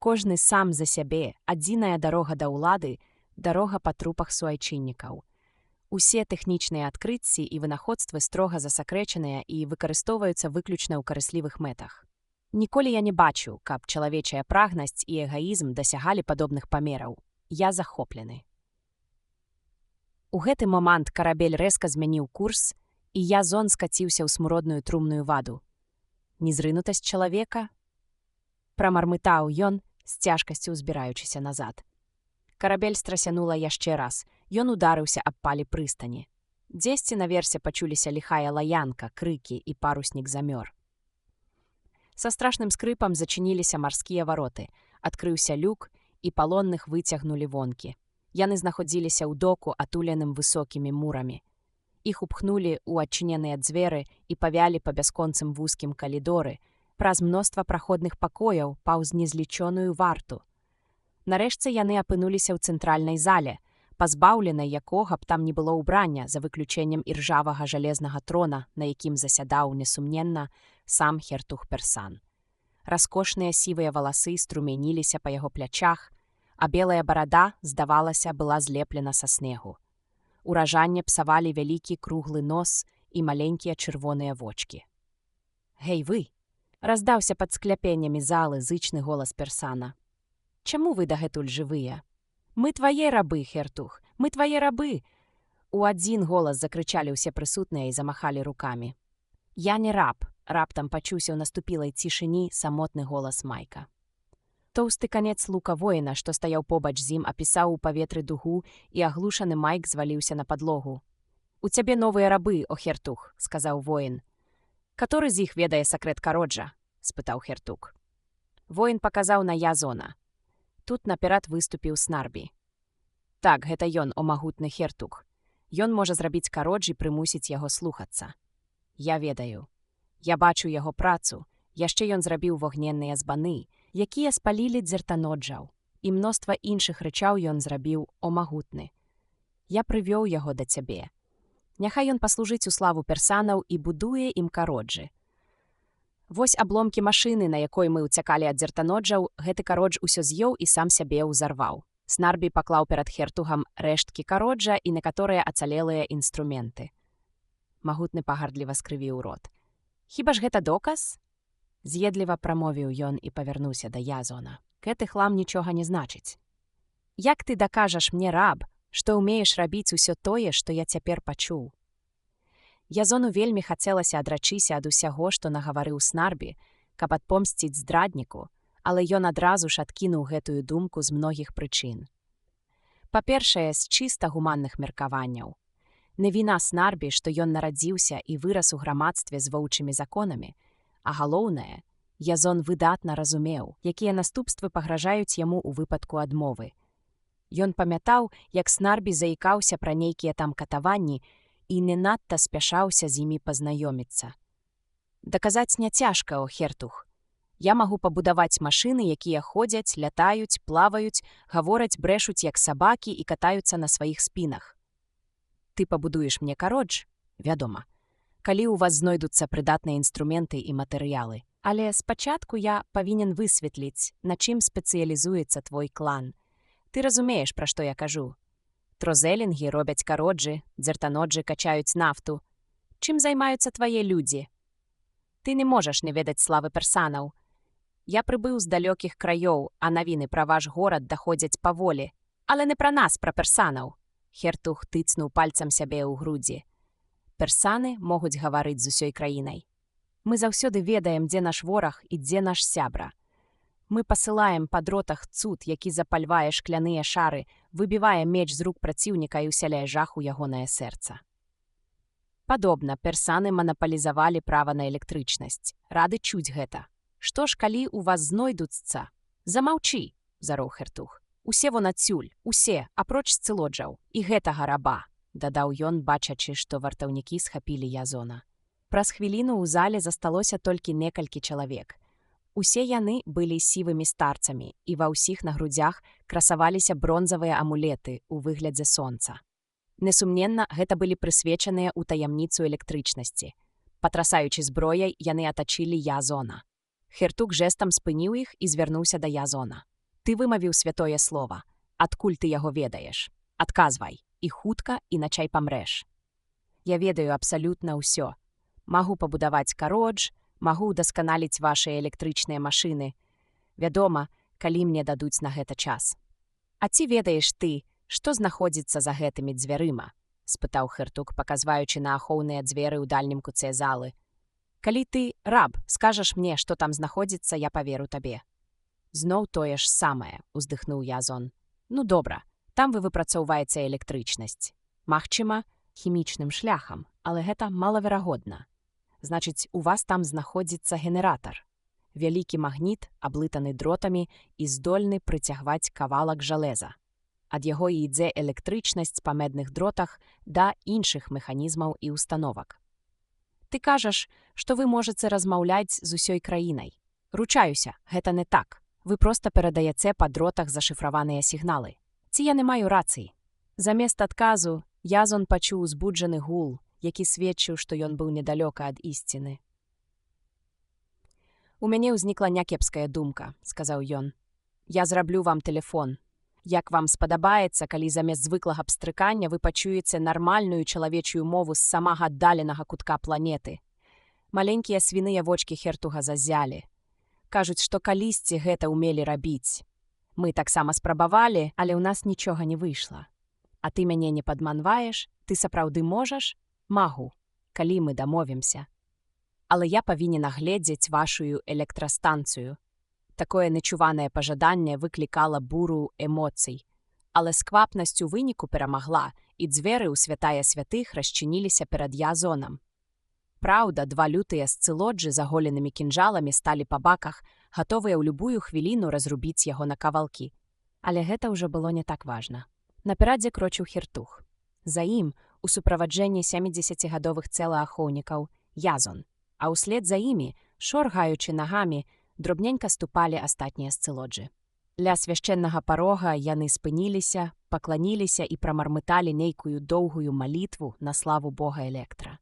Кожны сам за сябе, адзіная дарога да ўлады, дарога па трупах суайчыннікаў. Усе тэхнічныя адкрыцці і вынаходствы строга засакрэчаныя і выкарыстоўваюцца выключна ў карыслівых мэтах. Ніколі я не бачу, каб чалавечая прагнасць і эгаізм дасягалі падобных памераў. Я захоплены. У гэты момант карабель рэзка змяніў курс, і Язон скаціўся ў смуродную трумную ваду. Незрынутасць чалавека? Прамармытаў ён, з цяжкасцю ўзбіраючыся назад. Карабель страсянула яшчэ раз. Ён ударыўся аб палі прыстані. Дзесьці наверсе пачуліся ліхая лаянка, крыкі, і паруснік замёр. Са страшным скрыпам зачыніліся марскія вароты. Адкрыўся люк, і палонных выцягнулі вонкі. Яны знаходзіліся ў доку, атуленым высокімі мурамі. Іх упхнулі ў адчыненыя дзверы і павялі па бясконцым вузкім калідоры, праз мноства праходных пакояў паўз незлічоную варту. Нарэшце яны апынуліся ў цэнтральнай зале, пазбаўленай якога б там не было ўбрання за выключэннем іржавага жалезнага трона, на якім засядаў, несумненна, сам хертуг Персан. Раскошныя сівыя валасы струменіліся па яго плячах, а белая барада, здавалася, была злеплена са снегу. Уражанне псавалі вялікі круглы нос і маленькія чырвоныя вочкі. «Гей, вы!» — раздаўся пад скляпеннямі залы зычны голас Персана. «Чаму вы дагэтуль жывыя? Мы твае рабы, хертух, мы твае рабы!» У адзін голас закрычалі ўсе прысутныя і замахалі рукамі. «Я не раб!» — раптам пачуўся ў наступілай цішыні самотны голас Майка. Тоўсты канец лука воіна, што стаяў побач з ім, апісаў у паветры дугу, і аглушаны Майк зваліўся на падлогу. «У цябе новыя рабы, о хертух!» — сказаў воін. «Каторы з іх ведае сакрэт кароджа?» — спытаў хертук. Воін паказаў на Язона. Тут наперад выступіў Снарбі. «Так, гэта ён, о магутны хертух. Ён можа зрабіць кародж і прымусіць яго слухацца. Я ведаю. Я бачу яго працу. Яшчэ ён зрабіў вогненныя збаны, якія спалілі дзертаноджаў, і мноства іншых рэчаў ён зрабіў, о магутны. Я прывёў яго да цябе. Няхай ён паслужыць у славу персанаў і будуе ім кароджы. Вось абломкі машыны, на якой мы ўцякалі ад дзертаноджаў, гэты кародж усё з'еў і сам сябе ўзарваў». Снарбі паклаў перад хертугам рэшткі кароджа і некаторыя ацалелыя інструменты. Магутны пагардліва скрывіў рот. «Хіба ж гэта доказ?» З'едліва прамовіў ён і павярнуўся да Язона. «Гэты хлам нічога не значыць. Як ты дакажаш мне, раб, што ўмееш рабіць усё тое, што я цяпер пачуў?» Язону вельмі хацелася адрачыся ад усяго, што нагаварыў Снарбі, каб адпомсціць здрадніку, але ён адразу ж адкінуў гэтую думку з многіх прычын. Па-першае, з чыста гуманных меркаванняў. Не віна Снарбі, што ён нарадзіўся і вырас у грамадстве з воўчымі законамі, а галоўнае, Язон выдатна разумеў, якія наступствы пагражаюць яму ў выпадку адмовы. Ён памятаў, як Снарбі заікаўся пра нейкія там катаванні і не надта спяшаўся з імі пазнаёміцца. «Даказаць няцяжка, о хертух. Я магу пабудаваць машыны, якія ходзяць, лятаюць, плаваюць, гавораць, брэшуць як сабакі і катаюцца на сваіх спінах. Ты пабудуеш мне кародж? Вядома. Калі ў вас знойдуцца прыдатныя інструменты і матэрыялы. Але спачатку я павінен высветліць, на чым спецыялізуецца твой клан. Ты разумееш, пра што я кажу. Трозелінгі робяць кароджы, дзертаноджы качаюць нафту. Чым займаюцца твае людзі? Ты не можаш не ведаць славы персанаў. Я прыбыў з далёкіх краёў, а навіны пра ваш горад даходзяць паволі. Але не пра нас, пра персанаў». Хертух тыцнуў пальцам сябе ў грудзі. «Персаны могуць гаварыць з усёй краінай. Мы заўсёды ведаем, дзе наш вораг і дзе наш сябра. Мы пасылаем па дротах цуд, які запальвае шкляныя шары, выбівае меч з рук праціўніка і ўсяляе жах у ягонае сэрца». Падобна, персаны манапалізавалі права на электрычнасць. Рады чуць гэта. «Што ж, калі ў вас знойдуцца?» «Замаўчы», — зароў хертух. «Усе вон адсюль, усе, апроч сцылоджаў. І гэтага раба», — дадаў ён, бачачы, што вартаўнікі схапілі Язона. Праз хвіліну ў зале засталося толькі некалькі чалавек. Усе яны былі сівымі старцамі, і ва ўсіх на грудзях красаваліся бронзавыя амулеты ў выглядзе сонца. Несумненна, гэта былі прысвечаныя ў таямніцу электрычнасці. Патрасаючы зброяй, яны атачылі Язона. Хертук жэстам спыніў іх і звярнуўся да Язона. «Ты вымавіў святое слова. Адкуль ты яго ведаеш? Адказвай. І хутка, іначай памрэш. Я ведаю абсалютна ўсё. Магу пабудаваць кародж, магу ўдасканаліць вашыя электрычныя машыны. Вядома, калі мне дадуць на гэта час». «А ці ведаеш ты, што знаходзіцца за гэтымі дзвярыма?» — спытаў хертук, паказваючы на ахоўныя дзверы ў дальнім куце залы. «Калі ты, раб, скажаш мне, што там знаходзіцца, я паверу табе». «Зноў тое ж самае», — уздыхнуў Язон. «Ну добра, там вы выпрацоўваеце электрычнасць. Магчыма, хімічным шляхам, але гэта малаверагодна. Значыць, у вас там знаходзіцца генератар. Вялікі магніт, аблытаны дротамі і здольны прыцягваць кавалак жалеза. Ад яго і ідзе электрычнасць па медных дротах да іншых механізмаў і установак. Ты кажаш, што вы можаце размаўляць з усёй краінай. Ручаюся, гэта не так. Вы проста перадаяце па дротах зашыфраваныя сігналы. Ці я не маю рацыі?» Замест адказу Язон пачуў узбуджаны гул, які сведчыў, што ён быў недалёка ад ісціны. У мяне ўзнікла някепская думка, сказаў ён. Я зраблю вам тэлефон. Як вам спадабаецца, калі замест звыклага пстрыкання вы пачуеце нармальную чалавечую мову з самага аддаленага кутка планеты. Маленькія свіныя вочкі Хертуга зазялі. Кажуць, што калісьці гэта ўмелі рабіць. Мы таксама спрабавалі, але ў нас нічога не выйшла. А ты мяне не падманваеш? Ты сапраўды можаш? Магу, калі мы дамовімся. Але я павінен агледзець вашую электрастанцыю. Такое нечуванае пажаданне выклікала буру эмоцый. Але сквапнасць у выніку перамагла, і дзверы ў святая святых расчыніліся перад Язонам. Праўда, два лютыя сцылоджы з аголенымі кінжаламі сталі па баках, гатовыя ў любую хвіліну разрубіць яго на кавалкі. Але гэта ўжо было не так важна. Наперадзе крочыў Хертуг. За ім, у суправаджэнні 70гадовых цэлаахоўнікаў, Язон, а ўслед за імі, шоргаючы нагамі, дробненька ступалі астатнія сцылоджы. Ля свяшчэннага парога яны спыніліся, пакланіліся і прамармыталі нейкую доўгую малітву на славу бога Электра.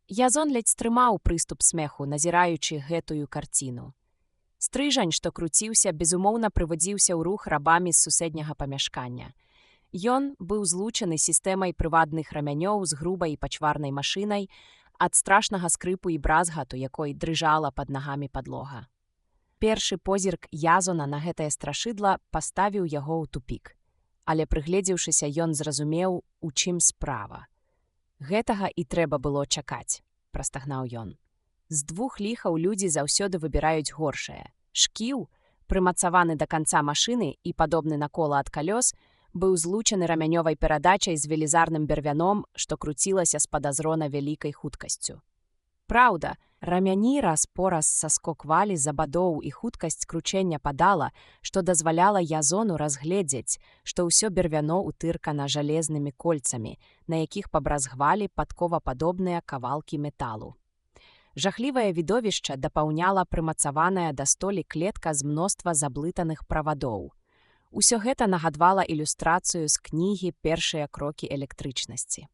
Язон ледзь стрымаў прыступ смеху, назіраючы гэтую карціну. Стрыжань, што круціўся, безумоўна прыводзіўся ў рух рабамі з суседняга памяшкання. Ён быў злучаны сістэмай прыватных рамянёў з грубай і пачварнай машынай, ад страшнага скрыпу і бразгату, якой дрыжала пад нагамі падлога. Першы позірк Язона на гэтае страшыдла паставіў яго ў тупік. Але прыгледзеўшыся, ён зразумеў, у чым справа. Гэтага і трэба было чакаць, прастагнаў ён. З двух ліхаў людзі заўсёды выбіраюць горшае. Шкіў, прымацаваны да канца машыны і падобны на кола ад калёс, быў злучаны рамянёвай перадачай з велізарным бервяном, што круцілася з падазрона вялікай хуткасцю. Праўда, рамяні раз-пораз саскоквалі з абадоў і хуткасць кручэння падала, што дазваляла Язону разгледзець, што ўсё бервяно ўтыркана жалезнымі кольцамі, на якіх пабразгвалі падковападобныя кавалкі металу. Жахлівае відовішча дапаўняла прымацаваная да столі клетка з мноства заблытаных правадоў. Усё гэта нагадвала ілюстрацыю з кнігі «Першыя крокі электрычнасці».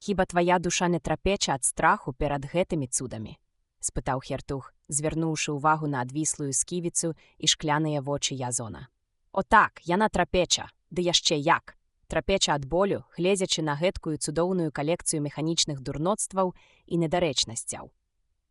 «Хіба твая душа не трапеча ад страху перад гэтымі цудамі?» – спытаў Хертуг, звярнуўшы ўвагу на адвіслую сківіцу і шкляныя вочы Язона. «О так, яна трапеча, ды яшчэ як! Трапеча ад болю, гледзячы на гэткую цудоўную калекцыю механічных дурноцтваў і недарэчнасцяў».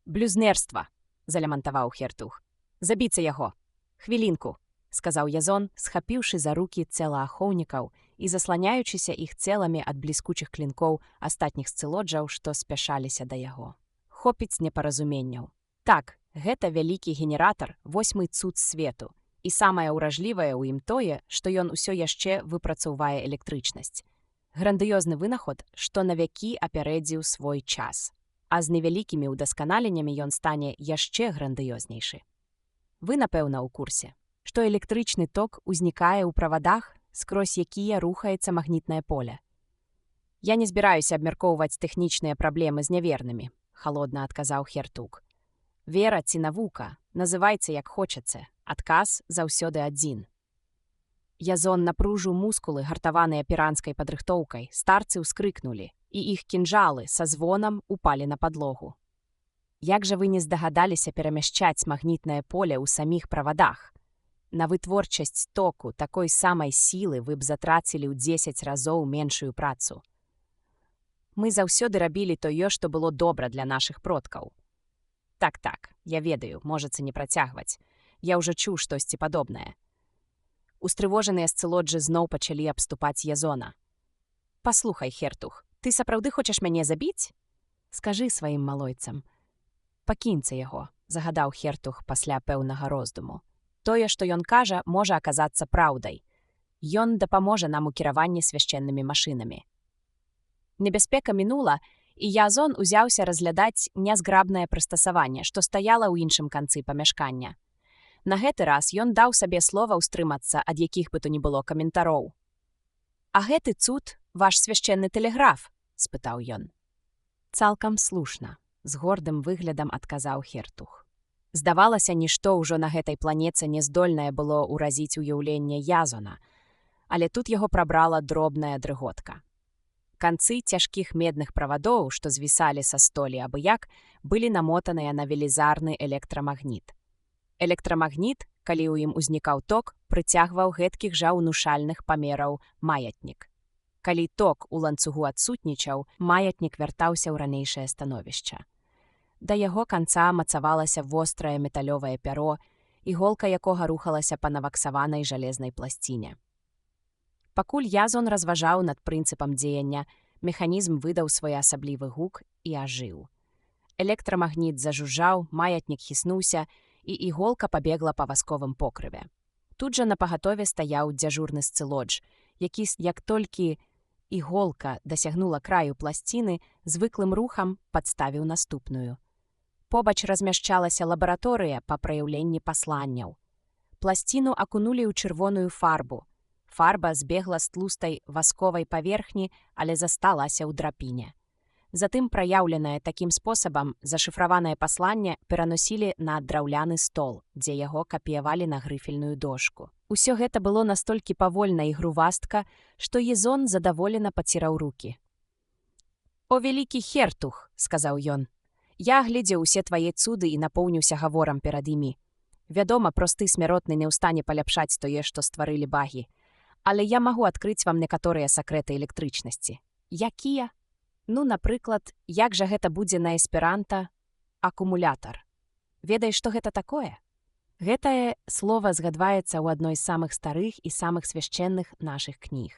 «Блюзнерства!» – залямантаваў Хертуг. «Забіцца яго! Хвілінку!» – сказаў Язон, схапіўшы за рукі цэлаахоўнікаў і засланяючыся іх цэламі ад бліскучых клінкоў астатніх сцылоджаў, што спяшаліся да яго. «Хопіць непаразуменняў. Так, гэта вялікі генератар, 8-й цуд свету, і самае ўражлівае ў ім тое, што ён усё яшчэ выпрацоўвае электрычнасць. Грандыёзны вынаход, што навякі апярэдзіў свой час. А з невялікімі ўдасканаленнямі ён стане яшчэ грандыёзнейшы. Вы, напэўна, у курсе, што электрычны ток узнікае ў правадах, скрозь якія рухаецца магнітнае поле. Я не збіраюся абмяркоўваць тэхнічныя праблемы з нявернымі, халодна адказаў Хертуг. Вера ці навука, называйце як хочаце, адказ заўсёды адзін. Язон напружыў мускулы, гартаваныя піранскай падрыхтоўкай, старцы ўскрыкнулі, і іх кінжалы са звонам упалі на падлогу. Як жа вы не здагадаліся перамяшчаць магнітнае поле ў саміх правадах? На вытворчасць току такой самай сілы вы б затрацілі ў 10 разоў меншую працу. Мы заўсёды рабілі тое, што было добра для нашых продкаў. Так, я ведаю, можаце не працягваць. Я ўжо чуў штосьці падобнае. Устрывожаныя сцылоджы зноў пачалі абступаць Язона. «Паслухай, Хертуг, ты сапраўды хочаш мяне забіць? Скажы сваім малойцам». «Пакіньце яго», – загадаў Хертуг пасля пэўнага роздуму. «Тое, што ён кажа, можа аказацца праўдай. Ён дапаможа нам у кіраванні свяшчэннымі машынамі». Небяспека мінула, і Язон узяўся разглядаць нязграбнае прыстасаванне, што стаяла ў іншым канцы памяшкання. На гэты раз ён даў сабе слова ўстрымацца ад якіх бы то ні было каментароў. «А гэты цуд – ваш свяшчэнны тэлеграф?» – спытаў ён. «Цалкам слушна», – з гордым выглядам адказаў Хертуг. Здавалася, нішто ўжо на гэтай планеце не здольнае было ўразіць уяўленне Язона, але тут яго прабрала дробная дрыготка. Канцы цяжкіх медных правадоў, што звісалі са столі абы-як, былі намотаныя на велізарны электрамагніт. Электрамагніт, калі ў ім узнікаў ток, прыцягваў гэткіх жа ўнушальных памераў маятнік. Калі ток у ланцугу адсутнічаў, маятнік вяртаўся ў ранейшае становішча. Да яго канца мацавалася вострае металёвае пяро, іголка якога рухалася па наваксаванай жалезнай пласціне. Пакуль Язон разважаў над прынцыпам дзеяння, механізм выдаў своеасаблівы гук і ажыў. Электрамагніт зажужжаў, маятнік хіснуўся, і іголка пабегла па васковым покрыве. Тут жа напагатове стаяў дзяжурны сцылодж, які, як толькі іголка дасягнула краю пласціны, звыклым рухам падставіў наступную. Побач размяшчалася лабараторыя па праяўленні пасланняў. Пласціну акунулі ў чырвоную фарбу. Фарба збегла з тлустай васковай паверхні, але засталася ў драпіне. Затым праяўленае такім спосабам зашыфраванае пасланне пераносілі на драўляны стол, дзе яго капіявалі на грыфельную дошку. Усё гэта было настолькі павольна і грувастка, што Язон задаволена паціраў рукі. «О, вялікі хертух», — сказаў ён, — «я глядзеў усе твае цуды і напоўніўся гаворам перад імі. Вядома, просты смяротны не ў стане паляпшаць тое, што стварылі багі. Але я магу адкрыць вам некаторыя сакрэты электрычнасці. Якія? Ну, напрыклад, як жа гэта будзе на эсперанта акумулятар. Ведаеш, што гэта такое? Гэтае слова згадваецца ў адной з самых старых і самых свяшчэнных нашых кніг.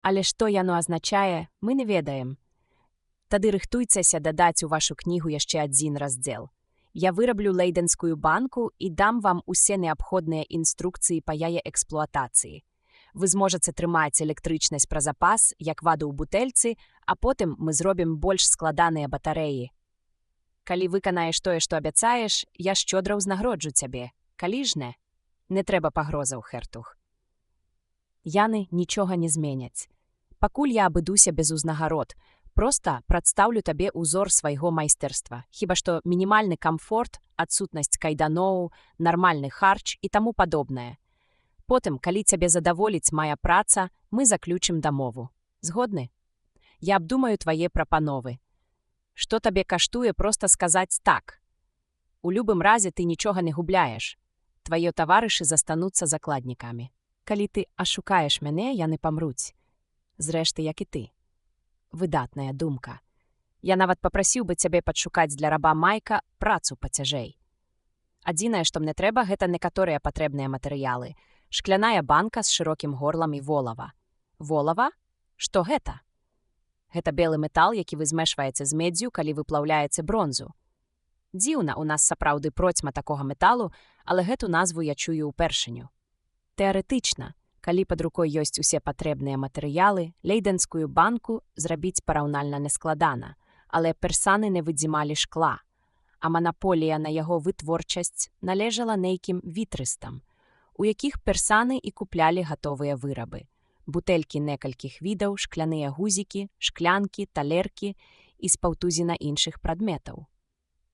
Але што яно азначае, мы не ведаем. Тады рыхтуйцеся дадаць у вашу кнігу яшчэ адзін раздзел. Я выраблю лейденскую банку і дам вам усе неабходныя інструкцыі па яе эксплуатацыі. Вы зможаце трымаць электрычнасць пра запас, як ваду ў бутэльцы, а потым мы зробім больш складаныя батарэі. Калі выканаеш тое, што абяцаеш, я шчодра ўзнагароджу цябе. Калі ж не? Не трэба пагрозаў, хертух. Яны нічога не зменяць. Пакуль я абыдуся без узнагарод, проста прадстаўлю табе ўзор свайго майстэрства, хіба што мінімальны камфорт, адсутнасць кайданоў, нармальны харч і таму падобнае. Потым, калі цябе задаволіць мая праца, мы заключым дамову. Згодны? Я абдумаю твае прапановы. Што табе каштуе проста сказаць так? У любым разе ты нічога не губляеш. Твае таварышы застануцца закладнікамі. Калі ты ашукаеш мяне, яны памруць. Зрэшты, як і ты. Выдатная думка. Я нават папрасіў бы цябе падшукаць для раба Майка працу пацяжэй. Адзінае, што мне трэба, гэта некаторыя патрэбныя матэрыялы. Шкляная банка з шырокім горлам і волава. Волава? Што гэта? Гэта белы метал, які змешваецца з меддзю, калі выплаўляецца бронзу. Дзіўна, у нас сапраўды процьма такога металу, але гэту назву я чую ўпершыню. Тэарэтычна, калі пад рукой ёсць усе патрэбныя матэрыялы, лейденскую банку зрабіць параўнальна нескладана, але персаны не выдзімалі шкла, а манаполія на яго вытворчасць належала нейкім вітрыстам, у якіх персаны і куплялі гатовыя вырабы. Бутэлькі некалькіх відаў, шкляныя гузікі, шклянкі, талеркі і з паўтузіна іншых прадметаў.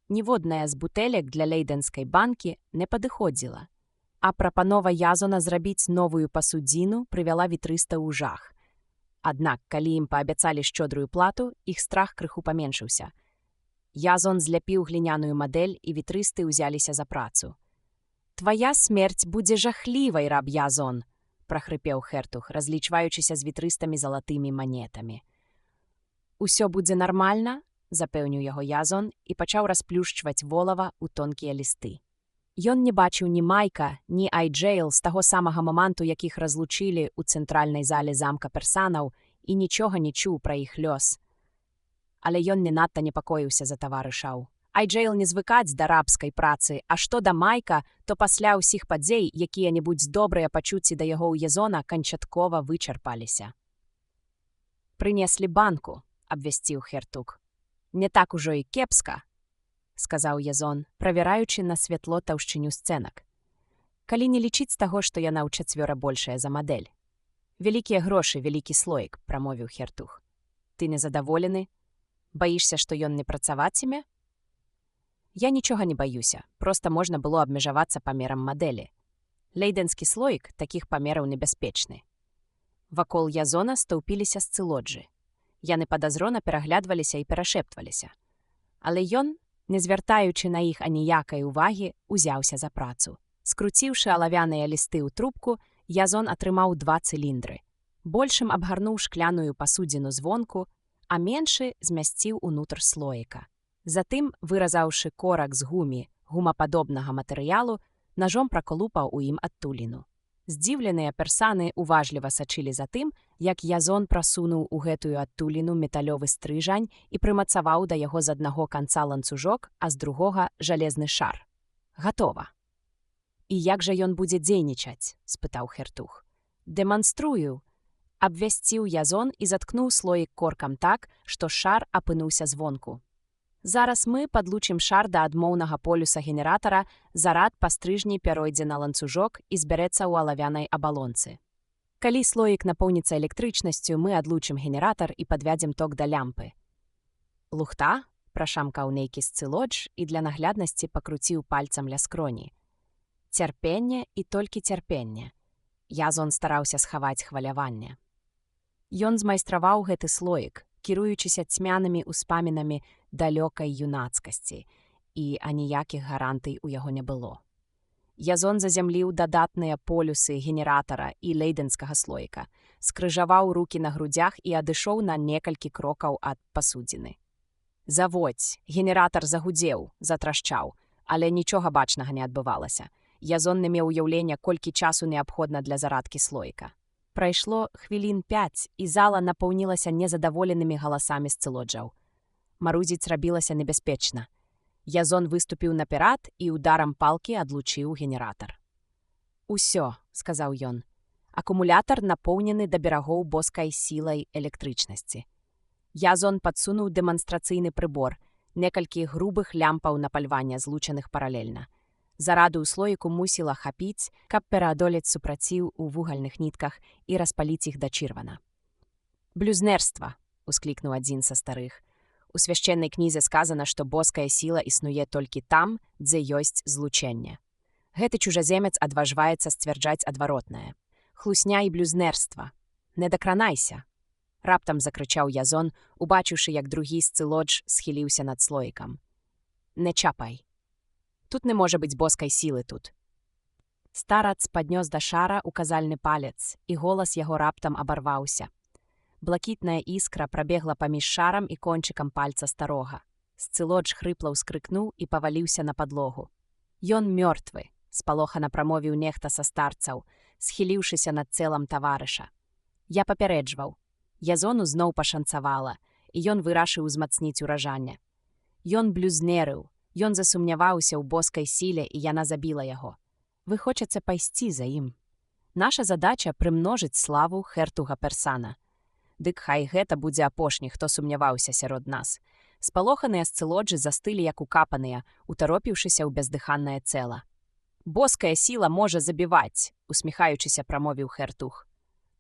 Ніводная з бутэлек для лейденскай банкі не падыходзіла, а прапанова Язона зрабіць новую пасудзіну прывяла вітрыста ў жах. Аднак, калі ім паабяцалі шчодрую плату, іх страх крыху паменшыўся. Язон зляпіў гліняную мадэль, і вітрысты ўзяліся за працу. «Твая смерць будзе жахлівай, раб Язон», – прахрыпеў хертух, разлічваючыся з вітрыстамі залатымі манетамі. «Усё будзе нармальна», – запэўніў яго Язон і пачаў расплюшчваць волава ў тонкія лісты. Ён не бачыў ні Майка, ні Айджэйл з таго самага моманту, якіх разлучылі ў цэнтральнай зале замка персанаў, і нічога не чуў пра іх лёс. Але ён не надта непакоіўся за таварышаў. Айджэйл не звыкаць да рабскай працы, а што да Майка, то пасля ўсіх падзей якія-небудзь добрыя пачуцці да яго ў Язона канчаткова вычарпаліся. «Прынеслі банку», – абвясціў хертук. «Не так ужо і кепска», – сказаў Язон, правяраючы на святло таўшчыню сцэнак. «Калі не лічыць таго, што яна ўчацвёра большая за мадэль». «Вялікія грошы, вялікі слоік», – прамовіў хертух. «Ты незадаволены? Баішся, што ён не працавацеме?» «Я нічога не баюся, проста можна было абмежавацца памерам мадэлі. Лейденскі слоік такіх памераў небяспечны». Вакол Язона стовпіліся сцилоджі. Яны падазрона пераглядваліся і перашэптваліся. Але ён, не звяртаючы на іх аніякай увагі, узяўся за працу. Скруціўшы алавяныя лісты ў трубку, Язон атрымаў 2 цыліндры. Большым абгарнуў шкляную пасудзіну звонку, а меншы змясціў унутр слоіка. Затым, выразаўшы корак з гумападобнага матэрыялу, нажом праколупаў у ім адтуліну. Здзіўленыя персаны уважліва сачылі за тым, як Язон прасунуў у гэтую адтуліну металёвы стрыжань і прымацаваў да яго з аднаго канца ланцужок, а з другога жалезны шар. Гатова. «І як жа ён будзе дзейнічаць?» – спытаў Хертуг. «Дэманструю», – абвясціў Язон і заткнуў слоік коркам так, што шар апынуўся звонку. «Зараз мы падлучым шар да адмоўнага полюса генератара, зарад па стрыжні пяройдзе на ланцужок і збярэцца ў алавянай абалонцы. Калі слоік напоўніцца электрычнасцю, мы адлучым генератар і падвядзем ток да лямпы». «Лухта?» – прашамкаў нейкі сцилодж і для нагляднасці пакруціў пальцам ля скроні. «Цярпенне і толькі цярпенне». Язон стараўся схаваць хваляванне. Ён змайстраваў гэты слоік, кіруючыся цьмянымі ўспамінамі далёкай юнацкасці, і аніякіх гарантый у яго не было. Язон зазямліў дадатныя полюсы генератара і лейдэнскага слоіка, скрыжаваў рукі на грудзях і адышоў на некалькі крокаў ад пасудзіны. «Заводзь!» Генератар загудзеў, затрашчаў, але нічога бачнага не адбывалася. Язон не меў уяўлення, колькі часу неабходна для зарадкі слоіка. Прайшло хвілін 5, і зала напоўнілася незадаволенымі галасамі сцилоджаў. Марудзіць рабілася небяспечна. Язон выступіў наперад і ударам палкі адлучыў генератар. «Усё», – сказаў ён. «Акумулятар напоўнены да берагоў боскай сілай электрычнасці». Язон падсунуў дэманстрацыйны прыбор, некалькі грубых лямпаў напальвання, злучаных паралельна. Зараду ў слоіку мусіла хапіць, каб пераадолець супраціў у вугальных нітках і распаліць іх да чырвана. «Блюзнерства!» – усклікнуў адзін са старых. «У свяшчэннай кнізе сказана, што боская сіла існуе толькі там, дзе ёсць злучэнне. Гэты чужаземец адважваецца сцвярджаць адваротнае. Хлусня і блюзнерства! Не дакранайся!» Раптам закрычаў Язон, убачыўшы, як другі сцилодж схіліўся над слоікам. «Не чапай! Тут не можа быць боскай сілы тут». Старац паднёс да шара указальны палец, і голас яго раптам абарваўся. Блакітная іскра прабегла паміж шарам і кончыкам пальца старога. Сцилодж хрыпла ўскрыкнуў і паваліўся на падлогу. «Ён мёртвы», – спалохана прамовіў нехта са старцаў, схіліўшыся над целам таварыша. «Я папярэджваў». Язону зноў пашанцавала, і ён вырашыў узмацніць уражанне. Ён блюзнерыў. Ён засумняваўся ў боскай сіле, і яна забіла яго. «Вы хочаце пайсці за ім. Наша задача – прымножыць славу Хертуга Персана. Дык хай гэта будзе апошні, хто сумняваўся сярод нас». Спалоханыя сцилоджы застылі, як укапаныя, утаропіўшыся ў бяздыханнае цела. «Боская сіла можа забіваць», – усміхаючыся прамовіў Хертуг.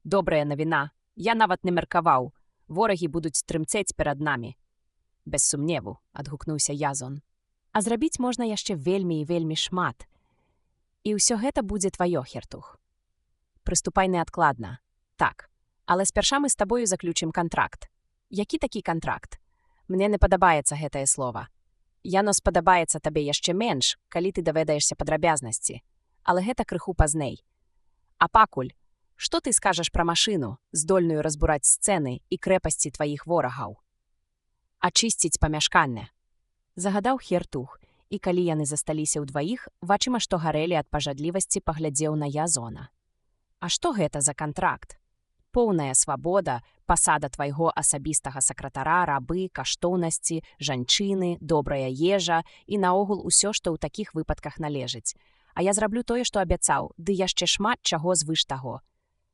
«Добрая навіна. Я нават не меркаваў. Ворагі будуць трымцець перад намі». «Без сумневу», – адгукнуўся Язон. «А зрабіць можна яшчэ вельмі і вельмі шмат. І ўсё гэта будзе тваё, Хертуг. Прыступай неадкладна. Так, але спярша мы з табою заключым кантракт». «Які такі кантракт? Мне не падабаецца гэтае слова. Яно спадабаецца табе яшчэ менш, калі ты даведаешся падрабязнасці. Але гэта крыху пазней. А пакуль, што ты скажаш пра машыну, здольную разбураць сцэны і крэпасці тваіх ворагаў? Ачысціць памяшканне». Загадаў Хертуг, і калі яны засталіся ўдваіх, вачыма, што гарэлі ад пажадлівасці, паглядзеў на Язона. «А што гэта за кантракт? Поўная свабода, пасада твайго асабістага сакратара, рабы, каштоўнасці, жанчыны, добрая ежа і наогул усё, што ў такіх выпадках належыць. А я зраблю тое, што абяцаў, ды яшчэ шмат чаго звыш таго.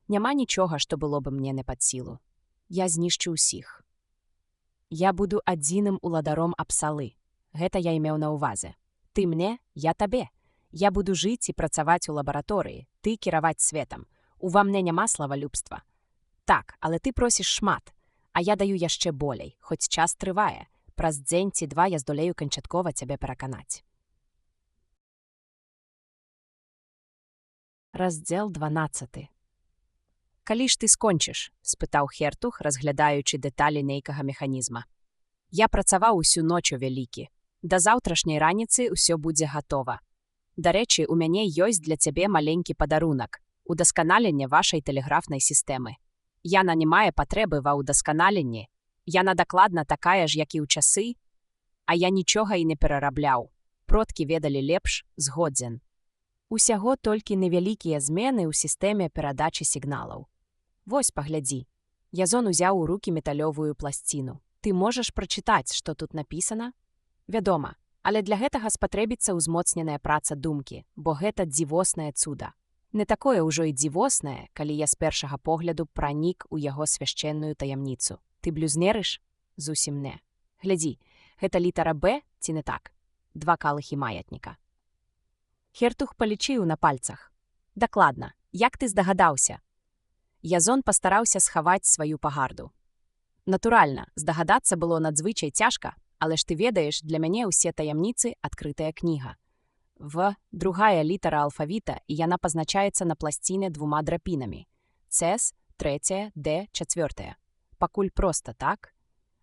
Няма нічога, што было бы мне не пад сілу. Я знішчу ўсіх. Я буду адзіным уладаром Апсалы. Гэта я меў на ўвазе. Ты мне, я табе. Я буду жыць і працаваць у лабараторыі, ты кіраваць светам. Ува мне няма славалюбства. Так, але ты просіш шмат, а я даю яшчэ болей, хоць час трывае. Праз дзень ці два я здолею канчаткова цябе пераканаць». Раздзел 12. «Калі ж ты скончыш?» – спытаў Хертуг, разглядаючы дэталі нейкага механізма. «Я працаваў усю ноч, вялікі. Да заўтрашняй раніцы ўсё будзе гатова. Дарэчы, у мяне ёсць для цябе маленькі падарунак – удасканаленне вашай тэлеграфнай сістэмы. Яна не мае патрэбы ва ўдасканаленні. Яна дакладна такая ж, як і ў часы, а я нічога і не перарабляў. Продкі ведалі лепш, згодзен. Усяго толькі невялікія змены ў сістэме перадачы сігналаў. Вось, паглядзі». Язон узяў у рукі металёвую пласціну. «Ты можаш прачытаць, што тут напісана?» «Вядома, але для гэтага спатрэбіцца ўзмоцненая праца думкі, бо гэта дзівоснае цуда. Не такое ўжо і дзівоснае, калі я з першага погляду пранік у яго свяшчэнную таямніцу. Ты блюзнерыш? Зусім не. Глядзі, гэта літара «Б» ці не так? 2 калыхі маятніка». Хертуг палічыў на пальцах. «Дакладна, як ты здагадаўся?» Язон пастараўся схаваць сваю пагарду. «Натуральна, здагадацца было надзвычай цяжка, але ж ты ведаеш, для мяне ўсе таямніцы – адкрытая кніга. В – другая літара алфавіта, і яна пазначаецца на пласціне 2 драпінамі. Цэс, 3, Д, 4. Пакуль проста, так?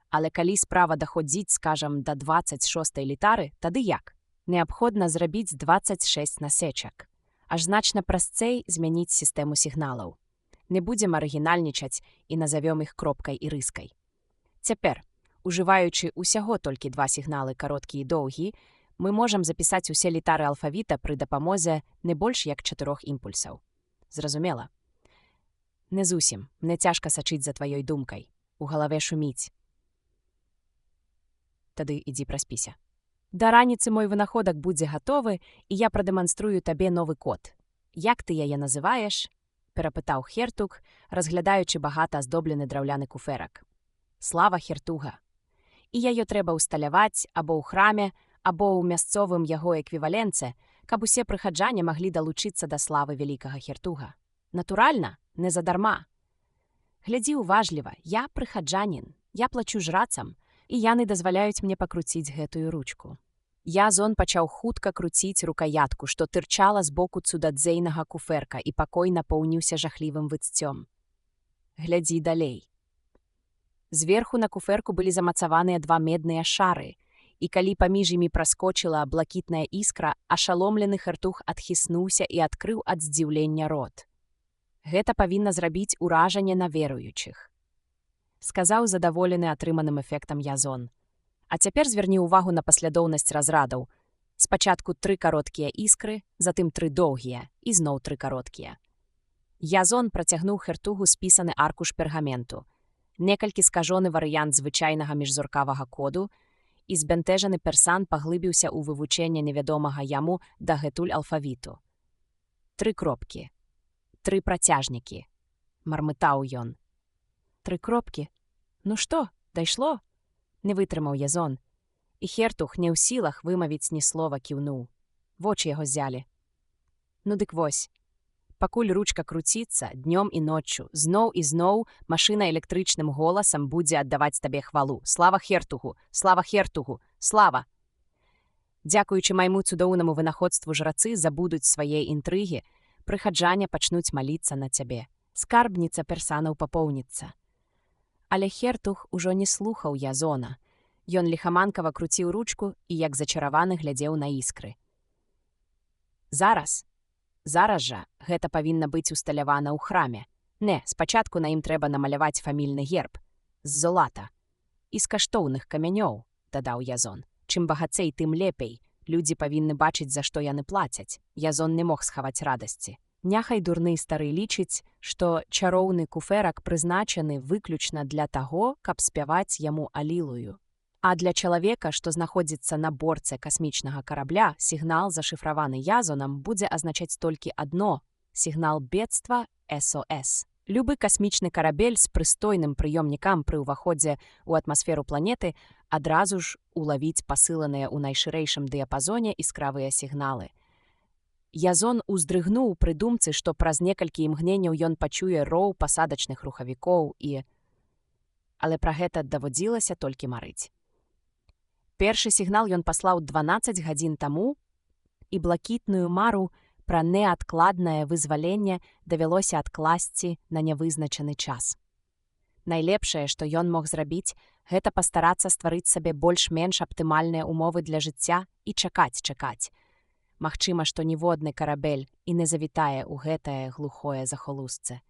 Але калі справа даходзіць, скажам, да 26 літары, тады як? Неабходна зрабіць 26 насечак. Аж значна прасцэй змяніць сістэму сігналаў. Не будзем арыгінальнічаць і назавём іх кропкай і рыскай. Цяпер, ужываючы ўсяго толькі 2 сігналы, кароткі і доўгі, мы можам запісаць усе літары алфавіта пры дапамозе не больш як 4 імпульсаў. Зразумела? Не зусім, мне цяжка сачыць за тваёй думкай. У галаве шуміць. Тады ідзі праспіся. Да раніцы мой вынаходак будзе гатовы, і я прадэманструю табе новы код. Як ты яе называеш? Перапытаў Хертуг, разглядаючы багата аздоблены драўляны куферак. Слава Хертуга. І яе трэба ўсталяваць або ў храме, або ў мясцовым яго эквіваленце, каб усе прыхаджане маглі далучыцца да славы вялікага Хертуга. Натуральна, не задарма. Глядзі уважліва, я прыхаджанін, я плачу жрацам, і яны дазваляюць мне пакруціць гэтую ручку. Язон пачаў хутка круціць рукаятку, што тырчала з боку цудадзейнага куферка, і пакой напоўніўся жахлівым выццём. Глядзі далей. Зверху на куферку былі замацаваныя 2 медныя шары, і калі паміж імі праскочыла блакітная іскра, ашаломлены Хертуг адхіснуўся і адкрыў ад здзіўлення рот. Гэта павінна зрабіць уражанне на веруючых. Сказаў задаволены атрыманым эфектам Язон. А цяпер зверні ўвагу на паслядоўнасць разрадаў. Спачатку 3 кароткія іскры, затым 3 доўгія і зноў 3 кароткія. Язон працягнуў Хертугу спісаны аркуш пергаменту, некалькі скажоны варыянт звычайнага міжзоркавага коду, і збянтэжаны персан паглыбіўся ў вывучэнне невядомага яму дагэтуль алфавіту. 3 кропкі. 3 працяжнікі. Мармытаў ён. 3 кропкі? Ну што, дайшло? Не вытрымаў Язон. І Хертуг не ў сілах вымавіць ні слова кіўнуў. Вочы яго ззялі. Ну дык вось. Пакуль ручка круціцца, днём і ноччу, зноў і зноў машына электрычным голасам будзе аддаваць табе хвалу. Слава Хертугу! Слава Хертугу! Слава! Дзякуючы майму цудоўнаму вынаходству жрацы забудуць свае інтрыгі, прыхаджане пачнуць маліцца на цябе. Скарбніца персанаў папоўніцца. Але Хертуг ужо не слухаў Язона. Ён ліхаманкава круціў ручку і, як зачараваны, глядзеў на іскры. Зараз жа гэта павінна быць усталявана ў храме. Не, спачатку на ім трэба намаляваць фамільны герб. З золата. І з каштоўных камянёў, дадаў Язон. Чым багацей, тым лепей. Людзі павінны бачыць, за што яны плацяць. Язон не мог схаваць радасці. Няхай дурны стары лічыць, што чароўны куферак прызначаны выключна для таго, каб спяваць яму алілую. А для чалавека, што знаходзіцца на борце касмічнага карабля, сігнал, зашыфраваны Язонам, будзе азначаць толькі адно – сігнал бедства SOS. Любы касмічны карабель з прыстойным прыёмнікам пры ўваходзе ў атмасферу планеты адразу ж улавіць пасыланыя ў найшырэйшым дыяпазоне іскравыя сігналы. Язон уздрыгнуў пры думцы, што праз некалькі імгненняў ён пачуе роў пасадачных рухавікоў і... Але пра гэта даводзілася толькі марыць. Першы сігнал ён паслаў 12 гадзін таму, і блакітную мару пра неадкладнае вызваленне давялося адкласці на нявызначаны час. Найлепшае, што ён мог зрабіць, гэта пастарацца стварыць сабе больш-менш аптымальныя ўмовы для жыцця і чакаць. Магчыма, што ніводны карабель і не завітае ў гэтае глухое захолустце.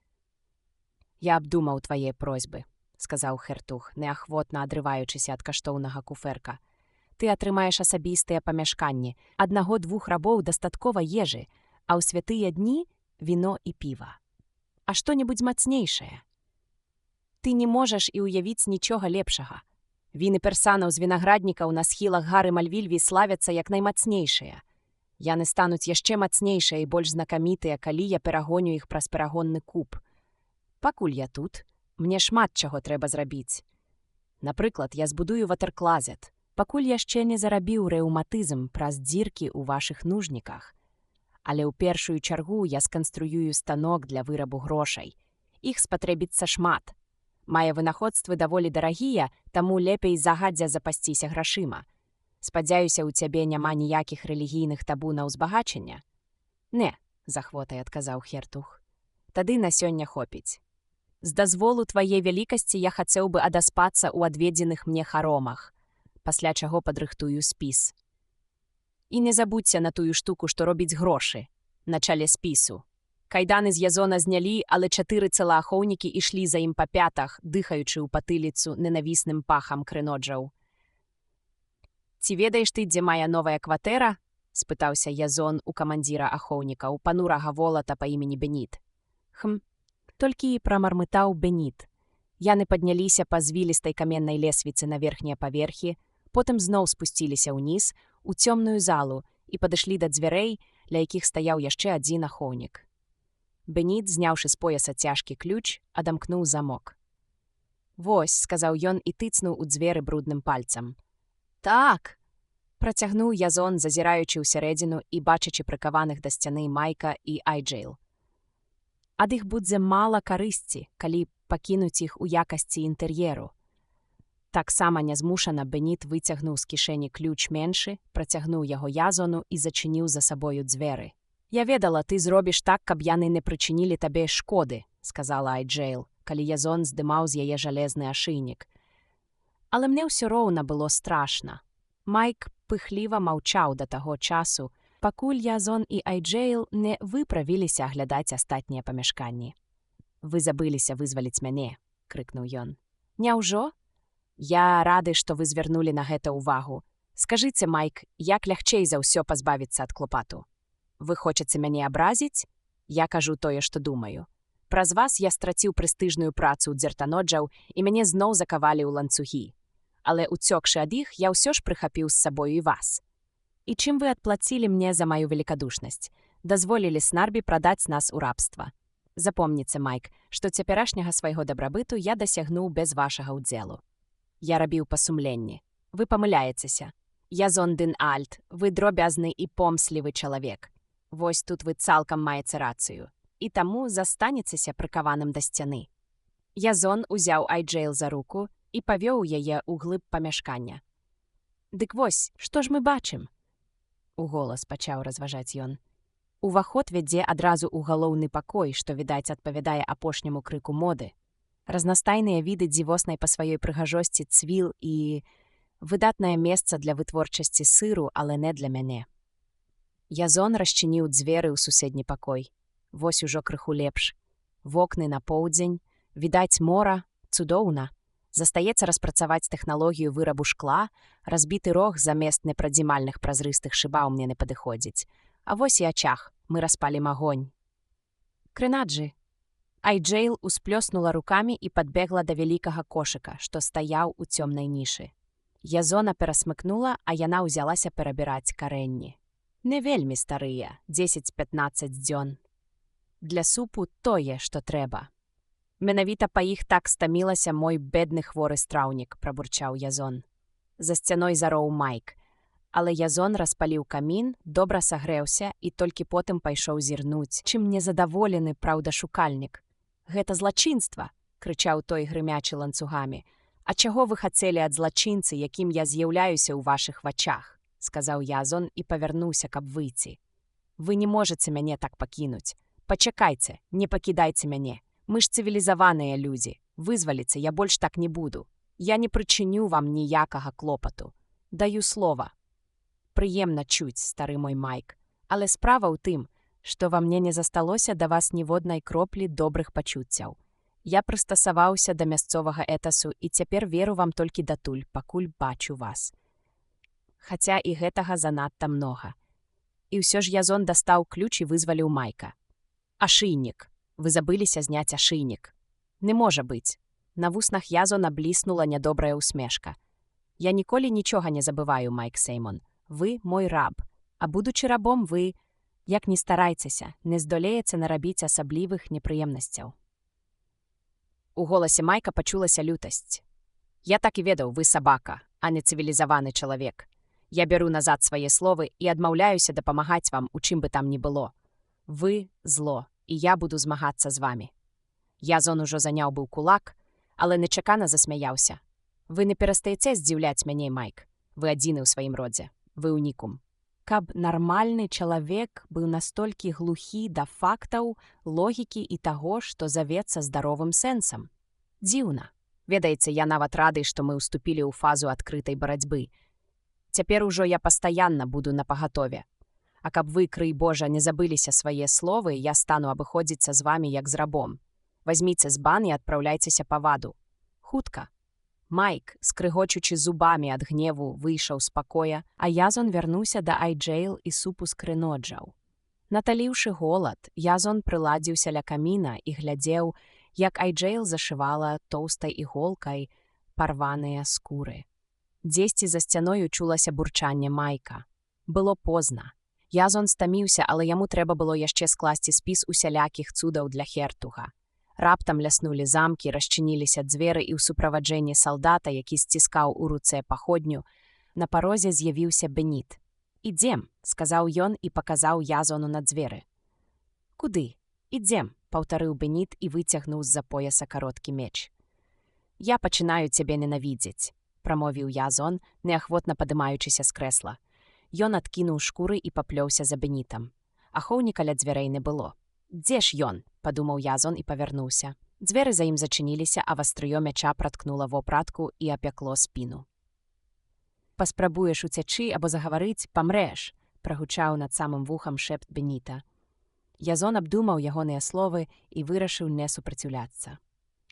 «Я абдумаў твае просьбы», — сказаў Хертуг, неахвотна адрываючыся ад каштоўнага куферка. «Ты атрымаеш асабістыя памяшканні. 1-2 рабоў дастаткова ежы, а ў святыя дні — віно і піва. А што-небудзь мацнейшае? Ты не можаш і ўявіць нічога лепшага. Віны персанаў з вінаграднікаў на схілах гары Мальвільві славяцца як наймацнейшыя. Яны стануць яшчэ мацнейшыя і больш знакамітыя, калі я перагоню іх праз перагонны куб. Пакуль я тут, мне шмат чаго трэба зрабіць. Напрыклад, я збудую ватэрклазет, пакуль яшчэ не зарабіў рэўматызм праз дзіркі ў вашых нужніках. Але ў першую чаргу я сканструюю станок для вырабу грошай. Іх спатрэбіцца шмат. Мае вынаходствы даволі дарагія, таму лепей загадзя запасціся грашыма. Спадзяюся, у цябе няма ніякіх рэлігійных табу на ўзбагачэнне?» «Не», — з ахвотай адказаў Хертуг. «Тады на сёння хопіць. З дазволу твае вялікасці я хацеў бы адаспацца ў адведзеных мне харомах, пасля чаго падрыхтую спіс. І не забудзься на тую штуку, што робіць грошы, на чале спісу. Кайданы з Язона знялі, але 4 целаахоўнікі ішлі за ім па пятах, дыхаючы ў патыліцу ненавісным пахам крыноджаў. «Ці ведаеш ты, дзе мая новая кватэра?» — спытаўся Язон у камандзіра ахоўнікаў, панурага волата па імені Беніт. Толькі і прамармытаў Беніт. Яны падняліся па звілістай каменнай лесвіцы на верхнія паверхі, потым зноў спусціліся ўніз, у цёмную залу і падышлі да дзвярэй, ля якіх стаяў яшчэ адзін ахоўнік. Беніт, зняўшы з пояса цяжкі ключ, адамкнуў замок. «Вось», — сказаў ён і тыцнуў у дзверы брудным пальцам. «Так!» — працягнуў Язон, зазіраючы ўсярэдзіну і бачачы прыкаваных да сцяны Майка і Айджэйл. «Ад іх будзе мала карысці, калі пакінуць іх у якасці інтэр'еру». Таксама нязмушана Беніт выцягнуў з кішэні ключ меншы, працягнуў яго Язону і зачыніў за сабою дзверы. «Я ведала, ты зробіш так, каб яны не прычынілі табе шкоды», — сказала Айджэйл, калі Язон здымаў з яе жалезны ашыйнік. Але мне ўсё роўна было страшна. Майк пыхліва маўчаў да таго часу, пакуль Язон і Айджэйл не выправіліся аглядаць астатнія памяшканні. «Вы забыліся вызваліць мяне», — крыкнуў ён. «Няўжо? Я рады, што вы звярнулі на гэта ўвагу. Скажыце, Майк, як лягчэй за ўсё пазбавіцца ад клопату? Вы хочаце мяне абразіць? Я кажу тое, што думаю. Праз вас я страціў прэстыжную працу ў дзертаноджаў, і мяне зноў закавалі ў ланцугі. Але уцёкшы ад іх, я ўсё ж прыхапіў з сабою і вас. І чым вы адплацілі мне за маю великадушнасць? Дазволілі Снарбі прадаць нас у рабства. Запомніце, Майк, што цяперашняга свайго дабрабыту я дасягнуў без вашага ўдзелу. Я рабіў па сумленні. Вы памыляецеся. Язон дын Альт, вы дробязны і помслівы чалавек. Вось тут вы цалкам маеце рацыю. І таму застанецеся прыкаваным да сцяны». Язон узяў Айджэйл за руку і павёў яе ў глыб памяшкання. «Дык вось, што ж мы бачым?» Уголас пачаў разважаць ён. «Уваход вядзе адразу ў галоўны пакой, што, відаць, адпавядае апошняму крыку моды. Разнастайныя віды дзівоснай па сваёй прыгажосці цвіл і выдатнае месца для вытворчасці сыру, але не для мяне». Язон расчыніў дзверы ў суседні пакой. Вось ужо крыху лепш. Вокны на поўдзень, відаць мора, цудоўна. Застаецца распрацаваць тэхналогію вырабу шкла, разбіты рог замест непрадзімальных празрыстых шыбаў мне не падыходзіць. А вось і ачаг, мы распалім агонь. «Крынаджы!» Айджэйл усплёснула рукамі і падбегла да вялікага кошыка, што стаяў у цёмнай нішы. Язона перасмыкнула, а яна ўзялася перабіраць карэнні. Не вельмі старыя, 10-15 дзён. Для супу тое, што трэба. Менавіта па іх так стамілася мой бедны хворы страўнік, прабурчаў Язон. За сцяной зароў Майк. Але Язон распаліў камін, добра сагрэўся і толькі потым пайшоў зірнуць, чым незадаволены праўдашукальнік. «Гэта злачынства!» — крычаў той, грымячы ланцугамі. «А чаго вы хацелі ад злачынцы, якім я з'яўляюся ў вашых вачах?» — сказаў Язон і павярнуўся, каб выйці. Вы не можете мяне так пакінуць. Пачакайце, не пакідайце мяне. Мы ж цывілізаваныя людзі. Вызваліцца я больш так не буду. Я не прычыню вам ніякага клопату. Даю слова. Прыемна чуць, стары мой Майк. Але справа ў тым, што ва мне не засталося да вас ніводнай кроплі добрых пачуццяў. Я прыстасаваўся да мясцовага этасу і цяпер веру вам толькі датуль, пакуль бачу вас. Хаця і гэтага занадта многа. І ўсё ж Язон дастаў ключ і вызваліў Майка. Ашыйнік. Вы забыліся зняць ашыйнік. Не можа быць. На вуснах Язона бліснула нядобрая усмешка. Я ніколі нічога не забываю, Майк Сеймон. Вы мой раб. А будучы рабом, вы, як не старайцеся, не здолееце нарабіць асаблівых непрыемнасцяў. У голасе Майка пачулася лютасць. Я так і ведаў, вы сабака, а не цывілізаваны чалавек. Я бяру назад свае словы і адмаўляюся дапамагаць вам, у чым бы там ні было. Вы зло, і я буду змагацца з вамі. Язон ужо заняў быў кулак, але нечакана засмяяўся. Вы не перастаеце здзіўляць мяне, Майк. Вы адзіны ў сваім родзе. Вы унікум. Каб нармальны чалавек быў настолькі глухі да фактаў, логікі і таго, што завецца здаровым сэнсам. Дзіўна. Ведаеце, я нават рады, што мы ўступілі ў фазу адкрытай барацьбы. Цяпер ужо я пастаянна буду напагатове. А каб вы, крый Божа, не забыліся свае словы, я стану абыходзіцца з вамі як з рабом. Вазьміце збан і адпраўляйцеся па ваду. Хутка. Майк, скрыгочучы зубамі ад гневу, выйшаў з пакоя, а Язон вярнуўся да Айджэйл і супу з крыноджаў. Наталіўшы голад, Язон прыладзіўся ля каміна і глядзеў, як Айджэйл зашывала тоўстай іголкай парваныя скуры. Дзесьці за сцяною чулася бурчанне Майка. Было позна. Язон стаміўся, але яму трэба было яшчэ скласці спіс усялякіх цудаў для хертуга. Раптам ляснулі замкі, расчыніліся дзверы і ў суправаджэнні салдата, які сціскаў у руцэ паходню, на парозе з'явіўся Беніт. «Ідзем», — сказаў ён і паказаў Язону на дзверы. «Куды? Ідзем», — паўтарыў Беніт і выцягнуў з-за пояса кароткі меч. «Я пачынаю цябе ненавідзець», — прамовіў Язон, неахвотна падымаючыся з крэсла. Ён адкінуў шкуры і паплёўся за Бенітам. Ахоўніка ля дзвярэй не было. «Дзе ж ён?» — падумаў Язон і павярнуўся. Дзверы за ім зачыніліся, а вастрыё мяча праткнула вопратку і апякло спіну. «Паспрабуеш уцячы або загаварыць, памрэш», — прагучаў над самым вухам шэпт Беніта. Язон абдумаў ягоныя словы і вырашыў не супраціўляцца.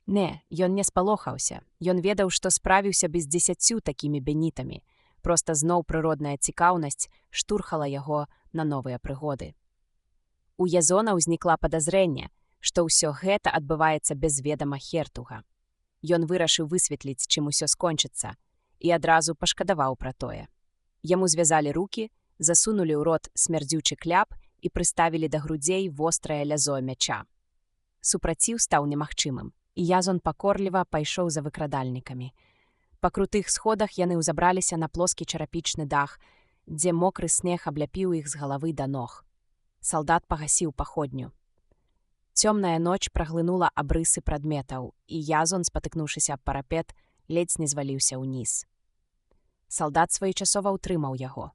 Не, ён не спалохаўся. Ён ведаў, што справіўся без 10 такімі Бенітамі. Проста зноў прыродная цікаўнасць штурхала яго на новыя прыгоды. У Язона ўзнікла падазрэнне, што ўсё гэта адбываецца без ведама хертуга. Ён вырашыў высветліць, чым усё скончыцца, і адразу пашкадаваў пра тое. Яму звязалі рукі, засунулі ў рот смярдзючы кляп і прыставілі да грудзей вострае лязо мяча. Супраціў стаў немагчымым, і Язон пакорліва пайшоў за выкрадальнікамі. Па крутых сходах яны ўзабраліся на плоскі чарапічны дах, дзе мокры снег абляпіў іх з галавы да ног. Салдат пагасіў паходню. Цёмная ноч праглынула абрысы прадметаў, і Язон, спатыкнуўшыся аб парапет, ледзь не зваліўся ўніз. Салдат своечасова ўтрымаў яго.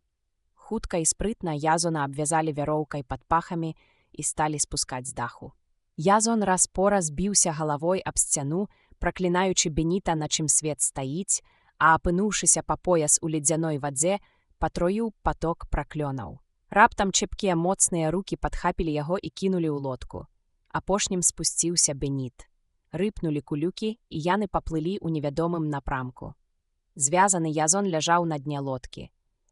Хутка і спрытна Язона абвязалі вяроўкай пад пахамі і сталі спускаць з даху. Язон раз-пораз біўся галавой аб сцяну, праклінаючы Беніта, на чым свет стаіць, а апынуўшыся па пояс у ледзяной вадзе, патроіў паток праклёнаў. Раптам чэпкія моцныя рукі падхапілі яго і кінулі ў лодку. Апошнім спусціўся Беніт. Рыпнулі кулюкі, і яны паплылі ў невядомым напрамку. Звязаны Язон ляжаў на дне лодкі.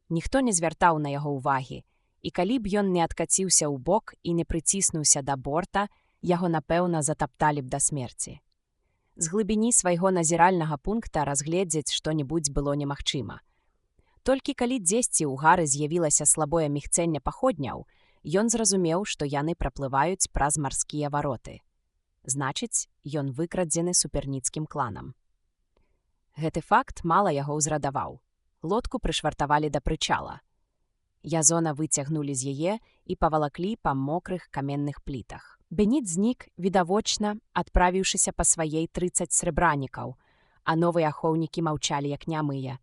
Ніхто не звяртаў на яго ўвагі, і калі б ён не адкаціўся ў бок і не прыціснуўся да борта, яго, напэўна, затапталі б да смерці. З глыбіні свайго назіральнага пункта разгледзець што-небудзь было немагчыма. Толькі калі дзесьці ў гары з'явілася слабое мігцэнне паходняў, ён зразумеў, што яны праплываюць праз марскія вароты. Значыць, ён выкрадзены суперніцкім кланам. Гэты факт мала яго ўзрадаваў. Лодку прышвартавалі да прычала. Язона выцягнулі з яе і павалаклі па мокрых каменных плітах. Беніт знік, відавочна, адправіўшыся па сваей 30 срэбранікаў, а новыя ахоўнікі маўчалі як нямыя.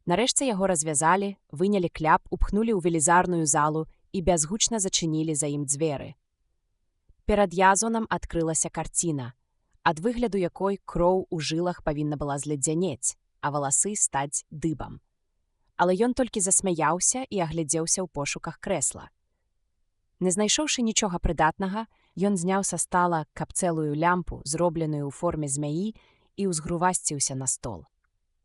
Нарэшце яго развязалі, вынялі кляп, упхнулі ў велізарную залу і бязгучна зачынілі за ім дзверы. Перад Язонам адкрылася карціна, ад выгляду якой кроў у жылах павінна была зледзянець, а валасы стаць дыбам. Але ён толькі засмяяўся і аглядзеўся ў пошуках крэсла. Не знайшоўшы нічога прыдатнага, ён зняў са стала капцэлую лямпу, зробленую ў форме змяі, і ўзгрувасціўся на стол.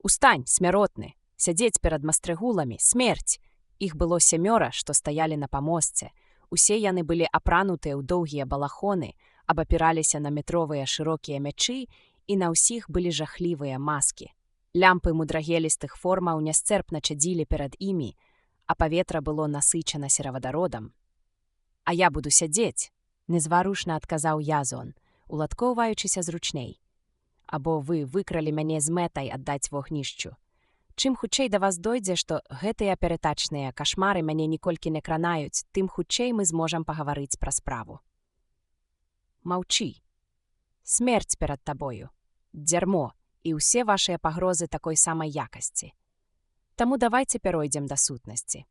«Устань, смяротны! Сядзець перад мастрыгуламі! Смерць!» Іх было 7, што стаялі на памостце. Усе яны былі апранутыя ў доўгія балахоны, абапіраліся на метровыя шырокія мячы, і на ўсіх былі жахлівыя маскі. Лямпы мудрагелістых формаў нясцэрпна чадзілі перад імі, а паветра было насычана серавадародам. «А я буду сядзець», – незварушна адказаў Язон, уладкоўваючыся зручней. «Або вы выкралі мяне з мэтай аддаць вогнішчу. Чым хутчэй да вас дойдзе, што гэтыя перытачныя кашмары мяне ніколькі не кранаюць, тым хутчэй мы зможам пагаварыць пра справу». «Маўчы. Смерць перад табою. Дзярмо. І ўсе вашыя пагрозы такой самай якасці. Таму давайце пяройдзем да сутнасці.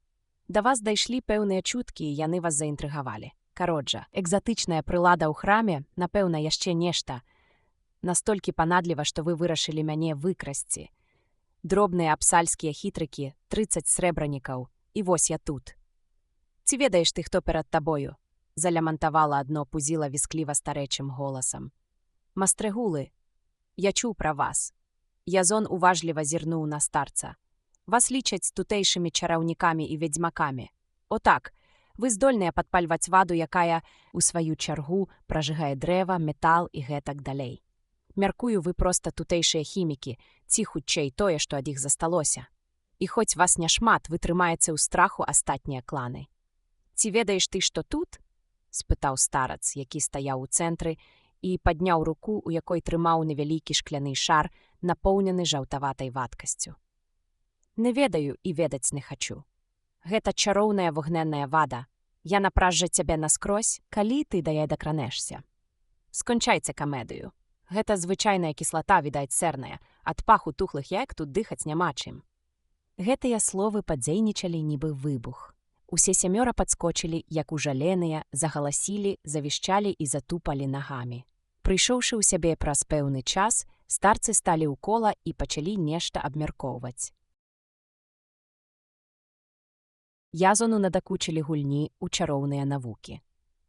Да вас дайшлі пэўныя чуткі, і яны вас заінтрыгавалі. Каротжа, экзатычная прылада ў храме, напэўна, яшчэ нешта. Настолькі панадліва, што вы вырашылі мяне выкрасці. Дробныя апсальскія хітрыкі, 30 срэбранікаў, і вось я тут. Ці ведаеш ты, хто перад табою?» – залямантавала адно пузіла віскліва старэчым голасам. «Мастрыгулы, я чуў пра вас». Язон уважліва зірнуў на старца. «Вас лічаць тутэйшымі чараўнікамі і ведзьмакамі. О так, вы здольныя падпальваць ваду, якая, у сваю чаргу, пражыгае дрэва, метал і гэтак далей. Мяркую, вы проста тутэйшыя хімікі, ці хутчэй тое, што ад іх засталося. І хоць вас няшмат, вы трымаеце ў страху астатнія кланы. Ці ведаеш ты, што тут?» – спытаў старац, які стаяў у цэнтры, і падняў руку, у якой трымаў невялікі шкляны шар, напоўнены жаўтаватай вадкасцю. «Не ведаю і ведаць не хачу. Гэта чароўная вогненная вада. Яна пражжа цябе наскрозь, калі ты да яе дакранешся. Скончайце камедыю. Гэта звычайная кіслата, відаць, сэрная. Ад паху тухлых яек тут дыхаць няма чым». Гэтыя словы падзейнічалі нібы выбух. Усе 7 падскочылі, як ужаленыя, загаласілі, завішчалі і затупалі нагамі. Прыйшоўшы ў сябе праз пэўны час, старцы сталі ў кола і пачалі нешта абмяркоўваць. Язону надакучылі гульні ў чароўныя навукі.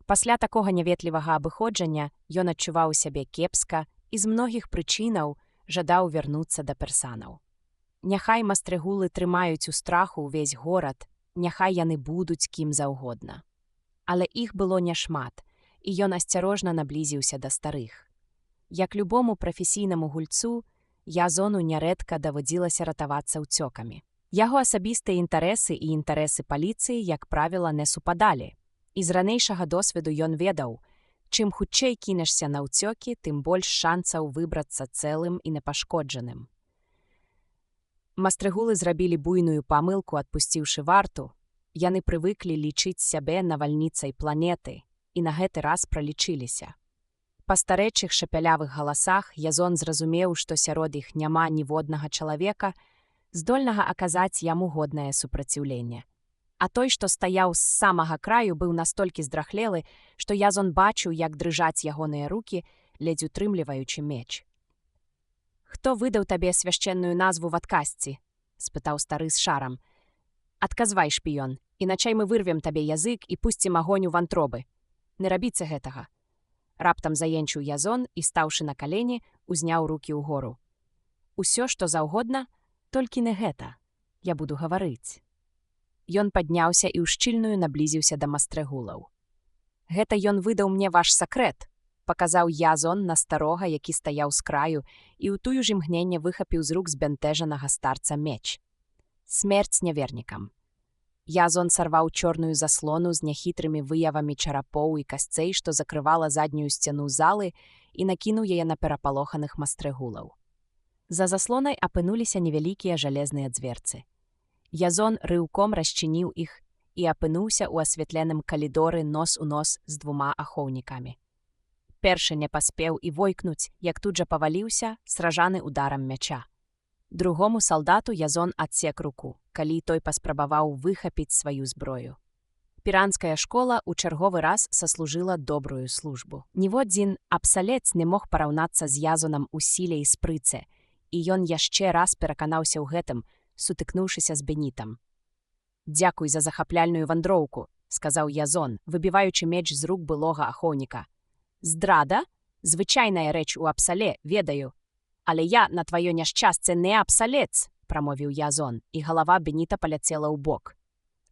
Пасля такога няветлівага абыходжання ён адчуваў сябе кепска і з многіх прычынаў жадаў вярнуцца да персанаў. Няхай мастрыгулы трымаюць у страху ўвесь горад, няхай яны будуць кім заўгодна. Але іх было няшмат, і ён асцярожна наблізіўся да старых. Як любому прафесійнаму гульцу, Язону нярэдка даводзілася ратавацца ўцёкамі. Яго асабістыя інтарэсы і інтарэсы паліцыі, як правіла, не супадалі. І з ранейшага досведу ён ведаў, чым хутчэй кінешся на ўцёкі, тым больш шанцаў выбрацца цэлым і непашкоджаным. Мастрыгулы зрабілі буйную памылку, адпусціўшы варту. Яны прывыклі лічыць сябе навальніцай планеты, і на гэты раз пралічыліся. Па старэчых шапялявых галасах Язон зразумеў, што сярод іх няма ніводнага чалавека, здольнага аказаць яму годнае супраціўленне. А той, што стаяў з самага краю, быў настолькі здрахлелы, што Язон бачыў, як дрыжаць ягоныя рукі, ледзь утрымліваючы меч. «Хто выдаў табе свяшчэнную назву в адкасці?» – спытаў стары з шарам. «Адказвай, шпіён, іначай мы вырвем табе язык і пусцім агонь у вантробы. Не рабіце гэтага». Раптам заенчыў Язон і, стаўшы на калені, узняў рукі ўгору. «Усё, што заўгодна, толькі не гэта. Я буду гаварыць». Ён падняўся і ўшчыльную наблізіўся да мастрыгулаў. «Гэта ён выдаў мне ваш сакрэт», – паказаў Язон на старога, які стаяў з краю, і ў тую ж імгненне выхапіў з рук збянтэжанага старца меч. «Смерць нявернікам». Язон сарваў чорную заслону з няхітрымі выявамі чарапоў і касцей, што закрывала заднюю сцяну залы, і накінуў яе на перапалоханых мастрыгулаў. За заслонай апынуліся невялікія жалезныя дзверцы. Язон рыўком расчыніў іх і апынуўся ў асветленым калідоры нос у нос з 2 ахоўнікамі. Першы не паспеў і войкнуць, як тут жа паваліўся, сражаны ударам мяча. Другому салдату Язон адсек руку, калі той паспрабаваў выхапіць сваю зброю. Піранская школа ў чарговы раз саслужыла добрую службу. Ніводзін абсалец не мог параўнацца з Язонам у сіле і спрыце, і ён яшчэ раз пераканаўся ў гэтым, сутыкнуўшыся з Бенітам. «Дзякуй за захапляльную вандроўку», — сказаў Язон, выбіваючы меч з рук былога ахоўніка. «Здрада? Звычайная рэч у абсале, ведаю. Але я, на тваё няшчасце, не абсалец», — прамовіў Язон, і галава Беніта паляцела ў бок.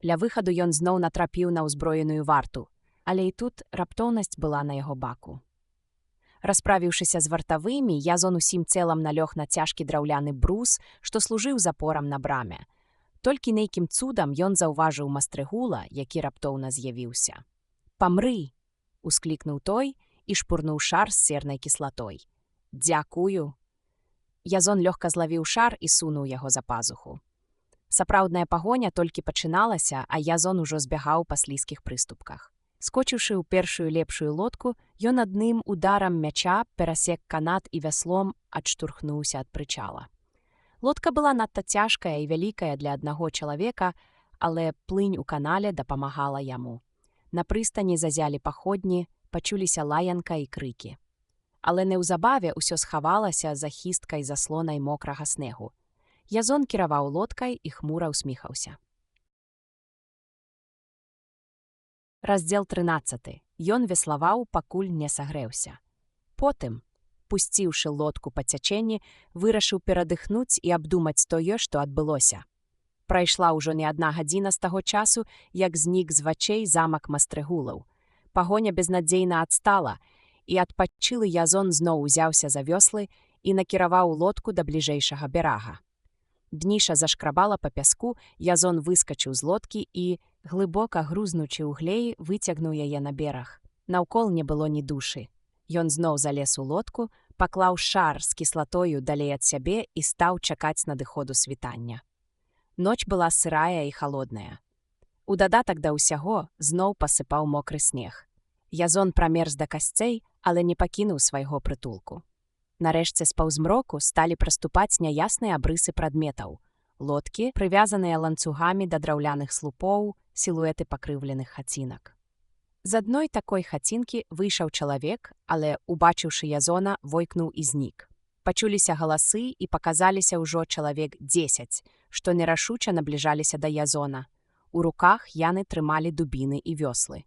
Ля выхаду ён зноў натрапіў на ўзброеную варту, але і тут раптоўнасць была на яго баку. Расправіўшыся з вартавымі, Язон усім целам налёг на цяжкі драўляны брус, што служыў запорам на браме. Толькі нейкім цудам ён заўважыў Мастрыгула, які раптоўна з'явіўся. «Памры!» — усклікнуў той і шпурнуў шар з сернай кіслатой. «Дзякую!» Язон лёгка злавіў шар і сунуў яго за пазуху. Сапраўдная пагоня толькі пачыналася, а Язон ужо збягаў па слізкіх прыступках. Скочыўшы ў першую лепшую лодку, ён адным ударам мяча перасек канат і вяслом адштурхнуўся ад прычала. Лодка была надта цяжкая і вялікая для аднаго чалавека, але плынь у канале дапамагала яму. На прыстані зазялі паходні, пачуліся лаянка і крыкі. Але неўзабаве ўсё схавалася за хісткай заслонай мокрага снегу. Язон кіраваў лодкай і хмура ўсміхаўся. Раздзел 13. Ён веславаў, пакуль не сагрэўся. Потым, пусціўшы лодку па цячэнні, вырашыў перадыхнуць і абдумаць тое, што адбылося. Прайшла ўжо не адна гадзіна з таго часу, як знік з вачэй замак Мастрыгулаў. Пагоня безнадзейна адстала, і адпачылы Язон зноў узяўся за вёслы і накіраваў лодку да бліжэйшага берага. Дніша зашкрабала па пяску, Язон выскачыў з лодкі і, глыбока грузнучы ў глеі, выцягнуў яе на бераг. Наўкол не было ні душы. Ён зноў залез у лодку, паклаў шар з кіслатою далей ад сябе і стаў чакаць надыходу світання. Ноч была сырая і халодная. У дадатак да ўсяго зноў пасыпаў мокры снег. Язон прамерз да касцей, але не пакінуў свайго прытулку. Нарэшце з паўзмроку сталі праступаць няясныя абрысы прадметаў. Лодкі, прывязаныя ланцугамі да драўляных слупоў, сілуэты пакрыўленых хацінак. З адной такой хацінкі выйшаў чалавек, але, убачыўшы Язона, войкнуў і знік. Пачуліся галасы і паказаліся ўжо чалавек 10, што нерашуча набліжаліся да Язона. У руках яны трымалі дубіны і вёслы.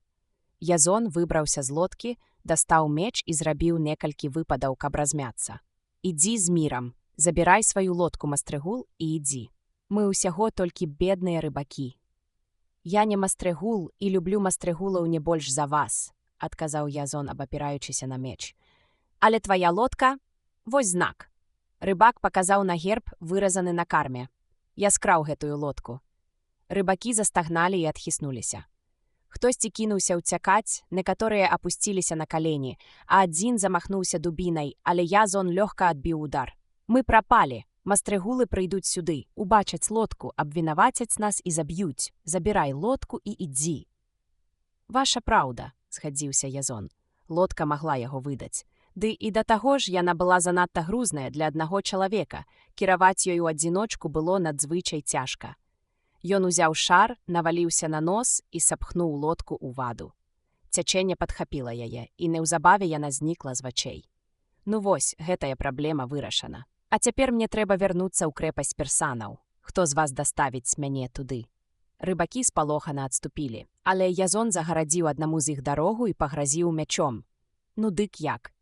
Язон выбраўся з лодкі, дастаў меч і зрабіў некалькі выпадаў, каб размяцца. «Ідзі з мірам, забірай сваю лодку, Мастрыгул, і ідзі. Мы ўсяго толькі бедныя рыбакі». «Я не Мастрыгул і люблю Мастрыгулаў не больш за вас», — адказаў Язон, абапіраючыся на меч. «Але твая лодка? Вось знак». Рыбак паказаў на герб, выразаны на карме. «Я скраў гэтую лодку». Рыбакі застагналі і адхіснуліся. Хтосьці кінуўся ўцякаць, некаторыя апусціліся на калені, а адзін замахнуўся дубінай, але Язон лёгка адбіў удар. «Мы прапалі. Мастрыгулы прыйдуць сюды, убачаць лодку, абвінавацяць нас і заб'юць. Забірай лодку і ідзі». «Ваша праўда», — згадзіўся Язон. Лодка магла яго выдаць. Ды і да таго ж яна была занадта грузная для аднаго чалавека. Кіраваць ёй у адзіночку было надзвычай цяжка. Ён узяў шар, наваліўся на нос і сапхнуў лодку ў ваду. Цячэнне падхапіла яе, і неўзабаве яна знікла з вачэй. «Ну вось, гэтая праблема вырашана. А цяпер мне трэба вярнуцца ў крэпасць персанаў. Хто з вас даставіць мяне туды?» Рыбакі спалохана адступілі, але Язон загарадзіў аднаму з іх дарогу і пагразіў мячом. «Ну дык як?»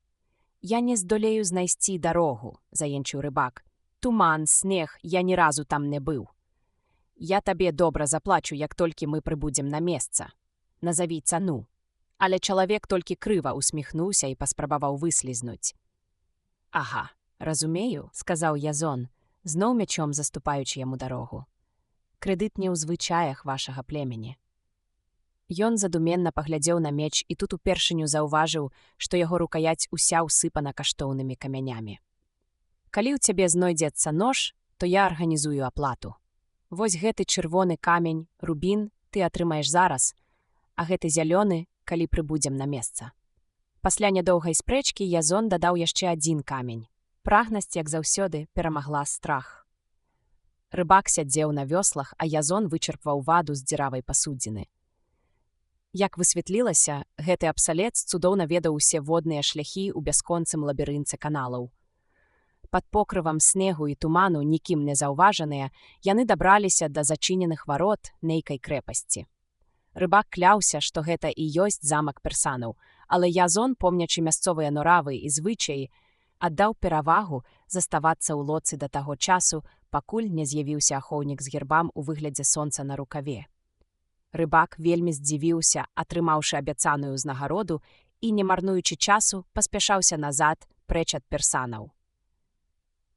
«Я не здолею знайсці дарогу», — заенчыў рыбак. «Туман, снег, я ні разу там не быў». «Я табе добра заплачу, як толькі мы прыбудзем на месца. Назаві цану». Але чалавек толькі крыва усміхнуўся і паспрабаваў выслізнуць. «Ага, разумею», — сказаў Язон, зноў мячом заступаючы яму дарогу. «Крэдыт не ў звычаях вашага племені». Ён задуменна паглядзеў на меч і тут упершыню заўважыў, што яго рукаяць уся ўсыпана каштоўнымі камянямі. «Калі ў цябе знойдзецца нож, то я арганізую аплату. Вось гэты чырвоны камень, рубін, ты атрымаеш зараз, а гэты зялёны, калі прыбудзем на месца». Пасля нядоўгай спрэчкі Язон дадаў яшчэ адзін камень. Прагнасць, як заўсёды, перамагла страх. Рыбак сядзеў на вёслах, а Язон вычарпваў ваду з дзіравай пасудзіны. Як высветлілася, гэты абсалец цудоўна ведаў усе водныя шляхі ў бясконцым лабірынце каналаў. Пад покрывам снегу і туману, нікім не заўважаныя, яны дабраліся да зачыненых варот нейкай крэпасці. Рыбак кляўся, што гэта і ёсць замак персанаў, але Язон, помнячы мясцовыя нуравы і звычаі, аддаў перавагу заставацца ў лодцы да таго часу, пакуль не з'явіўся ахоўнік з гербам у выглядзе сонца на рукаве. Рыбак вельмі здзівіўся, атрымаўшы абяцаную ўзнагароду, і, не марнуючы часу, паспяшаўся назад, прэч ад персанаў.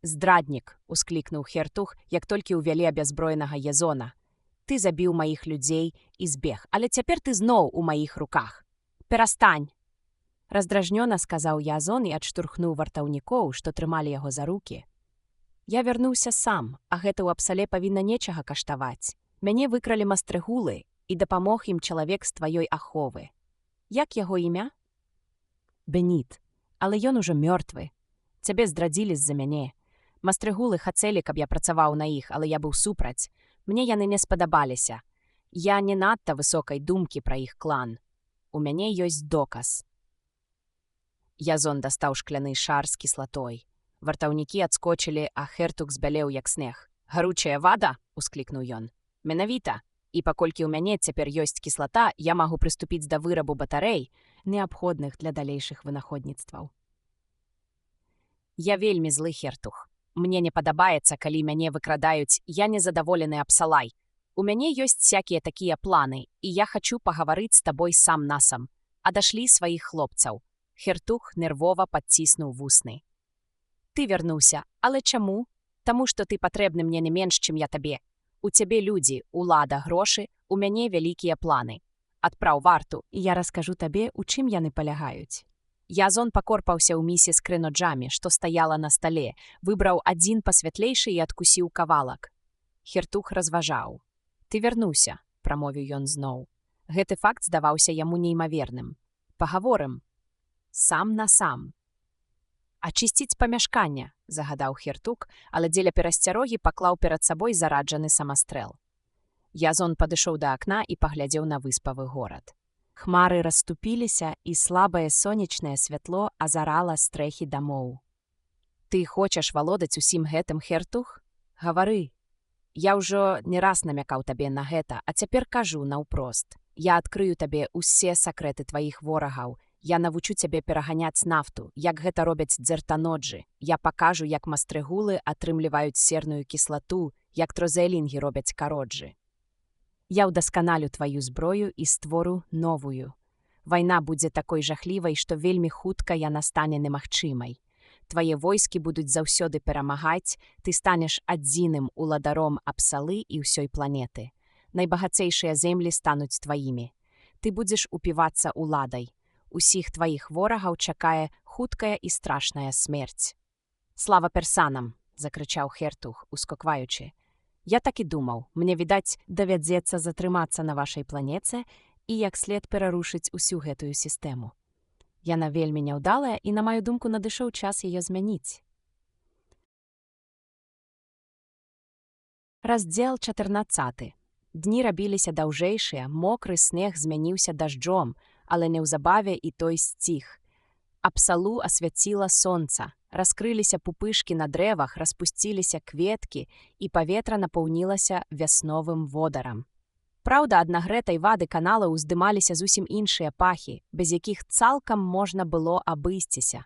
«Здраднік!» — усклікнуў Хертуг, як толькі ўвялі абязброенага Язона. «Ты забіў маіх людзей і збег, але цяпер ты зноў у маіх руках. Перастань!» Раздражнёна сказаў Язон і адштурхнуў вартаўнікоў, што трымалі яго за рукі. «Я вярнуўся сам, а гэта ў абсале павінна нечага каштаваць. Мяне выкралі мастрыгулы, і дапамог ім чалавек з тваёй аховы. Як яго імя?» «Беніт, але ён ужо мёртвы. Цябе здрадзілі з-за мяне. Мастрыгулы хацелі, каб я працаваў на іх, але я быў супраць. Мне яны не спадабаліся. Я не надта высокай думкі пра іх клан. У мяне ёсць доказ». Язон дастаў шкляны шар з кіслатой. Вартаўнікі адскочылі, а Хертуг збялеў як снег. «Гаручая вада?» — усклікнуў ён. «Менавіта. І паколькі ў мяне цяпер ёсць кіслата, я магу прыступіць да вырабу батарэй, неабходных для далейшых вынаходніцтваў». «Я вельмі злы, Хертуг. Мне не падабаецца, калі мяне выкрадаюць, я незадаволены Апсалай. У мяне ёсць всякія такія планы, і я хачу пагаварыць з табой сам-насам. Адашлі сваіх хлопцаў». Хертуг нервова падціснуў вусны. «Ты вярнуўся, але чаму? Таму што ты патрэбны мне не менш, чым я табе. У цябе людзі, улада, грошы, у мяне вялікія планы. Адпраў варту, і я раскажу табе, у чым яны палягаюць». Язон пакорпаўся ў місе з крэноджамі, што стаяла на стале, выбраў адзін пасвятлейшы і адкусіў кавалак. Хертуг разважаў. «Ты вярнуўся», — прамовіў ён зноў. Гэты факт здаваўся яму неймаверным. «Пагаворым. Сам на сам». «Ачысціць памяшкання», — загадаў Хертуг, але дзеля перасцярогі паклаў перад сабой зараджаны самастрэл. Язон падышоў да акна і паглядзеў на выспавы горад. Хмары расступіліся, і слабае сонечнае святло азарала стрэхі дамоў. «Ты хочаш валодаць усім гэтым, Хертуг? Гавары. Я ўжо не раз намякаў табе на гэта, а цяпер кажу наўпрост. Я адкрыю табе ўсе сакрэты тваіх ворагаў. Я навучу цябе пераганяць нафту, як гэта робяць дзертаноджы. Я пакажу, як мастрыгулы атрымліваюць серную кіслату, як трозелінгі робяць кароджы. Я ўдасканалю тваю зброю і створу новую. Вайна будзе такой жахлівай, што вельмі хутка яна стане немагчымай. Твае войскі будуць заўсёды перамагаць, ты станеш адзіным уладаром Апсалы і ўсёй планеты. Найбагацейшыя землі стануць тваімі. Ты будзеш упівацца уладай. Усіх тваіх ворагаў чакае хуткая і страшная смерць». «Слава персанам!» — закрычаў Хертуг, ускокваючы. «Я так і думаў, мне, відаць, давядзецца затрымацца на вашай планеце і як след перарушыць усю гэтую сістэму. Яна вельмі няўдалая, і, на маю думку, надышоў час яе змяніць». Раздзел 14. Дні рабіліся даўжэйшыя, мокры снег змяніўся дажджом, але неўзабаве і той сціх. Апсалу асвяціла сонца, раскрыліся пупышкі на дрэвах, распусціліся кветкі, і паветра напаўнілася вясновым водарам. Праўда, ад нагрэтай вады канала ўздымаліся зусім іншыя пахі, без якіх цалкам можна было абысціся.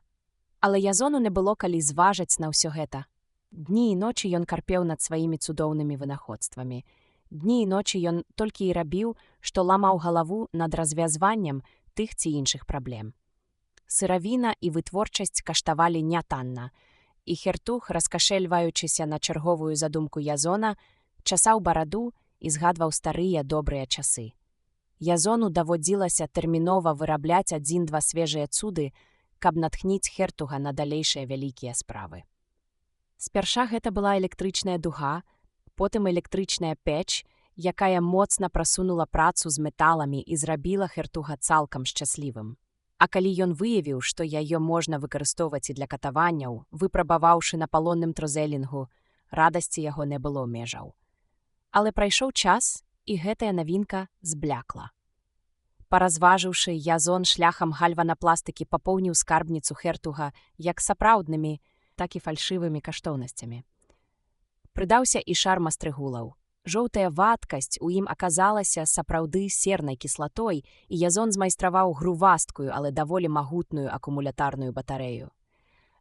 Але Язону не было калі зважаць на ўсё гэта. Дні і ночы ён карпеў над сваімі цудоўнымі вынаходствамі. Дні і ночы ён толькі і рабіў, што ламаў галаву над развязваннем тых ці іншых праблем. Сыравіна і вытворчасць каштавалі нятанна, і Хертуг, раскашэльваючыся на чарговую задумку Язона, часаў бараду і згадваў старыя добрыя часы. Язону даводзілася тэрмінова вырабляць адзін-два свежыя цуды, каб натхніць Хертуга на далейшыя вялікія справы. Спярша гэта была электрычная дуга, потым электрычная печ, якая моцна прасунула працу з металамі і зрабіла Хертуга цалкам шчаслівым. А калі ён выявіў, што яе можна выкарыстоўваць і для катаванняў, выпрабаваўшы на палонным трозелінгу, радасці яго не было межаў. Але прайшоў час, і гэтая навінка зблякла. Паразважыўшы, Язон шляхам гальванапластыкі папоўніў скарбніцу Хертуга як сапраўднымі, так і фальшывымі каштоўнасцямі. Прыдаўся і шар мастрыгулаў. Жоўтая вадкасць у ім аказалася сапраўды сернай кіслатой, і Язон змайстраваў грувасткую, але даволі магутную акумулятарную батарэю.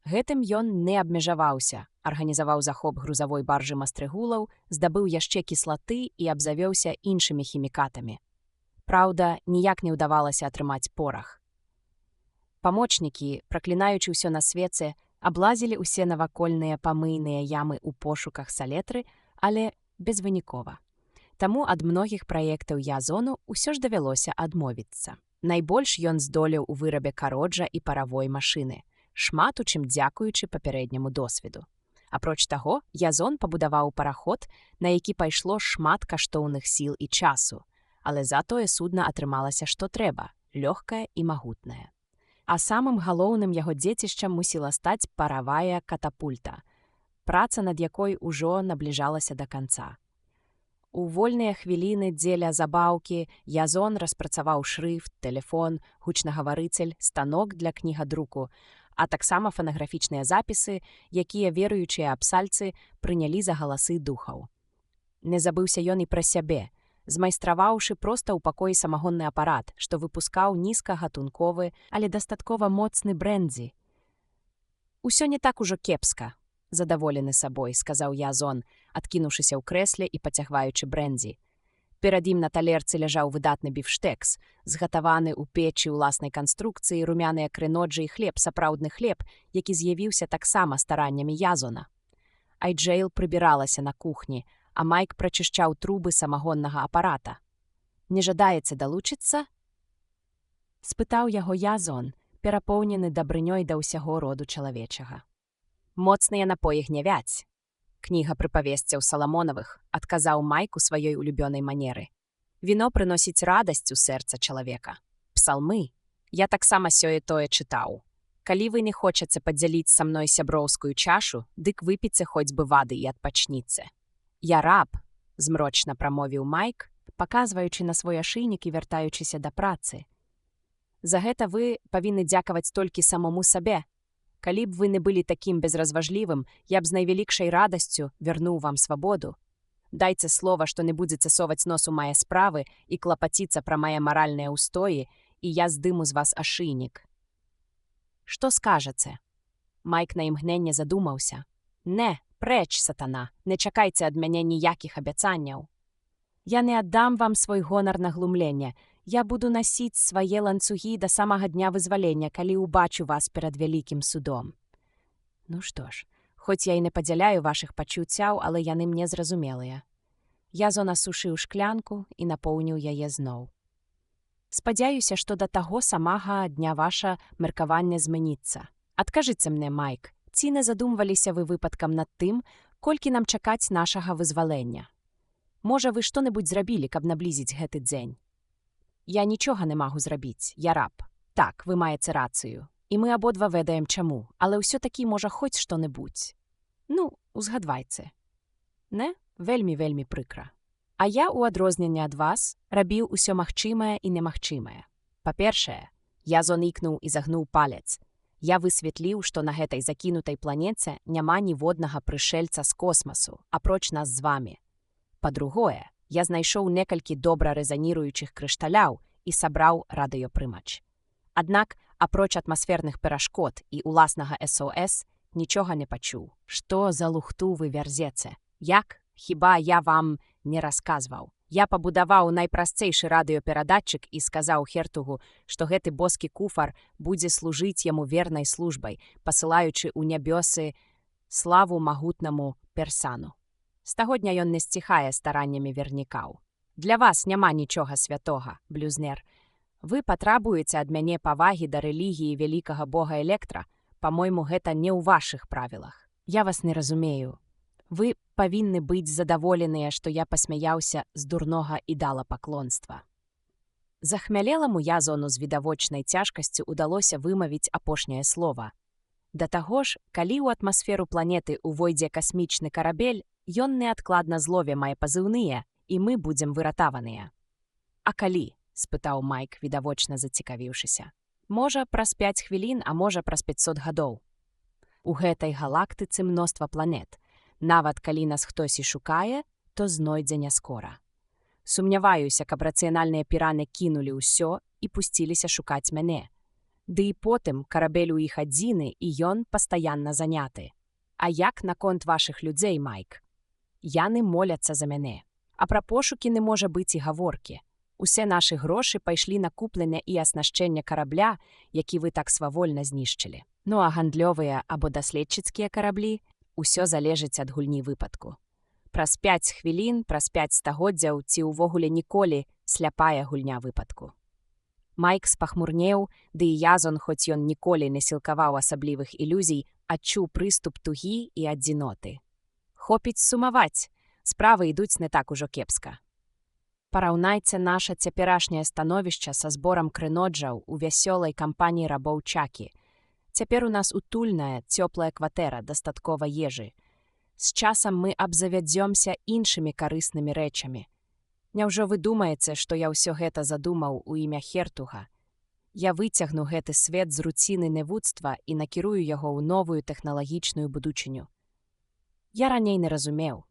Гэтым ён не абмежаваўся, арганізаваў захоп грузавой баржы мастрыгулаў, здабыў яшчэ кіслаты і абзавёўся іншымі хімікатамі. Праўда, ніяк не ўдавалася атрымаць порах. Памочнікі, праклінаючы ўсё на свеце, аблазілі ўсе навакольныя памыйныя ямы ў пошуках салетры, але безвынікова. Таму ад многіх праектаў Язону ўсё ж давялося адмовіцца. Найбольш ён здолеў у вырабе кароджа і паравой машыны, шмат у чым дзякуючы папярэдняму досведу. Апроч таго, Язон пабудаваў параход, на які пайшло шмат каштоўных сіл і часу, але затое судна атрымалася што трэба, лёгкае і магутнае. А самым галоўным яго дзецішчам мусіла стаць паравая катапульта, праца над якой ужо набліжалася да канца. У вольныя хвіліны дзеля забаўкі Язон распрацаваў шрыфт, тэлефон, гучнагаварыцель, станок для кнігадруку, а таксама фанаграфічныя запісы, якія веруючыя абсальцы прынялі за галасы духаў. Не забыўся ён і пра сябе, змайстраваўшы проста ў пакоі самагонны апарат, што выпускаў нізкагатунковы, але дастаткова моцны брэндзі. «Усё не так ужо кепска», задаволены сабой, сказаў Язон, адкінуўшыся ў крэсле і пацягваючы брэндзі. Перад ім на талерцы ляжаў выдатны біфштэкс, згатаваны ў печы ўласнай канструкцыі, румяныя крыноджы і хлеб, сапраўдны хлеб, які з'явіўся таксама стараннямі Язона. Айджэйл прыбіралася на кухні, а Майк прачышчаў трубы самагоннага апарата. «Не жадаецца далучыцца?» спытаў яго Язон, перапоўнены дабрынёй да ўсяго роду чалавечага. «Моцныя напоі гнявяць. Кніга прыпавесцяў Саламонавых», адказаў Майк у сваёй улюбёнай манеры. «Віно прыносіць радасць у сэрца чалавека. Псалмы. Я таксама сёе-тое чытаў. Калі вы не хочаце падзяліць са мной сяброўскую чашу, дык выпіце хоць бы вады і адпачніце». «Я раб», змрочна прамовіў Майк, паказваючы на свой ашыйнік і вяртаючыся да працы. «За гэта вы павінны дзякаваць толькі самому сабе. Калі б вы не былі такім безразважлівым, я б з найвялікшай радасцю вярнуў вам свабоду. Дайце слова, што не будзеце соваць нос у мае справы і клапаціцца пра мае маральныя ўстоі, і я здыму з вас ашыйнік». «Што скажаце?» Майк на імгненне задумаўся. «Не, прэч, сатана, не чакайце ад мяне ніякіх абяцанняў. Я не аддам вам свой гонар на глумленне. Я буду насіць свае ланцугі да самага дня вызвалення, калі ўбачу вас перад вялікім судом». Ну што ж, хоць я і не падзяляю вашых пачуццяў, але яны мне зразумелыя. Язон асушыў шклянку і напоўніў яе зноў. «Спадзяюся, што да таго самага дня ваша меркаванне змяніцца. Адкажыце мне, Майк, ці не задумваліся вы выпадкам над тым, колькі нам чакаць нашага вызвалення? Можа, вы што-небудзь зрабілі, каб наблізіць гэты дзень?» «Я нічога не магу зрабіць, я раб. Так, вы маеце рацыю. І мы абодва ведаем чаму, але ўсё-такі можа хоць што-небудзь. Ну, узгадвайце. Не? Вельмі прыкра. А я, у адрозненне ад вас, рабіў усё магчымае і немагчымае. Па-першае, Язон ікнуў і загнуў палец. Я высветліў, што на гэтай закінутай планеце няма ніводнага прышэльца з космасу, апроч нас з вамі. Па-другое, я знайшоў некалькі добра рэзаніруючых крышталяў і сабраў радыёпрымач. Аднак, апроч атмасферных перашкод і уласнага СОС, нічога не пачуў. Што за лухту вы вярзеце? Як? Хіба я вам не расказваў? Я пабудаваў найпрасцейшы радыёперадатчык і сказаў Хертугу, што гэты боскі куфар будзе служыць яму вернай службай, пасылаючы ў нябёсы славу магутнаму Персану. З таго дня ён не сціхае стараннямі вернікаў. Для вас няма нічога святога, блюзнер. Вы патрабуеце ад мяне павагі да рэлігіі вялікага бога Электра. Па-мойму, гэта не ў вашых правілах. Я вас не разумею. Вы павінны быць задаволеныя, што я пасмяяўся з дурнога ідалапаклонства». Захмялеламу Язону з відавочнай цяжкасцю ўдалося вымавіць апошняе слова. Да таго ж, калі ў атмасферу планеты ўвойдзе касмічны карабель, ён неадкладна злове мае пазыўныя, і мы будзем выратаваныя. А калі? спытаў Майк, відавочна зацікавіўшыся. Можа, праз 5 хвілін, а можа, праз 500 гадоў. У гэтай галактыцы мноства планет. Нават калі нас хтось і шукае, то знойдзе няскора. Сумняваюся, каб рацыянальныя піраны кінулі ўсё і пусціліся шукаць мяне. Ды і потым карабель у іх адзіны, і ён пастаянна заняты. А як наконт вашых людзей, Майк? Яны моляцца за мяне. А пра пошукі не можа быць і гаворкі. Усе нашы грошы пайшлі на купленне і аснашчэнне карабля, які вы так свавольна знішчылі. Ну а гандлёвыя або даследчыцкія караблі – усё залежыць ад гульні выпадку. Праз 5 хвілін, праз 5 стагоддзяў ці ўвогуле ніколі сляпая гульня выпадку. Майк спахмурнеў, ды і Язон, хоць ён ніколі не сілкаваў асаблівых ілюзій, адчуў прыступ тугі і адзіноты. Хопіць сумаваць, справы ідуць не так ужо кепска. Параўнайце наша цяперашняе становішча са зборам крыноджаў у вясёлай кампаніі рабоў Чакі. Цяпер у нас утульная, цёплая кватэра, дастаткова ежы. З часам мы абзавядзёмся іншымі карыснымі рэчамі. Няўжо вы думаеце, што я ўсё гэта задумаў у імя Хертуга? Я выцягну гэты свет з руціны невуцтва і накірую яго ў новую тэхналагічную будучыню. Я раней не разумеў.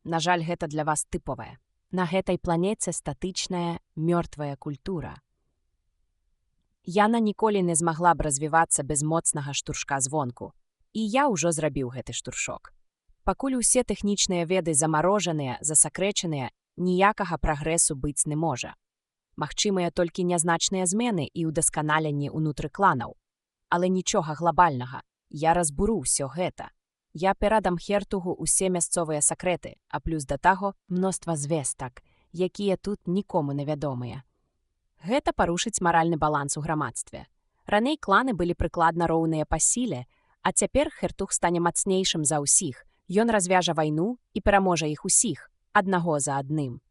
На жаль, гэта для вас тыповае. На гэтай планеце статычная, мёртвая культура. Яна ніколі не змагла б развівацца без моцнага штуршка звонку. І я ўжо зрабіў гэты штуршок. Пакуль усе тэхнічныя веды замарожаныя, засакрэчаныя, ніякага прагрэсу быць не можа. Магчымыя толькі нязначныя змены і ўдасканаленні ўнутры кланаў. Але нічога глобальнага. Я разбуру ўсё гэта. Я перадам Хертугу усе мясцовыя сакрэты, а плюс да таго мноства звестак, якія тут нікому невядомыя. Гэта парушыць маральны баланс у грамадстве. Раней кланы былі прыкладна роўныя па сіле, а цяпер Хертуг стане мацнейшым за ўсіх. Ён развяжа вайну і пераможа іх усіх, аднаго за адным.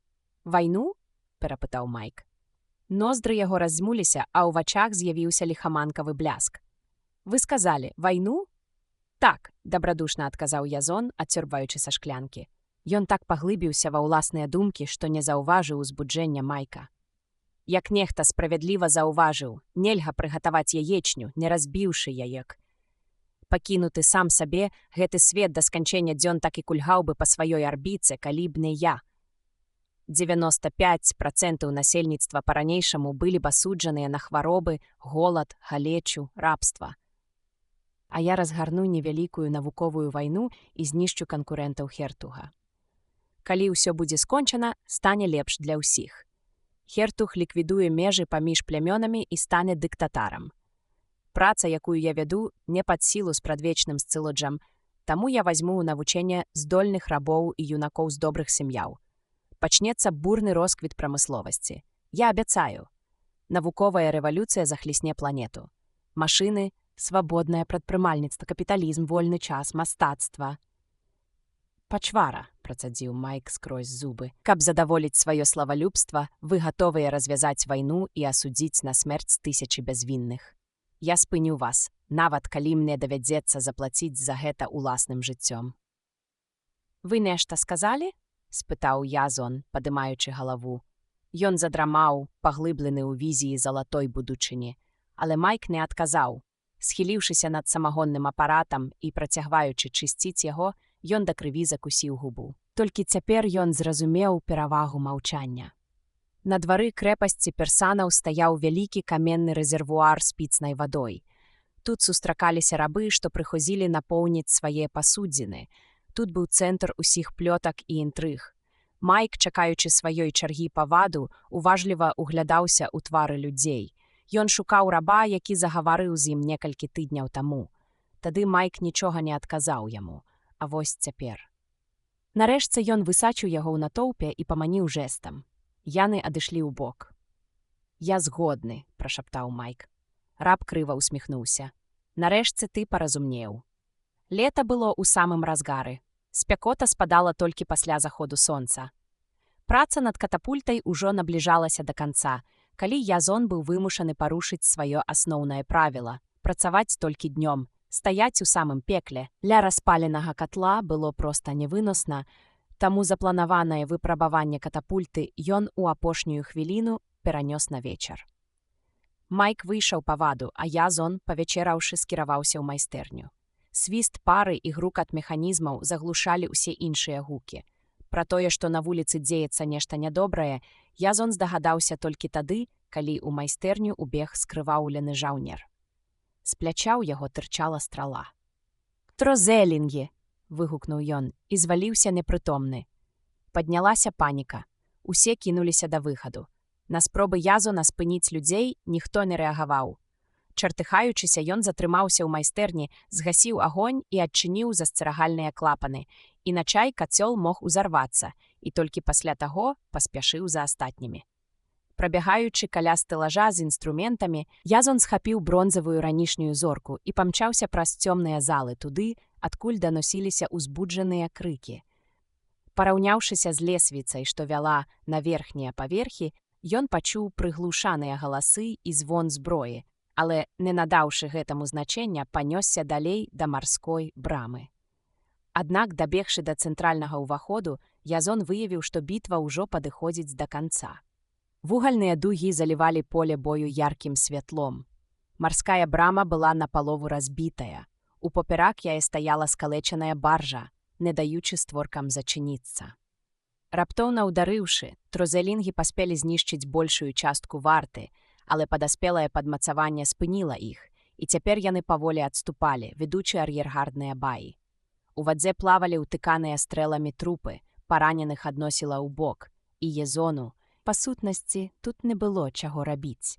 Вайну? Перапытаў Майк. Ноздры яго раззьмуліся, а ў вачах з'явіўся ліхаманкавы бляск. Вы сказалі, вайну? Так, дабрадушна адказаў Язон, адцёрбаючы са шклянкі. Ён так паглыбіўся ва ўласныя думкі, што не заўважыў узбуджэння Майка. Як нехта справядліва заўважыў, нельга прыгатаваць яечню, не разбіўшы яек. Пакінуты сам сабе, гэты свет да сканчэння дзён так і кульгаў бы па сваёй арбіце, калі б не я. 95% насельніцтва па-ранейшаму былі б асуджаныя на хваробы, голад, галечу, рабства. А я разгарну невялікую навуковую вайну і знішчу канкурэнтаў Хертуга. Калі ўсё будзе скончана, стане лепш для ўсіх. Хертуг ліквідуе межы паміж плямёнамі і стане дыктатарам. Праца, якую я вяду, не пад сілу спрадвечным сцылоджам, таму я вазьму ў навучэнне здольных рабоў і юнакоў з добрых сям'яў. Пачнецца бурны росквіт прамысловасці. Я абяцаю. Навуковая рэвалюцыя захлісне планету. Машыны, свабоднае прадпрымальніцтва, капіталізм, вольны час, мастацтва. Пачвара, працадзіў Майк скрозь зубы. Каб задаволіць сваё славалюбства, вы гатовыя развязаць вайну і асудзіць на смерць тысячы бязвінных. Я спыню вас, нават калі мне давядзецца заплаціць за гэта уласным жыццём. Вы нешта сказалі? Спытаў Язон, падымаючы галаву. Ён задрамаў, паглыблены ў візіі залатой будучыні. Але Майк не адказаў. Схіліўшыся над самагонным апаратам і працягваючы чысціць яго, ён да крыві закусіў губу. Толькі цяпер ён зразумеў перавагу маўчання. На двары крэпасці персанаў стаяў вялікі каменны рэзервуар з піцнай вадой. Тут сустракаліся рабы, што прыходзілі напоўніць свае пасудзіны. Тут быў цэнтр усіх плётак і інтрыг. Майк, чакаючы сваёй чаргі па ваду, уважліва углядаўся ў твары людзей. Ён шукаў раба, які загаварыў з ім некалькі тыдняў таму. Тады Майк нічога не адказаў яму. А вось цяпер. Нарэшце ён высачыў яго ў натоўпе і паманіў жэстам. Яны адышлі ў бок. Я згодны, прашаптаў Майк. Раб крыва усміхнуўся. Нарэшце ты паразумнеў. Лета было ў самым разгары. Спякота спадала толькі пасля заходу сонца. Праца над катапультай ужо набліжалася да канца, калі Язон быў вымушаны парушыць сваё асноўнае правіла – працаваць толькі днём, стаяць у самым пекле. Ля распаленага катла было проста невыносна, таму запланаванае выпрабаванне катапульты ён у апошнюю хвіліну перанёс на вечар. Майк выйшаў па ваду, а Язон, павячэраўшы, скіраваўся ў майстэрню. Свіст пары і грукат механізмаў заглушалі ўсе іншыя гукі. Пра тое, што на вуліцы дзеецца нешта нядобрае, Язон здагадаўся толькі тады, калі ў майстэрню убег скрываўлены жаўнер. З пляча ў яго тырчала страла. «Трозелінгі!» – выгукнуў ён і зваліўся непрытомны. Паднялася паніка. Усе кінуліся да выхаду. На спробы Язона спыніць людзей ніхто не рэагаваў. Чартыхаючыся, ён затрымаўся ў майстэрні, згасіў агонь і адчыніў засцерагальныя клапаны, іначай кацёл мог узарвацца, і толькі пасля таго паспяшыў за астатнімі. Прабягаючы каля стэлажа з інструментамі, Язон схапіў бронзавую ранішнюю зорку і памчаўся праз цёмныя залы туды, адкуль даносіліся ўзбуджаныя крыкі. Параўняўшыся з лесвіцай, што вяла на верхнія паверхі, ён пачуў прыглушаныя галасы і звон зброі, але, не надаўшы гэтаму значэння, панёсся далей да марской брамы. Аднак, дабегшы да цэнтральнага ўваходу, Язон выявіў, што бітва ўжо падыходзіць да канца. Вугальныя дугі залівалі поле бою яркім святлом. Марская брама была напалову разбітая. У поперак яе стаяла скалечаная баржа, не даючы створкам зачыніцца. Раптоўна ўдарыўшы, трозелінгі паспелі знішчыць большую частку варты, але падаспелае падмацаванне спыніла іх, і цяпер яны паволі адступалі, ведучы ар'ергардныя баі. У вадзе плавалі ўтыканыя стрэламі трупы, параненых адносіла ў бок, і Язону, па сутнасці, тут не было чаго рабіць.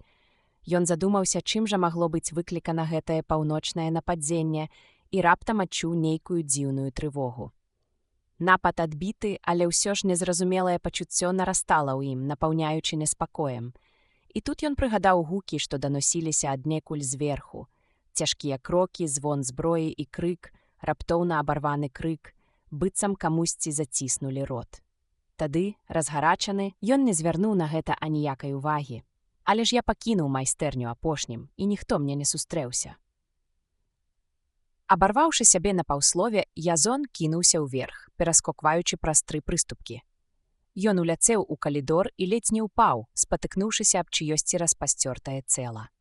Ён задумаўся, чым жа магло быць выклікана гэтае паўночнае нападзенне, і раптам адчуў нейкую дзіўную трывогу. Напад адбіты, але ўсё ж незразумелае пачуццё нарастала ў ім, напаўняючы неспакоем. І тут ён прыгадаў гукі, што даносіліся аднекуль зверху. Цяжкія крокі, звон зброі і крык, раптоўна абарваны крык, быццам камусьці заціснулі рот. Тады, разгарачаны, ён не звярнуў на гэта аніякай увагі. Але ж я пакінуў майстэрню апошнім, і ніхто мне не сустрэўся. Абарваўшы сябе на паўслове, Язон кінуўся ўверх, пераскокваючы праз 3 прыступкі. Ён уляцеў у калідор і ледзь не ўпаў, спатыкнуўшыся аб чыёсьці распасцёртае цела.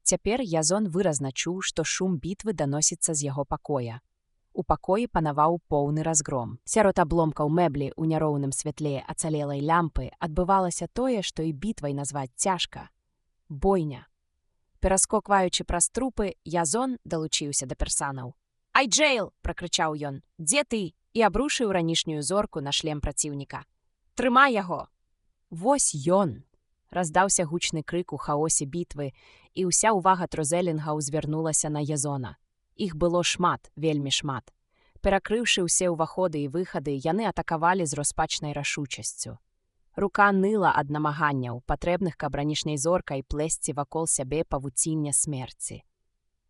Цяпер Язон выразна чуў, што шум бітвы даносіцца з яго пакоя. У пакоі панаваў поўны разгром. Сярод абломкаў мэблі ў няроўным святле ацалелай лямпы адбывалася тое, што і бітвай назваць цяжка. Бойня. Пераскокваючы праз трупы, Язон далучыўся да персанаў. «Ай, Джейл!» – пракрычаў ён. «Дзе ты?» І абрушыў ранішнюю зорку на шлем праціўніка. «Трымай яго!» «Вось ён!» – раздаўся гучны крык у хаосе бітвы, і ўся ўвага трозелінга ўзвярнулася на Язона. Іх было шмат, вельмі шмат. Перакрыўшы ўсе ўваходы і выхады, яны атакавалі з распачнай рашучасцю. Рука ныла ад намаганняў, патрэбных, каб ранішняй зоркай плесці вакол сябе павуціння смерці.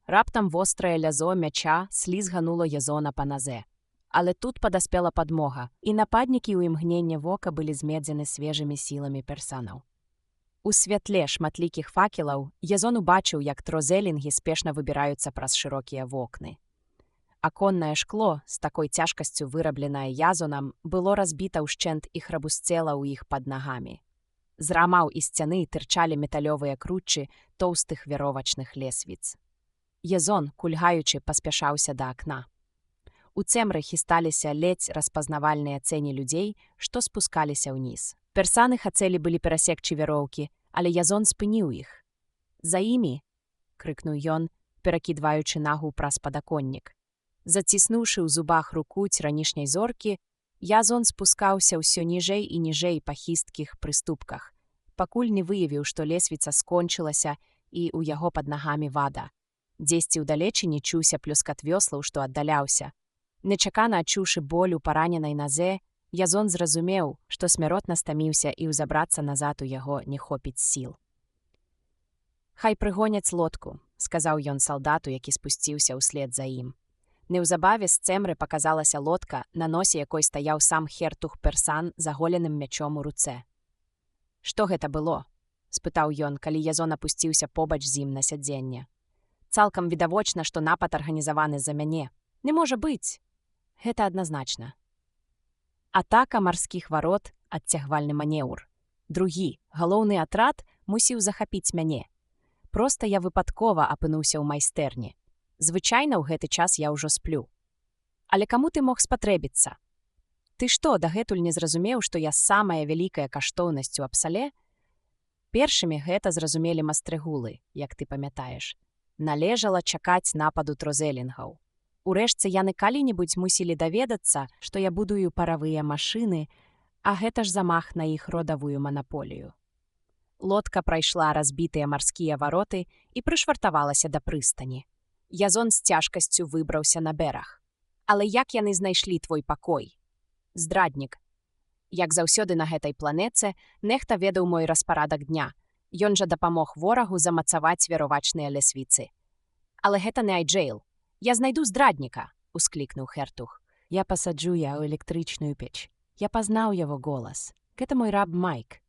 Раптам вострае лязо мяча слізгануло Язона па назе. Але тут падаспела падмога, і нападнікі ў імгненне вока былі змедзены свежымі сіламі персанаў. У святле шматлікіх факелаў Язон убачыў, як трозелінгі спешна выбіраюцца праз шырокія вокны. Аконнае шкло, з такой цяжкасцю вырабленае Язонам, было разбіта ўшчэнт і храбусцела ў іх пад нагамі. З рамаў і сцяны тырчалі металёвыя кручы тоўстых веровачных лесвіц. Язон, кульгаючы, паспяшаўся да акна. У цемры хісталіся ледзь распазнавальныя цені людзей, што спускаліся ўніз. Персаны хацелі былі перасекчы вяроўкі, але Язон спыніў іх. «За імі!» – крыкнуў ён, перакідваючы нагу праз падаконнік. Заціснуўшы ў зубах рукуць ранішняй зоркі, Язон спускаўся ўсё ніжэй і ніжэй па хісткіх прыступках, пакуль не выявіў, што лесвіца скончылася і ў яго пад нагамі вада. Дзесьці ўдалечы не чуўся плюскат вёслаў, што аддаляўся. Нечакана адчуўшы боль у параненай назе, Язон зразумеў, што смяротна стаміўся і ўзабрацца назад у яго не хопіць сіл. «Хай прыгоняць лодку», – сказаў ён салдату, які спусціўся ўслед за ім. Неўзабаве з цемры паказалася лодка, на носе якой стаяў сам хертуг Персан з аголеным мячом у руцэ. «Што гэта было?» – спытаў ён, калі Язон апусціўся побач з ім на сядзенне. «Цалкам відавочна, што напад арганізаваны за мяне. Не можа быць!» «Гэта адназначна». Атака марскіх варот, адцягвальны манеўр. Другі, галоўны атрад, мусіў захапіць мяне. Проста я выпадкова апынуўся ў майстэрні. Звычайна ў гэты час я ўжо сплю. Але каму ты мог спатрэбіцца? Ты што, дагэтуль не зразумеў, што я самая вялікая каштоўнасць у Апсале? Першымі гэта зразумелі мастрыгулы, як ты памятаеш. Належала чакаць нападу трозелінгаў. Урэшце яны калі-небудзь мусілі даведацца, што я будую паравыя машыны, а гэта ж замах на іх родавую манаполію. Лодка прайшла разбітыя марскія вароты і прышвартавалася да прыстані. Язон з цяжкасцю выбраўся на бераг. Але як яны знайшлі твой пакой? Здраднік. Як заўсёды на гэтай планеце, нехта ведаў мой распарадак дня. Ён жа дапамог ворагу замацаваць веравачныя лясвіцы. Але гэта не Айджейл. Я знайду здрадніка, усклікнуў Хертуг. Я пасаджу я ў электрычную печ. Я пазнаў яго голас. Гэта мой раб Майк.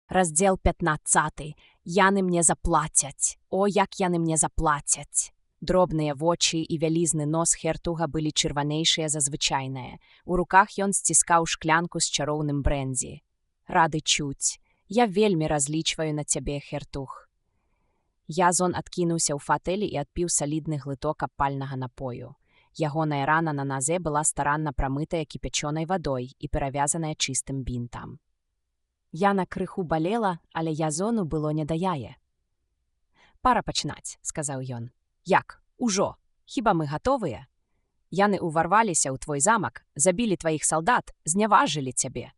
Раздзел 15. Яны мне заплацяць. О, як яны мне заплацяць. Дробныя вочы і вялізны нос Хертуга былі чырванейшыя за звычайнае. У руках ён сціскаў шклянку з чароўным брэндзі. Рады чуць. Я вельмі разлічваю на цябе, Хертуг. Язон адкінуўся ў фатэлі і адпіў салідны глыток апальнага напою. Ягоная рана на назе была старанна прамытая кіпячонай вадой і перавязаная чыстым бінтам. Яна крыху балела, але Язону было не да яе. «Пара пачынаць», — сказаў ён. «Як? Ужо? Хіба мы гатовыя? Яны ўварваліся ў твой замак, забілі тваіх салдат, зняважылі цябе.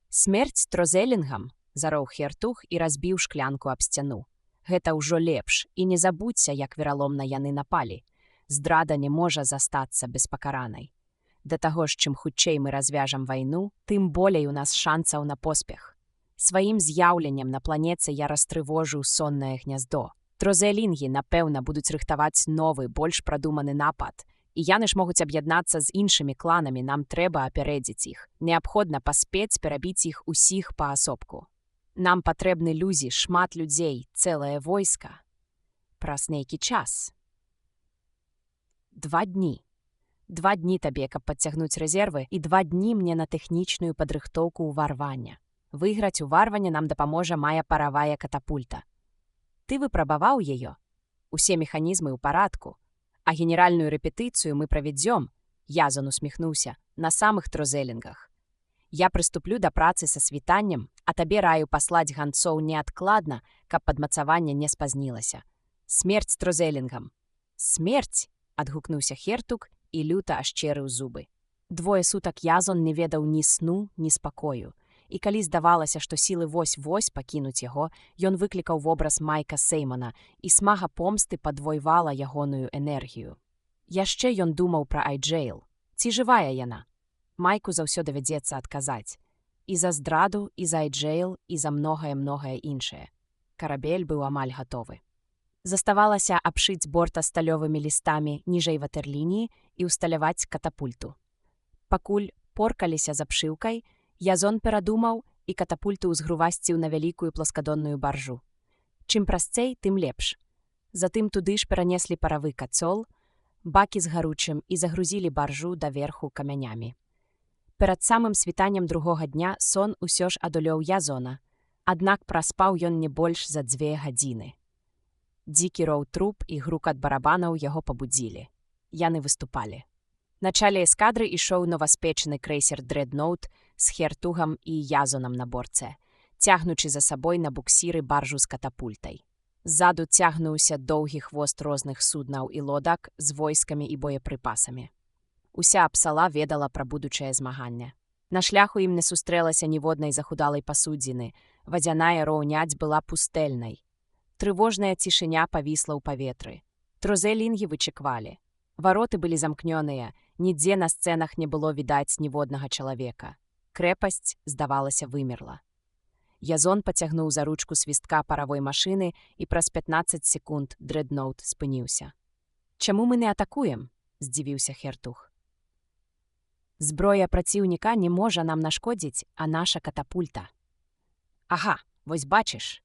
Смерць трозелінгам», — зароў Хертуг і разбіў шклянку аб сцяну. «Гэта ўжо лепш, і не забудзься, як вераломна яны напалі. Здрада не можа застацца беспакаранай. Да таго ж, чым хутчэй мы развяжам вайну, тым болей у нас шансаў на поспех. Сваім з'яўленнем на планеце я растрывожыў соннае гняздо. Трозелінгі, напэўна, будуць рыхтаваць новы, больш прадуманы напад. І яны ж могуць аб'яднацца з іншымі кланамі, нам трэба апярэдзіць іх. Неабходна паспець перабіць іх усіх паасобку. Нам патрэбны людзі, шмат людзей, цэлае войска. Праз нейкі час. 2 дні. 2 дні табе, каб падцягнуць рэзервы, і 2 дні мне на тэхнічную падрыхтоўку ўварвання. Выйграць уварванне нам дапаможа мая паравая катапульта. Ты выпрабаваў яе? Усе механізмы ў парадку. А генеральную рэпетыцыю мы правядзём, Язон усміхнуўся, на самых трозелінгах. Я прыступлю да працы са світаннем, а табе раю паслаць ганцоў неадкладна, каб падмацаванне не спазнілася. Смерць трозелінгам. Смерць, адгукнуўся Хертуг і люта ашчэрыў зубы. 2 сутак Язон не ведаў ні сну, ні спакою. І калі здавалася, што сілы вось-вось пакінуць яго, ён выклікаў вобраз Майка Сеймона, і смага помсты падвойвала ягоную энергію. Яшчэ ён думаў пра Айджейл. Ці жывая яна? Майку заўсё давядзецца адказаць. І за здраду, і за Айджейл, і за многае-многае іншае. Карабель быў амаль гатовы. Заставалася абшыць борта сталёвымі лістамі ніжэй ватэрлініі і ўсталяваць катапульту. Пакуль поркаліся з абшыўкай, Язон перадумаў і катапульту ўзгрувасціў на вялікую пласкадонную баржу. Чым прасцей, тым лепш. Затым туды ж перанеслі паравы кацол, бакі з гаручым і загрузілі баржу даверху камянямі. Перад самым світаннем другога дня сон усё ж адолеў Язона, аднак праспаў ён не больш за 2 гадзіны. Дзікі роў труп і грукат барабанаў яго пабудзілі. Яны выступалі. На чале эскадры ішоў новаспечаны крэйсер «Дрэдноут» з Хертугам і Язонам на борце, цягнучы за сабой на буксіры баржу з катапультай. Ззаду цягнуўся доўгі хвост розных суднаў і лодак з войскамі і боепрыпасамі. Уся Апсала ведала пра будучае змаганне. На шляху ім не сустрэлася ніводнай захудалай пасудзіны, вадзяная роўняць была пустэльнай. Трывожная цішыня павісла ў паветры. Трозелінгі вычеквалі. Вароты былі замкнёныя, нідзе на сцэнах не было відаць ніводнага чалавека. Крэпасць, здавалася, вымерла. Язон пацягнуў за ручку свістка паравой машыны, і праз 15 секунд Дрэдноут спыніўся. «Чаму мы не атакуем?» – здзівіўся Хертуг. «Зброя праціўніка не можа нам нашкодзіць, а наша катапульта». «Ага, вось бачыш».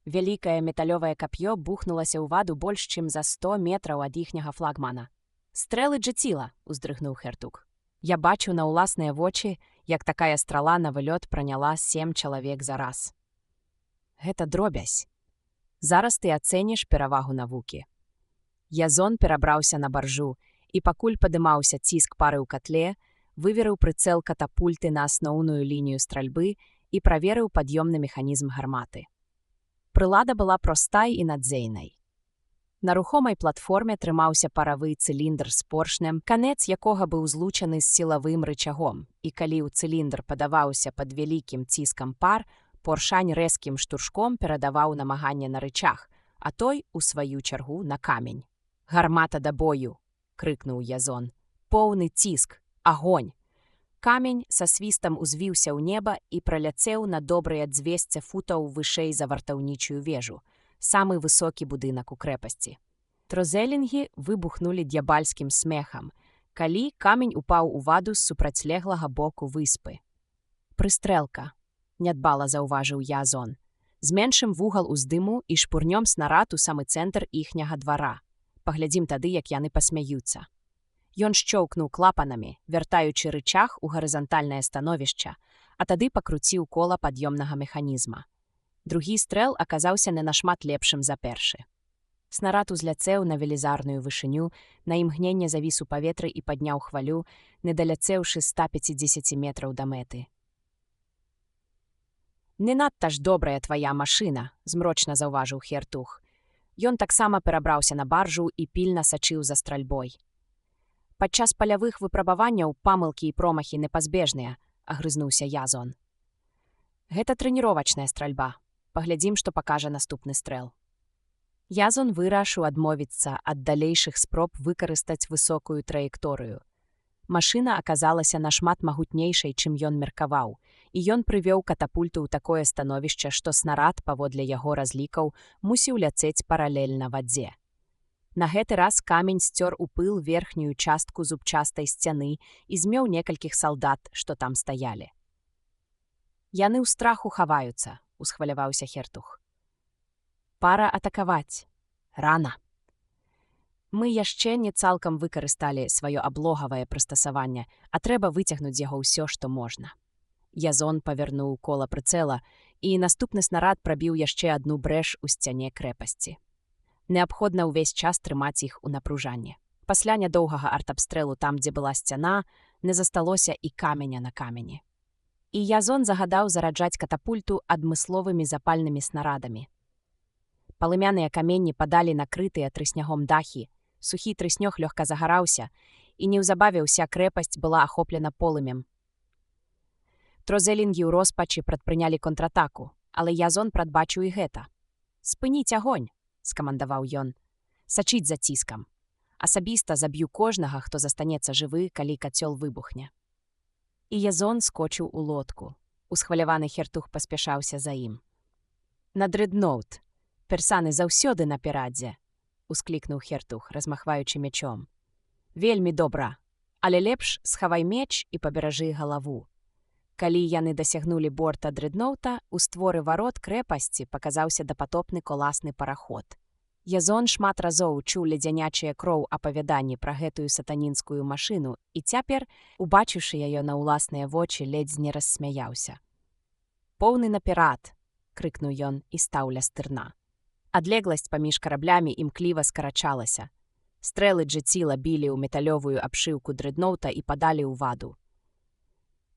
Вялікае металёвае кап'ё бухнулася ў ваду больш, чым за 100 метраў ад іхняга флагмана. «Стрэлы джэціла», – уздрыгнуў Хертуг. Я бачу на ўласныя вочы, як такая страла на вылёт праняла 7 чалавек за раз. Гэта дробязь. Зараз ты ацэніш перавагу навукі. Язон перабраўся на баржу, і пакуль падымаўся ціск пары ў котле, выверыў прыцэл катапульты на асноўную лінію стральбы і праверыў пад'ёмны механізм гарматы. Прылада была простай і надзейнай. На рухомай платформе трымаўся паравы цыліндр з поршнем, канец якога быў злучаны з сілавым рычагом, і калі ў цыліндр падаваўся пад вялікім ціскам пар, поршань рэзкім штуршком перадаваў намаганне на рычаг, а той, у сваю чаргу, на камень. «Гармата да бою!» — крыкнуў Язон. «Поўны ціск! Агонь!» Камень са свістам узвіўся ў неба і праляцеў на добрыя 200 футаў вышэй за вартаўнічую вежу, самы высокі будынак у крэпасці. Трозелінгі выбухнулі д'ябальскім смехам, калі камень упаў у ваду з супрацьлеглага боку выспы. «Прыстрэлка», — нядбала заўважыў Язон. «Зменшым вугал уздыму і шпурнём снарад у самы цэнтр іхняга двара. Паглядзім тады, як яны пасмяюцца». Ён шчоўкнуў клапанамі, вяртаючы рычаг у гарызантальнае становішча, а тады пакруціў кола пад'ёмнага механізма. Другі стрэл аказаўся не нашмат лепшым за першы. Снарад узляцеў на велізарную вышыню, на імгненне завіс у паветры і падняў хвалю, не даляцеўшы 150 метраў да мэты. «Не надта ж добрая твая машына», — змрочна заўважыў Хертух. Ён таксама перабраўся на баржу і пільна сачыў за стральбой. «Падчас палявых выпрабаванняў памылкі і промахі непазбежныя», — агрызнуўся Язон. «Гэта трэніровачная стральба. Паглядзім, што пакажа наступны стрэл». Язон вырашыў адмовіцца ад далейшых спроб выкарыстаць высокую траекторыю. Машына аказалася нашмат магутнейшай, чым ён меркаваў, і ён прывёў катапульту ў такое становішча, што снарад, паводле яго разлікаў, мусіў ляцець паралельна вадзе. На гэты раз камень сцёр у пыл верхнюю частку зубчастай сцяны і змеў некалькіх салдат, што там стаялі. «Яны ў страху хаваюцца», — усхваляваўся Хертух. «Пара атакаваць. Рана. Мы яшчэ не цалкам выкарысталі сваё аблогавае прыстасаванне, а трэба выцягнуць з яго ўсё, што можна». Язон павярнуў кола прыцэла, і наступны снарад прабіў яшчэ адну брэш у сцяне крэпасці. Неабходна ўвесь час трымаць іх у напружанні. Пасля нядоўгага артабстрэлу там, дзе была сцяна, не засталося і каменя на камені. І Язон загадаў зараджаць катапульту адмысловымі запальнымі снарадамі. Палымяныя каменні падалі накрытыя трыснягом дахі, сухі трыснёг лёгка загараўся, і неўзабаве ўся крэпасць была ахоплена полымем. Трозелінгі ў роспачы прадпрынялі контратаку, але Язон прадбачыў і гэта. «Спыніць агонь», — скамандаваў ён. «Сачыць за ціскам. Асабіста заб'ю кожнага, хто застанецца жывы, калі кацёл выбухне». І Язон скочыў у лодку. Усхваляваны Хертух паспяшаўся за ім. «На дрэдноут. Персаны заўсёды наперадзе», — усклікнуў Хертух, размахваючы мячом. «Вельмі добра, але лепш схавай меч і паберажы галаву». Калі яны дасягнулі борта дрэдноута, у створы варот крэпасці паказаўся дапатопны коласны параход. Язон шмат разоў чуў ледзянячыя кроў апавяданні пра гэтую сатанінскую машыну і цяпер, убачыўшы яе на ўласныя вочы, ледзь не рассмяяўся. «Поўны наперад!» — крыкнуў ён і стаў ля стырна. Адлегласць паміж караблямі імкліва скарачалася. Стрэлы джэціла білі ў металёвую абшыўку дрэдноута і падалі ў ваду.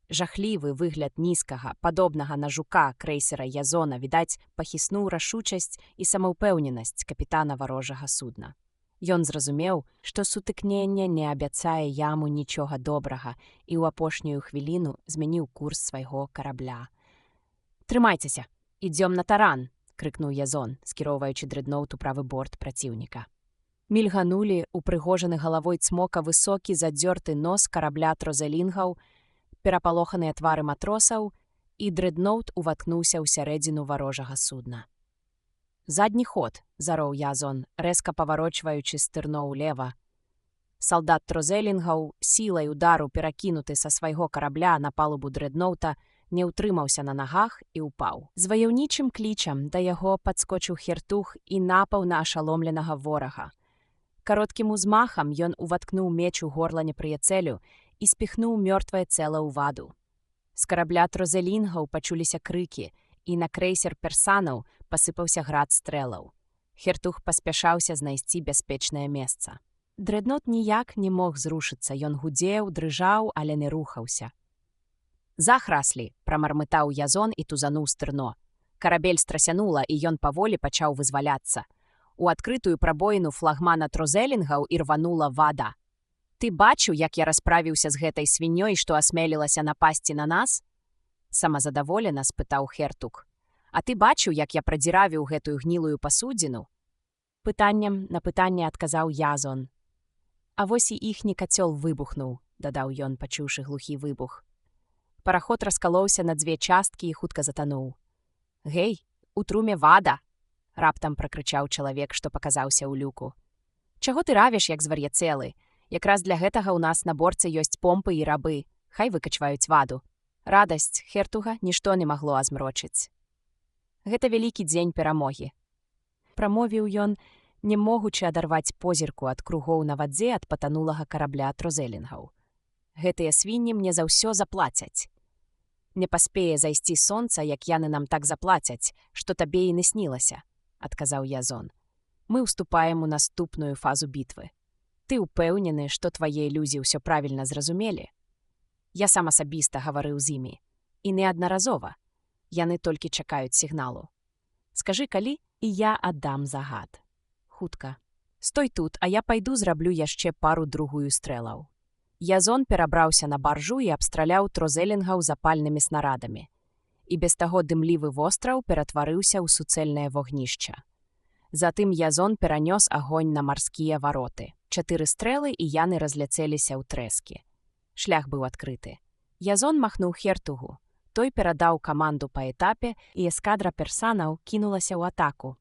Жахлівы выгляд нізкага, падобнага на жука крэйсера Язона, відаць, пахіснуў рашучасць і самаўпэўненасць капітана варожага судна. Ён зразумеў, што сутыкненне не абяцае яму нічога добрага і ў апошнюю хвіліну змяніў курс свайго карабля. «Трымайцеся! Ідзём на таран!» — крыкнуў Язон, скіроўваючы дрэдноут у правы борт праціўніка. Мільганулі, упрыгожаны галавой цмока высокі задзёрты нос карабля трозелінгаў, перапалоханыя твары матросаў, і дрэдноут уваткнуўся ў сярэдзіну варожага судна. «Задні ход», — зароў Язон, рэзка паварочваючы стырно ўлева. Салдат трозелінгаў, сілай удару перакінуты са свайго карабля на палубу дрэдноута, не ўтрымаўся на нагах і ўпаў. З ваяўнічым клічам да яго падскочыў Хертух і напаў на ашаломленага ворага. Кароткім узмахам ён уваткнуў меч у горла непрыяцелю і спіхнуў мёртвае цела ў ваду. З карабля трозелінгаў пачуліся крыкі, і на крэйсер персанаў пасыпаўся град стрэлаў. Хертуг паспяшаўся знайсці бяспечнае месца. Дрэднот ніяк не мог зрушыцца, ён гудзеў, дрыжаў, але не рухаўся. «Захраслі!» – прамармытаў Язон і тузануў стырно. Карабель страсянула, і ён паволі пачаў вызваляцца. У адкрытую прабоіну флагмана трозелінгаў ірванула вада. «Ты бачыў, як я расправіўся з гэтай свіньёй, што асмелілася напасці на нас?» Самазадаволена спытаў Хертуг. «А ты бачыў, як я прадзіравіў гэтую гнілую пасудзіну?» Пытаннем на пытанне адказаў Язон. «А вось і іхні кацёл выбухнуў», – дадаў ён, пачуўшы глухі выбух. Параход раскалоўся на дзве часткі і хутка затануў. «Гэй, у труме вада!» – раптам пракрычаў чалавек, што паказаўся ў люку. «Чаго ты равіш, як звар'яцелы? Якраз для гэтага ў нас на борце ёсць помпы і рабы. Хай выкачваюць ваду». Радасць Хертуга нішто не магло азмрочыць. «Гэта вялікі дзень перамогі», – прамовіў ён, не могучы адарваць позірку ад кругоў на вадзе ад патанулага карабля трозелінгаў. «Гэтыя свінні мне за ўсё заплацяць. Не паспее зайсці сонца, як яны нам так заплацяць, што табе і не снілася», – адказаў Язон. «Мы ўступаем у наступную фазу бітвы. Ты ўпэўнены, што твае ілюзіі ўсё правільна зразумелі? Я сам асабіста гаварыў з імі. І неаднаразова. Яны толькі чакаюць сігналу. Скажы, калі, і я аддам загад. Хутка. Стой тут, а я пайду зраблю яшчэ пару-другую стрэлаў». Язон перабраўся на баржу і абстраляў трозелінгаў запальнымі снарадамі. І без таго дымлівы востраў ператварыўся ў суцэльнае вогнішча. Затым Язон перанёс агонь на марскія вароты. 4 стрэлы, і яны разляцеліся ў трэскі. Шлях быў адкрыты. Язон махнуў Хертугу. Той перадаў каманду па этапе, і эскадра персанаў кінулася ў атаку.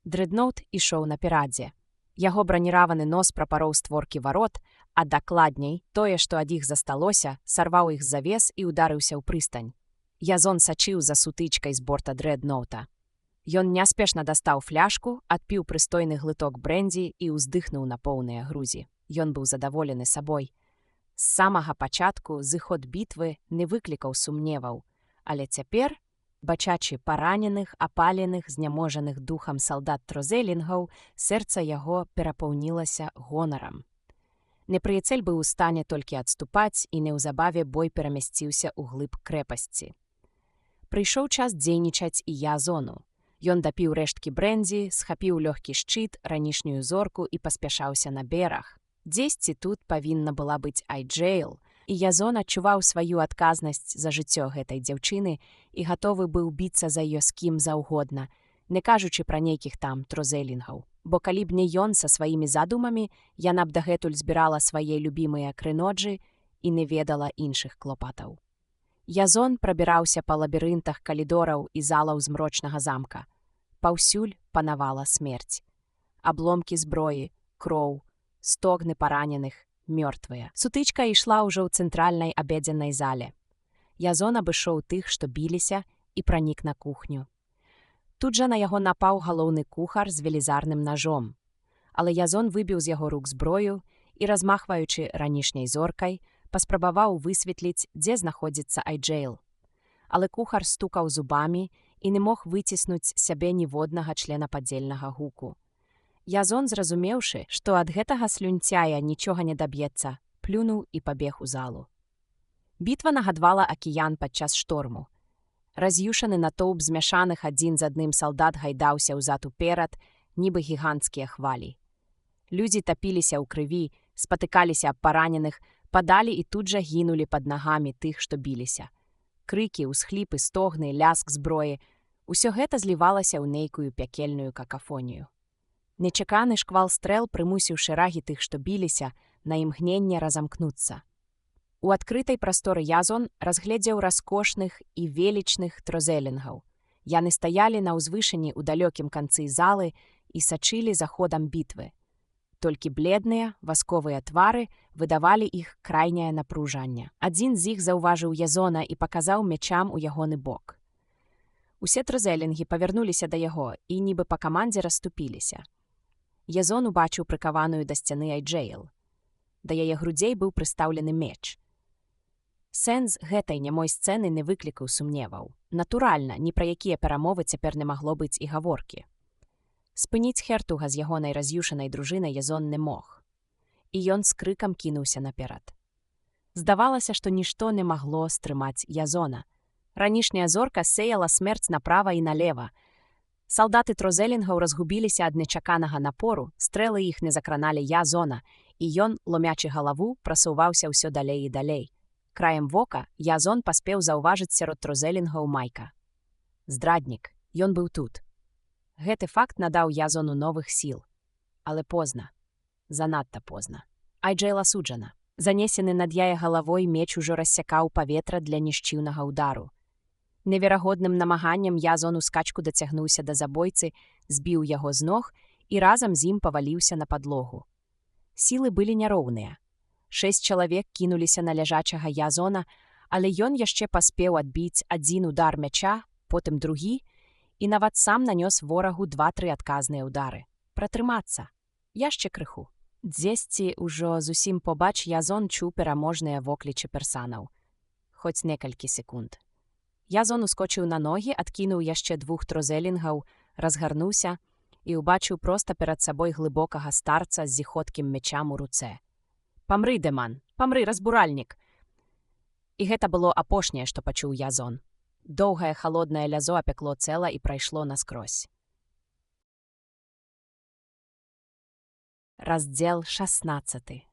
Дрэдноут ішоў наперадзе. Яго браніраваны нос прапароў створкі варот, а дакладней, тое, што ад іх засталося, сарваў іх з завес і ударыўся ў прыстань. Язон сачыў за сутычкай з борта дрэдноута. Ён няспешна дастаў фляжку, адпіў прыстойны глыток брэндзі і ўздыхнуў на поўныя грузі. Ён быў задаволены сабой. З самага пачатку зыход бітвы не выклікаў сумневаў, але цяпер, бачачы параненых, апаленых, зняможаных духам салдат трозелінгаў, сэрца яго перапаўнілася гонарам. Непрыяцель быў у стане толькі адступаць, і неўзабаве бой перамясціўся ў глыб крэпасці. Прыйшоў час дзейнічаць і Язону. Ён дапіў рэшткі брэндзі, схапіў лёгкі шчыт, ранішнюю зорку і паспяшаўся на бераг. Дзесьці тут павінна была быць Айджэйл, і Язон адчуваў сваю адказнасць за жыццё гэтай дзяўчыны і гатовы быў біцца за яе з кім заўгодна, не кажучы пра нейкіх там трозелінгаў. Бо калі б не ён са сваімі задумамі, яна б дагэтуль збірала свае любімыя крыноджы і не ведала іншых клопатаў. Язон прабіраўся па лабірынтах калідораў і залаў змрочнага замка. Паўсюль панавала смерць. Абломкі зброі, кроў, стогны параненых, мёртвыя. Сутычка ішла ўжо ў цэнтральнай абедзеннай зале. Язон абышоў тых, што біліся, і пранік на кухню. Тут жа на яго напаў галоўны кухар з велізарным нажом. Але Язон выбіў з яго рук зброю і, размахваючы ранішняй зоркай, паспрабаваў высветліць, дзе знаходзіцца Айджэйл. Але кухар стукаў зубамі і не мог выціснуць сябе ніводнага члена падзельнага гуку. Язон, зразумеўшы, што ад гэтага слюнцяя нічога не даб'ецца, плюнуў і пабег у залу. Бітва нагадвала акіян падчас шторму. Раз'юшаны натоўп змяшаных адзін з адным салдат гайдаўся ўзад уперад, нібы гіганцкія хвалі. Людзі тапіліся ў крыві, спатыкаліся аб параненых, падалі і тут жа гінулі пад нагамі тых, што біліся. Крыкі, усхліпы, стогны, ляск зброі – усё гэта злівалася ў нейкую пякельную какафонію. Нечаканы шквал стрэл прымусіў шэрагі тых, што біліся, на імгненне разамкнуцца. У адкрытай прасторы Язон разгледзеў раскошных і велічных трозелінгаў. Яны стаялі на ўзвышані ў далёкім канцы залы і сачылі за ходам бітвы. Толькі бледныя, васковыя твары выдавалі іх крайняе напружанне. Адзін з іх заўважыў Язона і паказаў мечам у ягоны бок. Усе трозелінгі павярнуліся да яго і нібы па камандзе расступіліся. Язон убачыў прыкаваную да сцяны Айджэйл. Да яе грудзей быў прыстаўлены меч. Сэнс гэтай нямой сцэны не выклікаў сумневаў. Натуральна, ні пра якія перамовы цяпер не магло быць і гаворкі. Спыніць Хертуга з ягонай раз'юшанай дружынай Язон не мог. І ён з крыкам кінуўся наперад. Здавалася, што нішто не магло стрымаць Язона. Ранішняя зорка сеяла смерць направа і налева. Салдаты Трозелінгаў разгубіліся ад нечаканага напору, стрэлы іх не закраналі Язона, і ён, ломячы галаву, прасуваўся ўсё далей і далей. Краем вока Язон паспеў заўважыць сярод Трозелінгаў Майка. Здраднік, ён быў тут. Гэты факт надаў Язону новых сіл. Але позна. Занадта позна. Айджэйл асуджана. Занесены над яе галавой меч ужо рассякаў паветра для нішчыўнага ўдару. Неверагодным намаганнем Язон у скачку дацягнуўся да забойцы, збіў яго з ног і разам з ім паваліўся на падлогу. Сілы былі няроўныя. 6 чалавек кінуліся на ляжачага Язона, але ён яшчэ паспеў адбіць адзін удар мяча, потым другі, і нават сам нанёс ворагу 2-3 адказныя ўдары. Пратрымацца. Яшчэ крыху. Дзесьці ўжо зусім побач Язон чуў пераможныя воклічы персанаў. Хоць некалькі секунд. Язон ускочыў на ногі, адкінуў яшчэ 2 Трозелінгаў, разгарнуўся і ўбачыў проста перад сабой глыбокага старца з зіходкім мечам у руцэ. «Памры, Дэман! Памры, разбуральнік!» І гэта было апошняе, што пачуў Язон. Доўгае халоднае лязо апякло цела і прайшло наскрозь. Раздзел 16.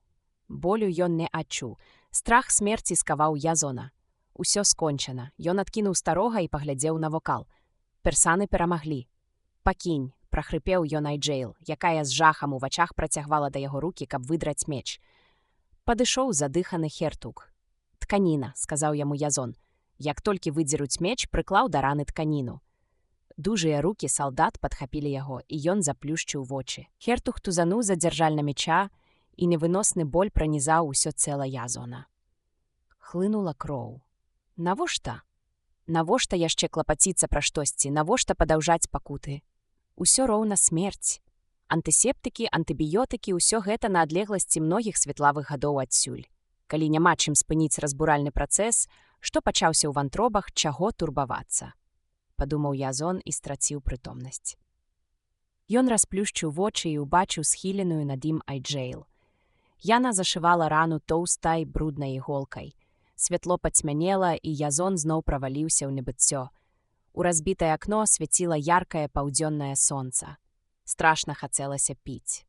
Болю ён не адчуў. Страх смерці скаваў Язона. Усё скончана. Ён адкінуў старога і паглядзеў на вокал. Персаны перамаглі. «Пакінь!» – прахрыпеў ён Айджэйл, якая з жахам у вачах працягвала да яго рукі, каб выдраць меч. Падышоў задыханы Хертуг. «Тканіна», – сказаў яму Язон. Як толькі выдзеруць меч, прыклаў да раны тканіну. Дужыя рукі салдат падхапілі яго, і ён заплюшчыў вочы. Хертуг тузануў за дзяржальна меча, і невыносны боль пранізаў усё цела Язона. Хлынула кроў. Навошта? Навошта яшчэ клапаціцца пра штосьці? Навошта падаўжаць пакуты? Усё роўна смерць. Антысептыкі, антыбіётыкі, усё гэта на адлегласці многіх светлавых гадоў адсюль. Калі няма чым спыніць разбуральны працэс, што пачаўся ў вантробах, чаго турбавацца? Падумаў Язон і страціў прытомнасць. Ён расплюшчыў вочы і ўбачыў схіленую над ім Айджэйл. Яна зашывала рану тоўстай бруднай іголкай. Святло пацьмянела, і Язон зноў праваліўся ў небыццё. У разбітае акно свяціла яркае паўдзённае сонца. Страшна хацелася піць.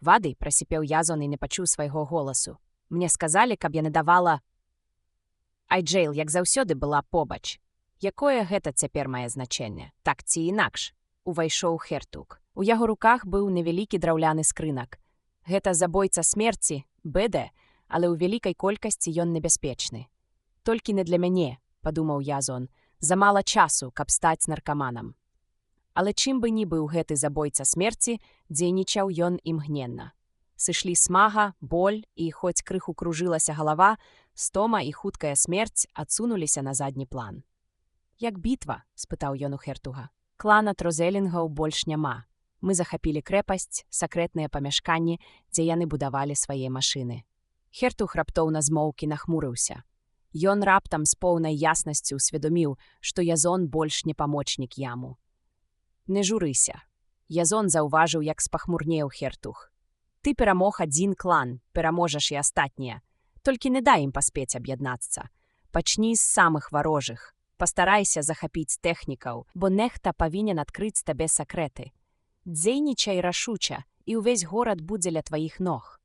«Вады?» – прасіпеў Язон і не пачуў свайго голасу. «Мне сказалі, каб я не давала...» Айджэйл, як заўсёды, была побач. Якое гэта цяпер мае значэнне? Так ці інакш? Увайшоў Хертуг. У яго руках быў невялікі драўляны скрынак. Гэта забойца смерці, Бэдэ, але ў вялікай колькасці ён небяспечны. «Толькі не для мяне», – падумаў Язон, – «замала часу, каб стаць наркаманам». Але чым бы ні быў гэты забойца смерці, дзейнічаў ён імгненна. Сышлі смага, боль і, хоць крыху кружылася галава, стома і хуткая смерць адсунуліся на задні план. «Як бітва?» – спытаў ён у Хертуга. «Клана Трозелінгаў больш няма. Мы захапілі крэпасць, сакрэтныя памяшканні, дзе яны будавалі свае машыны». Хертуг раптоўна змоўк і нахмурыўся. Ён раптам з поўнай яснасцю ўсведоміў, што Язон больш не памочнік яму. «Не журыся». Язон заўважыў, як спахмурнеў Хертуг. «Ты перамог адзін клан, пераможаш і астатнія. Толькі не дай ім паспець аб'яднацца. Пачні з самых варожых. Пастарайся захапіць тэхнікаў, бо нехта павінен адкрыць табе сакрэты. Дзейнічай рашуча, і ўвесь горад будзе ля тваіх ног.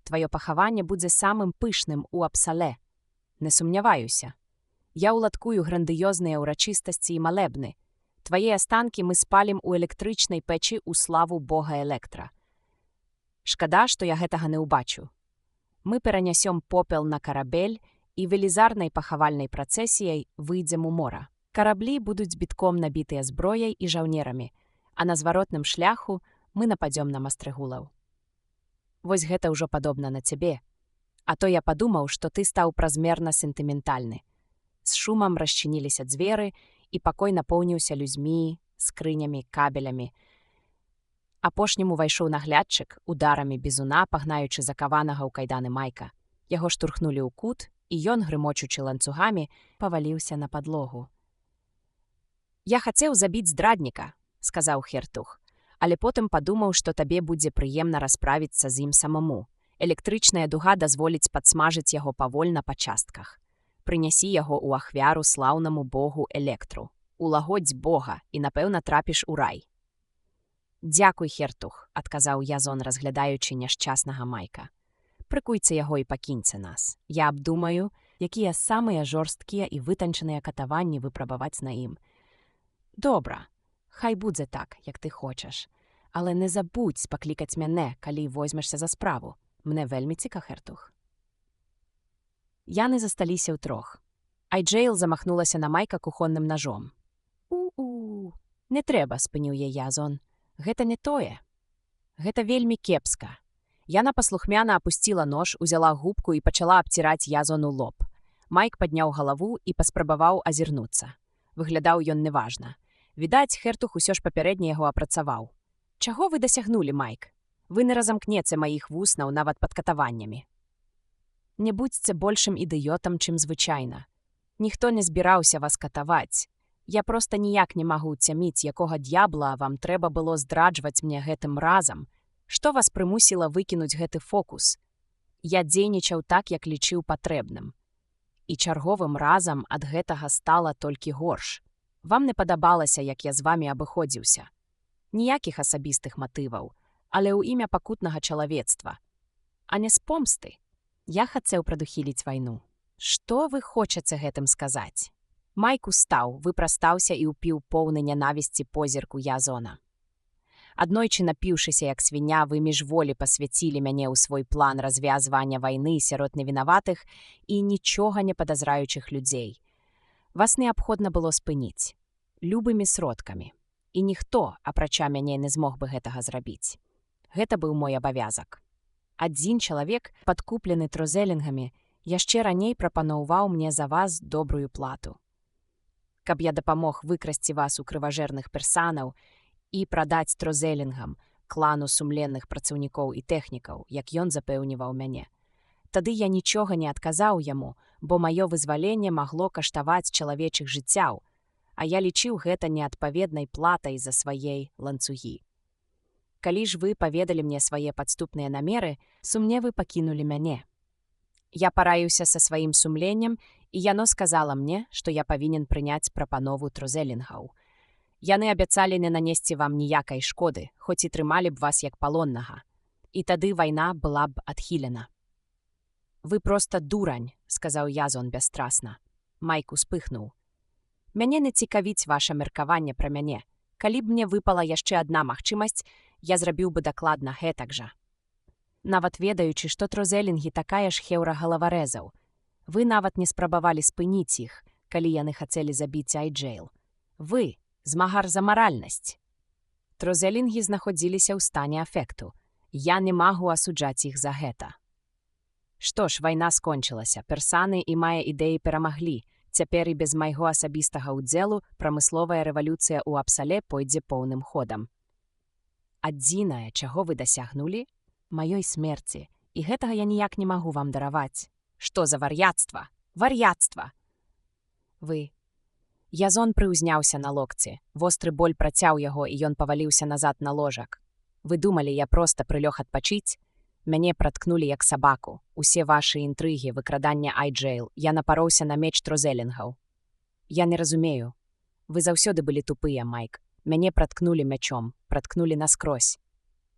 Тваё пахаванне будзе самым пышным у Апсале. Не сумняваюся. Я ўладкую грандыёзныя ўрачыстасці і малебны. Твае астанкі мы спалім у электрычнай печы ў славу бога Электра. Шкада, што я гэтага не ўбачу. Мы перанясём попел на карабель і велізарнай пахавальнай працэсіяй выйдзем у мора. Караблі будуць бітком набітыя зброяй і жаўнерамі, а на зваротным шляху мы нападзём на мастрыгулаў. Вось гэта ўжо падобна на цябе. А то я падумаў, што ты стаў празмерна сентыментальны. З шумам расчыніліся дзверы, і пакой напоўніўся людзьмі, скрынямі, кабелямі. Апошнім увайшоў наглядчык, ударамі бізуна пагнаючы закаванага ў кайданы Майка. Яго штурхнулі ў кут, і ён, грымочучы ланцугамі, паваліўся на падлогу. «Я хацеў забіць здрадніка», – сказаў Хертуг, «але потым падумаў, што табе будзе прыемна расправіцца з ім самому. Электрычная дуга дазволіць падсмажыць яго павольна па частках. Прынясі яго ў ахвяру слаўнаму богу Электру. Улагодзь бога, і, напэўна, трапіш у рай». «Дзякуй, Хертуг», – адказаў Язон, разглядаючы няшчаснага Майка. «Прыкуйце яго і пакіньце нас. Я абдумаю, якія самыя жорсткія і вытанчаныя катаванні выпрабаваць на ім. Добра, хай будзе так, як ты хочаш. Але не забудзь паклікаць мяне, калі возьмешся за справу. Мне вельмі ціка, Хертуг». Яны засталіся ўтрох. Айджейл замахнулася на Майка кухонным ножом. «У-у, не трэба», – спыніў яе Язон. «Гэта не тое. Гэта вельмі кепска». Яна паслухмяна апусціла нож, узяла губку і пачала абціраць Язону лоб. Майк падняў галаву і паспрабаваў азірнуцца. Выглядаў ён неважна. Відаць, Хертуг усё ж папярэдне яго апрацаваў. «Чаго вы дасягнулі, Майк? Вы не разамкнеце маіх вуснаў нават пад катаваннямі. Не будзьце большым ідыётам, чым звычайна. Ніхто не збіраўся вас катаваць. Я проста ніяк не магу цяміць, якога д'ябла вам трэба было здраджваць мне гэтым разам. Што вас прымусіла выкінуць гэты фокус? Я дзейнічаў так, як лічыў патрэбным. І чарговым разам ад гэтага стала толькі горш. Вам не падабалася, як я з вамі абыходзіўся. Ніякіх асабістых матываў, але ў імя пакутнага чалавецтва. А не з помсты. Я хацеў прадухіліць вайну. Што вы хочаце гэтым сказаць?» Майк устаў, выпрастаўся і ўпіў поўны нянавісці позірку Язона. «Аднойчы напіўшыся, як свіня, вы міжволі пасвяцілі мяне ў свой план развязвання вайны сярод невінаватых і нічога не падазраючых людзей. Вас неабходна было спыніць. Любымі сродкамі. І ніхто, апрача мяне, не змог бы гэтага зрабіць. Гэта быў мой абавязак. Адзін чалавек, падкуплены трозелінгамі, яшчэ раней прапанаваў мне за вас добрую плату. Каб я дапамог выкрасці вас у крыважэрных персанаў і прадаць трозелінгам, клану сумленных працаўнікоў і тэхнікаў, як ён запэўніваў мяне. Тады я нічога не адказаў яму, бо маё вызваленне магло каштаваць чалавечых жыццяў, а я лічыў гэта неадпаведнай платай за свае ланцугі. Калі ж вы паведалі мне свае падступныя намеры, сумневы пакінулі мяне. Я параіўся са сваім сумленнем, і яно сказала мне, што я павінен прыняць прапанову трозелінгаў. Яны абяцалі не нанесці вам ніякай шкоды, хоць і трымалі б вас як палоннага. І тады вайна была б адхілена. «Вы проста дурань», – сказаў Язон бясстрасна. Майк успыхнуў. «Мяне не цікавіць ваша меркаванне пра мяне. Калі б мне выпала яшчэ адна магчымасць, я зрабіў бы дакладна гэтак жа. Нават ведаючы, што трозелінгі такая ж хеўра галаварэзаў. Вы нават не спрабавалі спыніць іх, калі яны хацелі забіць Айджейл. Вы – змагар за маральнасць. Трозелінгі знаходзіліся ў стане афекту. Я не магу асуджаць іх за гэта. Што ж, вайна скончылася, персаны і мае ідэі перамаглі. Цяпер і без майго асабістага ўдзелу прамысловая рэвалюцыя ў Апсале пойдзе поўным ходам. Адзінае, чаго вы дасягнулі? Маёй смерці. І гэтага я ніяк не магу вам дараваць. Што за вар'яцтва? Вар'яцтва! Вы. Язон прыўзняўся на локці. Востры боль працяў яго, і ён паваліўся назад на ложак. Вы думалі, я проста прылёг адпачыць? Мяне праткнулі як сабаку. Усе вашы інтрыгі, выкрадання Айджейл. Я напароўся на меч трозелінгаў. Я не разумею. Вы заўсёды былі тупыя, Майк. Мяне праткнулі мячом, праткнулі наскрозь.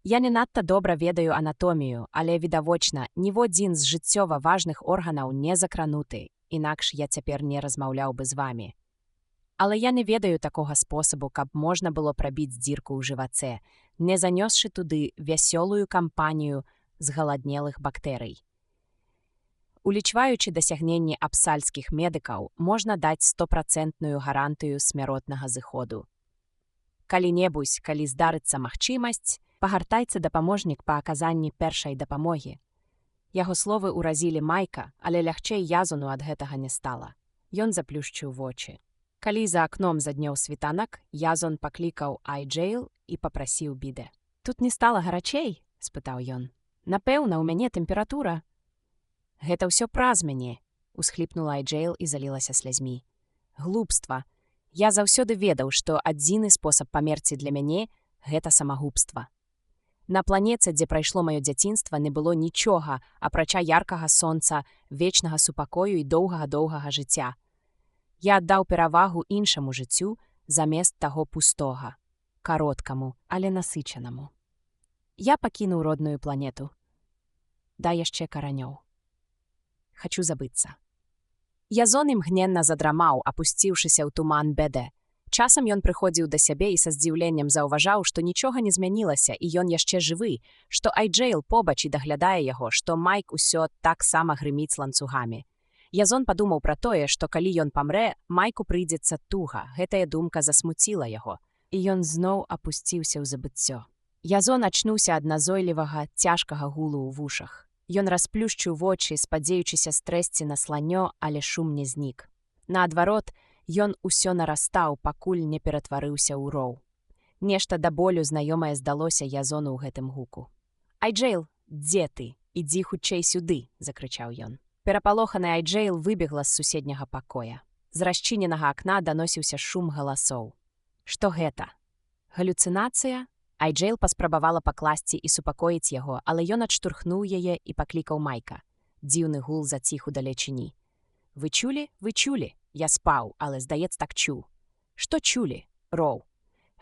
Я не надта добра ведаю анатомію, але, відавочна, ніводзін з жыццёва важных органаў не закрануты, інакш я цяпер не размаўляў бы з вамі. Але я не ведаю такога спосабу, каб можна было прабіць дзірку ў жывацэ, не занёсшы туды вясёлую кампанію згаладнелых бактэрый. Улічваючы дасягненні апсальскіх медыкаў, можна даць 100% гарантыю смяротнага зыходу. Калі-небудзь, калі здарыцца магчымасць, пагартайце дапаможнік па аказанні першай дапамогі. Яго словы ўразілі Майка, але лягчэй Язону ад гэтага не стала. Ён заплюшчыў вочы. Калі за акном заднеў світанак, Язон паклікаў Айджейл і папрасіў біде. Тут не стала гарачей? Спытаў ён. Напэўна, у мяне тэмпература. Гэта ўсё праз мяне, усхліпнула Айджэйл і залілася слязьмі. Глупства. Я заўсёды ведаў, што адзіны спосаб памерці для мяне гэта самагубства. На планеце, дзе прайшло маё дзяцінства, не было нічога, апрача яркага сонца, вечнага супакою і доўгага жыцця. Я аддаў перавагу іншаму жыццю замест таго пустога, кароткаму, але насычанаму. Я пакінуў родную планету. Дай яшчэ каранёў. Хачу забыцца. Язон імгненна задрамаў, апусціўшыся ў туман Беде. Часам ён прыходзіў да сябе і са здзіўленнем заўважаў, што нічога не змянілася, і ён яшчэ жывы, што Айджэйл побач і даглядае яго, што Майк усё таксама грыміць ланцугамі. Язон падумаў пра тое, што калі ён памрэ, Майку прыйдзецца туга. Гэтая думка засмуціла яго, і ён зноў апусціўся ў забыццё. Язон ачнуўся ад назойлівага, цяжкага гулу ў вушах. Ён расплюшчыў вочы, спадзеючыся стрэсці на сланё, але шум не знік. Наадварот, ён усё нарастаў, пакуль не ператварыўся ў роў. Нешта да болю знаёмае здалося Язону ў гэтым гуку. «Айджэйл, дзе ты? Ідзі хутчэй сюды!» – закрычаў ён. Перапалоханая Айджэйл выбегла з суседняга пакоя. З расчыненага акна даносіўся шум галасоў. Што гэта? Галюцынацыя? Айджэйл паспрабавала пакласці і супакоіць яго, але ён адштурхнуў яе і паклікаў Майка. Дзіўны гул заціх удалечыні. «Вы чулі? Вы чулі? Я спаў, але, здаецца, так чуў». «Што чулі? Роў?»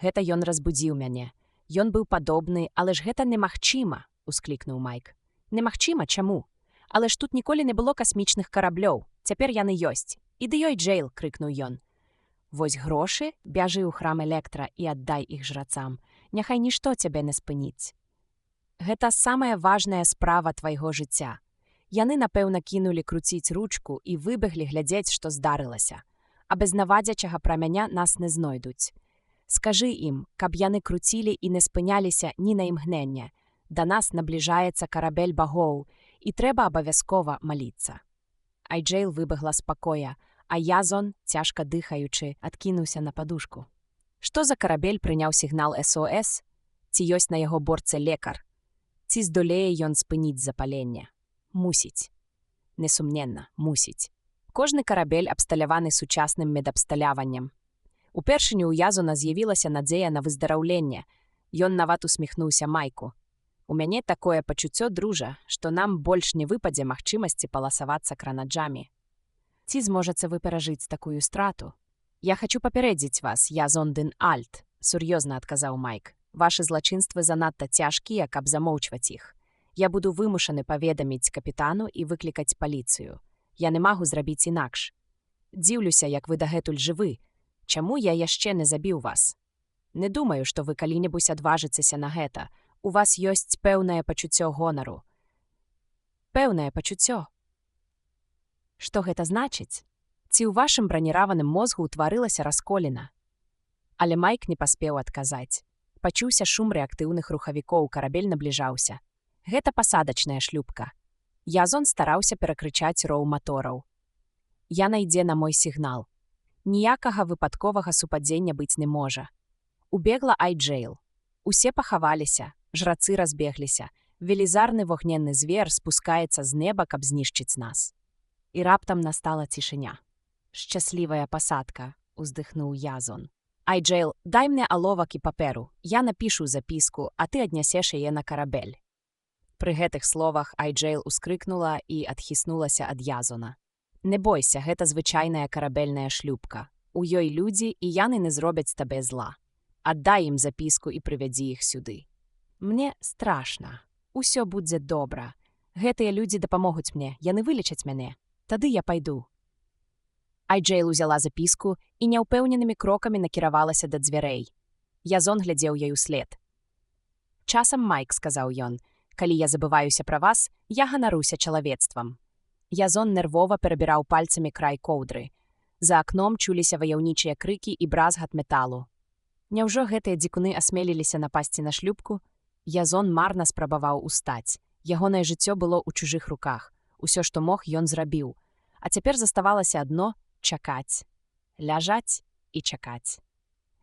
«Гэта ён разбудзіў мяне. Ён быў падобны, але ж гэта немагчыма», – усклікнуў Майк. «Немагчыма? Чаму? Але ж тут ніколі не было касмічных караблёў. Цяпер яны ёсць. Іды Айджэйл», – крыкнуў ён. «Вось грошы, бяжы ў храм Электра і аддай іх жрацам. Няхай нішто цябе не спыніць. Гэта самая важная справа твайго жыцця. Яны, напэўна, кінулі круціць ручку і выбеглі глядзець, што здарылася. А без навадзячага прамяня нас не знойдуць. Скажы ім, каб яны круцілі і не спыняліся ні на імгненне. Да нас набліжаецца карабель багоў, і трэба абавязкова маліцца». Айджэйл выбегла з пакоя, а Язон, цяжка дыхаючы, адкінуўся на падушку. Што за карабель прыняў сігнал СОС? Ці ёсць на яго борце лекар? Ці здолее ён спыніць запаленне? Мусіць. Несумненна, мусіць. Кожны карабель абсталяваны сучасным медабсталяваннем. Упершыню ў Язона з'явілася надзея на выздараўленне. Ён нават усміхнуўся Майку. «У мяне такое пачуццё, дружа, што нам больш не выпадзе магчымасці паласавацца кранаджамі. Ці зможаце вы перажыць такую страту?» «Я хочу папярэдзіць вас, Язон ден Альт», – сур'ёзна адказаў Майк. «Вашы злачынствы занадта цяжкія, каб замоўчваць іх. Я буду вымушаны паведаміць капітану і выклікаць паліцыю. Я не магу зрабіць інакш. Дзіўлюся, як вы дагэтуль жывы. Чаму я яшчэ не забіў вас? Не думаю, што вы калі-небудзь адважыцеся на гэта. У вас ёсць пэўнае пачуццё гонару». «Пэўнае пачуццё? Што гэта значыць? Ці ў вашым браніраваным мозгу ўтварылася расколіна?» Але Майк не паспеў адказаць. Пачуўся шум рэактыўных рухавікоў, карабель набліжаўся. Гэта пасадачная шлюпка. Язон стараўся перакрычаць роў матораў. «Яна ідзе на мой сігнал. Ніякага выпадковага супадзення быць не можа». Убегла Айджэйл. Усе пахаваліся, жрацы разбегліся. Велізарны вогненны звер спускаецца з неба, каб знішчыць нас. І раптам настала цішыня. «Шчаслівая пасадка», – уздыхнуў Язон. «Айджэйл, дай мне аловак і паперу. Я напішу запіску, а ты аднясеш яе на карабель». Пры гэтых словах Айджэйл ускрыкнула і адхіснулася ад Язона. «Не бойся, гэта звычайная карабельная шлюпка. У ёй людзі, і яны не зробяць табе зла. Аддай ім запіску і прывядзі іх сюды». «Мне страшна. Усё будзе добра. Гэтыя людзі дапамогуць мне, яны вылечаць мяне. Тады я пайду». Айджэйл узяла запіску і няўпэўненымі крокамі накіравалася да дзвярэй. Язон глядзеў ёй услед. «Часам, Майк, – сказаў ён, – калі я забываюся пра вас, я ганаруся чалавецтвам». Язон нервова перабіраў пальцамі край коўдры. За акном чуліся ваяўнічыя крыкі і бразгат металу. Няўжо гэтыя дзікуны асмеліліся напасці на шлюпку? Язон марна спрабаваў устаць. Ягонае жыццё было ў чужых руках. Усё, што мог, ён зрабіў. А цяпер заставалася адно – чакаць. Ляжаць і чакаць.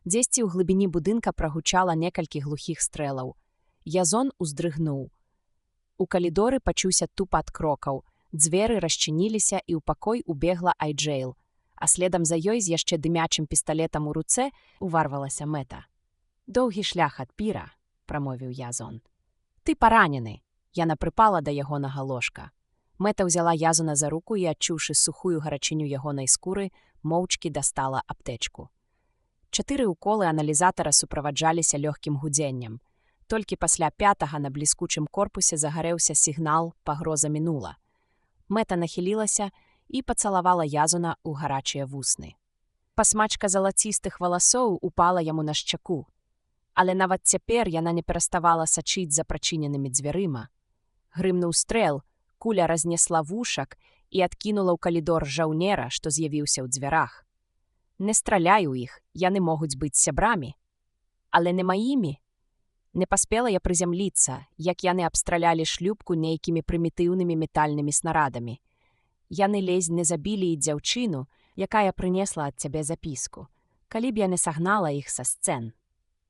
Дзесьці ў глыбіні будынка прагучала некалькі глухіх стрэлаў. Язон уздрыгнуў. У калідоры пачуўся тупат крокаў, дзверы расчыніліся і ў пакой убегла Айджэйл, а следам за ёй з яшчэ дымячым пісталетам у руцэ уварвалася Мэта. «Доўгі шлях ад піра», – прамовіў Язон. «Ты паранены!» Яна прыпала да ягонага ложка. Мэта ўзяла Язона за руку і, адчуўшы сухую гарачыню ягонай скуры, моўчкі дастала аптэчку. 4 уколы аналізатара суправаджаліся лёгкім гудзеннем. Толькі пасля 5-га на бліскучым корпусе загарэўся сігнал «Пагроза мінула». Мэта нахілілася і пацалавала Язона ў гарачыя вусны. Пасмачка залацістых валасоў упала яму на шчаку. Але нават цяпер яна не пераставала сачыць за прачыненымі дзвярыма. Грымнуў стрэл, куля разнесла вушак і адкінула ў калідор жаўнера, што з'явіўся ў дзвярах. «Не страляй у іх, яны могуць быць сябрамі. Але не маімі». Не паспела я прызямліцца, як яны абстралялі шлюпку нейкімі прымітыўнымі метальнымі снарадамі. Яны ледзь не забілі і дзяўчыну, якая прынесла ад цябе запіску. Калі б я не сагнала іх са сцэн.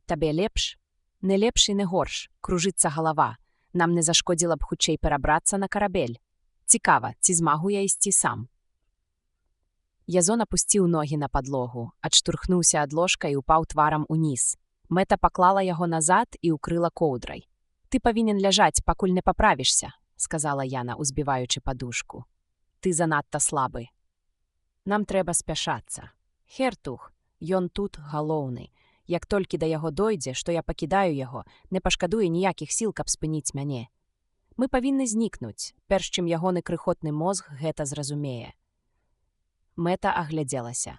Табе лепш? Не лепш і не горш, кружыцца галава. Нам не зашкодзіла б хутчэй перабрацца на карабель. Цікава, ці змагу я ісці сам?» Язон апусціў ногі на падлогу, адштурхнуўся ад ложка і упаў тварам уніз. Мэта паклала яго назад і ўкрыла коўдрай. «Ты павінен ляжаць, пакуль не паправішся», – сказала яна, узбіваючы падушку. «Ты занадта слабы. Нам трэба спяшацца. Хертуг, ён тут галоўны. Як толькі да яго дойдзе, што я пакідаю яго, не пашкадуе ніякіх сіл, каб спыніць мяне. Мы павінны знікнуць, перш чым ягоны крыхотны мозг гэта зразумее». Мэта аглядзелася.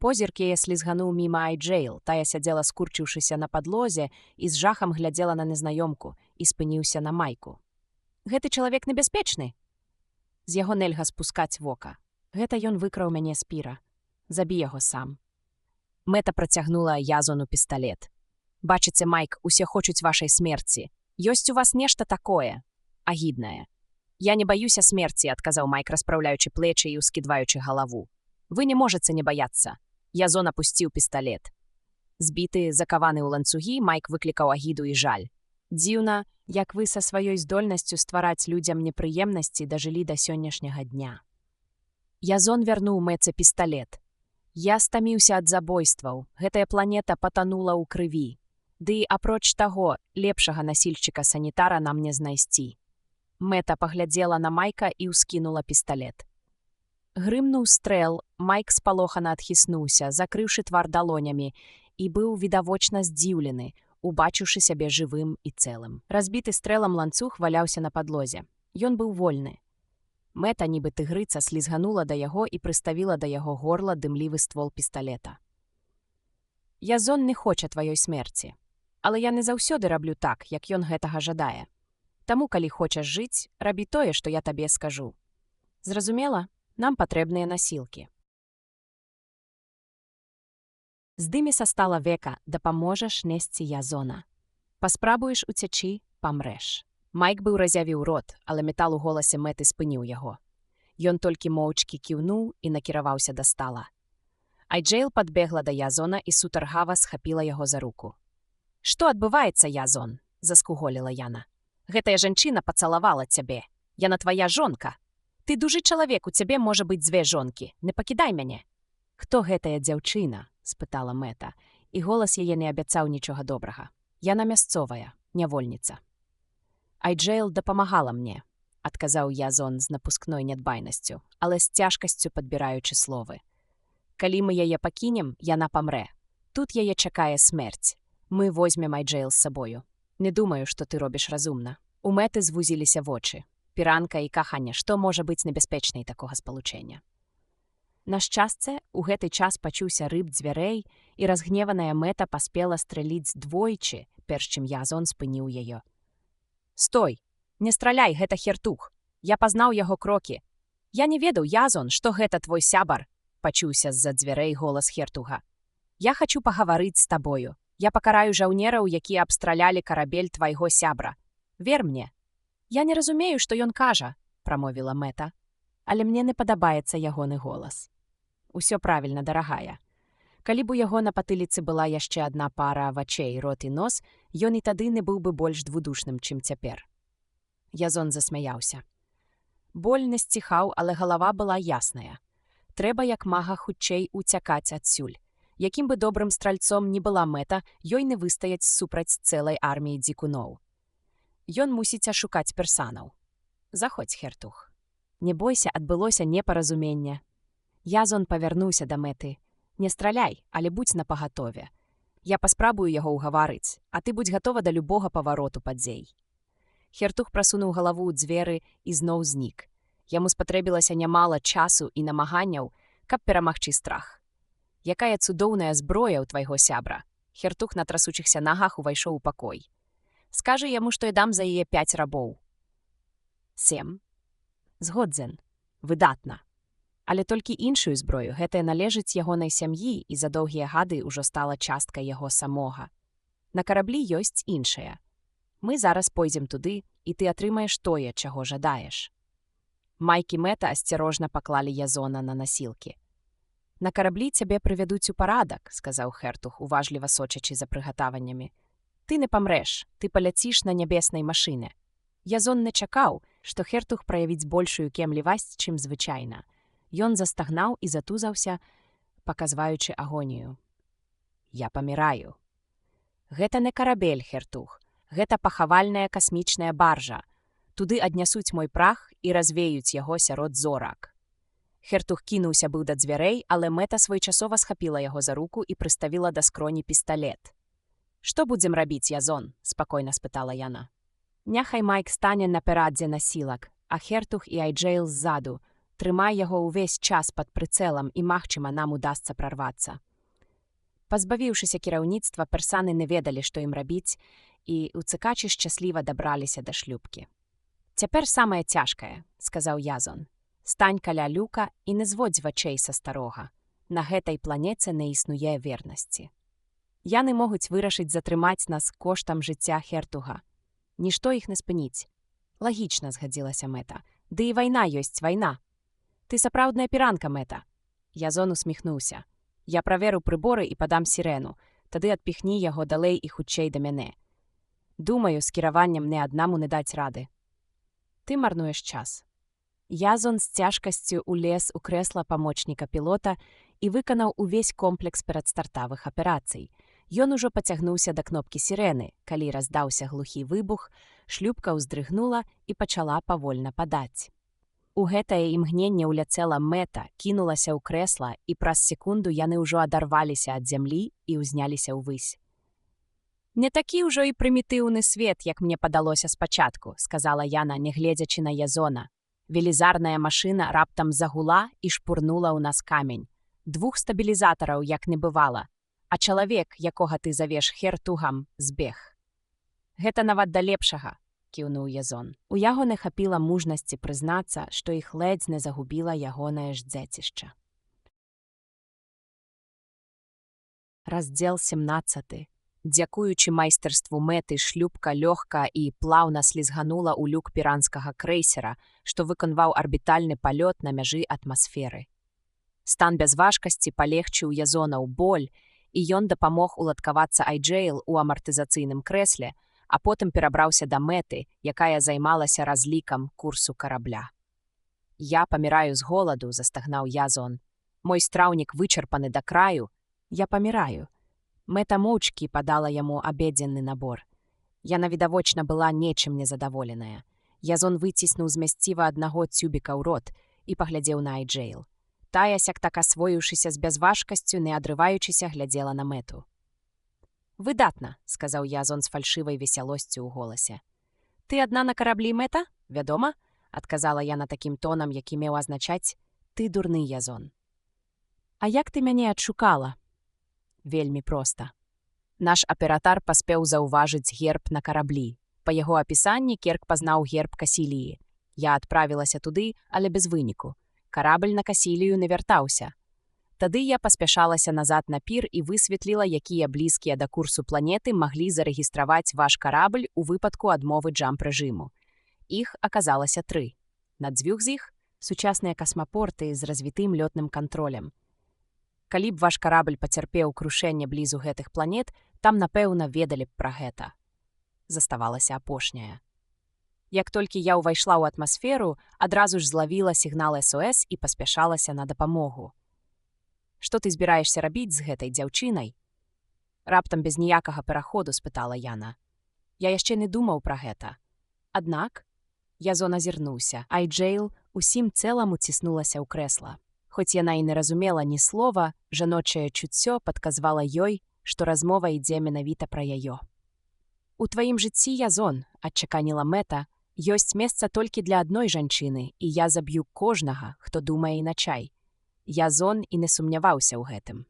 Позірк яе слізгануў міма Айджэйл, тая сядзела скурчыўшыся на падлозе і з жахам глядзела на незнаёмку і спыніўся на Майку. «Гэты чалавек небяспечны?» «З яго нельга спускаць вока. Гэта ён выкраў мяне з піра. Забі яго сам». Мэта працягнула Язону пісталет. «Бачыце, Майк, усе хочуць вашай смерці. Ёсць у вас нешта такое, агіднае». «Я не баюся смерці», – адказаў Майк, распраўляючы плечы і ўскідваючы галаву. «Вы не можаце не баяцца». Язон апусціў пісталет. Збіты, закаваны ў ланцугі, Майк выклікаў агіду і жаль. «Дзіўна, як вы са сваёй здольнасцю ствараць людзям непрыемнасці дажылі да сённяшняга дня». Язон вярнуў Мэце пісталет. «Я стаміўся ад забойстваў. Гэтая планета патанула ў крыві. Ды, апроч таго, лепшага насільчыка-санітара нам не знайсці». Мэта паглядзела на Майка і ўскінула пісталет. Грымнуў стрэл, Майк спалохана адхіснуўся, закрыўшы твар далонямі, і быў відавочна здзіўлены, убачыўшы сябе жывым і цэлым. Разбіты стрэлам ланцуг валяўся на падлозе. Ён быў вольны. Мэта, нібы тыгрыца, слізганула да яго і прыставіла да яго горла дымлівы ствол пісталета. «Язон не хоча тваёй смерці. Але я не заўсёды раблю так, як ён гэтага жадае. Таму, калі хочаш жыць, рабі тое, што я табе скажу. Зразумела? Нам патрэбныя насілкі». «Здымі са стала века, дапаможаш несці Язона. Паспрабуеш уцячы, памрэш». Майк быў разявіў рот, але метал у голасе Мэты спыніў яго. Ён толькі моўчкі кіўнуў і накіраваўся да стала. Айджэйл падбегла да Язона і сутаргава схапіла яго за руку. «Што адбываецца, Язон?» – заскуголіла яна. «Гэтая жанчына пацалавала цябе. Яна твая жонка. Ты дужы чалавек, у цябе можа быць 2 жонкі. Не пакідай мяне». «Хто гэтая дзяўчына?» – спытала Мэта, і голас яе не абяцаў нічога добрага. «Яна мясцовая, нявольніца». «Айджэйл дапамагала мне», – адказаў Язон з напускной нядбайнасцю, але з цяжкасцю падбіраючы словы. «Калі мы яе пакінем, яна памрэ. Тут яе чакае смерць. Мы возьмем Айджэйл з сабою. Не думаю, што ты робіш разумна». У Мэты звузіліся вочы. Піранка і каханне, што можа быць небяспечнай такога спалучэння? На шчасце, у гэты час пачуўся рып дзвярэй, і разгневаная Мэта паспела стрэліць двойчы, перш чым Язон спыніў яе. «Стой! Не страляй, гэта Хертуг. Я пазнаў яго крокі. Я не ведаў, Язон, што гэта твой сябар», – пачуўся з-за дзвярэй голас Хертуга. «Я хачу пагаварыць з табою. Я пакараю жаўнераў, якія абстралялі карабель твайго сябра. Вер мне». «Я не разумею, што ён кажа», – прамовіла Мэта. «Але мне не падабаецца ягоны голас». «Усё правільна, дарагая. Калі б у яго на патыліцы была яшчэ адна пара вачэй, рот і нос, Ён і тады не быў бы больш двудушным, чым цяпер. Язон засмяяўся. Боль не сціхаў, але галава была ясная. Трэба як мага хутчэй уцякаць адсюль. Якім бы добрым стральцом не была мэта, ёй не выстаяць супраць цэлай арміі дзікуноў. Ён мусіць ашукаць персанаў. Заходзь, Хертуг. Не бойся, адбылося непаразуменне. Язон павярнуўся да мэты. Не страляй, але будзь напагатове. Я паспрабую яго ўгаварыць, а ты будзь гатова да любога павароту падзей. Хертуг прасунуў галаву ў дзверы і зноў знік. Яму спатрэбілася нямала часу і намаганняў, каб перамагчы страх. Якая цудоўная зброя ў твайго сябра. Хертуг на трасучыхся нагах увайшоў у пакой. Скажы яму, што я дам за яе 5 рабоў. 7. Згодзен. Выдатна. Але толькі іншую зброю, гэтая належыць ягонай сям'і і за доўгія гады ўжо стала часткай яго самога. На караблі ёсць іншая. Мы зараз пойдзем туды, і ты атрымаеш тое, чаго жадаеш. Майк і Мэта асцярожна паклалі Язона на насілкі. На караблі цябе прывядуць у парадак, сказаў Хертуг, уважліва сочачы за прыгатаваннямі. Ты не памрэш, ты паляціш на нябеснай машыне. Язон не чакаў, што Хертуг праявіць большую кемлівасць, чым звычайна. Ён застагнаў і затузаўся, паказваючы агонію. Я паміраю. Гэта не карабель, Хертуг. Гэта пахавальная касмічная баржа. Туды аднясуць мой прах і развеюць яго сярод зорак. Хертуг кінуўся быў да дзвярэй, але Мэта своечасова схапіла яго за руку і прыставіла да скроні пісталет. «Што будзем рабіць, Язон?» – спакойна спытала яна. Няхай Майк стане наперадзе насілак, а Хертуг і Айджейл ззаду. Трымай яго ўвесь час пад прыцэлам і, магчыма, нам удасца прарвацца. Пазбавіўшыся кіраўніцтва, персаны не ведалі, што ім рабіць, і уцікачы шчасліва дабраліся да шлюпкі. «Цяпер самае цяжкае», – сказаў Язон. «Стань каля люка і не зводзь вачэй са старога. На гэтай планеце не існуе вернасці. Яны могуць вырашыць затрымаць нас коштам жыцця Хертуга. Нішто іх не спыніць». Лагічна, згадзілася Мэта. «Ды і вайна ёсць вайна. Ты сапраўдная піранка, Мэта». Язон усміхнуўся. «Я праверу прыборы і падам сірэну. Тады адпіхні яго далей і хутчэй да мяне. Думаю, з кіраваннем не аднаму не даць рады. Ты марнуеш час». Язон з цяжкасцю улез у крэсла памочніка пілота і выканаў увесь комплекс перадстартавых аперацый. Ён ужо пацягнуўся да кнопкі сірэны, калі раздаўся глухі выбух, шлюпка ўздрыгнула і пачала павольна падаць. У гэтае імгненне ўляцела Мэта, кінулася ў крэсла, і праз секунду яны ўжо адарваліся ад зямлі і ўзняліся ўвысь. «Не такі ўжо і прымітыўны свет, як мне падалося спачатку», – сказала яна, не гледзячы на Язона. Велізарная машына раптам загула і шпурнула ў нас камень. 2 стабілізатараў, як не бывала. А чалавек, якога ты завеш Хертугам, збег. «Гэта нават да лепшага», – кіўнуў Язон. У яго не хапіла мужнасці прызнацца, што іх ледзь не загубіла ягонае ж дзецішча. Раздзел 17. Дзякуючы майстэрству Мэты, шлюпка лёгка і плаўна слізганула ў люк піранскага крэйсера, што выконваў арбітальны палёт на мяжы атмасферы. Стан бязважкасці палегчыў Язонаў боль, і ён дапамог уладкавацца Айджейл у амартызацыйным крэсле, а потым перабраўся да Мэты, якая займалася разлікам курсу карабля. «Я паміраю з голаду», – застагнаў Язон. «Мой страўнік вычарпаны да краю. Я паміраю». Мэта моўчкі падала яму абедзенны набор. Яна відавочна была нечым незадаволеная. Язон выціснуў змясціва аднаго цюбіка ў рот і паглядзеў на Айджейл. Тая, сяк-так асвоіўшыся з бязважкасцю, не адрываючыся, глядзела на Мэту. «Выдатна», – сказаў Язон з фальшывай весялосцю ў голасе. «Ты адна на караблі, Мэта? Вядома?» – адказала яна такім тонам, які меў азначаць «ты дурны, Язон». «А як ты мяне адшукала?» «Вельмі проста. Наш аператар паспеў заўважыць герб на караблі. Па яго апісанні Керк пазнаў герб Касіліі. Я адправілася туды, але без выніку. Карабль на Касілію не вяртаўся. Тады я паспяшалася назад на пір і высветліла, якія блізкія да курсу планеты маглі зарэгістраваць ваш карабль у выпадку адмовы джамп-рэжыму. Іх аказалася 3. На 2 з іх – сучасныя касмапорты з развітым лётным кантролем. Калі б ваш карабль пацярпеў крушэнне блізу гэтых планет, там, напэўна, ведалі б пра гэта. заставалася апошняя. Як толькі я ўвайшла ў атмасферу, адразу ж злавіла сігнал СОС і паспяшалася на дапамогу. «Што ты збіраешся рабіць з гэтай дзяўчынай?» Раптам без ніякага пераходу спытала Яна. Я яшчэ не думаў пра гэта. Аднак Язон азірнуўся, а Айджейл усім цэлам уціснулася ў крэсла. Хоць яна і не разумела ні слова, жаночае чуццё падказвала ёй, што размова ідзе менавіта пра яе. «У тваім жыцці, Язон», – адчаканіла Мэта, – «ёсць месца толькі для адной жанчыны, і я заб'ю кожнага, хто думае іначай». Язон і не сумняваўся ў гэтым.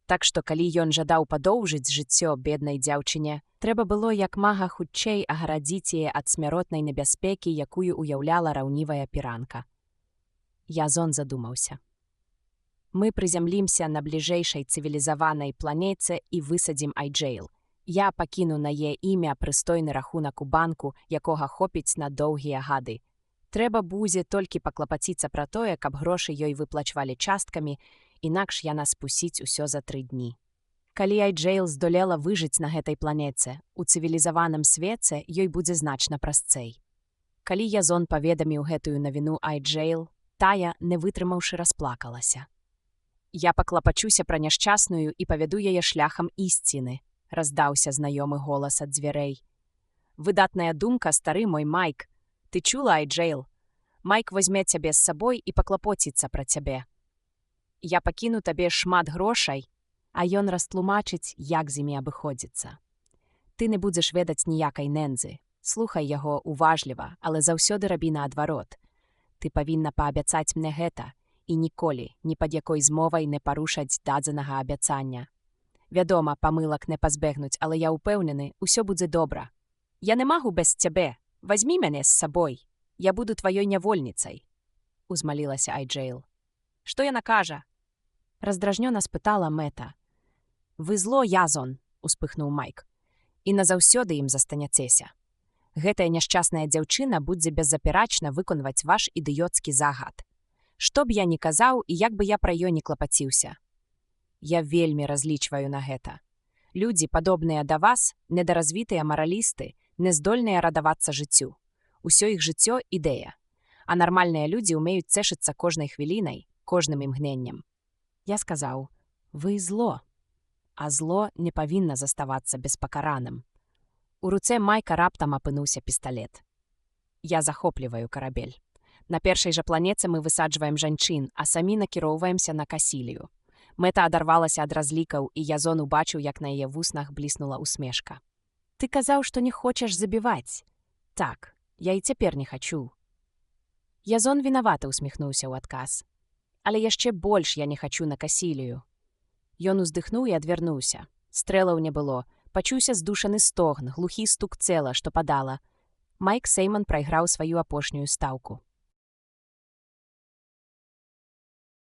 Так што, калі ён жадаў падоўжыць жыццё беднай дзяўчыне, трэба было як мага хутчэй агарадзіць яе ад смяротнай небяспекі, якую ўяўляла раўнівая піранка. Язон задумаўся. «Мы прызямлімся на бліжэйшай цывілізаванай планеце і высадзім Айджейл. Я пакіну на яе імя прыстойны рахунак у банку, якога хопіць на доўгія гады. Трэба будзе толькі паклапаціцца пра тое, каб грошы ёй выплачвалі часткамі, інакш яна спусіць усё за 3 дні. Калі Айджейл здолела выжыць на гэтай планеце, у цывілізаваным свеце ёй будзе значна прасцэй». Калі Язон паведаміў гэтую навіну Айджейл, тая, не вытрымаўшы, расплакалася. «Я паклапачуся пра няшчасную і павяду яе шляхам ісціны», – раздаўся знаёмы голас ад дзвярэй. «Выдатная думка, стары мой Майк. Ты чула, Айджейл? Майк возьме цябе з сабой і паклапоціцца пра цябе. Я пакіну табе шмат грошай, а ён растлумачыць, як з імі абыходзіцца. Ты не будзеш ведаць ніякай нендзы. Слухай яго уважліва, але заўсёды рабі наадварот. Ты павінна паабяцаць мне гэта і ніколі, ні пад якой змовай не парушаць дадзенага абяцання. Вядома, памылак не пазбегнуць, але я ўпэўнены, усё будзе добра. Я не магу без цябе. Вазьмі мяне з сабой. Я буду тваёй нявольніцай», – узмалілася Айджейл. «Што яна кажа?» – раздражнёна спытала Мэта. «Вы зло, Язон», – успыхнуў Майк. «І назаўсёды ім застаняцеся. Гэтая няшчасная дзяўчына будзе беззаперачна выконваць ваш ідыёцкі загад. Што б я ні казаў і як бы я пра ёй не клапаціўся. Я вельмі разлічваю на гэта. Людзі, падобныя да вас, недаразвітыя маралісты, не здольныя радавацца жыццю. Усё іх жыццё – ідэя. А нармальныя людзі ўмеюць цэшыцца кожнай хвілінай, кожным імгненнем». Я сказаў, «Вы зло». А зло не павінна заставацца беспакараным. У руцэ Майка раптам апынуўся пісталет. «Я захопліваю карабель. На першай жа планеце мы высаджваем жанчын, а самі накіроўваемся на Касілію». Мэта адарвалася ад разлікаў, і Язон убачыў, як на яе вуснах бліснула усмешка. «Ты казаў, што не хочаш забіваць». «Так, я і цяпер не хачу». Язон вінавата усміхнуўся ў адказ. «Але яшчэ больш я не хачу на Касілію». Ён уздыхнуў і адвярнуўся. Стрэлаў не было. Пачуўся здушаны стогн, глухі стук цела, што падала. Майк Сейман прайграў сваю апошнюю стаўку.